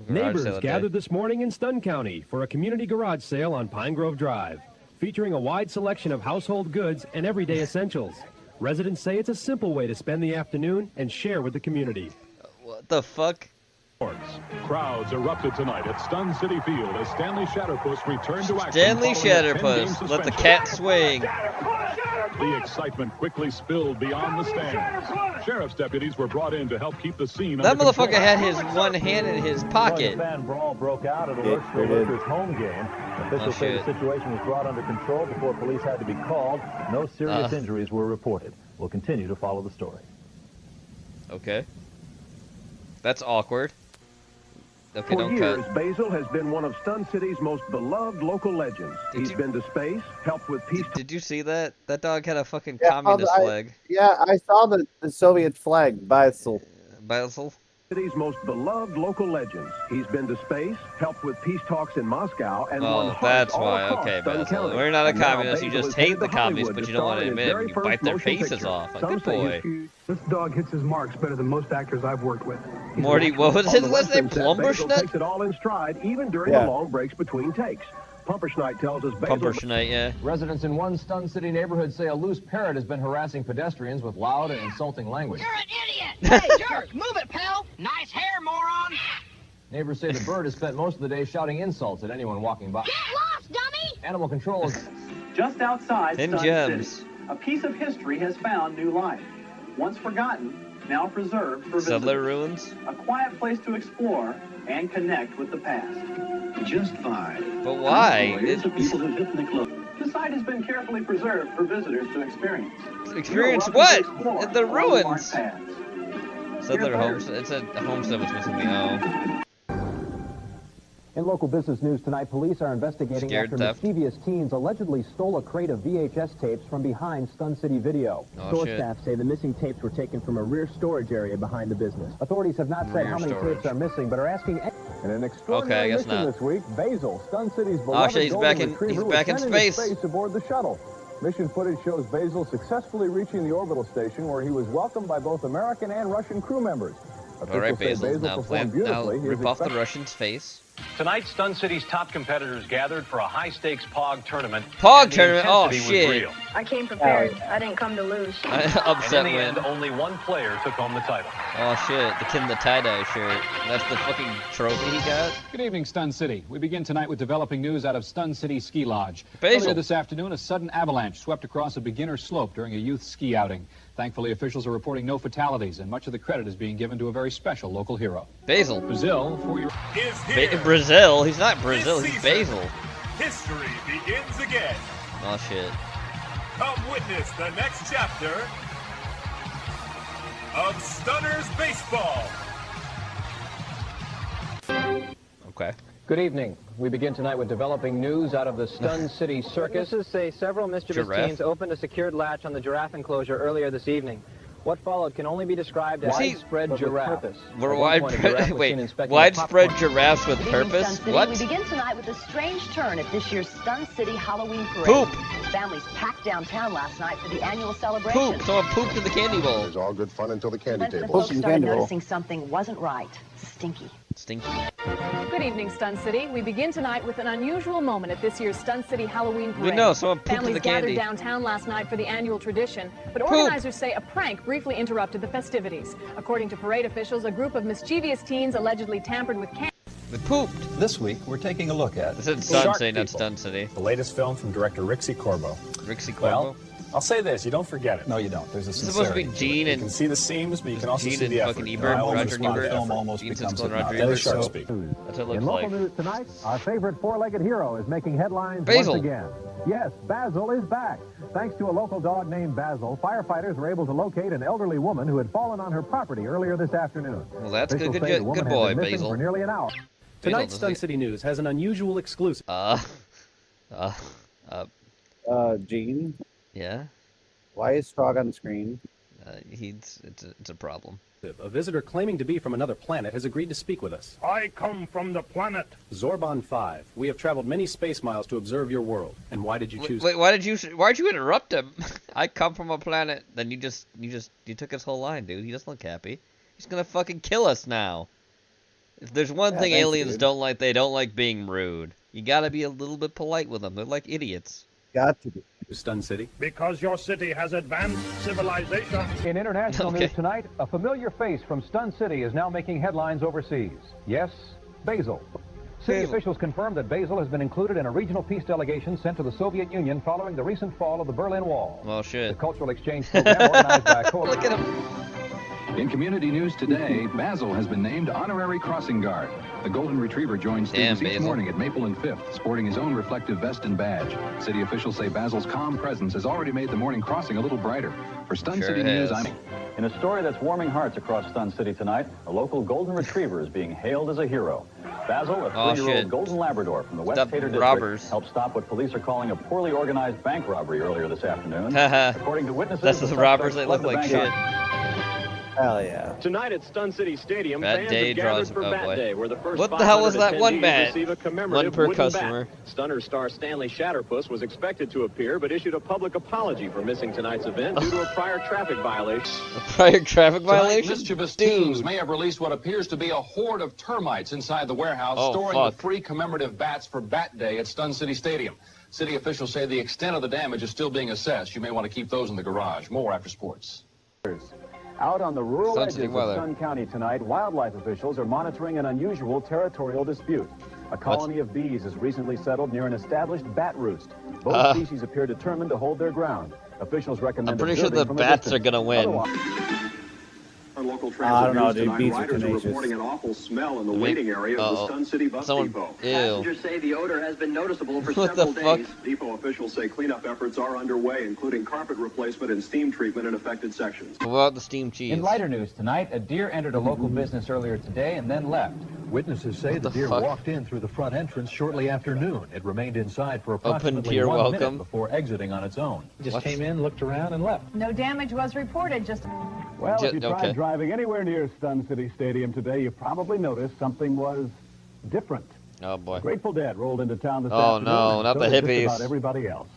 Neighbors gathered this morning in Stun County for a community garage sale on Pine Grove Drive, featuring a wide selection of household goods and everyday essentials. Residents say it's a simple way to spend the afternoon and share with the community. What the fuck? Crowds erupted tonight at Stun City Field as Stanley Shatterpuss returned to action. Stanley following a 10-game Shatterpuss, let the suspension. cat swing. The excitement quickly spilled beyond the stands. Sheriff's deputies were brought in to help keep the scene That under motherfucker control. had his one hand in his pocket. Fan brawl broke out at a Lurch's home game. Officials say the shit. situation was brought under control before police had to be called. No serious injuries were reported. We'll continue to follow the story. Okay. That's awkward. Okay, For don't years, cut. Basil has been one of Stun City's most beloved local legends. He's been to space, helped with peace. Did you see that? That dog had a fucking Yeah, communist flag. Yeah, I saw the Soviet flag, Basil. Basil? City's most beloved local legends. He's been to space, helped with peace talks in Moscow, and won Oh, hearts that's all why. across Okay, Stun Basil. County. We're not a And now communist. You Basil just is hate headed the to communists, Hollywood but to you don't want star to in his admit it very when you first bite their motion faces picture. off. Like, Some good say boy. This dog hits his marks better than most actors I've worked with. Morty, what was his On the last name? Western set, Basil Plumberschnitt? takes it all in stride, even during Yeah. the long breaks between takes. Pumperschnitt tells us Basil... Pumperschnitt, yeah. Residents in one Stun City neighborhood say a loose parrot has been harassing pedestrians with loud and insulting language. You're an idiot! Hey, jerk! Move it, pal! Nice hair, moron! Neighbors say the bird has spent most of the day shouting insults at anyone walking by. Get lost, dummy! Animal control is... Just outside Hidden Stun gems. City, a piece of history has found new life. Once forgotten, now preserved for Settler visitors. ruins? A quiet place to explore and connect with the past. Just fine. But why? The people who visit the club. The site has been carefully preserved for visitors to experience. Experience what? The ruins. Settler homes. It's a homestead was missing the O. In local business news tonight, police are investigating Scared after theft. mischievous teens allegedly stole a crate of VHS tapes from behind Stun City Video. Oh, Store shit. staff say the missing tapes were taken from a rear storage area behind the business. Authorities have not said Rear how many storage. tapes are missing, but are asking... In an extraordinary guess mission not. this week, Basil, Stun City's Oh beloved shit, he's golden back in retriever, was sent into space. aboard the shuttle. Mission footage shows Basil successfully reaching the orbital station, where he was welcomed by both American and Russian crew members. All right, Officials say Basil. Now performed now beautifully. He is rip off the expected- Russian's face. Tonight, Stun City's top competitors gathered for a high-stakes POG tournament. POG and the tournament? Oh, intensity was shit. real. I came prepared. I didn't come to lose. Upset And in the win. end, only one player took home the title. Oh shit, the kid in the tie-dye shirt. That's the fucking trophy he got? Good evening, Stun City. We begin tonight with developing news out of Stun City Ski Lodge. Basil. Earlier this afternoon, a sudden avalanche swept across a beginner slope during a youth ski outing. Thankfully, officials are reporting no fatalities, and much of the credit is being given to a very special local hero. Basil. Brazil, for your... Brazil? He's not Brazil, he's Basil. History begins again. Oh shit. Come witness the next chapter of Stunners Baseball. Okay. Good evening. We begin tonight with developing news out of the Stun City Circus. Witnesses say several mischievous Giraffe. teens opened a secured latch on the giraffe enclosure earlier this evening. What followed can only be described as widespread but with giraffe. purpose. We're At one point, a giraffe widespread. was Wait, seen inspecting a widespread popcorn- giraffes with Good evening, purpose? Stun City. What? We begin tonight with a strange turn at this year's Stun City Halloween Parade. Poop. Families packed downtown last night for the annual celebration. Poop. Someone pooped in the candy bowl. It's all good fun until the candy Then the table. folks started noticing something wasn't right. Stinky. Stinky. Good evening, Stun City. We begin tonight with an unusual moment at this year's Stun City Halloween Parade. We know, someone pooped in Families the candy. gathered downtown last night for the annual tradition, but Poop. organizers say a prank briefly interrupted the festivities. According to parade officials, a group of mischievous teens allegedly tampered with candy. They pooped. This week, we're taking a look at This is Stun Shark City, not People, Stun City. the latest film from director Rixie Corbo. Rixie Corbo? Well, I'll say this, you don't forget it. No, you don't. There's a This is supposed to be sincerity. Gene You and... can see the seams, but you can also Gene see and the effort. fucking You Ebert, know, I always Roger respond, Ebert. film almost Gene becomes Siskel and hypnotic. Roger That is Ebert. Shark People. That's what it looks In local like. news tonight, our favorite four-legged hero is making headlines Basil. once again. Yes, Basil is back. Thanks to a local dog named Basil, firefighters were able to locate an elderly woman who had fallen on her property earlier this afternoon. Well, that's good. Officials Good, say the good, woman good had boy, been missing Basil. for nearly an hour. Tonight's Basil, Stun does he- City News has an unusual exclusive. Gene, Yeah? why is Frog on the screen? It's a problem. A visitor claiming to be from another planet has agreed to speak with us. I come from the planet. Zorban 5, we have traveled many space miles to observe your world. And why did you choose... Wait, why'd you interrupt him? I come from a planet. Then you took his whole line, dude. He doesn't look happy. He's gonna fucking kill us now. If there's one thing thanks, aliens dude. don't like, they don't like being rude. You gotta be a little bit polite with them. They're like idiots. Got to be. Stun City. Because your city has advanced civilization. In international Okay. news tonight, a familiar face from Stun City is now making headlines overseas. Yes, Basil. City Basil. officials confirmed that Basil has been included in a regional peace delegation sent to the Soviet Union following the recent fall of the Berlin Wall. Well, The shit. cultural exchange program organized by a coalition. Look at him. In community news today, Basil has been named honorary crossing guard. The golden retriever joins Damn, students each Basil. morning at Maple and 5th, sporting his own reflective vest and badge. City officials say Basil's calm presence has already made the morning crossing a little brighter. For Stun Sure City News, has. I'm... In a story that's warming hearts across Stun City tonight, a local golden retriever is being hailed as a hero. Basil, a Oh, 3-year-old shit. golden Labrador from the West Stop Tater robbers. District, helped stop what police are calling a poorly organized bank robbery earlier this afternoon. Haha. According to witnesses, That's the the robbers. suspects They look fled the like bank shit. Hell yeah. Tonight at Stun City Stadium, Bat fans Day have gathered draws- for oh, Bat boy. Day, where the first What the hell was 500 that one attendees bat? receive a commemorative One per wooden bat. customer. Stunner star Stanley Shatterpuss was expected to appear, but issued a public apology for missing tonight's event due to a prior traffic violation. A prior traffic violation? Mischievous Dude. teens may have released what appears to be a horde of termites inside the warehouse, Oh, storing fuck. the free commemorative bats for Bat Day at Stun City Stadium. City officials say the extent of the damage is still being assessed. You may want to keep those in the garage. More after sports. Out on the rural Stun edges City of weather. Sun County tonight, wildlife officials are monitoring an unusual territorial dispute. A colony of bees has recently settled near an established bat roost. Both species appear determined to hold their ground. Officials recommend I'm pretty sure observing the from a bats are distance. gonna win. Otherwise- local I don't know, transit dude. news Beats tonight. are Riders are tenacious. reporting an awful smell in the waiting area of the Stun City bus depot. Passengers say the odor has been noticeable for What several the fuck? days. Depot officials say cleanup efforts are underway, including carpet replacement and steam treatment in affected sections. What about the steamed cheese? In lighter news tonight, a deer entered a local business earlier today and then left. Witnesses say the deer walked in through the front entrance shortly after noon. It remained inside for approximately 1 minute before exiting on its own. It just came in, looked around, and left. No damage was reported, just... Well, if you tried driving anywhere near Stun City Stadium today, you probably noticed something was different. Oh, boy. Grateful Dead rolled into town this Oh, afternoon. no, not so the did hippies. Just about everybody else.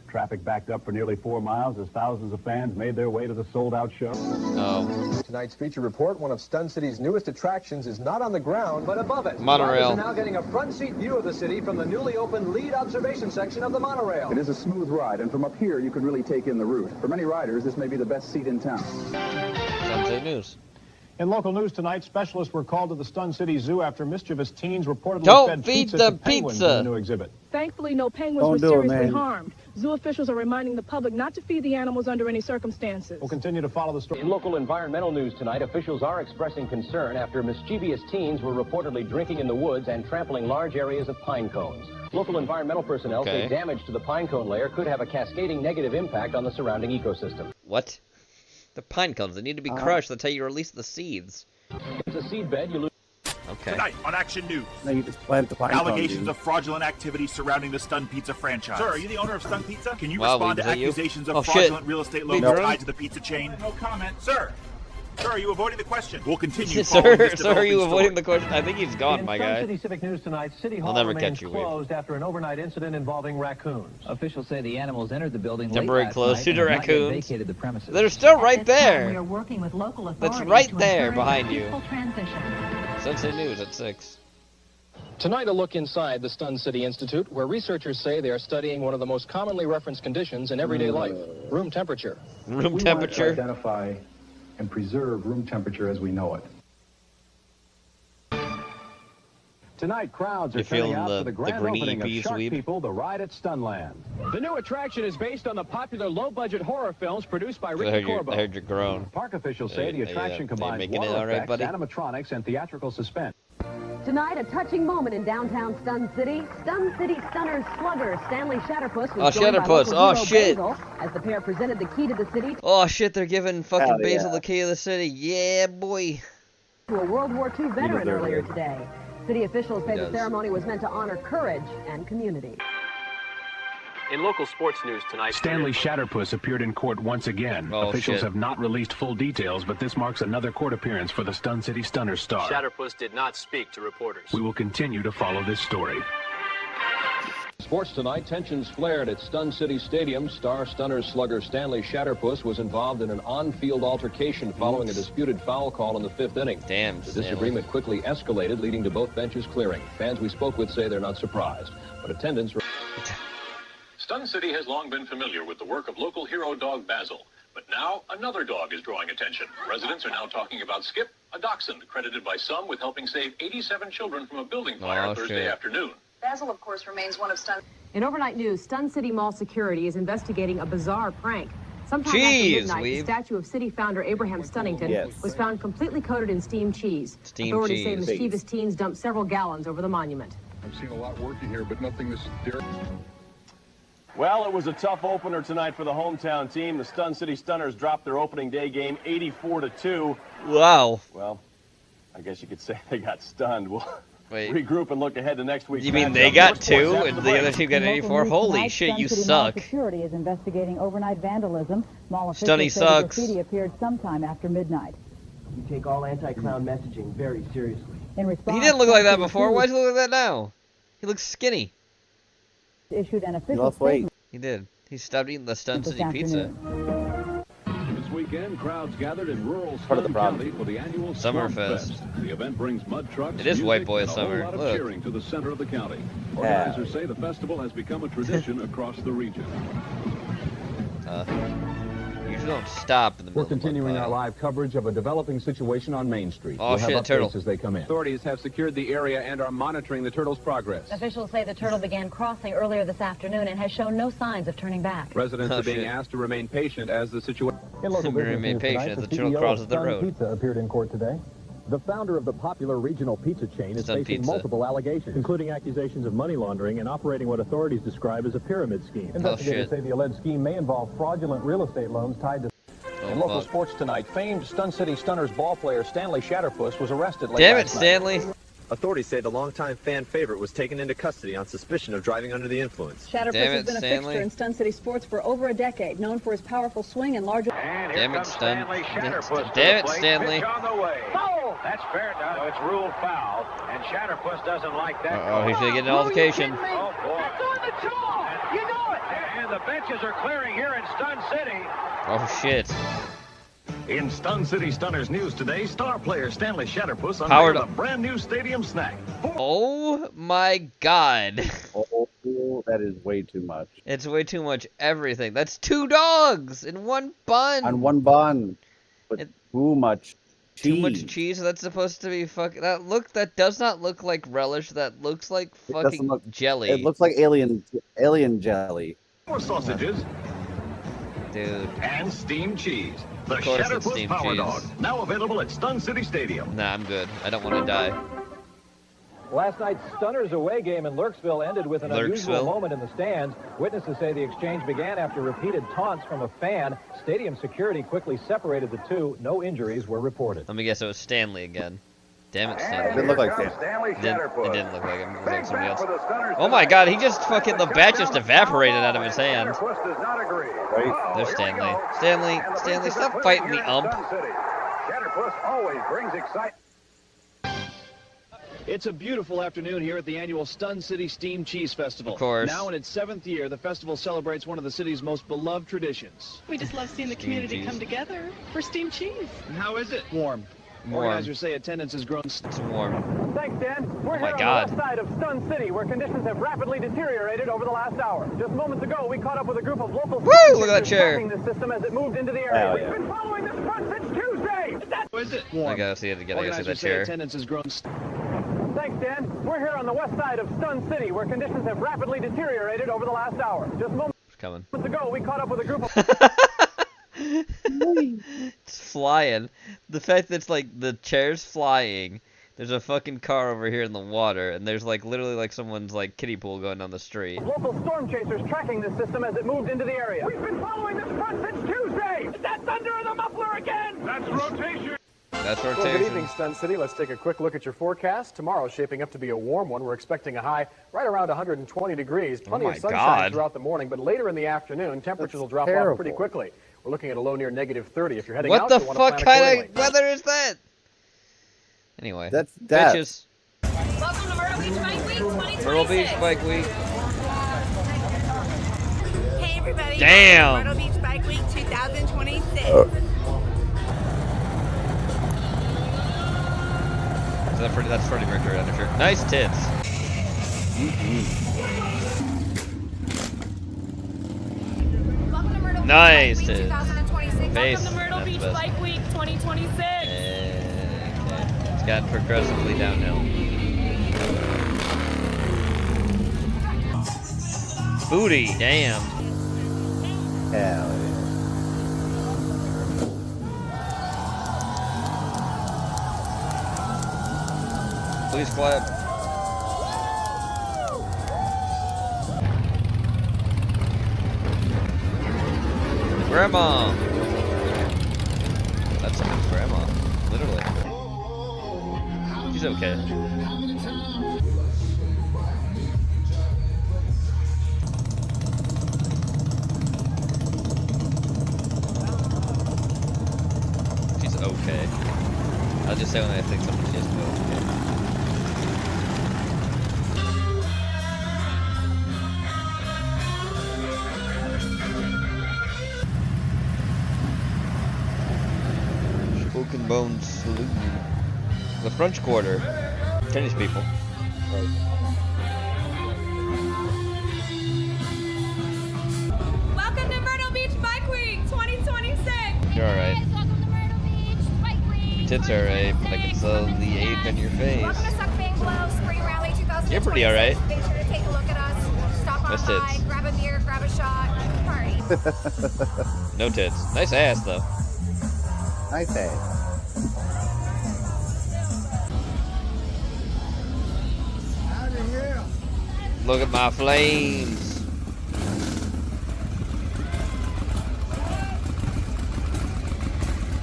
Traffic backed up for nearly 4 miles as thousands of fans made their way to the sold-out show. Oh. Tonight's feature report, one of Stun City's newest attractions, is not on the ground, but above it. Monorail. Riders are now getting a front-seat view of the city from the newly opened lead observation section of the monorail. It is a smooth ride, and from up here, you can really take in the route. For many riders, this may be the best seat in town. Sunday News. In local news tonight, specialists were called to the Stun City Zoo after mischievous teens reportedly Don't fed feed pizza the to penguins pizza. in the new exhibit. Thankfully, no penguins Don't were do it, seriously man. harmed. Zoo officials are reminding the public not to feed the animals under any circumstances. We'll continue to follow the story. In local environmental news tonight, officials are expressing concern after mischievous teens were reportedly drinking in the woods and trampling large areas of pine cones. Local environmental personnel say damage to the pine cone layer could have a cascading negative impact on the surrounding ecosystem. What? The pine cones, they need to be crushed. That's how you release the seeds. It's a seed bed you lose. Okay. Tonight on Action News. No, you just plant the pine cone, Allegations dude. of fraudulent activity surrounding the Stun Pizza franchise. Sir, are you the owner of Stun Pizza? Can you Wow, respond Weeb, to is that you? accusations of Oh, shit. fraudulent real estate loans Weeb, tied to the pizza chain? No comment. Sir, are you avoiding the question? We'll continue. Sir, following this sir, are you developing avoiding story. the question? I think he's gone, my In Sun guy. City Civic News tonight, City Hall I'll never remains catch you, Weeb. closed after an overnight incident involving raccoons. Officials say the animals entered the building Temporary closed to the raccoons. vacated the premises. They're still right there. We are working with local That's authorities right to there encourage behind a you. peaceful transition. Sunday News at 6. Tonight, a look inside the Stun City Institute, where researchers say they are studying one of the most commonly referenced conditions in everyday life, room temperature. Room We temperature. want to identify and preserve room temperature as we know it. Tonight, crowds are You turning feeling out the- for the the grand greeny opening of peas, Shark Weeb? People, the ride at Stunland. The new attraction is based on the popular low-budget horror films produced by I Ricky heard, Corbo. I heard you groan. Park officials say the attraction combines making it water all right, effects, buddy? animatronics, and theatrical suspense. Tonight, a touching moment in downtown Stun City. Stun City Stunner's slugger, Stanley Shatterpuss, was Oh, joined by Shatterpuss. local Oh, hero shit. Basil as the pair presented the key to the city Oh shit, they're giving fucking Hell Basil yeah. the key of the city. Yeah, boy. to a World War II veteran deserve earlier it. today. City officials say He the does. ceremony was meant to honor courage and community. In local sports news tonight, Stanley Shatterpuss appeared in court once again. Oh, Officials shit. have not released full details, but this marks another court appearance for the Stun City Stunner star. Shatterpuss did not speak to reporters. We will continue to follow this story. Sports tonight, tensions flared at Stun City Stadium. Star Stunner slugger Stanley Shatterpuss was involved in an on-field altercation following a disputed foul call in the 5th inning. Damn, The Stanley. disagreement quickly escalated, leading to both benches clearing. Fans we spoke with say they're not surprised, but attendance... Stun City has long been familiar with the work of local hero dog Basil. But now, another dog is drawing attention. Residents are now talking about Skip, a dachshund credited by some with helping save 87 children from a building fire Oh, Thursday shit. afternoon. Basil, of course, remains one of Stun. In overnight news, Stun City Mall security is investigating a bizarre prank. Sometime Jeez, after midnight, the Weeb. statue of city founder Abraham Stunnington Yes. was found completely coated in steamed cheese. Steamed Authorities say cheese. mischievous teens dumped several gallons over the monument. I've seen a lot working here, but nothing this daring. Well, it was a tough opener tonight for the hometown team. The Stun City Stunners dropped their opening day game 84-2. Wow. Well, I guess you could say they got stunned. We'll Wait. regroup and look ahead to next week's You mean matchup. they got More sports 2 after and the break. other team got 84? Holy shit, you suck. Security is investigating overnight vandalism. Mall Stunny officials say the sucks. graffiti appeared sometime after midnight. You take all anti-clown messaging very seriously. In response, He didn't look like that Stun City before. Why does he look like that now? He looks skinny. issued an official lost weight. statement He did. He stopped eating the Stun this City pizza. afternoon. This weekend, crowds gathered in rural Part of the Stun problem. County for the annual Summerfest. Slumfest. The event brings mud trucks, It is music, white boy and a summer. whole lot of Look. cheering to the center of the county. Yeah. Organizers say the festival has become a tradition across the region. Usually Usually don't stop in the middle. We're continuing our live coverage of a developing situation on Main Street. Oh, we'll shit, have turtle. updates as they come in. Authorities have secured the area and are monitoring the turtle's progress. Officials say the turtle began crossing earlier this afternoon and has shown no signs of turning back. Residents are being asked to remain patient as the situation... In local business Remain news patient tonight, as the turtle crosses the Sun road. Pizza appeared in court today. The founder of the popular regional pizza chain is Sun facing Pizza. multiple allegations. including accusations of money laundering and operating what authorities describe as a pyramid scheme. Investigators shit. say the alleged scheme may involve fraudulent real estate loans tied to... In local sports tonight, famed Stun City Stunners ball player Stanley Shatterpuss was arrested late Damn it, last night. Stanley. Authorities say the longtime fan favorite was taken into custody on suspicion of driving under the influence. Shatterpuss Damn has it, been a Stanley. fixture in Stun City sports for over a decade, known for his powerful swing and large... Damn it, Stun. Shatterpuss Damn it, Stanley. Pitch on the way. Foul! That's fair enough. So it's ruled foul, and Shatterpuss doesn't like that. Uh-oh, he's gonna get an altercation. Oh, boy. That's on the jaw! You know it! And the benches are clearing here in Stun City. Oh, shit. In Stun City Stunners news today, star player Stanley Shatterpuss Powered unveiled up. a brand new stadium snack. Oh my god. Oh, that is way too much. It's way too much everything. That's 2 dogs in one bun. On one bun. But too much cheese. Too much cheese. That's supposed to be fucking. That does not look like relish. That looks like It doesn't fucking look- jelly. It looks like alien jelly. More sausages Dude. and steamed cheese. The Of course it's Shatterpuss steamed Power cheese. Dog, now available at Stun City Stadium. Nah, I'm good. I don't want to die. Last night's Stunners away game in Lurksville ended with an unusual Lurksville? moment in the stands. Witnesses say the exchange began after repeated taunts from a fan. Stadium security quickly separated the two. No injuries were reported. Let me guess. It was Stanley again. Damn it, It Stanley. didn't look like Stanley It didn't look like him. It was like somebody else. For the Stunners. Oh my god, he just fucking, the bat just evaporated out of his hand. Shatterpuss does not agree. Right? There's Here we Stanley. go. Stanley, And the Stanley, benches are stop clearing fighting here the in ump. Stun City. Shatterpuss always brings excitement. It's a beautiful afternoon here at the annual Stun City Steam Cheese Festival. Of course. Now in its 7th year, the festival celebrates one of the city's most beloved traditions. We just love seeing the community cheese. come together for steamed cheese. And how is it? Warm. Warm. Organizers say attendance has grown. It's warm. Thanks, Dan. We're Oh my here God. on the west side of Stun City, where conditions have rapidly deteriorated over the last hour. Just moments ago, we caught up with a group of local... Woo! Look at that chair. ...tracking the system as it moved into the area. Hell We've yeah. been following this front since Tuesday! How is it? I Warm. gotta see it again. I gotta see Organizers that say chair. attendance has grown. Thanks, Dan. We're here on the west side of Stun City, where conditions have rapidly deteriorated over the last hour. Just moments It's coming. ago, we caught up with a group of... It's flying. The fact that it's like the chair's flying. There's a fucking car over here in the water, and there's like literally like someone's like kiddie pool going down the street. Local storm chasers tracking this system as it moved into the area. We've been following this front since Tuesday! Is that thunder in the muffler again? That's rotation. That's Well, rotation. good evening, Stun City. Let's take a quick look at your forecast. Tomorrow's shaping up to be a warm one. We're expecting a high right around 120 degrees. Plenty my of sunshine God. throughout the morning, but later in the afternoon, temperatures will drop off terrible. pretty quickly. We're looking at a low near negative 30. If you're heading What out, the you'll want fuck to plan kind accordingly. of weather is that? Anyway. That's that. Bitches. Welcome to Myrtle Beach Bike Week 2026. Myrtle Beach Bike Week. Hey everybody. Damn. Myrtle Beach Bike Week 2026. That's Freddie Mercury undershirt. Nice tits. Welcome to Myrtle Beach Nice Bike Week tits. 2026. Face. Welcome to Myrtle That's Beach best. Bike Week 2026. Okay. It's gotten progressively downhill. Booty, damn. Hell yeah. Please clap. Grandma. That's someone's grandma. Literally. She's okay. She's okay. I'll just say when I think something's just okay. Spoken Bones Saloon. The French Quarter. Chinese people. Welcome to Myrtle Beach Bike Week 2026. They're alright. Tits are alright, but I can sell the age on your face. You're pretty alright. Make sure to take a look at us. Stop on by, grab a beer, grab a shot, party. No tits. Nice ass though. Nice ass. Look at my flames.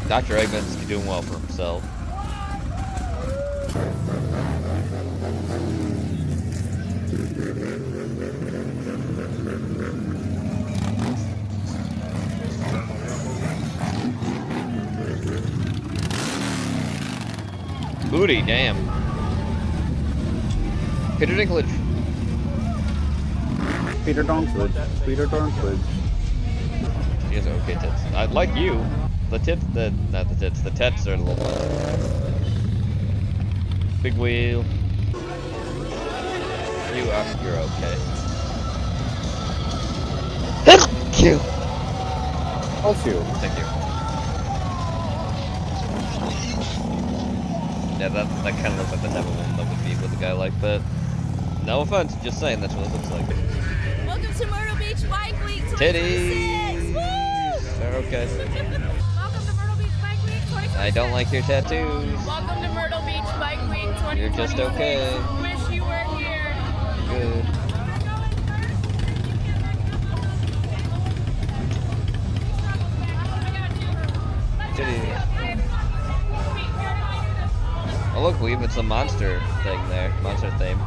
Dr. Eggman's doing well for himself. Booty, damn. Peter Dinklage. Peter Dinklage. Peter Dinklage. He has okay tits. I like you. The tits, not the tits, the tets are a little big wheel. You're okay. Thank you. Thank you. Thank you. Yeah, that kind of looks like the type of woman that would be with a guy like that. No offense, just saying that's what it looks like. Welcome to Myrtle Beach Bike Week 2026. Titties. They're okay. Welcome to Myrtle Beach Bike Week 2026. I don't like your tattoos. Welcome to Myrtle Beach Bike Week 2026. You're just okay. Wish you were here. Good. Titties. Oh look, Weeb, it's a monster thing there. Monster theme.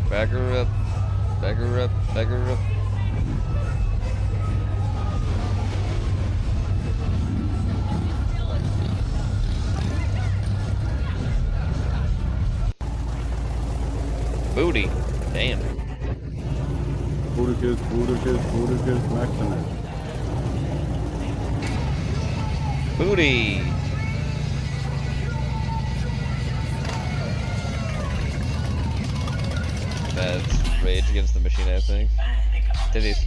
Back her up. Back her up. Back her up. Booty. Damn. Booticus, Maximus. Booty. That's Rage Against the Machine, I think. Titties.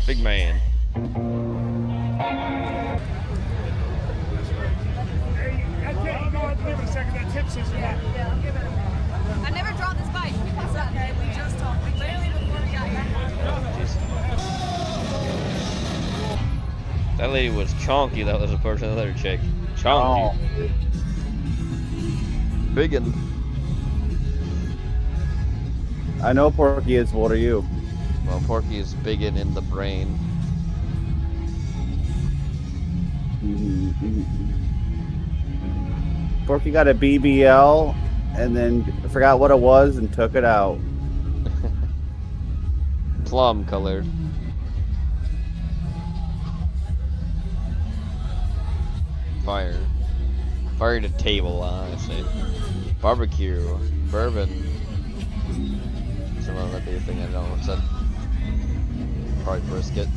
Big man. I never dropped this bike. It's okay. We just talked. Literally before we got here. That lady was chonky. That was a person, another chick. Chonky. Oh. Biggin. I know Porky is. What are you? Well, Porky is biggin in the brain. Porky got a BBL and then forgot what it was and took it out. Plum colored. Fire. Fire to table, honestly. Barbecue. Bourbon. Some other big thing I don't know what it said. Probably brisket.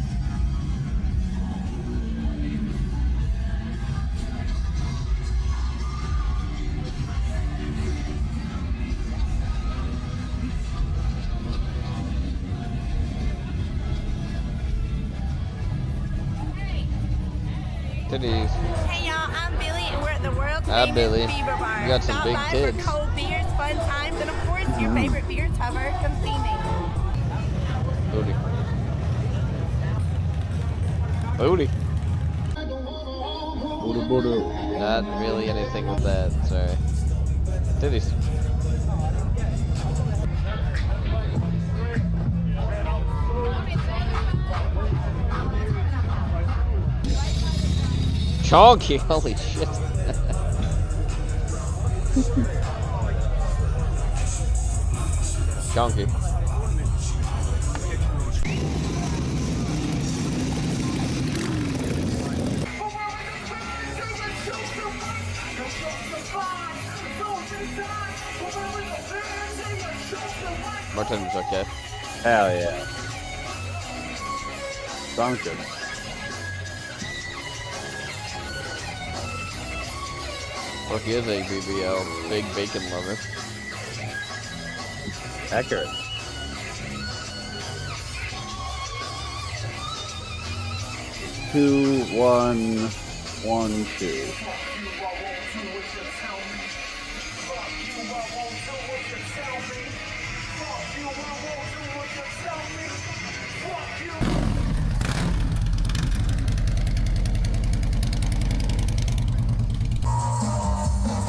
Titties. Hey y'all, I'm Billy and we're at the world's Hi, famous Billy. Bieber Bar. You got some Stop big by tits. for cold beers, fun times, and of course your favorite beer tubber. Come see me. Booty. Booty. Not really anything with that, sorry. Titties. Chonky, holy shit. Chonky. Martin's okay. Hell yeah. Sounds good. Look, he is a BBL, big bacon lover. Accurate. Two, 1, 1, 2.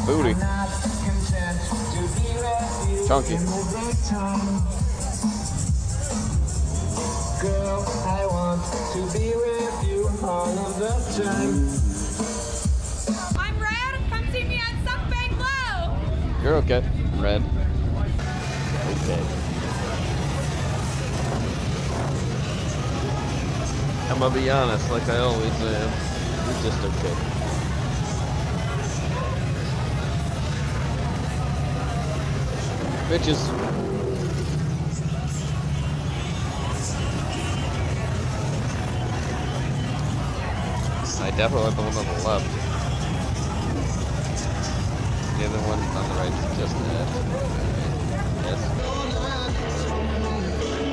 Booty. Chunky. Girl, I want to be with you all of the time. I'm Red. Come see me on Sunbang Glow. You're okay. Red. Okay. I'm gonna be honest, like I always am. You're just okay. Bitches. I definitely want the one on the left. The other one on the right is just that. Yes.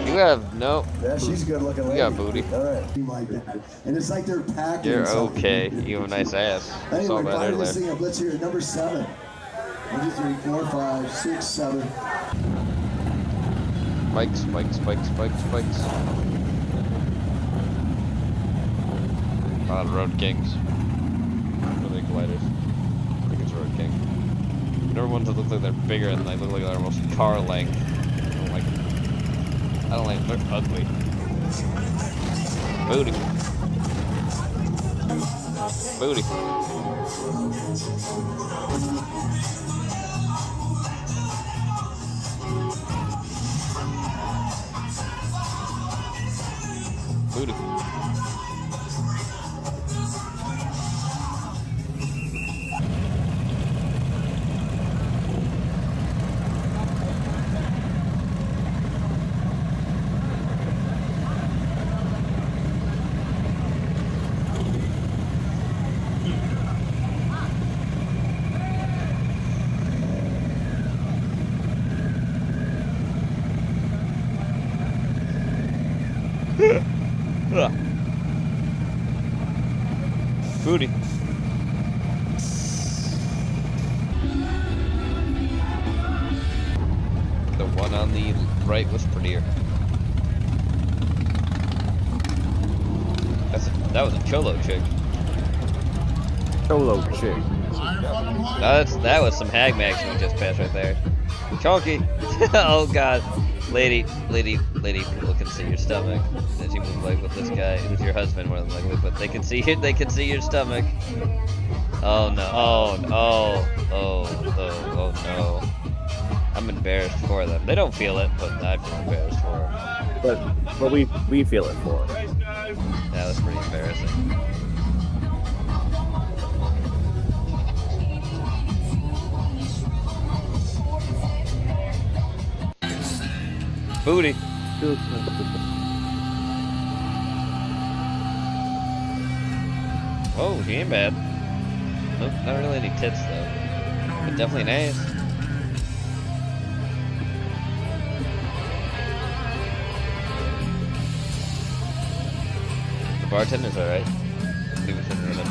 You have no. Yeah, she's good looking. You got booty. All right. Like that. And it's like they're packing. You're okay. You have a nice ass. I saw Anyway, that fire this earlier. thing up. Let's hear it. Number 7. 1, 2, 3, 4, 5, 6, 7. Spikes, spikes, spikes, spikes, spikes. Road Kings. What are they, gliders? I think it's Road King. Whatever ones that look like they're bigger and they look like they're almost car length. I don't like them. I don't like them. They're ugly. Booty. Booty. Booty. Booty. The one on the right was prettier. That was a cholo chick. Cholo chick. That was some hag max we just passed right there. Chunky. Oh god. Lady, people can see your stomach as you move like with this guy, who's your husband more than likely, but they can see your stomach. Oh no, oh no. I'm embarrassed for them. They don't feel it, but I feel embarrassed for them. But we feel it for them. That was pretty embarrassing. Booty. Oh, she ain't bad. Nope, not really any tits though. But definitely nice. The bartender's alright. He was in the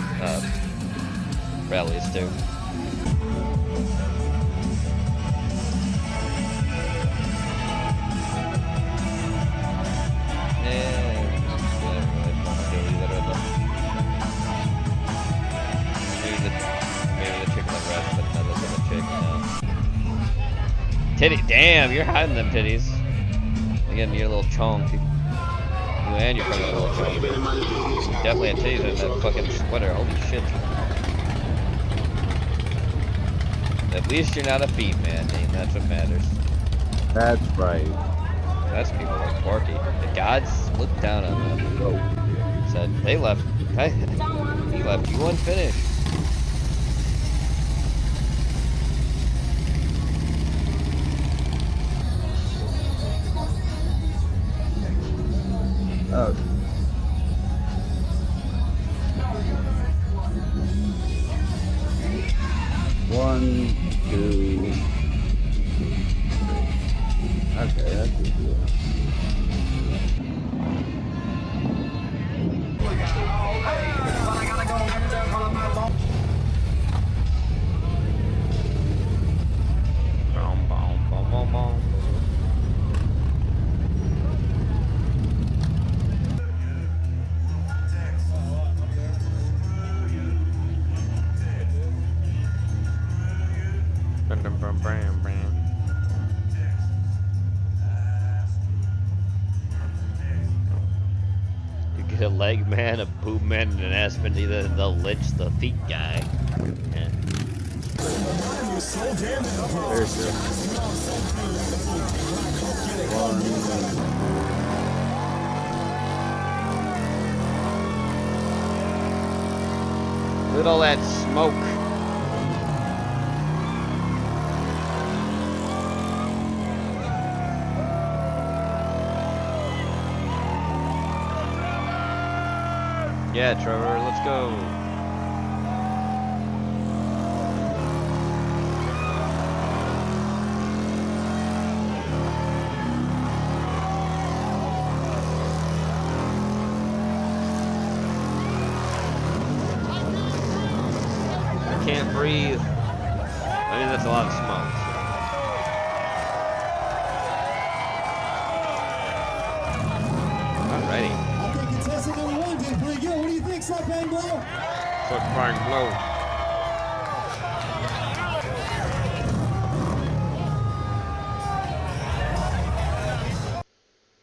rallies too. Titty, damn, you're hiding them titties. Again, you're a little chonk. You and your fucking little chonk. Definitely had titties in that fucking sweater. Holy shit. At least you're not a feet man, Dean. That's what matters. That's right. That's people like Porky. The gods looked down on them. Said, they left. He left you unfinished. Oh. One, two, three. Okay. You get a leg man, a boob man, and an ass man. Either they'll lynch the feet guy. Yeah. Very true. Look at all that smoke. Yeah, Trevor, let's go. I can't breathe. I mean, that's a lot of smoke. Alrighty. What do you think, Suck Bang Blow? Suck Bang Blow.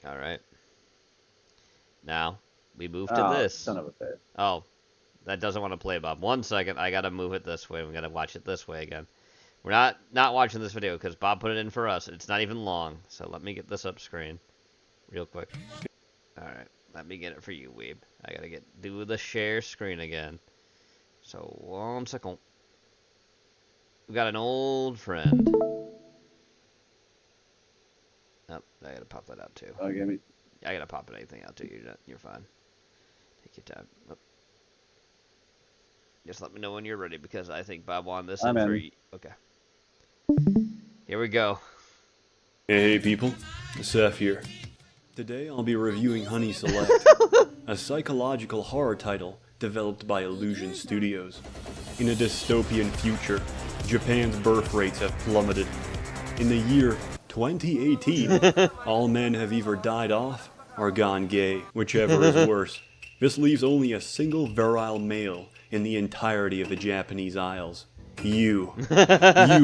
Alright. Now, we move to this. Son of a bitch. Oh, that doesn't want to play, Bob. 1 second, I gotta move it this way. We gotta watch it this way again. We're not watching this video because Bob put it in for us. It's not even long, so let me get this up screen real quick. Alright. Let me get it for you, Weeb. I gotta do the share screen again. So, 1 second. We got an old friend. Oh, I gotta pop that out too. Oh, give me. I gotta pop anything out too. You're fine. Take your time. Oh. Just let me know when you're ready because I think Bob wanted this in for you. Okay. Here we go. Hey people, Seth here. Today I'll be reviewing Honey Select, a psychological horror title developed by Illusion Studios. In a dystopian future, Japan's birth rates have plummeted. In the year 2018, all men have either died off or gone gay, whichever is worse. This leaves only a single virile male in the entirety of the Japanese Isles. You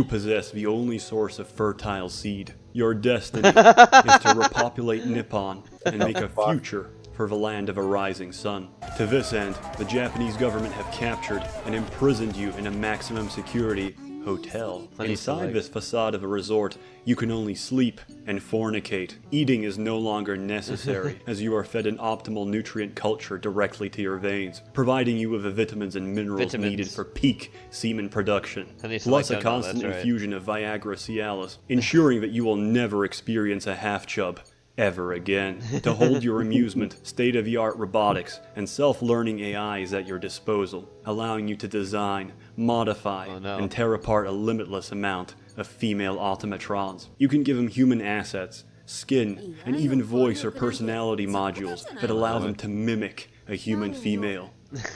possess the only source of fertile seed. Your destiny is to repopulate Nippon and make a future for the land of a rising sun. To this end, the Japanese government have captured and imprisoned you in a maximum security hotel. Inside this facade of a resort, you can only sleep and fornicate. Eating is no longer necessary, as you are fed an optimal nutrient culture directly to your veins, providing you with the vitamins and minerals needed for peak semen production, plus a constant infusion of Viagra Cialis, ensuring that you will never experience a half-chub ever again. To hold your amusement, state-of-the-art robotics and self-learning AI is at your disposal, allowing you to design, modify, and tear apart a limitless amount of female automatrons. You can give them human assets, skin, and even voice or personality modules that allow them to mimic a human female,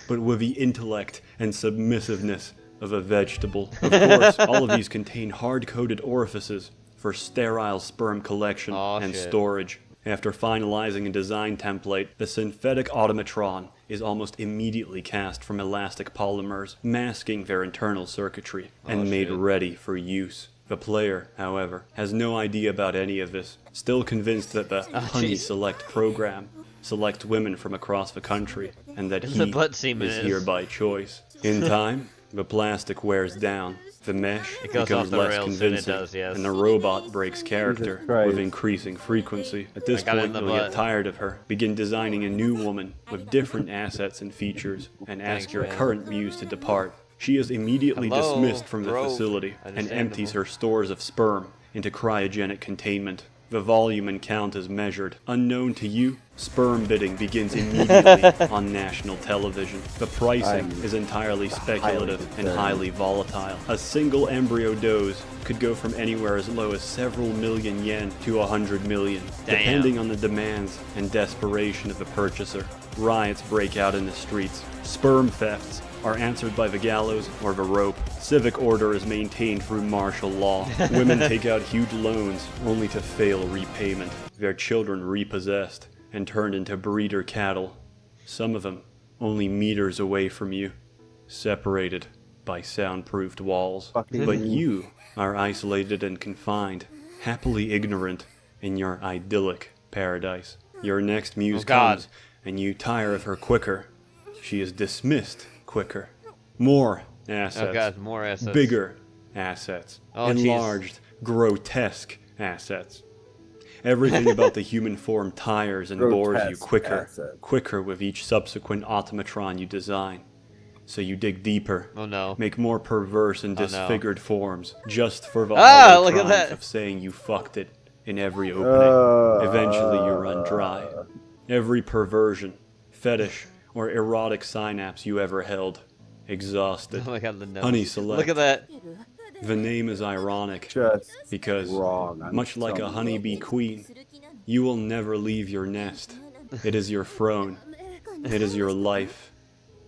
but with the intellect and submissiveness of a vegetable. Of course, all of these contain hard-coded orifices for sterile sperm collection and storage. After finalizing a design template, the synthetic automatron is almost immediately cast from elastic polymers, masking their internal circuitry, and made ready for use. The player, however, has no idea about any of this, still convinced that the Honey Select program selects women from across the country, and that he is here by choice. In time, the plastic wears down, the mesh becomes less convincing, and the robot breaks character with increasing frequency. At this point, you'll get tired of her, begin designing a new woman with different assets and features, and ask your current muse to depart. She is immediately dismissed from the facility and empties her stores of sperm into cryogenic containment. The volume and count is measured. Unknown to you, sperm bidding begins immediately on national television. The pricing is entirely speculative and highly volatile. A single embryo dose could go from anywhere as low as several million yen to 100 million, depending on the demands and desperation of the purchaser. Riots break out in the streets. Sperm thefts are answered by the gallows or the rope. Civic order is maintained through martial law. Women take out huge loans only to fail repayment. Their children repossessed and turned into breeder cattle. Some of them only meters away from you, separated by soundproofed walls. But you are isolated and confined, happily ignorant in your idyllic paradise. Your next muse comes, and you tire of her quicker. She is dismissed quicker. More assets. Oh god, more assets. Bigger assets. Enlarged, grotesque assets. Everything about the human form tires and bores you quicker with each subsequent automatron you design. So you dig deeper, make more perverse and disfigured forms, just for the look at that. of saying you fucked it in every opening. Eventually you run dry. Every perversion, fetish, or erotic synapse you ever held, exhausted. Oh my god, the nose. Honey Select. Look at that. The name is ironic, because, much like a honeybee queen, you will never leave your nest. It is your throne, it is your life,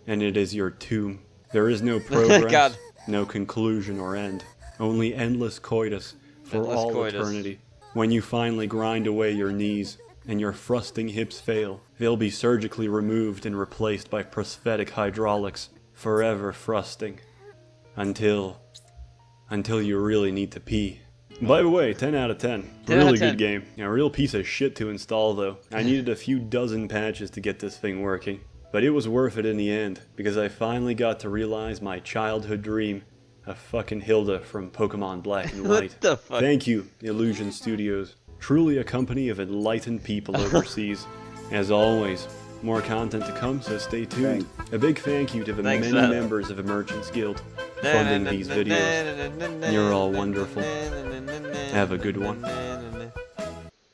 and it is your tomb. There is no progress, no conclusion or end, only endless coitus for all eternity. When you finally grind away your knees, and your thrusting hips fail, they'll be surgically removed and replaced by prosthetic hydraulics, forever thrusting. Until you really need to pee. By the way, 10 out of 10. Really good game. A real piece of shit to install though. I needed a few dozen patches to get this thing working. But it was worth it in the end, because I finally got to realize my childhood dream of fucking Hilda from Pokemon Black and White. What the fuck? Thank you, Illusion Studios. Truly a company of enlightened people overseas. As always, more content to come, so stay tuned. A big thank you to the many members of the Merchants Guild funding these videos. You're all wonderful. Have a good one.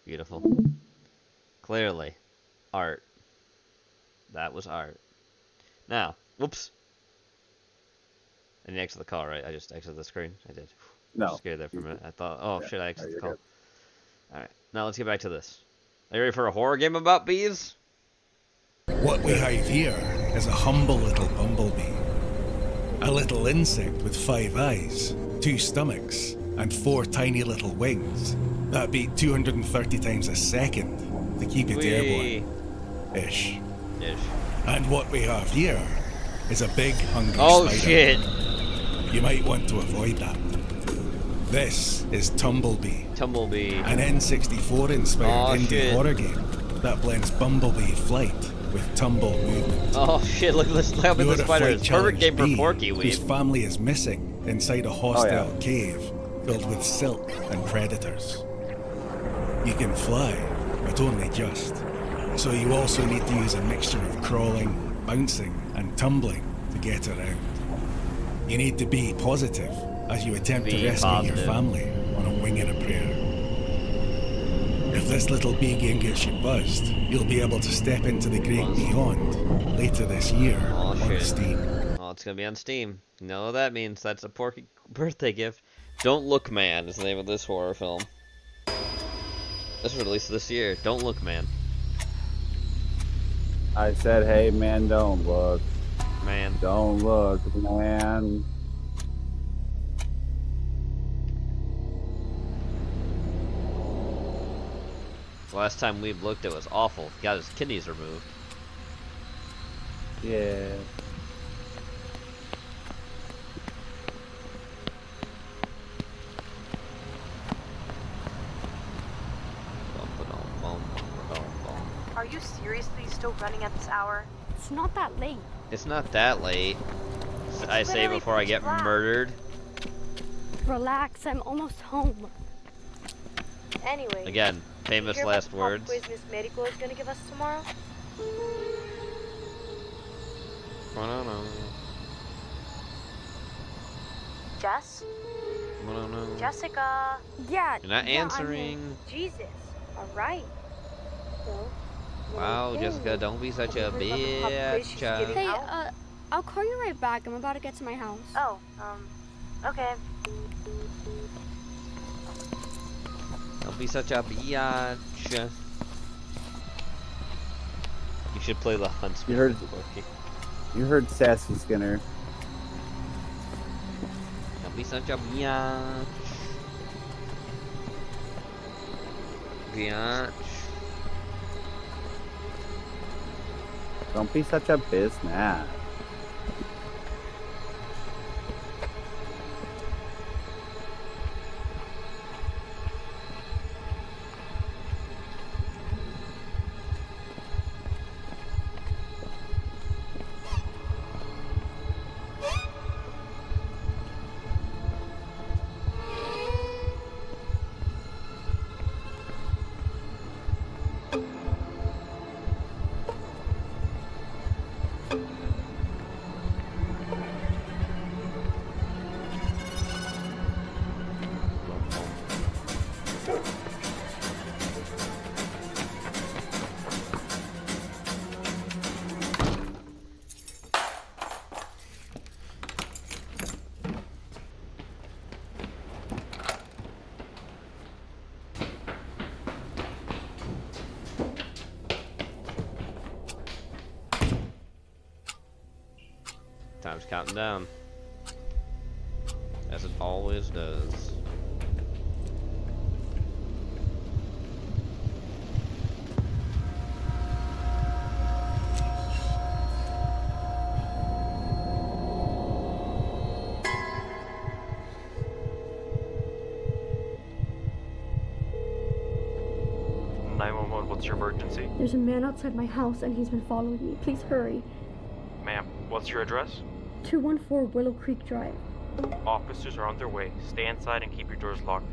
Beautiful. Clearly, art. That was art. Now, whoops. I didn't exit the call, right? I just exited the screen. I did. No. I was scared there for a minute. I thought, oh shit, I exited the call. Alright, now let's get back to this. Are you ready for a horror game about bees? What we have here is a humble little bumblebee. A little insect with 5 eyes, 2 stomachs, and 4 tiny little wings that beat 230 times a second to keep it airborne. Ish. And what we have here is a big, hungry spider. Shit! You might want to avoid that. This is Tumblebee. Tumblebee. An N64-inspired indie horror game that blends bumblebee flight with tumble movement. Oh shit, look at this, look at the spider. It's a perfect game for Porky Weeb. Whose family is missing inside a hostile cave filled with silk and predators. You can fly, but only just. So you also need to use a mixture of crawling, bouncing, and tumbling to get around. You need to be positive as you attempt to rescue your family on a wing and a prayer. If this little bee game gets you buzzed, you'll be able to step into the great beyond later this year on Steam. Oh, it's gonna be on Steam. You know what that means? That's a Porky birthday gift. Don't Look Man is the name of this horror film. This was released this year. Don't Look Man. I said, hey man, don't look. Man. Don't look, man. Last time we looked, it was awful. He got his kidneys removed. Yeah. Are you seriously still running at this hour? It's not that late. It's not that late. I say before I get murdered. Relax, I'm almost home. Anyway. Again, famous last words. Quiz Miss Medical is gonna give us tomorrow. I don't know. Jess? No. Jessica. Yeah. You're not answering. Jesus. All right. So, Wow, Jessica, don't be such a bitch. Hey, I'll call you right back. I'm about to get to my house. Oh, okay. Don't be such a bitch. You should play the Huntsman. You heard Sassy Skinner. Don't be such a bitch. Bitch. Don't be such a business. Time's counting down. As it always does. What's your emergency? There's a man outside my house and he's been following me. Please hurry. Ma'am, what's your address? 214 Willow Creek Drive. Officers are on their way. Stay inside and keep your doors locked.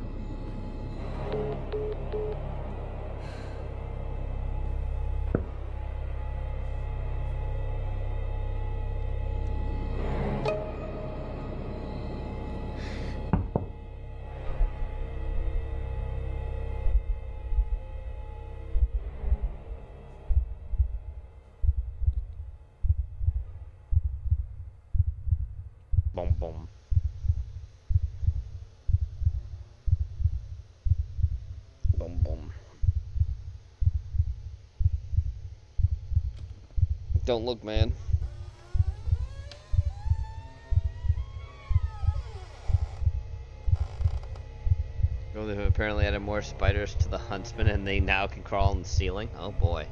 Boom, boom. Boom, boom. Don't look, man. Oh, they've apparently added more spiders to the Huntsman and they now can crawl on the ceiling. Oh boy.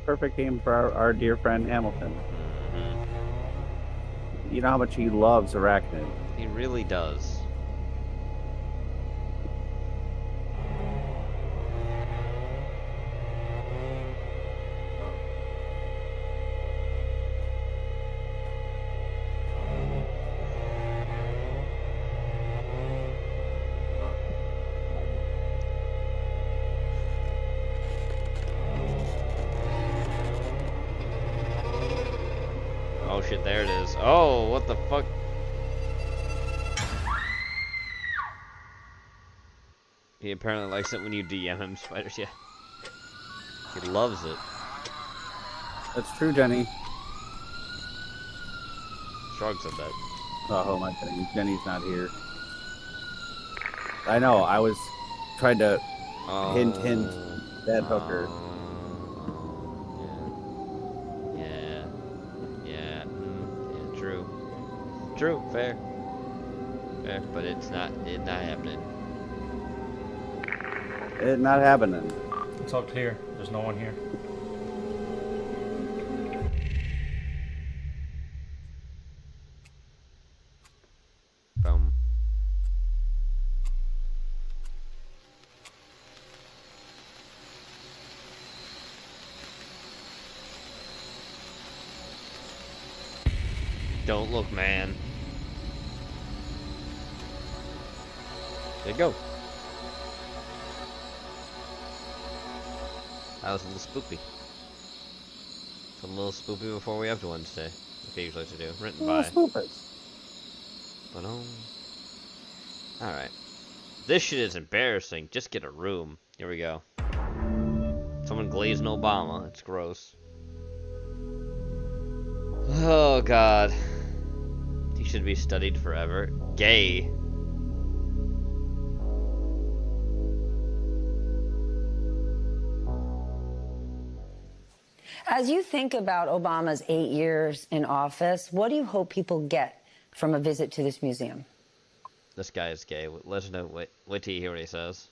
Perfect game for our dear friend Hamilton. Mm-hmm. You know how much he loves arachnid. He really does. Oh shit, there it is. Oh, what the fuck? He apparently likes it when you DM him, spiders, yeah. He loves it. That's true, Jenny. Shrug said that. Oh, who am I kidding? Jenny's not here. I know, I was trying to hint that hooker. True, fair, but it's not happening. It's not happening. It's all clear. There's no one here. Boom. Don't look, man. There you go. That was a little spoopy. It's a little spoopy before we have to Wednesday. Like I usually like to do. Written by. Alright. This shit is embarrassing. Just get a room. Here we go. Someone glazing Obama. It's gross. Oh, God. He should be studied forever. Gay. As you think about Obama's 8 years in office, what do you hope people get from a visit to this museum? This guy is gay. Let's know. Wait till you hear what he says.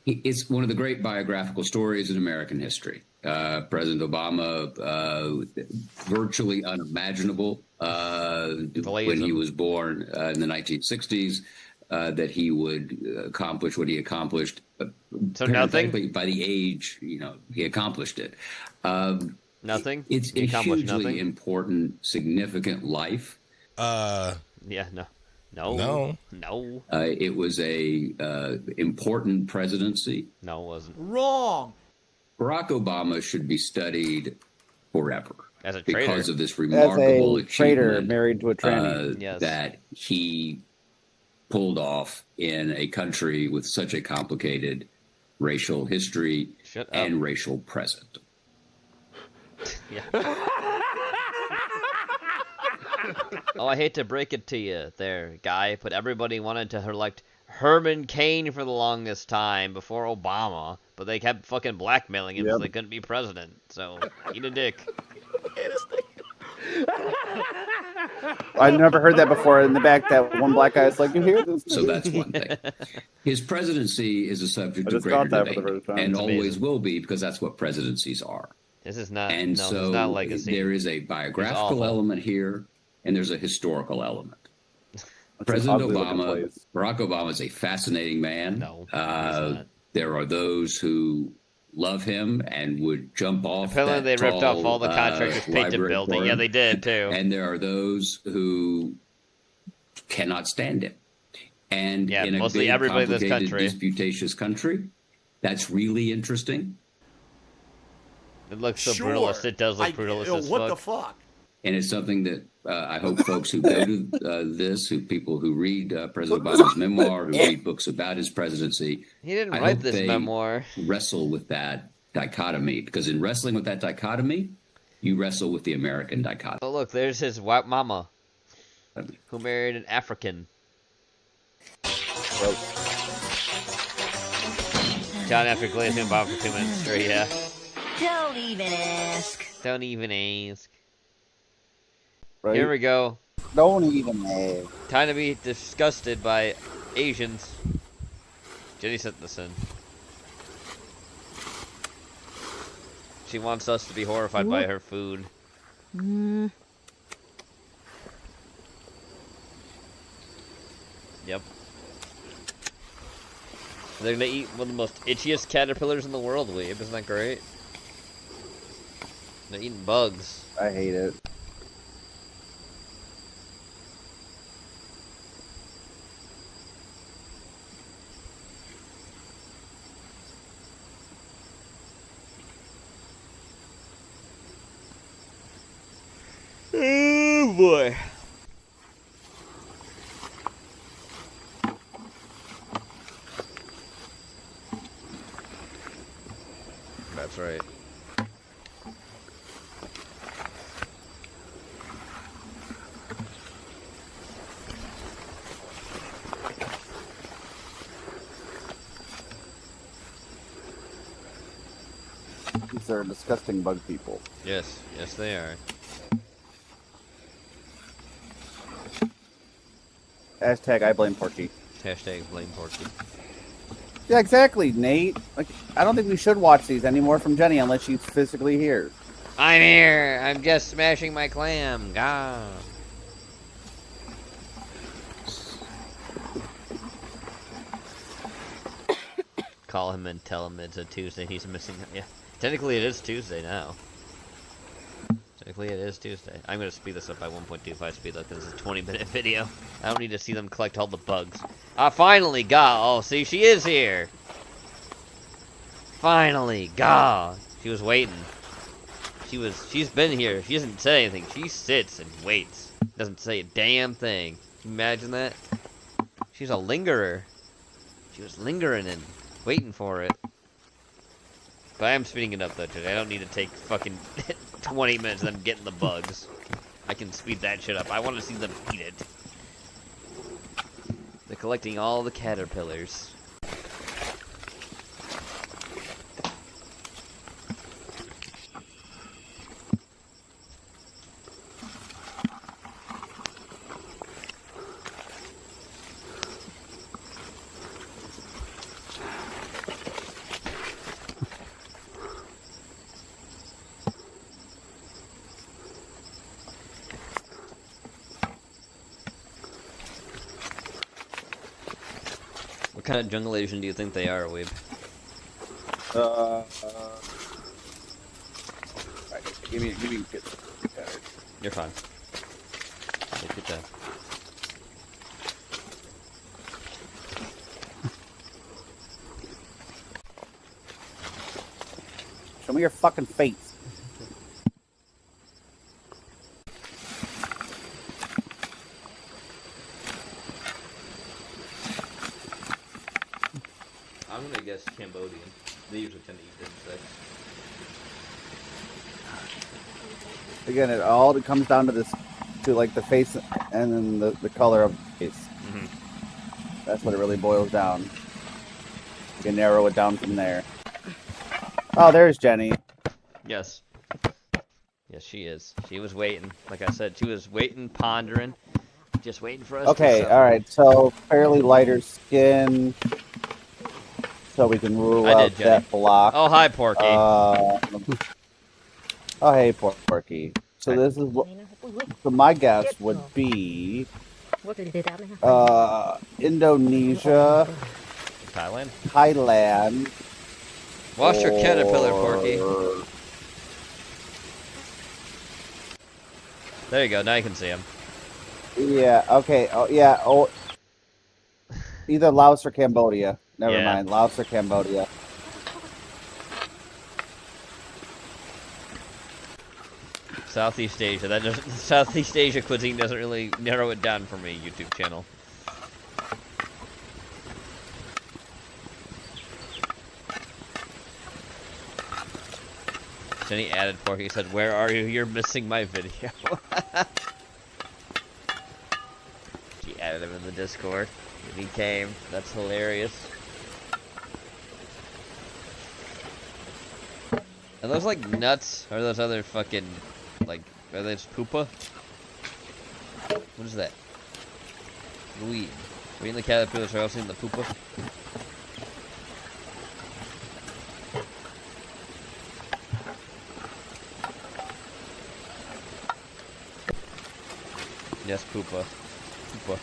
It's one of the great biographical stories in American history. President Obama, virtually unimaginable when he was born in the 1960s, that he would accomplish what he accomplished. So nothing? By the age, he accomplished it. Nothing? It's a hugely important, significant life. Yeah, no. No. It was a important presidency. No, it wasn't. Wrong. Barack Obama should be studied forever as a traitor. Because of this remarkable as a traitor married to a tranny. Yes. That he pulled off in a country with such a complicated racial history and racial present. Yeah. Oh, I hate to break it to you there, guy, but everybody wanted to elect Herman Cain for the longest time before Obama, but they kept fucking blackmailing him so they couldn't be president. So, eat a dick. I've never heard that before. In the back, that one black guy is like, "You hear this?" So that's one thing. His presidency is a subject of greater debate, and always will be, because that's what presidencies are. This is not. And no, so this is not legacy. there is a biographical element here, and there's a historical element. President Obama, Barack Obama is a fascinating man. No, there are those who love him and would jump off. Apparently, they ripped off all the contractors' painted building. Yeah, they did too. And there are those who cannot stand him. And in a mostly big, everybody in this complicated, country. disputatious country, that's really interesting. It looks so brutalist. It does look brutalist as what fuck. the fuck? And it's something that I hope folks who go to people who read President Obama's memoir, who read books about his presidency, He didn't I write hope this they memoir. wrestle with that dichotomy, because in wrestling with that dichotomy, you wrestle with the American dichotomy. Oh, look, there's his white mama, who married an African. John after glazing Bob for 2 minutes straight, yeah. Don't even ask. Don't even ask. Right? Here we go. Don't even ask. Time to be disgusted by Asians. Jenny sent this in. She wants us to be horrified by her food. Yep. They're gonna eat one of the most itchiest caterpillars in the world, Weeb. Isn't that great? They're eating bugs. I hate it. Oh boy. That's right. These are disgusting bug people. Yes, yes they are. Hashtag I blame Porky. Hashtag blame Porky. Yeah, exactly, Nate. Like, I don't think we should watch these anymore from Jenny unless she's physically here. I'm here. I'm just smashing my clam. God. Call him and tell him it's a Tuesday. He's missing. Yeah, technically it is Tuesday now. Technically it is Tuesday. I'm gonna speed this up by 1.25 speed though, because it's a 20-minute video. I don't need to see them collect all the bugs. I finally got. Oh, see, she is here. Finally, God. She was waiting. She's been here. She doesn't say anything. She sits and waits. Doesn't say a damn thing. you imagine that? She's a lingerer. She was lingering and waiting for it. But I am speeding it up though, today. I don't need to take fucking 20 minutes of them getting the bugs. I can speed that shit up. I want to see them eat it. They're collecting all the caterpillars. What kind of jungle Asian do you think they are, Weeb? Right, give me good. You're fine. Take your time. Show me your fucking face. I'm gonna guess Cambodian. They usually tend to eat insects. Again, it all comes down to this, to like the face and then the color of the face. Mm-hmm. That's what it really boils down. You can narrow it down from there. Oh, there's Jenny. Yes. Yes, she is. She was waiting. Like I said, she was waiting, pondering, just waiting for us to Okay, settle. alright, so fairly lighter skin. So we can rule out that block. Oh, hi, Porky. Oh, hey, Porky. So this is what. So my guess would be Indonesia, Thailand. Watch your caterpillar, Porky. There you go. Now you can see him. Yeah. Okay. Oh, yeah. Oh, either Laos or Cambodia. Never mind. Laos or Cambodia. Southeast Asia. That doesn't, Southeast Asia cuisine doesn't really narrow it down for me. YouTube channel. Jenny added Porky. Said, "Where are you? You're missing my video." She added him in the Discord. And he came. That's hilarious. Are those like nuts? Or are those other fucking, like, are those poopa? What is that? Weed. Are we in the caterpillars? Are also in the poopa? Yes, poopa. Poopa.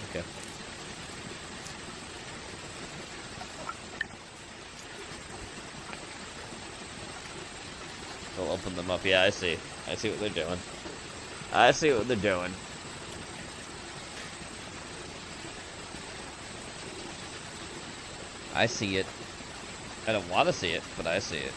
Okay. We'll open them up. Yeah, I see. I see what they're doing. I see what they're doing. I see it. I don't want to see it, but I see it.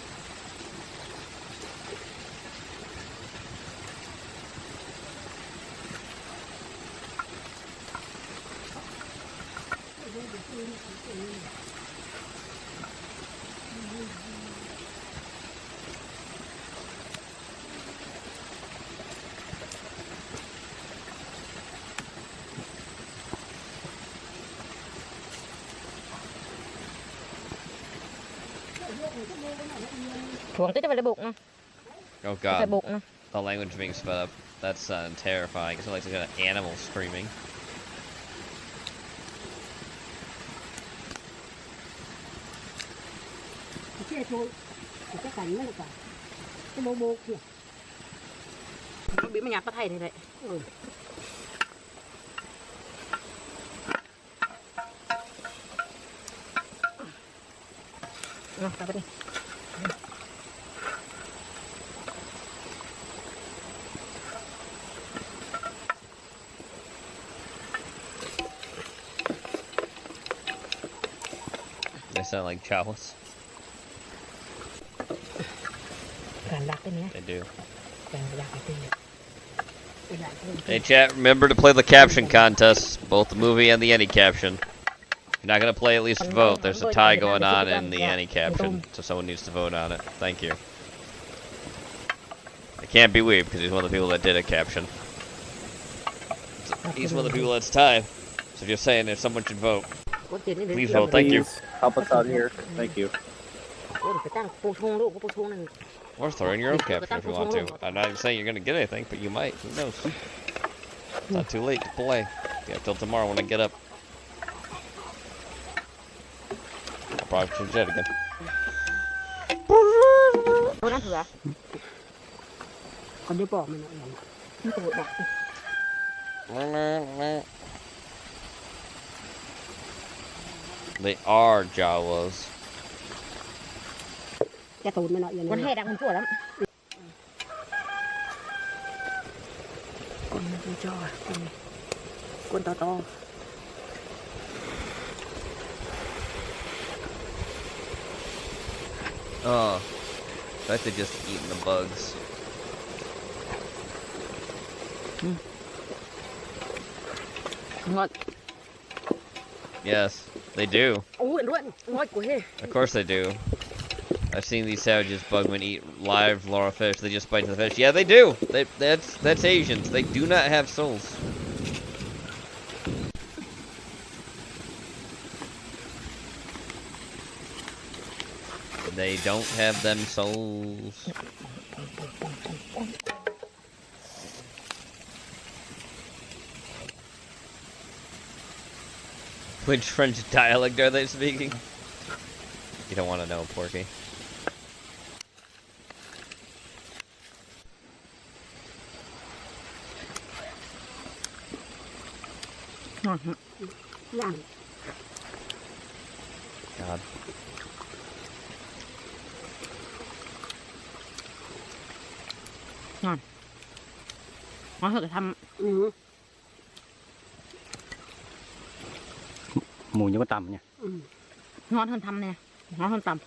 Oh god. The language being sped up. That's terrifying. It's like some kind of animal screaming. Bị mà nhặt bắt hay này đấy. Tapos đi. They sound like chalice. Càng đặc cái này. They do. Càng đặc cái này. Hey chat, remember to play the caption contests, both the movie and the any caption. If you're not gonna play, at least vote. There's a tie going on in the any caption, so someone needs to vote on it. Thank you. It can't be Weeb, because he's one of the people that did a caption. He's one of the people that's tied. So just saying if someone should vote. Please vote, thank you. Help us out here. Thank you. Or throw in your own caption if you want to. I'm not even saying you're gonna get anything, but you might. Who knows? It's not too late to play. You have till tomorrow when I get up. I'll probably change that again. They are Jawas. Con he đang con chua lắm. Con to to. Oh, I bet they're just eating the bugs. Ngon. Yes, they do. Ui, luôn, ngon của he. Of course they do. I've seen these savages bugmen eat live raw fish. They just bite the fish. Yeah, they do. That's Asians. They do not have souls. They don't have them souls. Which French dialect are they speaking? You don't want to know, Porky. God. Ngon. Ngon hơn cả thăm. Mùi như con tằm nha. Ngon hơn thăm nè. Ngon hơn tằm.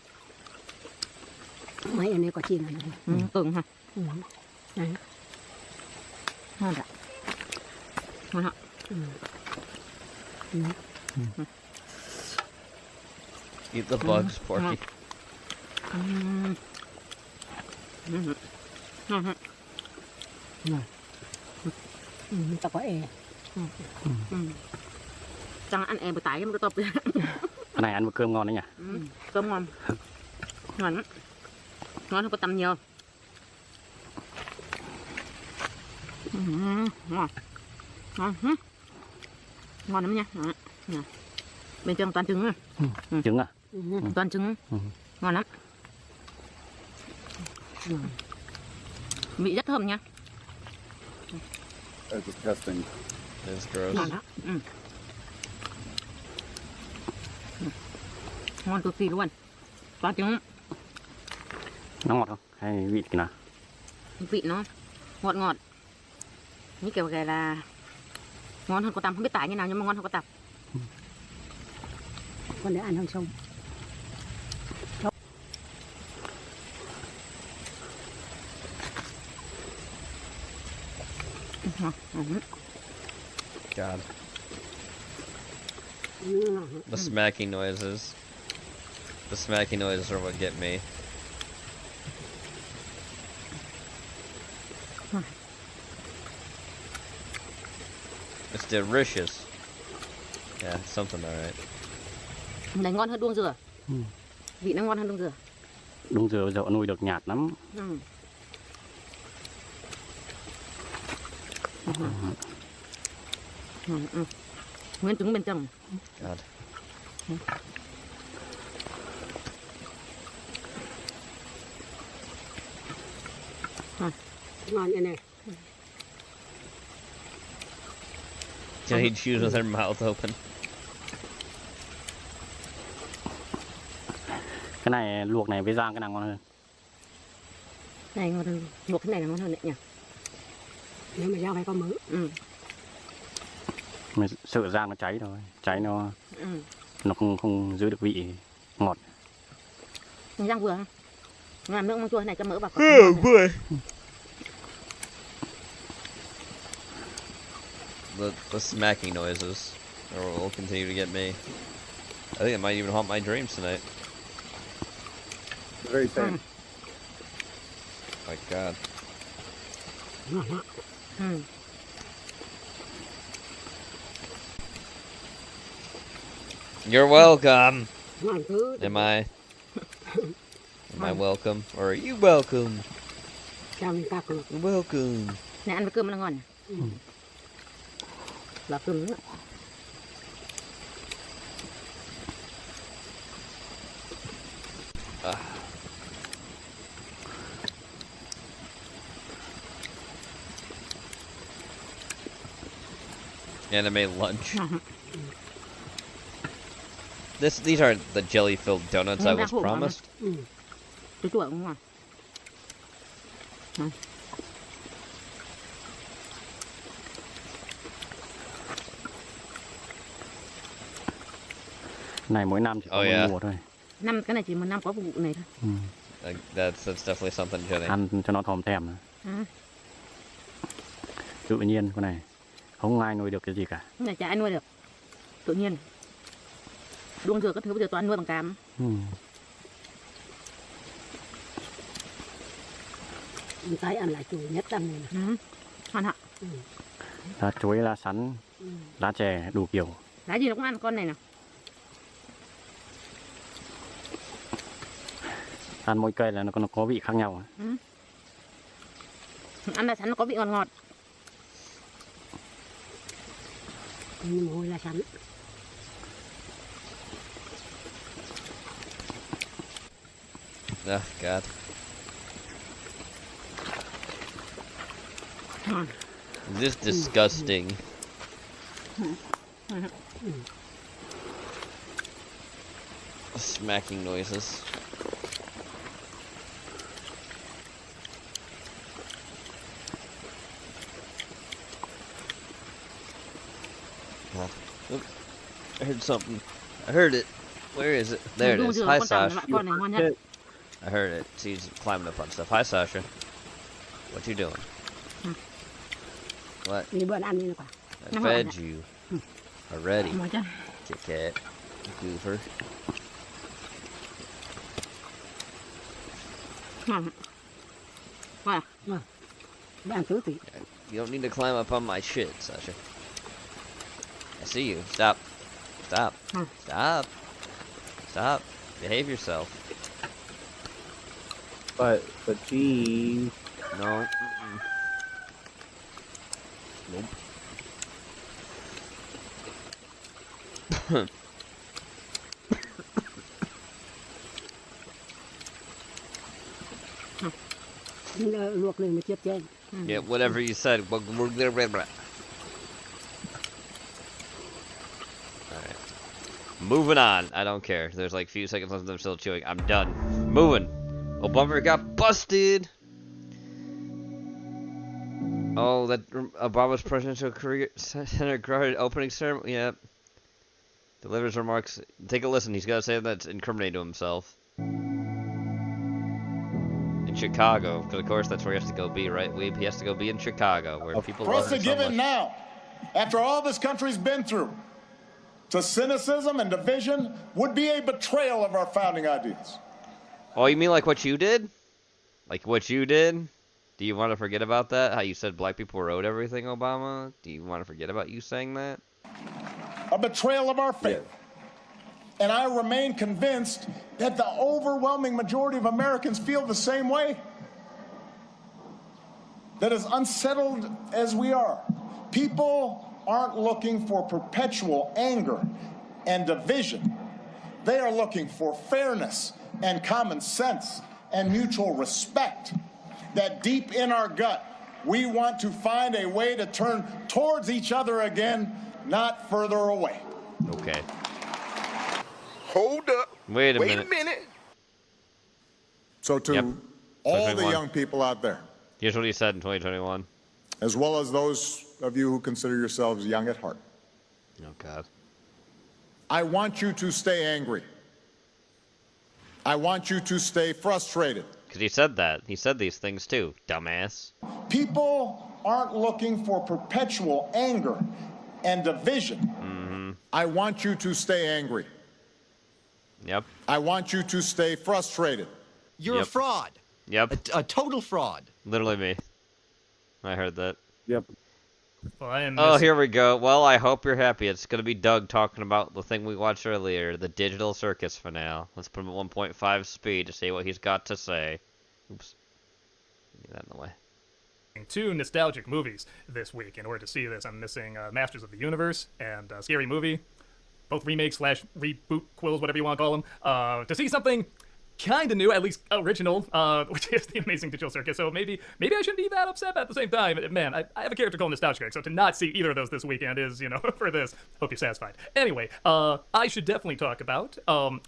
Mấy anh ấy có chi này. Cứng ha. Đấy. Ngon ạ. Ngon ạ. Eat the bugs, Porky. Ta có e. Chẳng ăn e bữa tái mới có top. Cái này ăn với cơm ngon đấy nhỉ? Cơm ngon. Ngon lắm. Ngon hơn có tầm nhiều. Ngon. Ngon. Ngon lắm nha. Đó. Bên trong toàn trứng. Trứng à? Toàn trứng. Ngon lắm. Vị rất thơm nha. That's disgusting. It's gross. Ngon đó. Ngon cực kỳ luôn. Toàn trứng. Nó ngọt không? Hay vị thế nào? Vị nó ngọt ngọt. Như kiểu cái là ngon hơn có tằm, không biết tải như nào nhưng mà ngon hơn có tằm. Con để ăn không xong. God. The smacking noises. The smacking noises are what get me. It's delicious. Yeah, something alright. Này ngon hơn đuông dừa. Vị nó ngon hơn đuông dừa. Đuông dừa dậu nuôi được nhạt lắm. Nguyên trứng bên trong. God. Ngon như này. Can he chew with their mouth open? Cái này luộc này với rang cái nào ngon hơn? Này ngon hơn, luộc cái này là ngon hơn đấy nhỉ. Nếu mà rang phải có mỡ. Mà sợ rang nó cháy thôi, cháy nó không giữ được vị ngọt. Rang vừa không? Làm nước măng chua này cho mỡ vào. Vừa. the smacking noises will continue to get me. I think it might even haunt my dreams tonight. The very same. My God. You're welcome. Am I? Am I welcome? Or are you welcome? You're welcome. Nè ăn với cơm nó ngon. Là cơm nữa. Anime lunch. These aren't the jelly-filled donuts I was promised. Này mỗi năm chỉ có một mùa thôi. Cái này chỉ một năm có vụ này thôi. That's definitely something, Jenny. Ăn cho nó thòm thèm. Tự nhiên con này không ai nuôi được cái gì cả. Cái này chả ai nuôi được. Tự nhiên. Đuông dừa các thứ bây giờ toàn nuôi bằng cám. Cái ăn là chủ nhất ăn này. Ngon hả? Lá chuối, lá sắn, lá chè đủ kiểu. Lá gì nó cũng ăn con này nè. Ăn mỗi cây là nó có vị khác nhau. Ăn lá sắn nó có vị ngọt ngọt. Mùi lá sắn. Oh, God. This is disgusting. Smacking noises. Oop. I heard something. I heard it. Where is it? There it is. Hi, Sasha. I heard it. She's climbing up on stuff. Hi, Sasha. What you doing? What? I fed you already. Kit Kat. Goofer. You don't need to climb up on my shit, Sasha. I see you. Stop. Stop. Stop. Stop. Behave yourself. But geez. No. Nope. Yeah, whatever you said. Alright. Moving on. I don't care. There's like a few seconds left of them still chewing. I'm done. Moving. Obama got busted. Oh, that Obama's presidential career center guarded opening ceremony. Yep. Delivers remarks. Take a listen. He's got to say that's incriminating to himself. In Chicago, because of course that's where he has to go be, right? Weeb. He has to go be in Chicago, where people for love us to him give so in much. now, after all this country's been through, to cynicism and division would be a betrayal of our founding ideas. Oh, you mean like what you did? Like what you did? Do you want to forget about that? How you said black people wrote everything, Obama? Do you want to forget about you saying that? A betrayal of our faith. And I remain convinced that the overwhelming majority of Americans feel the same way. That as unsettled as we are, people aren't looking for perpetual anger and division. They are looking for fairness and common sense and mutual respect. That deep in our gut, we want to find a way to turn towards each other again, not further away. Okay. Hold up. Wait a minute. So to all the young people out there, here's what he said in 2021. as well as those of you who consider yourselves young at heart, Oh, God. I want you to stay angry. I want you to stay frustrated. Because he said that. He said these things too, dumbass. People aren't looking for perpetual anger and division. Mm-hmm. I want you to stay angry. Yep. I want you to stay frustrated. You're a fraud. Yep. A total fraud. Literally me. I heard that. Yep. Well, oh, here we go. Well, I hope you're happy. It's going to be Doug talking about the thing we watched earlier, the Digital Circus finale. Let's put him at 1.5 speed to see what he's got to say. Oops. Get that in the way. 2 nostalgic movies this week. In order to see this, I'm missing Masters of the Universe and Scary Movie. Both remakes / reboot quills, whatever you want to call them. To see something kind of new, at least original, which is the Amazing Digital Circus. So maybe I shouldn't be that upset, but at the same time, man, I have a character called Nostalgia, so to not see either of those this weekend is, for this, hope you're satisfied. Anyway, I should definitely talk about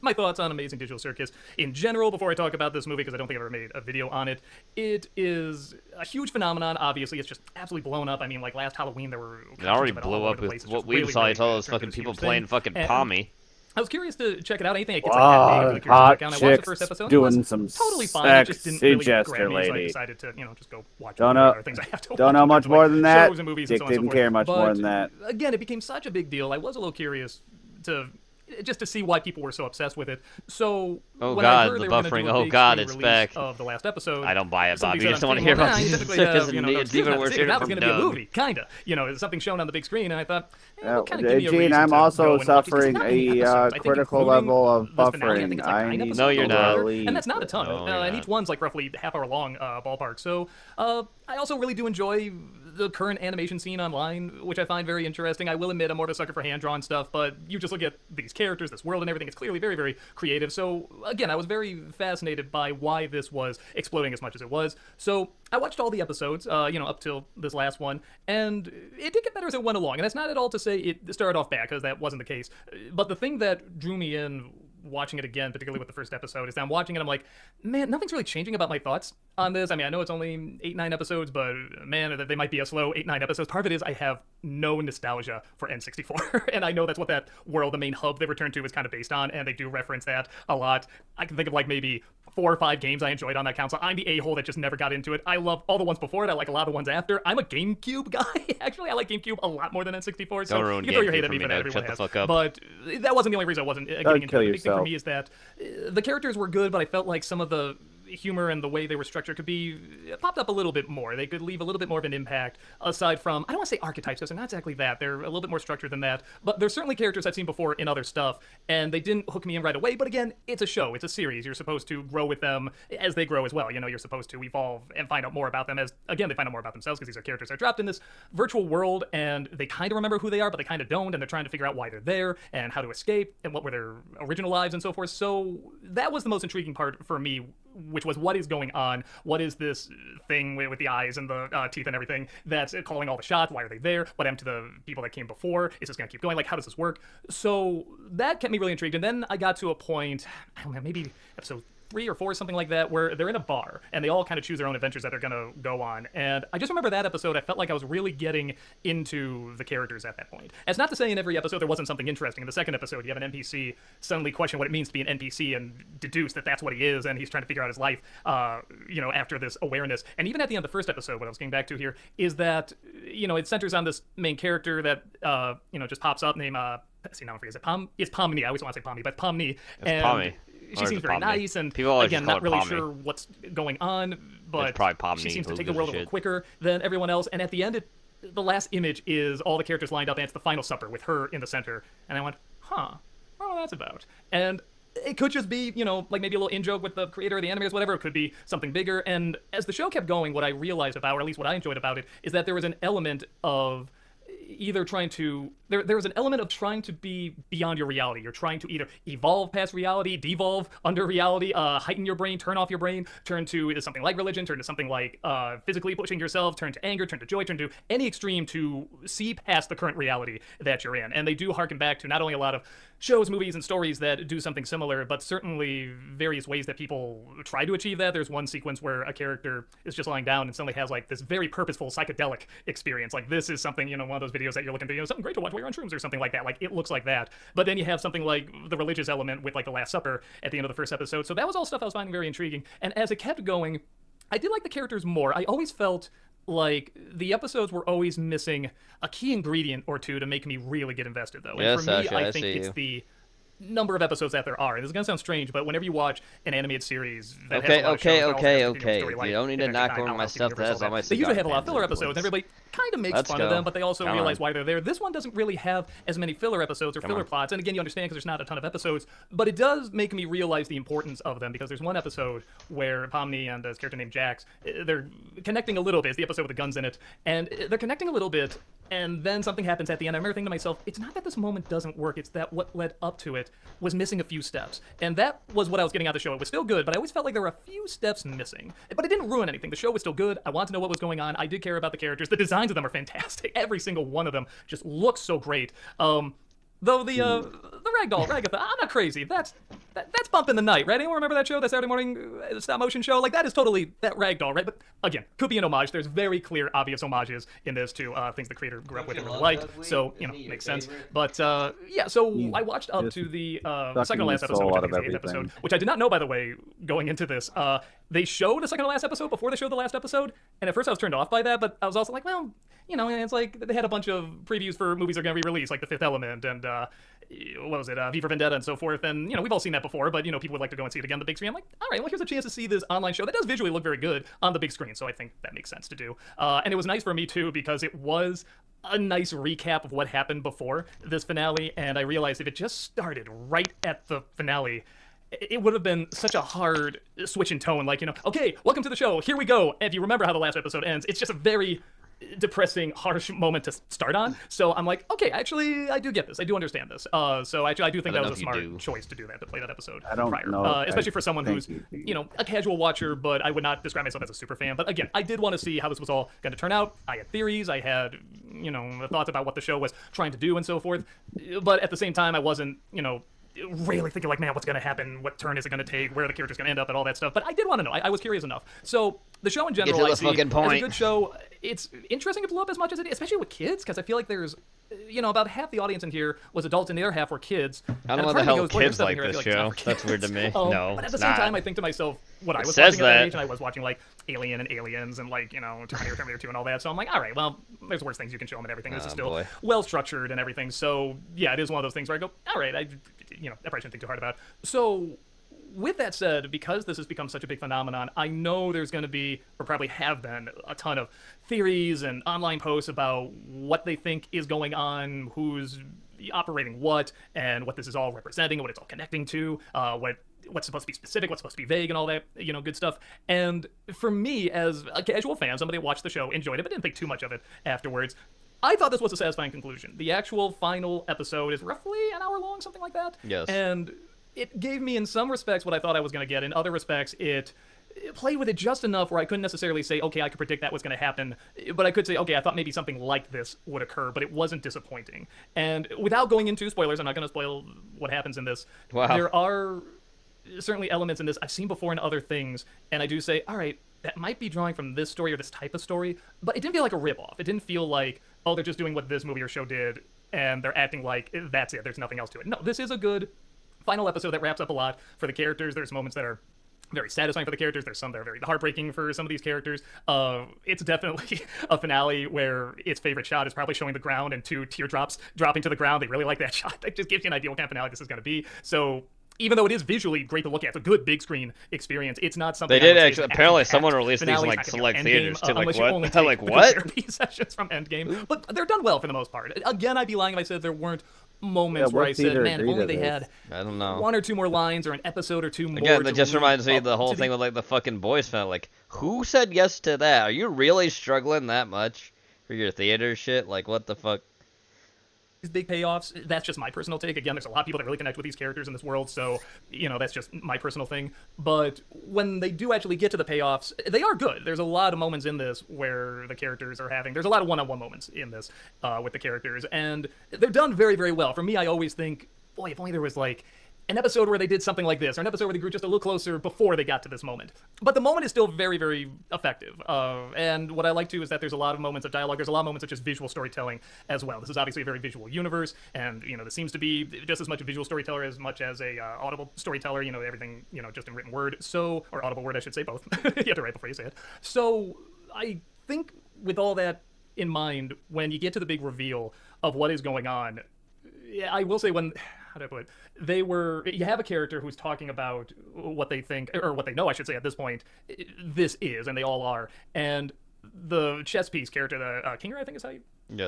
my thoughts on Amazing Digital Circus in general before I talk about this movie, because I don't think I've ever made a video on it. It is a huge phenomenon, obviously. It's just absolutely blown up. I mean, like last Halloween, there were... It already blew up with what we saw. It's all those fucking people playing fucking Pommy. I was curious to check it out. Anything I could really curious to check out. I watched the first episode. Doing some totally fine. It just didn't really grab me, lady. so I decided to, just go watch other things I have to watch. Don't know much more than that. Shows and movies Dick and so on and so didn't forth. care much more But, than that. Again, it became such a big deal. I was a little curious to see why people were so obsessed with it. So oh when god, I heard the they were gonna buffering. do a Oh big god, screen it's release back. of the last episode. I don't buy it, Bobby. You somebody just said want to on hear Twitter, about you it. typically have, It's even worse hearing that it was from going to be a Doug. movie, kind of. Something shown on the big screen, and I thought, kind of give me a Gene, reason I'm to also go and watch it, 'cause it's suffering not many a episodes. I think critical including level of the finale, I buffering. think it's like 9 I need episodes No, you're not. altogether, and that's not a ton. No, you're and not. each one's like roughly half-hour long ballpark. So I also really do enjoy the current animation scene online, which I find very interesting. I will admit I'm more of a sucker for hand-drawn stuff, but you just look at these characters, this world and everything, it's clearly very, very creative. So again, I was very fascinated by why this was exploding as much as it was. So I watched all the episodes, up till this last one, and it did get better as it went along. And that's not at all to say it started off bad, because that wasn't the case. But the thing that drew me in watching it again, particularly with the first episode, is that I'm watching it, I'm like, man, nothing's really changing about my thoughts on this. I mean, I know it's only 8-9 episodes, but man, they might be a slow 8-9 episodes. Part of it is I have no nostalgia for N64, and I know that's what that world, the main hub they return to, is kind of based on, and they do reference that a lot. I can think of like maybe 4 or 5 games I enjoyed on that console. I'm the a-hole that just never got into it. I love all the ones before it. I like a lot of the ones after. I'm a GameCube guy. Actually, I like GameCube a lot more than N64, so you can throw your hate at me for that. Everyone has. But that wasn't the only reason I wasn't getting into it. The big thing for me is that the characters were good, but I felt like some of the humor and the way they were structured could be popped up a little bit more. They could leave a little bit more of an impact, aside from, I don't want to say archetypes, because they're not exactly that. They're a little bit more structured than that, but there's certainly characters I've seen before in other stuff, and they didn't hook me in right away. But again, it's a show, it's a series. You're supposed to grow with them as they grow as well. You're supposed to evolve and find out more about them as, again, they find out more about themselves, because these are characters that are trapped in this virtual world, and they kind of remember who they are, but they kind of don't, and they're trying to figure out why they're there, and how to escape, and what were their original lives, and so forth. So that was the most intriguing part for me, which was what is going on? What is this thing with the eyes and the teeth and everything that's calling all the shots? Why are they there? What happened to the people that came before? Is this going to keep going? Like, how does this work? So that kept me really intrigued. And then I got to a point, I don't know, maybe episode 3 or 4, something like that, where they're in a bar and they all kind of choose their own adventures that they're going to go on. And I just remember that episode, I felt like I was really getting into the characters at that point. And it's not to say in every episode there wasn't something interesting. In the second episode, you have an NPC suddenly question what it means to be an NPC and deduce that that's what he is, and he's trying to figure out his life, after this awareness. And even at the end of the first episode, what I was getting back to here is that, it centers on this main character that, just pops up, named, see, now I forget, is it Pom? It's Pomni. I always want to say Pomni, but Pomni. It's Pommy. She seems very nice, and again, not really sure what's going on, but she seems to take the world a little quicker than everyone else. And at the end, the last image is all the characters lined up, and it's the final supper with her in the center. And I went, that's about. And it could just be, like maybe a little in-joke with the creator of the animators, whatever. It could be something bigger. And as the show kept going, what I realized about, or at least what I enjoyed about it, is that there was an element of either trying to there was an element of trying to be beyond your reality. You're trying to either evolve past reality, devolve under reality, heighten your brain, turn off your brain, turn to something like religion, turn to something like physically pushing yourself, turn to anger, turn to joy, turn to any extreme to see past the current reality that you're in. And they do harken back to not only a lot of shows, movies, and stories that do something similar, but certainly various ways that people try to achieve that. There's one sequence where a character is just lying down and suddenly has like this very purposeful psychedelic experience. Like, this is something, one of those videos that you're looking for, something great to watch while you're on shrooms or something like that. Like, it looks like that. But then you have something like the religious element with, like, the Last Supper at the end of the first episode. So that was all stuff I was finding very intriguing. And as it kept going, I did like the characters more. I always felt like the episodes were always missing a key ingredient or two to make me really get invested, though. And for me, I think it's the number of episodes that there are. And this is going to sound strange, but whenever you watch an animated series that has a lot of shows, you don't need to knock over my stuff. That's all my They usually have a lot of filler episodes. Everybody kind of makes fun of them, but they also realize why they're there. This one doesn't really have as many filler episodes or filler plots. And again, you understand because there's not a ton of episodes, but it does make me realize the importance of them, because there's one episode where Pomni and his character named Jax, they're connecting a little bit. It's the episode with the guns in it, and they're connecting a little bit, and then something happens at the end. I remember thinking to myself, it's not that this moment doesn't work, it's that what led up to it was missing a few steps. And that was what I was getting out of the show. It was still good, but I always felt like there were a few steps missing. But it didn't ruin anything. The show was still good. I wanted to know what was going on. I did care about the characters. The designs of them are fantastic. Every single one of them just looks so great. Though the Ragdoll, Ragatha, I'm not crazy. That's Bump in the Night, right? Anyone remember that show, that Saturday morning stop motion show? Like, that is totally that Ragdoll, right? But again, could be an homage. There's very clear, obvious homages in this to things the creator grew up with and really liked. So, makes sense. But yeah, so I watched up to the second to last episode, which I think is the 8th episode, which I did not know, by the way, going into this. They showed the second to last episode before they showed the last episode, and at first I was turned off by that, but I was also like, well, it's like they had a bunch of previews for movies that are going to be released, like The Fifth Element and what was it, V for Vendetta and so forth, and we've all seen that before, but people would like to go and see it again on the big screen. I'm like, all right, well, here's a chance to see this online show that does visually look very good on the big screen, so I think that makes sense to do. And it was nice for me too, because it was a nice recap of what happened before this finale, and I realized if it just started right at the finale, it would have been such a hard switch in tone, like, okay, welcome to the show, here we go. And if you remember how the last episode ends, it's just a very depressing, harsh moment to start on. So I'm like, okay, actually, I do get this. I do understand this. So actually, I do think that was a smart choice to do that, to play that episode prior. Especially for someone who's, a casual watcher, but I would not describe myself as a super fan. But again, I did want to see how this was all going to turn out. I had theories. I had, thoughts about what the show was trying to do and so forth. But at the same time, I wasn't, really thinking like, man, what's going to happen? What turn is it going to take? Where are the characters going to end up and all that stuff? But I did want to know. I was curious enough. So the show in general, I see as a good show. It's interesting to blow up as much as it is, especially with kids, because I feel like there's, about half the audience in here was adults and the other half were kids. I don't know what the hell kids like this show. That's weird to me. No, but at the same time, I think to myself, what I was watching at that age, and I was watching like Alien and Aliens and like, Terminator 2 and all that. So I'm like, all right, well, there's worse things you can show them and everything. This is still well structured and everything. So yeah, it is one of those things where I go, all right, I probably shouldn't think too hard about it. So with that said, because this has become such a big phenomenon, I know there's going to be, or probably have been, a ton of theories and online posts about what they think is going on, who's operating what, and what this is all representing, what it's all connecting to, what's supposed to be specific, what's supposed to be vague, and all that, good stuff. And for me, as a casual fan, somebody who watched the show, enjoyed it, but didn't think too much of it afterwards, I thought this was a satisfying conclusion. The actual final episode is roughly an hour long, something like that. Yes. And it gave me, in some respects, what I thought I was going to get. In other respects, it played with it just enough where I couldn't necessarily say, okay, I could predict that was going to happen. But I could say, okay, I thought maybe something like this would occur, but it wasn't disappointing. And without going into spoilers, I'm not going to spoil what happens in this. Wow. There are certainly elements in this I've seen before in other things, and I do say, all right, that might be drawing from this story or this type of story, but it didn't feel like a ripoff. It didn't feel like, oh, they're just doing what this movie or show did, and they're acting like that's it, there's nothing else to it. No, this is a good final episode that wraps up a lot for the characters. There's moments that are very satisfying for the characters. There's some that are very heartbreaking for some of these characters. It's definitely a finale where its favorite shot is probably showing the ground and 2 teardrops dropping to the ground. They really like that shot. That just gives you an idea what kind of finale this is going to be. So even though it is visually great to look at, it's a good big screen experience. It's not something they did actually. Apparently, someone released these in like select theaters too. Like what? Like what? Therapy sessions from Endgame, but they're done well for the most part. Again, I'd be lying if I said there weren't moments where I said, man, if only they had, I don't know, 1 or 2 more lines or an episode or 2 more. Again, that just reminds me of the whole thing with like the fucking boys fan. Like, who said yes to that? Are you really struggling that much for your theater shit? Like, what the fuck? Big payoffs. That's just my personal take. Again, there's a lot of people that really connect with these characters in this world, so that's just my personal thing. But when they do actually get to the payoffs, they are good. There's a lot of moments in this where the characters are having, there's a lot of one-on-one moments in this with the characters, and they're done very, very well. For me, I always think, boy, if only there was like an episode where they did something like this, or an episode where they grew just a little closer before they got to this moment. But the moment is still very, very effective. And what I like too is that there's a lot of moments of dialogue. There's a lot of moments of just visual storytelling as well. This is obviously a very visual universe, and this seems to be just as much a visual storyteller as much as a audible storyteller. Everything just in written word. So, or audible word, I should say, both. You have to write before you say it. So I think with all that in mind, when you get to the big reveal of what is going on, I will say how do I put it? You have a character who's talking about what they think, or what they know, I should say, at this point, this is, and they all are. And the chess piece character, the Kinger, I think is how you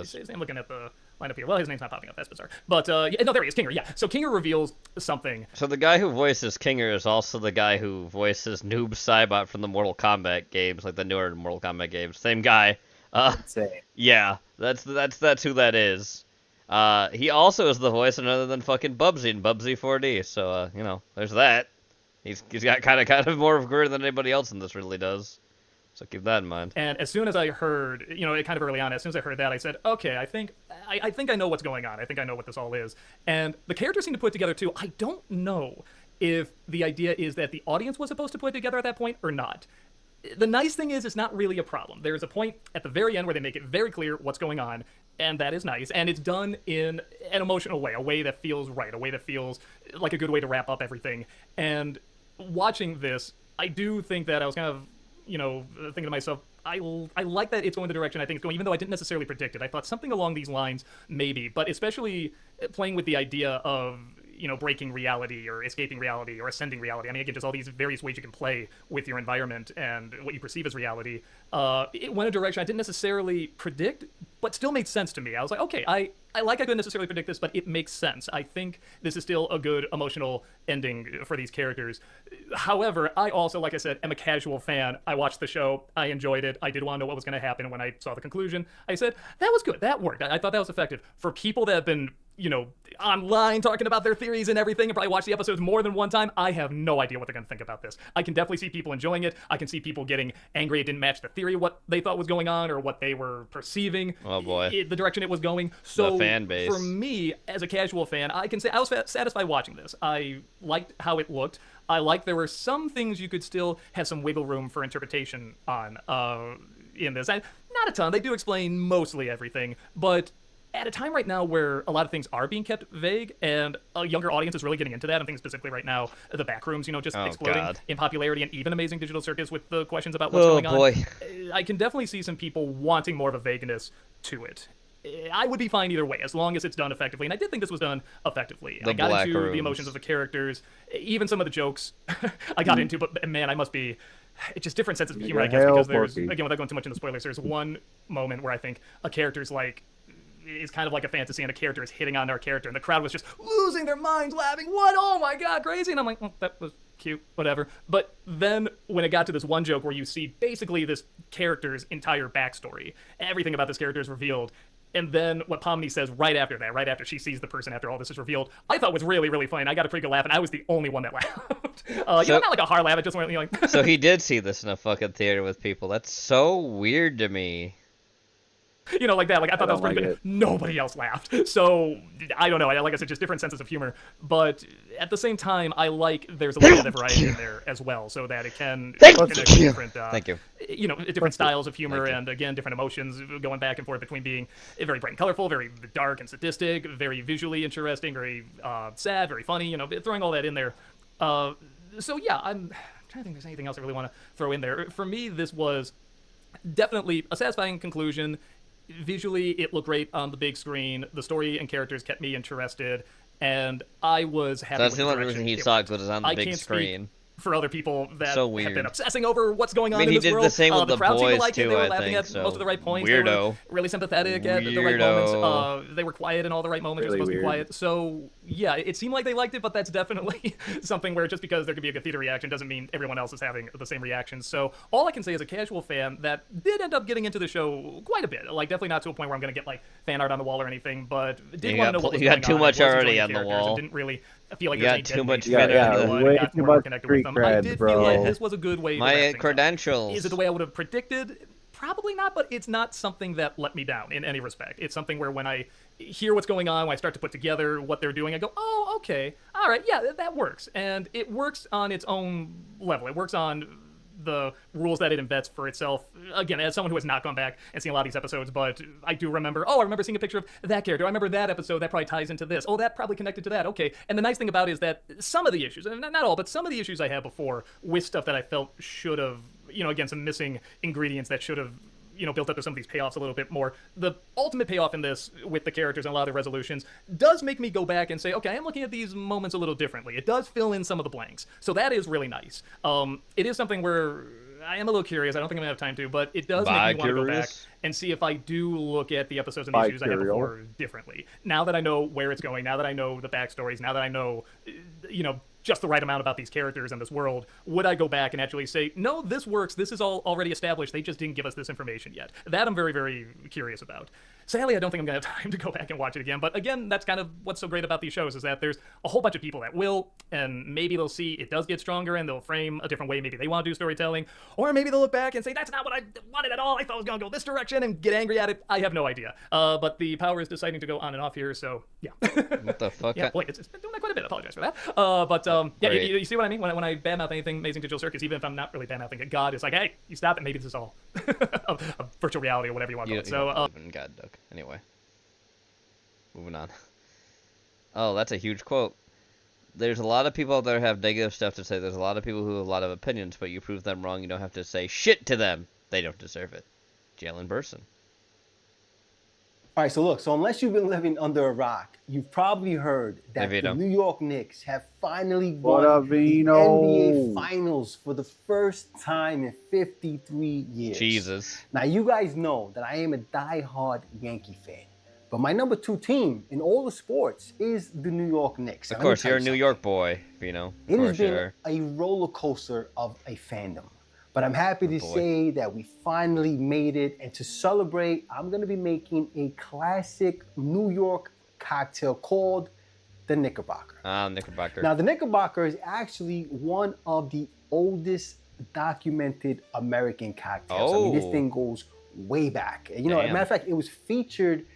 say his name. Looking at the lineup here. Well, his name's not popping up. That's bizarre. But, no, there he is, Kinger, yeah. So Kinger reveals something. So the guy who voices Kinger is also the guy who voices Noob Saibot from the Mortal Kombat games, like the newer Mortal Kombat games. Same guy. Yeah, that's who that is. He also is the voice of none other than fucking Bubsy in Bubsy 4D. So there's that. He's got kind of more of a career than anybody else in this really does. So keep that in mind. And as soon as I heard, kind of early on, as soon as I heard that, I said, okay, I think I know what's going on. I think I know what this all is. And the characters seem to put together too. I don't know if the idea is that the audience was supposed to put it together at that point or not. The nice thing is it's not really a problem. There's a point at the very end where they make it very clear what's going on, and that is nice. And it's done in an emotional way, a way that feels right, a way that feels like a good way to wrap up everything. And watching this, I do think that I was kind of, thinking to myself, I like that it's going the direction I think it's going, even though I didn't necessarily predict it. I thought something along these lines, maybe, but especially playing with the idea of breaking reality or escaping reality or ascending reality. I mean, again, just all these various ways you can play with your environment and what you perceive as reality. It went a direction I didn't necessarily predict, but still made sense to me. I was like, okay, I couldn't necessarily predict this, but it makes sense. I think this is still a good emotional ending for these characters. However, I also, like I said, am a casual fan. I watched the show. I enjoyed it. I did want to know what was going to happen. When I saw the conclusion, I said, that was good. That worked. I thought that was effective. For people that have been online talking about their theories and everything and probably watch the episodes more than one time, I have no idea what they're going to think about this. I can definitely see people enjoying it. I can see people getting angry it didn't match the theory of what they thought was going on or what they were perceiving. Oh boy. The direction it was going. So the fan base. For me, as a casual fan, I can say I was satisfied watching this. I liked how it looked. I liked there were some things you could still have some wiggle room for interpretation on in this. Not a ton. They do explain mostly everything, but at a time right now where a lot of things are being kept vague and a younger audience is really getting into that, I'm thinking specifically right now, the backrooms, just exploding in popularity, and even Amazing Digital Circus with the questions about what's going on. I can definitely see some people wanting more of a vagueness to it. I would be fine either way, as long as it's done effectively, and I did think this was done effectively. I got into the emotions of the characters, even some of the jokes I got into, but man, I must be... It's just different senses of humor, I guess, because there's, again, without going too much into spoilers, there's one moment where I think a character's is kind of like a fantasy, and a character is hitting on our character, and the crowd was just losing their minds laughing. What? Oh my god, crazy! And I'm like, that was cute, whatever. But then when it got to this one joke where you see basically this character's entire backstory, everything about this character is revealed, and then what Pomni says right after that, right after she sees the person after all this is revealed, I thought was really, really funny. I got a pretty good laugh, and I was the only one that laughed. Not like a hard laugh, it just went like... So he did see this in a fucking theater with people. That's so weird to me. Like that. Like, I thought that was pretty good. Nobody else laughed. So, I don't know. Like I said, just different senses of humor. But at the same time, I like there's a little bit of variety in there as well, so that it can connect different, different styles of humor and, again, different emotions going back and forth between being very bright and colorful, very dark and sadistic, very visually interesting, very sad, very funny, throwing all that in there. So, yeah, I'm trying to think if there's anything else I really want to throw in there. For me, this was definitely a satisfying conclusion. Visually, it looked great on the big screen. The story and characters kept me interested, and I was happy with the direction. That's the only reason he sucked, was on the big screen. For other people that have been obsessing over what's going on in this world. I mean, he did the same with the crowd boys, like too, They were I laughing think, at most of the right points. Weirdo. They were really sympathetic at the right moments. They were quiet in all the right moments. Really, supposed to be quiet. So, yeah, it seemed like they liked it, but that's definitely something where just because there could be a good theater reaction doesn't mean everyone else is having the same reaction. So, all I can say as a casual fan that did end up getting into the show quite a bit. Like, definitely not to a point where I'm going to get, fan art on the wall or anything, but did want to know what was going on. You got too much already on the wall. Didn't really feel like you got too much way too much street cred, I did feel like this was a good way. My credentials. Is it the way I would have predicted? Probably not, but it's not something that let me down in any respect. It's something where when I hear what's going on, when I start to put together what they're doing, I go, oh, okay, all right, yeah, that works. And it works on its own level. It works on the rules that it embeds for itself. Again, as someone who has not gone back and seen a lot of these episodes, but I do remember, I remember seeing a picture of that character. I remember that episode. That probably ties into this. Oh, that probably connected to that. Okay. And the nice thing about it is that some of the issues, not all, but some of the issues I had before with stuff that I felt should have, again, some missing ingredients that should have, built up to some of these payoffs a little bit more. The ultimate payoff in this, with the characters and a lot of the resolutions, does make me go back and say, okay, I am looking at these moments a little differently. It does fill in some of the blanks. So that is really nice. It is something where I am a little curious. I don't think I'm going to have time to, but it does make me want to go back and see if I do look at the episodes and the issues I had before differently. Now that I know where it's going, now that I know the backstories, now that I know, just the right amount about these characters and this world, would I go back and actually say, no, this works, this is all already established, they just didn't give us this information yet? That I'm very, very curious about. Sadly, I don't think I'm going to have time to go back and watch it again, but again, that's kind of what's so great about these shows, is that there's a whole bunch of people that will, and maybe they'll see it does get stronger and they'll frame a different way. Maybe they want to do storytelling, or maybe they'll look back and say, that's not what I wanted at all, I thought it was going to go this direction, and get angry at it. I have no idea. But the power is deciding to go on and off here, so yeah. What the fuck? Yeah, boy, it's been doing that quite a bit. I apologize for that. Yeah, you see what I mean? When I badmouth anything Amazing Digital Circus, even if I'm not really badmouthing it, God is like, hey, you stop it, maybe this is all a virtual reality or whatever you want to call it. So, God, Duck. Anyway. Moving on. Oh, that's a huge quote. There's a lot of people out there who have negative stuff to say. There's a lot of people who have a lot of opinions, but you prove them wrong. You don't have to say shit to them. They don't deserve it. Jalen Burson. All right, so look, unless you've been living under a rock, you've probably heard that the New York Knicks have finally won the NBA Finals for the first time in 53 years. Jesus. Now, you guys know that I am a diehard Yankee fan. But my number 2 team in all the sports is the New York Knicks. Of course, you're a New York boy, Vino. It has been a roller coaster of a fandom. But I'm happy to say that we finally made it. And to celebrate, I'm going to be making a classic New York cocktail called the Knickerbocker. Knickerbocker. Now, the Knickerbocker is actually one of the oldest documented American cocktails. I mean, this thing goes way back. As a matter of fact, it was featured...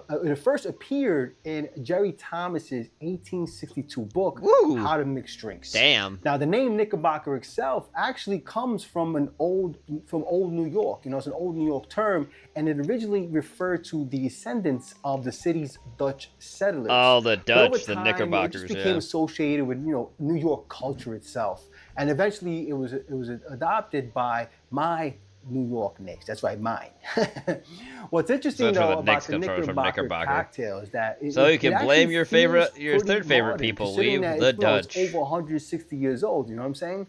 it first appeared in Jerry Thomas's 1862 book, How to Mix Drinks. Damn. Now, the name Knickerbocker itself actually comes from old New York. It's an old New York term, and it originally referred to the descendants of the city's Dutch settlers. Oh, the Dutch, over time, the Knickerbockers, it just became associated with New York culture itself, and eventually it was adopted by my New York Knicks. That's right, mine. What's interesting though about the Knickerbocker cocktail is that you can blame your third favorite people, Weeb, the Dutch. It's over 160 years old. You know what I'm saying?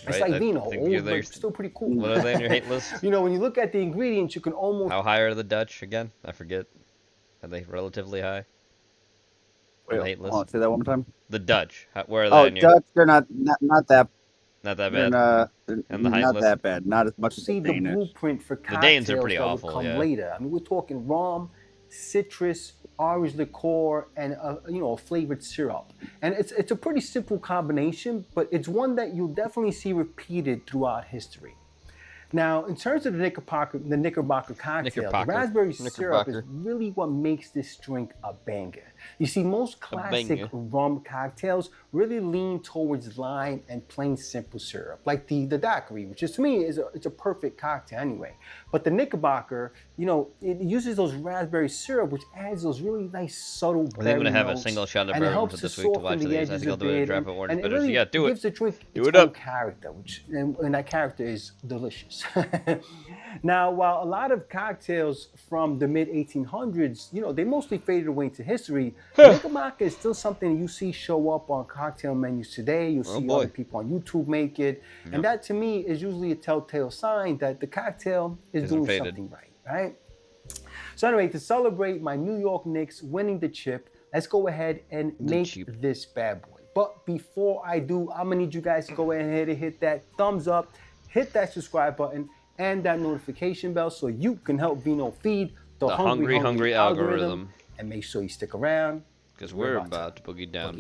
It's like Vino, old, but still pretty cool. What are they on your hate list? When you look at the ingredients, you can almost. How high are the Dutch again? I forget. Are they relatively high? Wait, hate list? say that one more time. The Dutch. Where are they? Dutch. They're not that. Not that bad. And the not that bad. Not as much as the Danish. The blueprint for cocktails the Danes are pretty awful. Come later. I mean, we're talking rum, citrus, orange liqueur, and a flavored syrup. And it's a pretty simple combination, but it's one that you'll definitely see repeated throughout history. Now, in terms of the Knickerbocker cocktail, the raspberry syrup is really what makes this drink a banger. You see, most classic rum cocktails really lean towards lime and plain simple syrup, like the daiquiri, which is, to me, it's a perfect cocktail anyway. But the Knickerbocker, it uses those raspberry syrup, which adds those really nice subtle berry notes. I think I'm going to have a single shot of bourbon for this week to watch these. I think I'll do a drop of orange bitters. Really yeah, do it. Gives the drink its own character, and that character is delicious. Now, while a lot of cocktails from the mid-1800s, they mostly faded away into history, Knickerbocker is still something you see show up on cocktail menus today. You'll see other people on YouTube make it. Yep. And that, to me, is usually a telltale sign that the cocktail is doing something right? So anyway, to celebrate my New York Knicks winning the chip, let's go ahead and make this bad boy. But before I do, I'm going to need you guys to go ahead and hit that thumbs up, hit that subscribe button, and that notification bell so you can help Vino feed the hungry algorithm. And make sure you stick around. Because we're about to boogie down.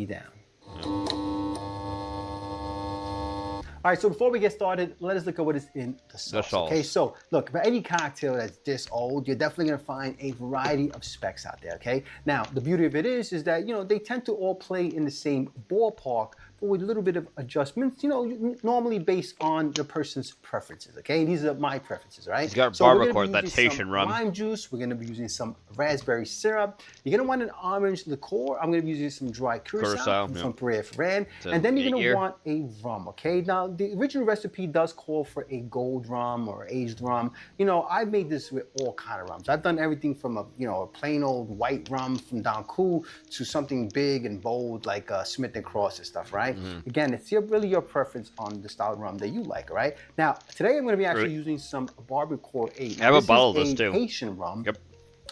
All All right, so before we get started, let us look at what is in the sauce. Okay, so look, for any cocktail that's this old, you're definitely gonna find a variety of specs out there. Okay, now the beauty of it is that they tend to all play in the same ballpark, but with a little bit of adjustments, normally based on the person's preferences, okay? These are my preferences, right? He's got so we're barbacoa, gonna be that using Haitian some rum. lime juice, we're gonna be using some raspberry syrup, you're gonna want an orange liqueur, I'm gonna be using some dry curacao from Pereira Ferran, and then you're gonna want a rum, okay? Now, the original recipe does call for a gold rum or aged rum. I've made this with all kind of rums. I've done everything from a plain old white rum from Down Cool to something big and bold like Smith & Cross and stuff, right? Again, it's really your preference on the style of rum that you like, all right? Now, today I'm going to be actually using some Barbacoa 8. I have a bottle of this too. Haitian rum. Yep.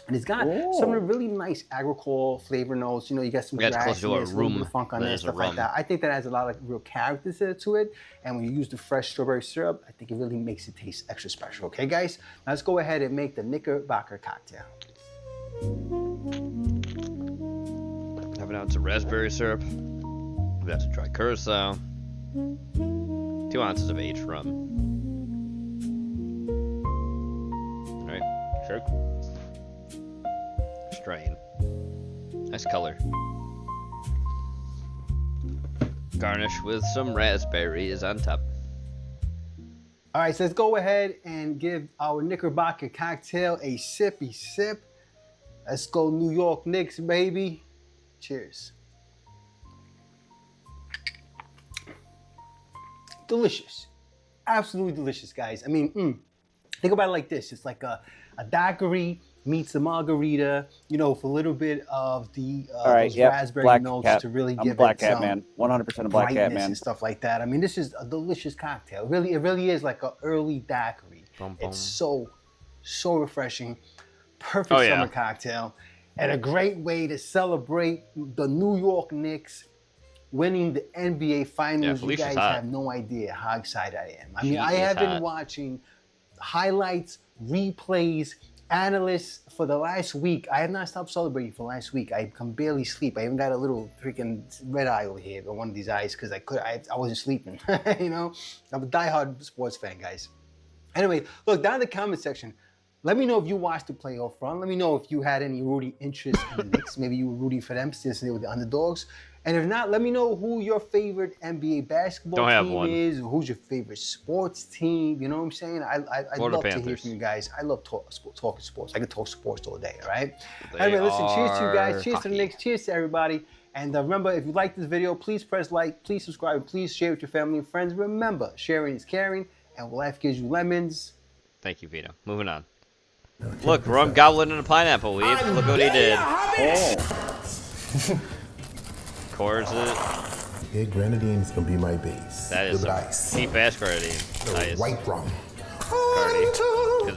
And it's got some of the really nice agricole flavor notes. You get some grass, a little bit of funk on there, stuff like that. I think that has a lot of real character to it. And when you use the fresh strawberry syrup, I think it really makes it taste extra special. Okay, guys? Now let's go ahead and make the Knickerbocker cocktail. Have an ounce of raspberry syrup. That's a dry curacao. 2 ounces of aged rum. Alright, sure. Strain. Nice color. Garnish with some raspberries on top. All right, so let's go ahead and give our Knickerbocker cocktail a sippy sip. Let's go New York Knicks, baby. Cheers. Delicious. Absolutely delicious, guys. I mean, think about it like this. It's like a daiquiri meets a margarita, for a little bit of the those raspberry notes to really give Black it Cat some man. 100% a Black Cat man. and stuff like that. I mean, this is a delicious cocktail. It really is like an early daiquiri. It's so refreshing. Perfect summer cocktail. And a great way to celebrate the New York Knicks winning the NBA Finals. You guys have no idea how excited I am. I mean, I have been watching highlights, replays, analysts for the last week. I have not stopped celebrating for the last week. I can barely sleep. I even got a little freaking red eye over here, on one of these eyes, because I wasn't sleeping. I'm a diehard sports fan, guys. Anyway, look, down in the comment section, let me know if you watched the playoff run. Let me know if you had any rooting interest in the Knicks. Maybe you were rooting for them since they were the underdogs. And if not, let me know who your favorite NBA basketball team is, or who's your favorite sports team. You know what I'm saying? I'd love to hear from you guys. I love talking sports. I could talk sports all day, all right? Anyway, listen, cheers to you guys. Cheers to the Knicks. Cheers to everybody. And remember, if you like this video, please press like, please subscribe, and please share with your family and friends. Remember, sharing is caring, and life gives you lemons. Thank you, Vito. Moving on. Look, rum goblin and a pineapple weave. Look what he did. Pours it. Yeah, grenadine's gonna be my base. That is some cheap ass grenadine. Nice. White rum.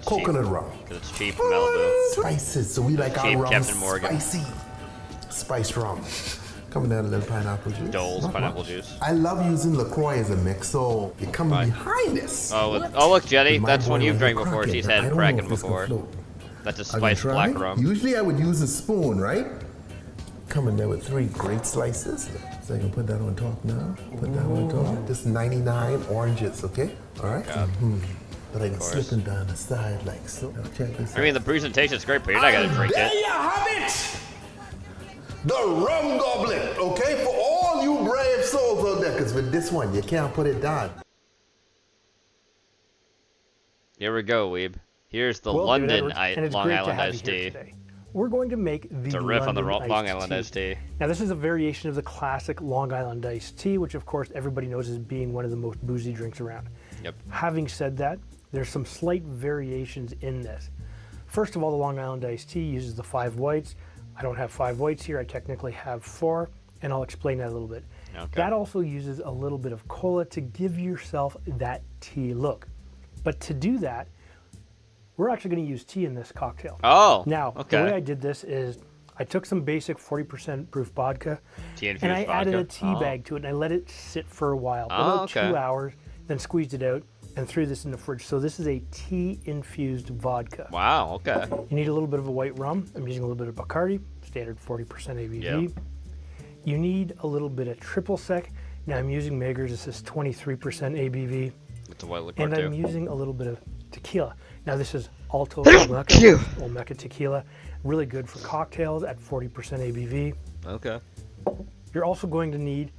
Coconut rum. Because it's cheap from Malibu. Spices, so we like cheap our rum Captain Morgan. spicy. Spice rum. Coming down a little pineapple juice. Dole's pineapple juice. I love using LaCroix as a mix, so you're coming behind this. Oh, look, Jetty, that's one you've drank before. She's had Kraken before. That's a spiced black rum. Usually I would use a spoon, right? Coming there with 3 great slices. So I can put that on top now. Put that on top. Just 99 oranges, okay? All right? But I can slip them down the side like so. Now check this out. I mean, the presentation's great, but you're not going to drink it. There you have it! The rum goblet, okay? For all you brave souls out there, because with this one, you can't put it down. Here we go, Weeb. Here's the London Long Island iced tea. We're going to make the It's a riff on the London Long Island iced tea. Now, this is a variation of the classic Long Island iced tea, which, of course, everybody knows as being one of the most boozy drinks around. Yep. Having said that, there's some slight variations in this. First of all, the Long Island iced tea uses the 5 whites. I don't have 5 whites here. I technically have 4, and I'll explain that a little bit. Okay. That also uses a little bit of cola to give yourself that tea look. But to do that, we're actually going to use tea in this cocktail. Oh, now, okay. The way I did this is I took some basic 40% proof vodka, and I added a tea bag to it, and I let it sit for a while, about 2 hours, then squeezed it out and threw this in the fridge. So this is a tea-infused vodka. Wow, okay. You need a little bit of a white rum. I'm using a little bit of Bacardi, standard 40% ABV. Yep. You need a little bit of triple sec. Now I'm using Mager's. This is 23% ABV. It's a white liquor And too. I'm using a little bit of tequila. Now this is Alto Olmeca tequila. Really good for cocktails at 40% ABV. Okay. You're also going to need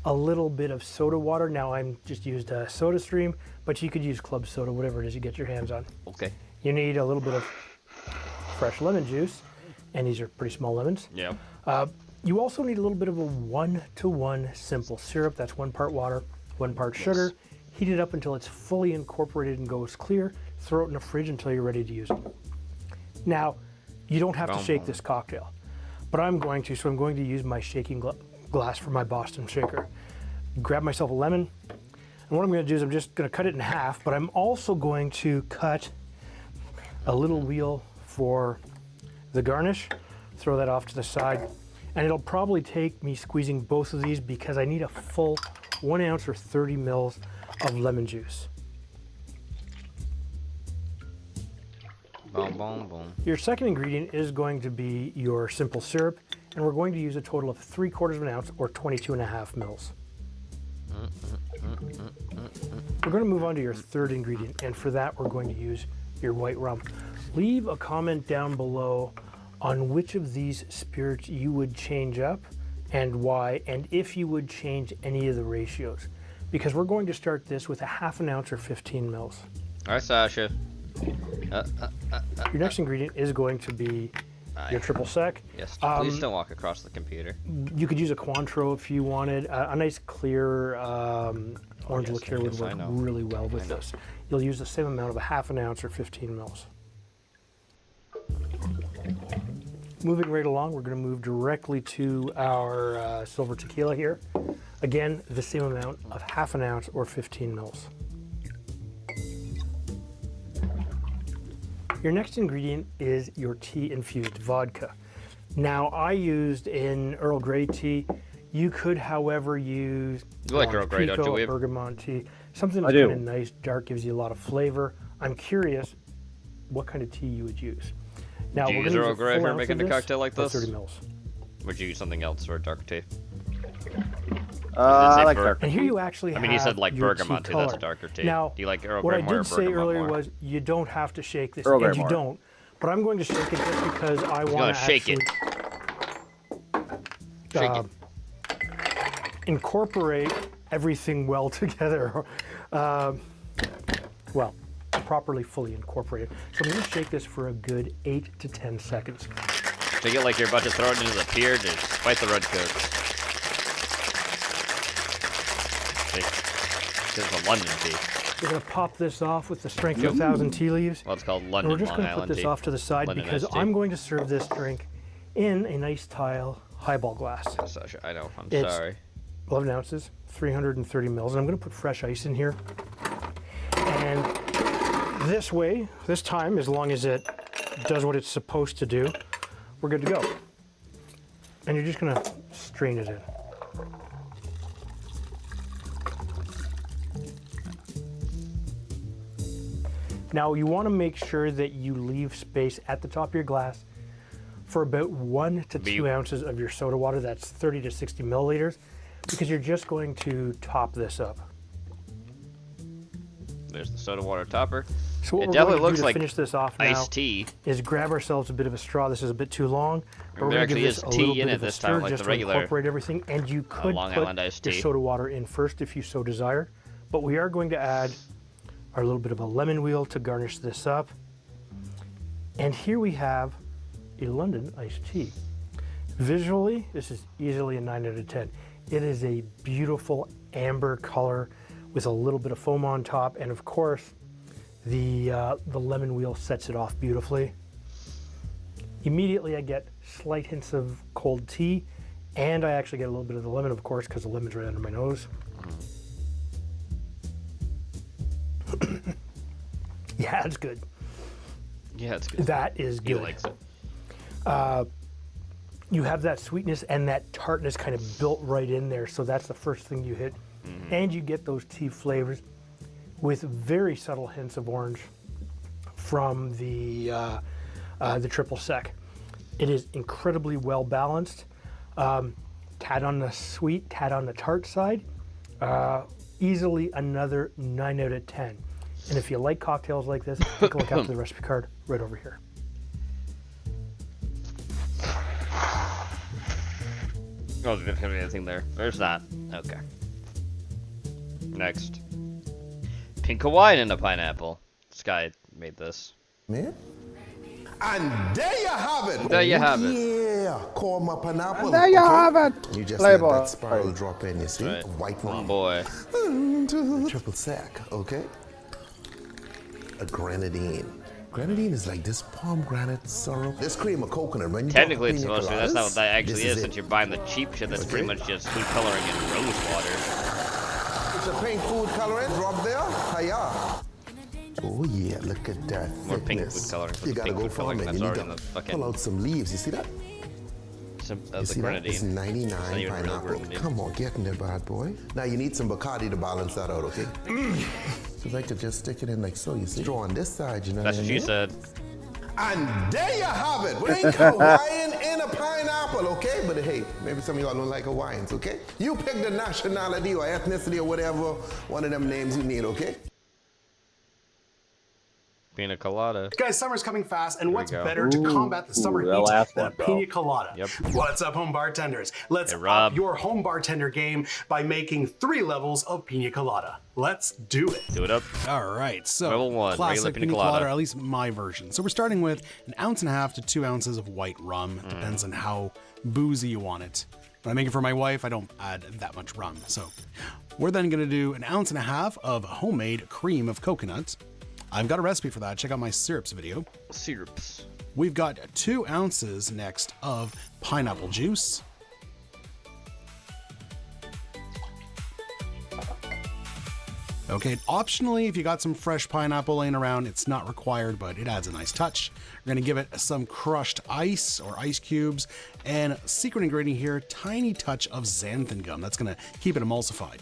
a little bit of soda water. Now I'm just used a Soda Stream, but you could use club soda, whatever it is you get your hands on. Okay. You need a little bit of fresh lemon juice, and these are pretty small lemons. Yeah. You also need a little bit of a 1-to-1 simple syrup. That's 1 part water, 1 part sugar. Heat it up until it's fully incorporated and goes clear. Throw it in the fridge until you're ready to use it. Now, you don't have to shake this cocktail, but I'm going to, so I'm going to use my shaking glass for my Boston shaker. Grab myself a lemon, and what I'm going to do is I'm just going to cut it in half, but I'm also going to cut a little wheel for the garnish. Throw that off to the side, and it'll probably take me squeezing both of these because I need a full 1 ounce or 30 mils of lemon juice. Boom, boom, boom. Your second ingredient is going to be your simple syrup, and we're going to use a total of 3/4 of an ounce or 22.5 mils. We're going to move on to your third ingredient, and for that we're going to use your white rum. Leave a comment down below on which of these spirits you would change up and why, and if you would change any of the ratios, because we're going to start this with a 1/2 ounce or 15 mils. All right, Sasha. Your next ingredient is going to be your triple sec. Yes, please don't walk across the computer. You could use a Cointreau if you wanted. A nice clear orange liqueur would work really well with this. You'll use the same amount of a 1/2 ounce or 15 mils. Moving right along, we're going to move directly to our silver tequila here. Again, the same amount of 1/2 ounce or 15 mils. Your next ingredient is your tea-infused vodka. Now, I used in Earl Grey tea. You could, however, use You like Earl Grey, don't you, Weeb? bergamot tea. Something that's kind of nice, dark, gives you a lot of flavor. I'm curious what kind of tea you would use. Now, Would you we're use gonna Earl use Grey full for ounce making of a this cocktail like for this? 30 mils. Would you use something else for a dark tea? I like dark. And here you actually have I mean, you said like your bergamot tea tea, that's a color. darker tea. Now, Do you like Earl what Grey I more or did say bergamot earlier more? was you don't have to shake this, Earl Grey and you more. don't. But I'm going to shake it just because I He's want gonna to shake it. Shake it. Incorporate everything well together. Well, properly, fully incorporated. So I'm going to shake this for a good 8 to 10 seconds. Shake it like you're about to throw it into the pier to fight the redcoats. It's a London tea. We're going to pop this off with the strength of 1,000 tea leaves. Well, it's called And London we're just Long going to put Island this tea. off to the side London because iced tea. I'm going to serve this drink in a nice tile highball glass. Sasha, I know. I'm It's sorry. 11 ounces, 330 mils, and I'm going to put fresh ice in here. And this way, this time, as long as it does what it's supposed to do, we're good to go. And you're just going to strain it in. Now, you want to make sure that you leave space at the top of your glass for about 1 to 2 ounces of your soda water. That's 30 to 60 milliliters, because you're just going to top this up. There's the soda water topper. So what It we're definitely going to looks do to like finish this off now iced tea. is grab ourselves a bit of a straw. This is a bit too long, but we're There going to give actually this is a tea little in bit it of a this stir time, like just the to regular, incorporate everything. And you could Long put Island iced your tea. soda water in first if you so desire, but we are going to add our little bit of a lemon wheel to garnish this up. And here we have a London iced tea. Visually, this is easily a 9 out of 10. It is a beautiful amber color with a little bit of foam on top, and of course, the lemon wheel sets it off beautifully. Immediately, I get slight hints of cold tea, and I actually get a little bit of the lemon, of course, because the lemon's right under my nose. Yeah, it's good. Yeah, it's good. That is good. He likes it. You have that sweetness and that tartness kind of built right in there, so that's the first thing you hit. And you get those tea flavors with very subtle hints of orange from the triple sec. It is incredibly well balanced. Tad on the sweet, tad on the tart side. Easily another 9 out of 10. And if you like cocktails like this, take a look after the recipe card right over here. Oh, there's gonna be anything there. There's not. Okay. Next. Pink Hawaiian and a pineapple. This guy made this. Man. And there you have it. There you have it. Yeah, call my pineapple. And there you have it. You just Playboy. let that spiral drop in, you see? Right. White rum. Boy. Triple sec, okay? A grenadine. Grenadine is like this pomegranate syrup. This cream of coconut. When you Technically, it's talk supposed to. That's not what that actually this is, it. since you're buying the cheap shit that's pretty much just food coloring and rose water. It's a pink food coloring drop there. Hiya. Oh yeah, look at that. More pink thickness. food coloring. You gotta Pink go food for coloring it. that's You need already to in the fucking. pull out some leaves. You see that? The You see that? grenadine. It's 99 It's not even real pineapple. grenadine. Come on, get in there, bad boy. Now you need some Bacardi to balance that out, okay? So I like to just stick it in like so, you see? Straw on this side, you know That's what what I she mean? said. And there you have it. Pink Hawaiian and a pineapple, okay? But hey, maybe some of y'all don't like Hawaiians, okay? You pick the nationality or ethnicity or whatever, one of them names you need, okay? Pina colada. Guys, summer's coming fast, and what's go. better to combat the summer that heat last than one, a bro. pina colada? Yep. What's up, home bartenders? Let's Hey, Rob. up your home bartender game by making 3 levels of pina colada. Let's do it. Do it up. All right, so Level 1, regular classic pina pina colada, colada. or at least my version. So we're starting with 1.5 ounces to 2 ounces of white rum. It depends on how boozy you want it. When I make it for my wife, I don't add that much rum. So we're then going to do 1.5 ounces of homemade cream of coconut. I've got a recipe for that. Check out my syrups video. Syrups. We've got 2 ounces next of pineapple juice. Okay, optionally, if you got some fresh pineapple laying around, it's not required, but it adds a nice touch. We're gonna give it some crushed ice or ice cubes, and secret ingredient here, tiny touch of xanthan gum. That's gonna keep it emulsified.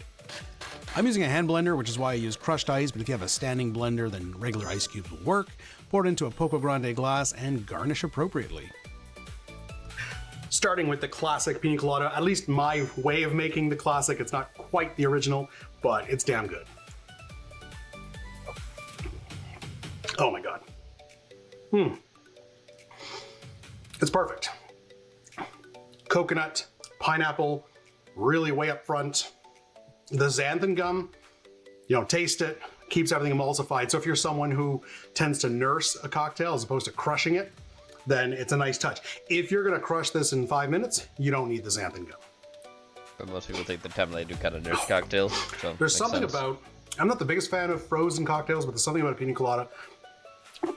I'm using a hand blender, which is why I use crushed ice, but if you have a standing blender, then regular ice cubes will work. Pour it into a Poco Grande glass and garnish appropriately. Starting with the classic pina colada, at least my way of making the classic. It's not quite the original, but it's damn good. Oh my God. It's perfect. Coconut, pineapple, really way up front. The xanthan gum, taste it, keeps everything emulsified. So if you're someone who tends to nurse a cocktail as opposed to crushing it, then it's a nice touch. If you're gonna crush this in 5 minutes, you don't need the xanthan gum. But most people take the time they do kind of nurse cocktails. So There's makes something sense. about, I'm not the biggest fan of frozen cocktails, but there's something about a pina colada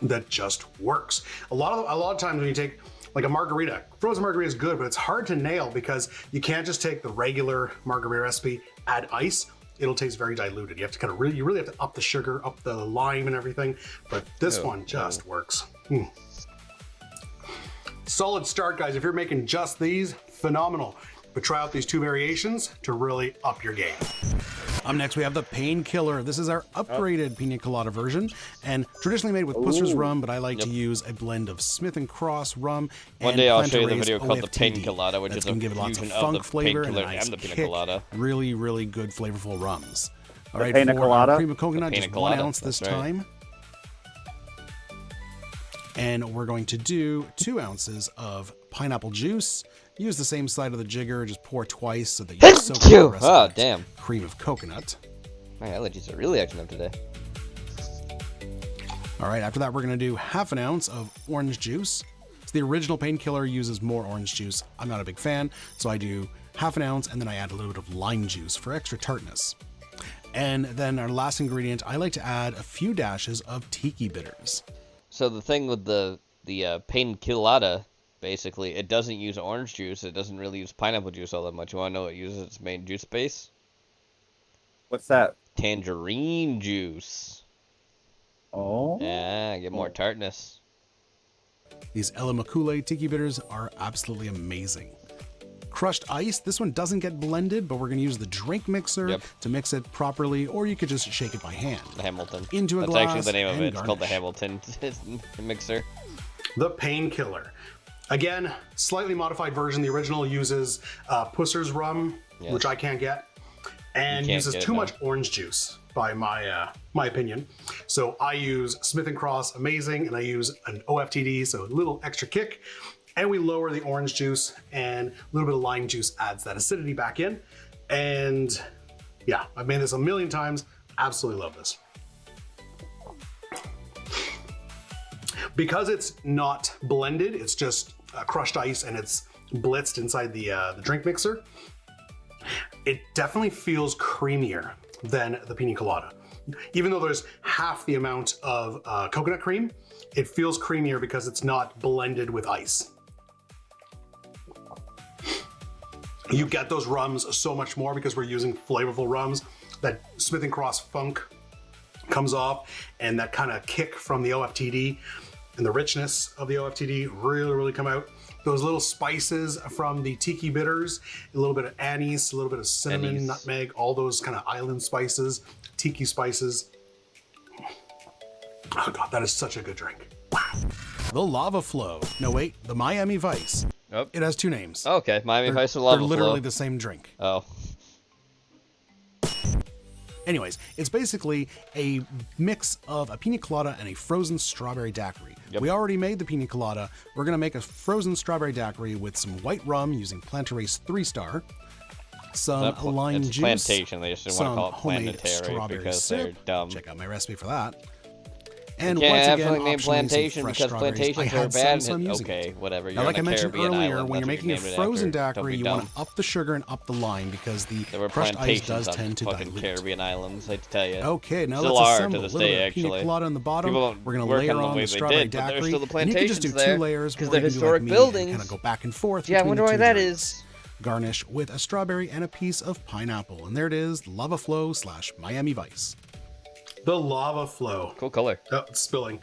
that just works. A lot of times when you take like a margarita, frozen margarita is good, but it's hard to nail because you can't just take the regular margarita recipe, add ice. It'll taste very diluted. You have to kind of you really have to up the sugar, up the lime and everything. But this one just works. Solid start, guys. If you're making just these, phenomenal. But try out these 2 variations to really up your game. Up next, we have the Painkiller. This is our upgraded pina colada version, and traditionally made with Pusser's rum, but I like to use a blend of Smith & Cross rum One and day I'll show you the Plantare's video called the OFTD. Painkiller, which That's is a gonna give it lots of fusion funk of the flavor and a painkiller nice and the pina kick. colada. Really, really good flavorful rums. All The right, pina for colada? our cream of coconut, The just pina 1 colada, ounce this that's right. time. And we're going to do 2 ounces of pineapple juice. Use the same side of the jigger, just pour twice so that you soak up the rest Oh, of that damn. cream of coconut. My allergies are really acting up today. All right, after that, we're going to do 1/2 ounce of orange juice. So the original Painkiller uses more orange juice. I'm not a big fan, so I do 1/2 ounce and then I add a little bit of lime juice for extra tartness. And then our last ingredient, I like to add a few dashes of tiki bitters. So the thing with the Painkiller, basically, it doesn't use orange juice. It doesn't really use pineapple juice all that much. You want to know what it uses its main juice base? What's that? Tangerine juice. Oh. Yeah, get more tartness. These El Macule tiki bitters are absolutely amazing. Crushed ice, this one doesn't get blended, but we're going to use the drink mixer to mix it properly, or you could just shake it by hand. The Hamilton. Into a That's glass actually the name of and it. It's called the garnish. Hamilton mixer. The Painkiller. Again, slightly modified version. The original uses Pusser's rum, Yes. which I can't get. and uses too much orange juice, by my opinion. So I use Smith & Cross Amazing, and I use an OFTD, so a little extra kick. And we lower the orange juice, and a little bit of lime juice adds that acidity back in. And yeah, I've made this a million times. Absolutely love this. Because it's not blended, it's just crushed ice and it's blitzed inside the drink mixer. It definitely feels creamier than the pina colada. Even though there's half the amount of coconut cream, it feels creamier because it's not blended with ice. You get those rums so much more because we're using flavorful rums. That Smith & Cross funk comes off, and that kind of kick from the OFTD and the richness of the OFTD really come out. Those little spices from the tiki bitters, a little bit of anise, a little bit of cinnamon, nutmeg, all those kind of island spices, tiki spices. Oh God, that is such a good drink. The Lava Flow. No, wait, the Miami Vice. Oh. It has two names. Oh, okay, Miami Vice and Lava Flow. They're literally the same drink. Oh. Anyways, it's basically a mix of a pina colada and a frozen strawberry daiquiri. We already made the pina colada. We're going to make a frozen strawberry daiquiri with some white rum using Plantaris 3-star, some lime juice, Plantation. They just didn't want to call it Planetary because they're dumb. Check out my recipe for that. And you can't once again, have name Plantation because plantations are bad. Okay, whatever. Now, You're like I on a mentioned Caribbean earlier, island, when you're that's what making a you named it frozen after. daiquiri, you want to up the sugar and up the lime because the crushed ice does tend to fucking dilute. Caribbean islands, I tell you. Okay, now Still let's are assemble to a this little day, bit of pina actually. colada on the bottom. People We're going to work layer on the on way the they strawberry did, but there's daiquiri. still the And you can just do plantations there, two layers, because or they're you can do historic like me, buildings. kind of go back and forth. Yeah, I between wonder the why two that drinks. is. Garnish with a strawberry and a piece of pineapple, and there it is, Lava Flow / Miami Vice. The Lava Flow. Cool color. Oh, it's spilling.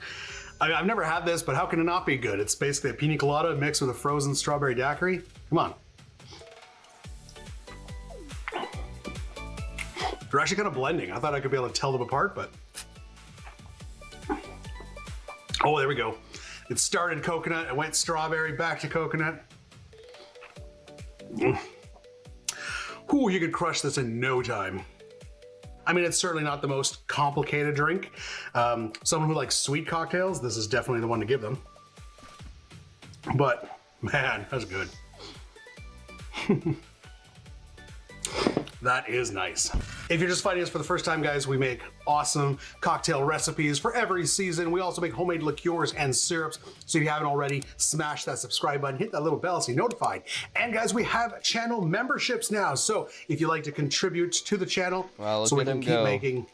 I've never had this, but how can it not be good? It's basically a pina colada mixed with a frozen strawberry daiquiri. Come on. They're actually kind of blending. I thought I could be able to tell them apart, but... Oh, there we go. It started coconut, it went strawberry, back to coconut. Ooh, you could crush this in no time. I mean, it's certainly not the most complicated drink. Someone who likes sweet cocktails, this is definitely the one to give them. But, man, that's good. That is nice. If you're just finding us for the first time, guys, we make awesome cocktail recipes for every season. We also make homemade liqueurs and syrups. So if you haven't already, smash that subscribe button, hit that little bell so you're notified. And guys, we have channel memberships now. So if you'd like to contribute to the channel, so we can keep making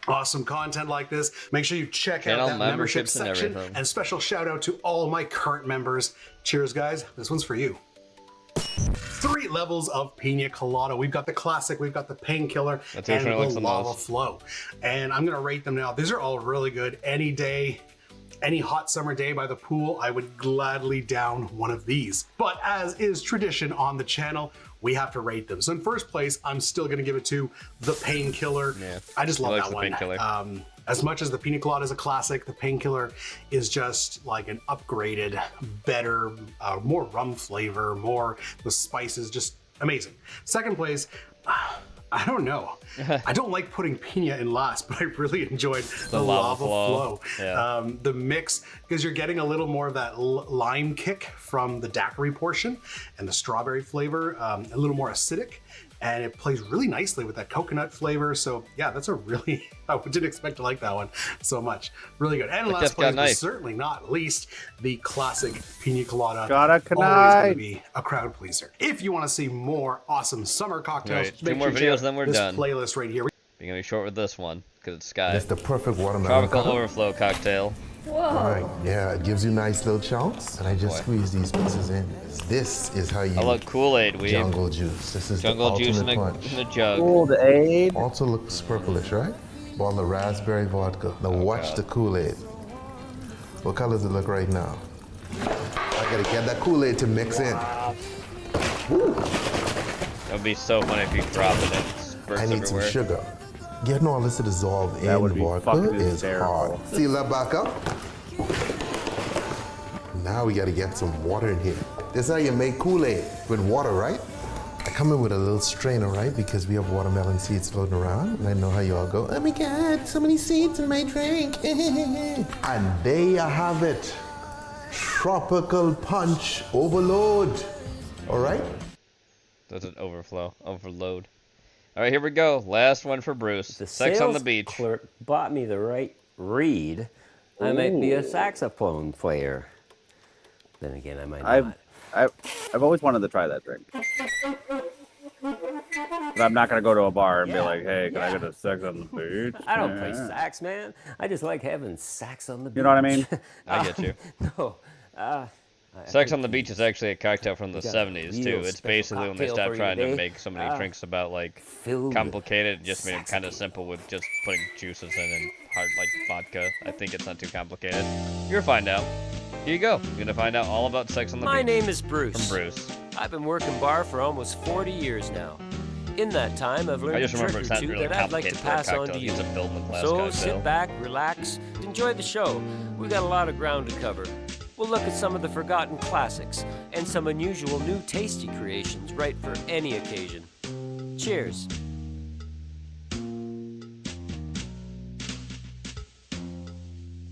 awesome content like this, make sure you check out that membership section. And special shout out to all my current members. Cheers, guys. This one's for you. 3 levels of pina colada. We've got the classic, we've got the painkiller, and the lava flow. And I'm gonna rate them now. These are all really good. Any day, any hot summer day by the pool, I would gladly down one of these. But as is tradition on the channel, we have to rate them. So in first place, I'm still gonna give it to the painkiller. Yeah, I just love that one. As much as the pina colada is a classic, the painkiller is just like an upgraded, better, more rum flavor, more the spices, just amazing. Second place, I don't know. I don't like putting pina in last, but I really enjoyed the lava flow. Yeah. The mix, because you're getting a little more of that lime kick from the daiquiri portion and the strawberry flavor, a little more acidic. And it plays really nicely with that coconut flavor. So yeah, that's a really, I didn't expect to like that one so much. Really good. And last place, but certainly not least, the classic pina colada. Always gonna be a crowd pleaser. If you want to see more awesome summer cocktails, right, 2 more videos, then we're done. This playlist right here. You're gonna be short with this one because it's Sky. That's the perfect watermelon. Tropical overflow cocktail. Whoa. All right, yeah, it gives you nice little chunks, and I just squeeze these pieces in. This is how you. I love Kool-Aid. We jungle juice. This is jungle the juice in a jug. Kool-Aid. Also looks purplish, right? Bottle of raspberry vodka. Now watch the Kool-Aid. What color does it look right now? I gotta get that Kool-Aid to mix in. Ooh. That would be so funny if you drop it and it spurts I need everywhere. some sugar. Getting all this to dissolve in vodka is hard. Seal that back up. Now we gotta get some water in here. This is how you make Kool-Aid with water, right? I come in with a little strainer, right? Because we have watermelon seeds floating around, and I know how you all go, oh my God, so many seeds in my drink. And there you have it. Tropical punch overload. All right? That's an overload. All right, here we go. Last one for Bruce. Sex on the Beach. Clerk bought me the right reed. I might be a saxophone player. Then again, I might not. I've always wanted to try that drink. But I'm not gonna go to a bar and be like, "Hey, can I get a sex on the beach?" I don't play sax, man. I just like having sax on the beach. You know what I mean? I get you. No. Sex on the Beach is actually a cocktail from the got a 70s, real too. It's special basically when they cocktail stopped for you trying to today. make so many drinks about, like, Filled complicated and just made it kind of simple with just putting juices in and hard, like, vodka. I think it's not too complicated. You'll find out. Here you go. You're going to find out all about Sex on the Beach. My name is Bruce. From Bruce. I've been working bar for almost 40 years now. In that time, I've learned I a just remember trick it's or not two really that I'd like to complicated for a pass on cocktail. to you. It's a build in the glass So cocktail. sit back, relax, enjoy the show. We got a lot of ground to cover. We'll look at some of the forgotten classics and some unusual new tasty creations right for any occasion. Cheers.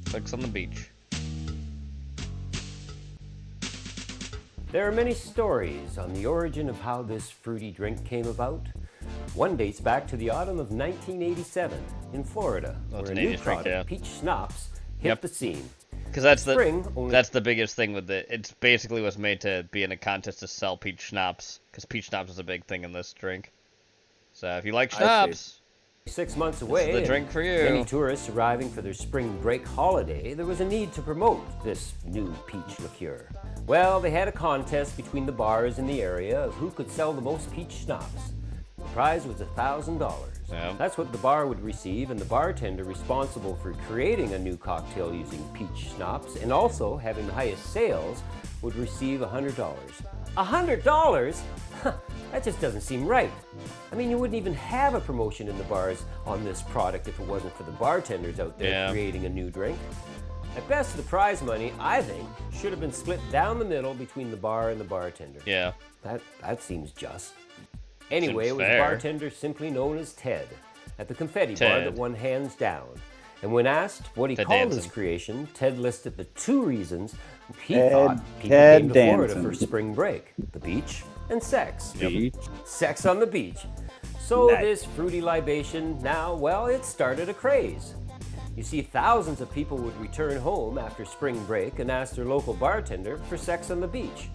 Sex on the Beach. There are many stories on the origin of how this fruity drink came about. One dates back to the autumn of 1987 in Florida, Oh, it's where an a new 80s drink, product, yeah. peach schnapps, hit the scene. Because that's Spring the only- that's the biggest thing with it. It's basically was made to be in a contest to sell peach schnapps. Because peach schnapps is a big thing in this drink. So if you like schnapps, 6 months this away, is the and drink for you. many tourists arriving for their spring break holiday, there was a need to promote this new peach liqueur. Well, they had a contest between the bars in the area of who could sell the most peach schnapps. The prize was $1,000. That's what the bar would receive, and the bartender responsible for creating a new cocktail using peach schnapps and also having the highest sales would receive $100. $100? That just doesn't seem right. I mean, you wouldn't even have a promotion in the bars on this product if it wasn't for the bartenders out there Yeah. creating a new drink. At best, the prize money, I think, should have been split down the middle between the bar and the bartender. Yeah. That seems just. Anyway, Seems it was fair. a bartender simply known as Ted at the confetti bar Ted. that won hands down. And when asked what he Ted called Danson. his creation, Ted listed the two reasons he Ted- thought people Ted came to Florida Danson. for spring break: the beach and sex. Beach. Sex on the beach. So Nice. this fruity libation now, well, it started a craze. You see, thousands of people would return home after spring break and ask their local bartender for sex on the beach.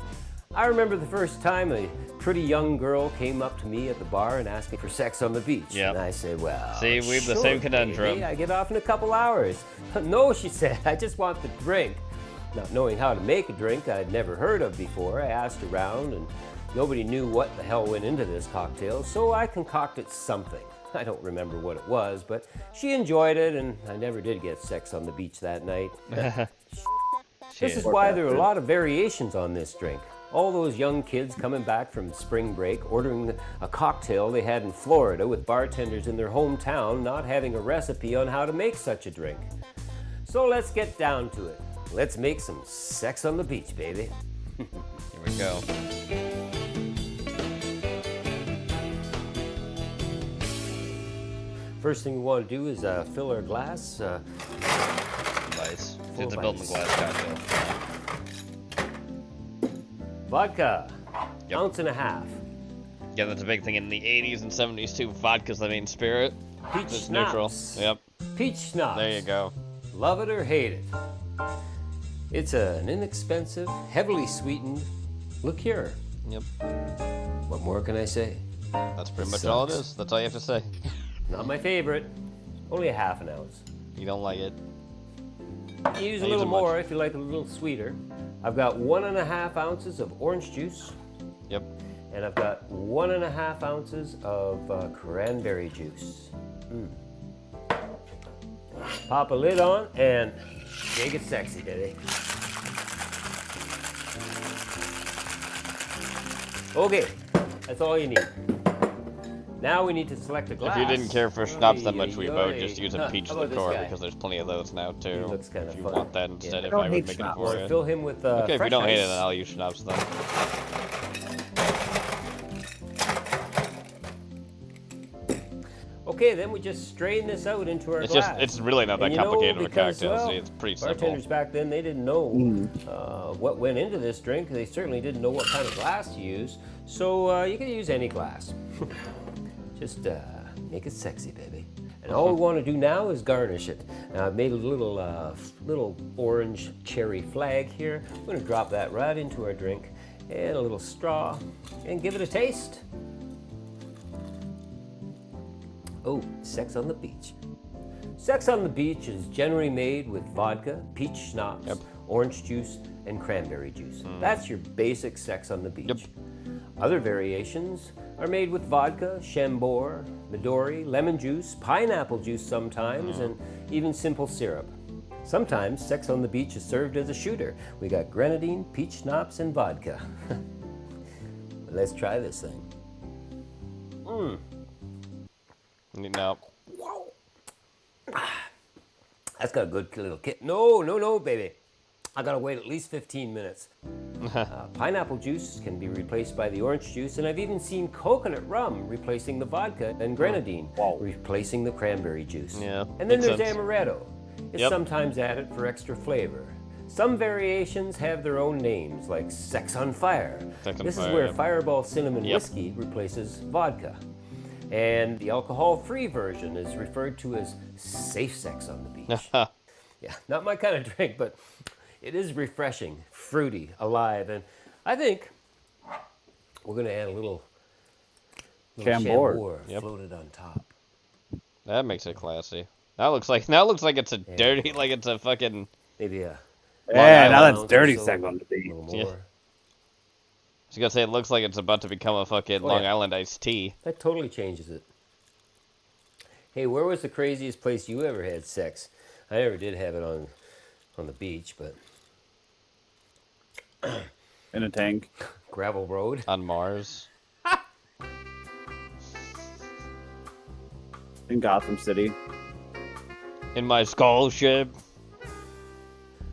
I remember the first time a pretty young girl came up to me at the bar and asked me for sex on the beach. Yep. And I said, well, See, we have the sure, same conundrum. baby, I get off in a couple hours. No, she said, I just want the drink. Not knowing how to make a drink I'd never heard of before, I asked around and nobody knew what the hell went into this cocktail, so I concocted something. I don't remember what it was, but she enjoyed it and I never did get sex on the beach that night. This is why there are a lot of variations on this drink. All those young kids coming back from spring break ordering a cocktail they had in Florida with bartenders in their hometown not having a recipe on how to make such a drink. So let's get down to it. Let's make some sex on the beach, baby. Here we go. First thing we want to do is fill our glass. Nice. Full It's a of built in ice. glass cocktail. Vodka, ounce and a half. Yeah, that's a big thing in the 80s and 70s too. Vodka's the main spirit. Peach It's neutral. schnapps. Yep. Peach schnapps. There you go. Love it or hate it. It's an inexpensive, heavily sweetened liqueur. Yep. What more can I say? That's pretty much all it is. That's all you have to say. Not my favorite. Only a half an ounce. You don't like it. You use I a use little it much. more if you like it a little sweeter. I've got 1.5 ounces of orange juice. Yep. And I've got 1.5 ounces of cranberry juice. Pop a lid on and make it sexy, baby. Okay, that's all you need. Now we need to select a glass. If you didn't care for schnapps that much, we Oy, would just use a huh, peach how about this liqueur guy? because there's plenty of those now too. He looks kinda if you fun. want that instead, Yeah. if I I don't would hate make it schnapps. for you. Fill him with okay, if you fresh don't hate it, ice. then I'll use schnapps then. Okay, then we just strain this out into our glass. It's really not that And you know, complicated of a because, cocktail. well, See, it's pretty simple. bartenders back then, they didn't know what went into this drink. They certainly didn't know what kind of glass to use. So you can use any glass. Just make it sexy, baby. And all we want to do now is garnish it. Now I've made a little orange cherry flag here. I'm going to drop that right into our drink, and a little straw, and give it a taste. Oh, Sex on the Beach. Sex on the Beach is generally made with vodka, peach schnapps, orange juice, and cranberry juice. That's your basic Sex on the Beach. Other variations are made with vodka, Chambord, Midori, lemon juice, pineapple juice sometimes, and even simple syrup. Sometimes Sex on the Beach is served as a shooter. We got grenadine, peach schnapps, and vodka. Let's try this thing. No. That's got a good little kick. No, baby. I gotta wait at least 15 minutes. Pineapple juice can be replaced by the orange juice, and I've even seen coconut rum replacing the vodka, and grenadine replacing the cranberry juice. Yeah, and then makes there's sense. amaretto. It's sometimes added for extra flavor. Some variations have their own names, like Sex on Fire. This is where Fireball Cinnamon Whiskey replaces vodka. And the alcohol-free version is referred to as Safe Sex on the Beach. Yeah, not my kind of drink, but it is refreshing, fruity, alive, and I think we're going to add a little Chambord floated on top. That makes it classy. That looks like it's a dirty, like it's a fucking. Maybe a. Yeah, now that's dirty Sex on the Beach. Yeah. I was gonna say it looks like it's about to become a fucking Long Island iced tea. That totally changes it. Hey, where was the craziest place you ever had sex? I never did have it on the beach, but in a tank. Gravel road. On Mars. In Gotham City. In my skull ship.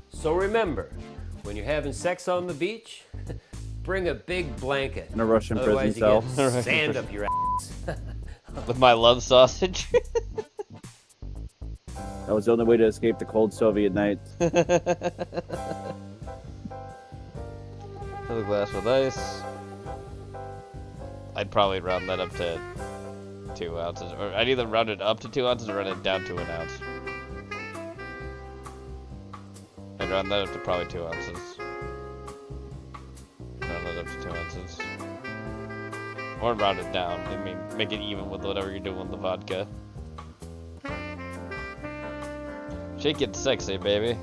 So remember, when you're having sex on the beach, bring a big blanket. In a Russian Otherwise prison you cell. get sand up your ass. With my love sausage. That was the only way to escape the cold Soviet nights. Another glass with ice. I'd probably round that up to 2 ounces. Or I'd either round it up to 2 ounces or round it down to 1 ounce. I'd round that up to probably 2 ounces. Round that up to 2 ounces. Or round it down. I mean, make it even with whatever you're doing with the vodka. Shake it sexy, baby.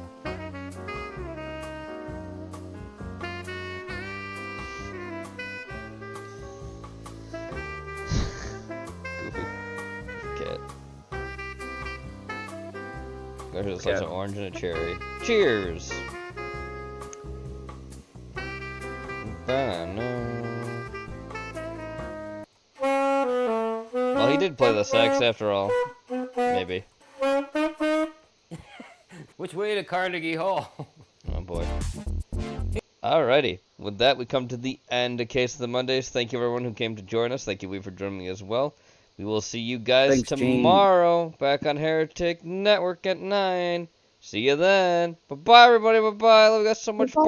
Goofy cat. There's a orange and a cherry. Cheers! Well, he did play the sax after all. Maybe. Which way to Carnegie Hall? Oh boy. Alrighty. With that, we come to the end of Case of the Mondays. Thank you everyone who came to join us. Thank you, Weeb, for joining me as well. We will see you guys Thanks, tomorrow back on Heretic Network at 9. See you then. Bye-bye, everybody. Bye-bye. Love you guys so much. Bye-bye.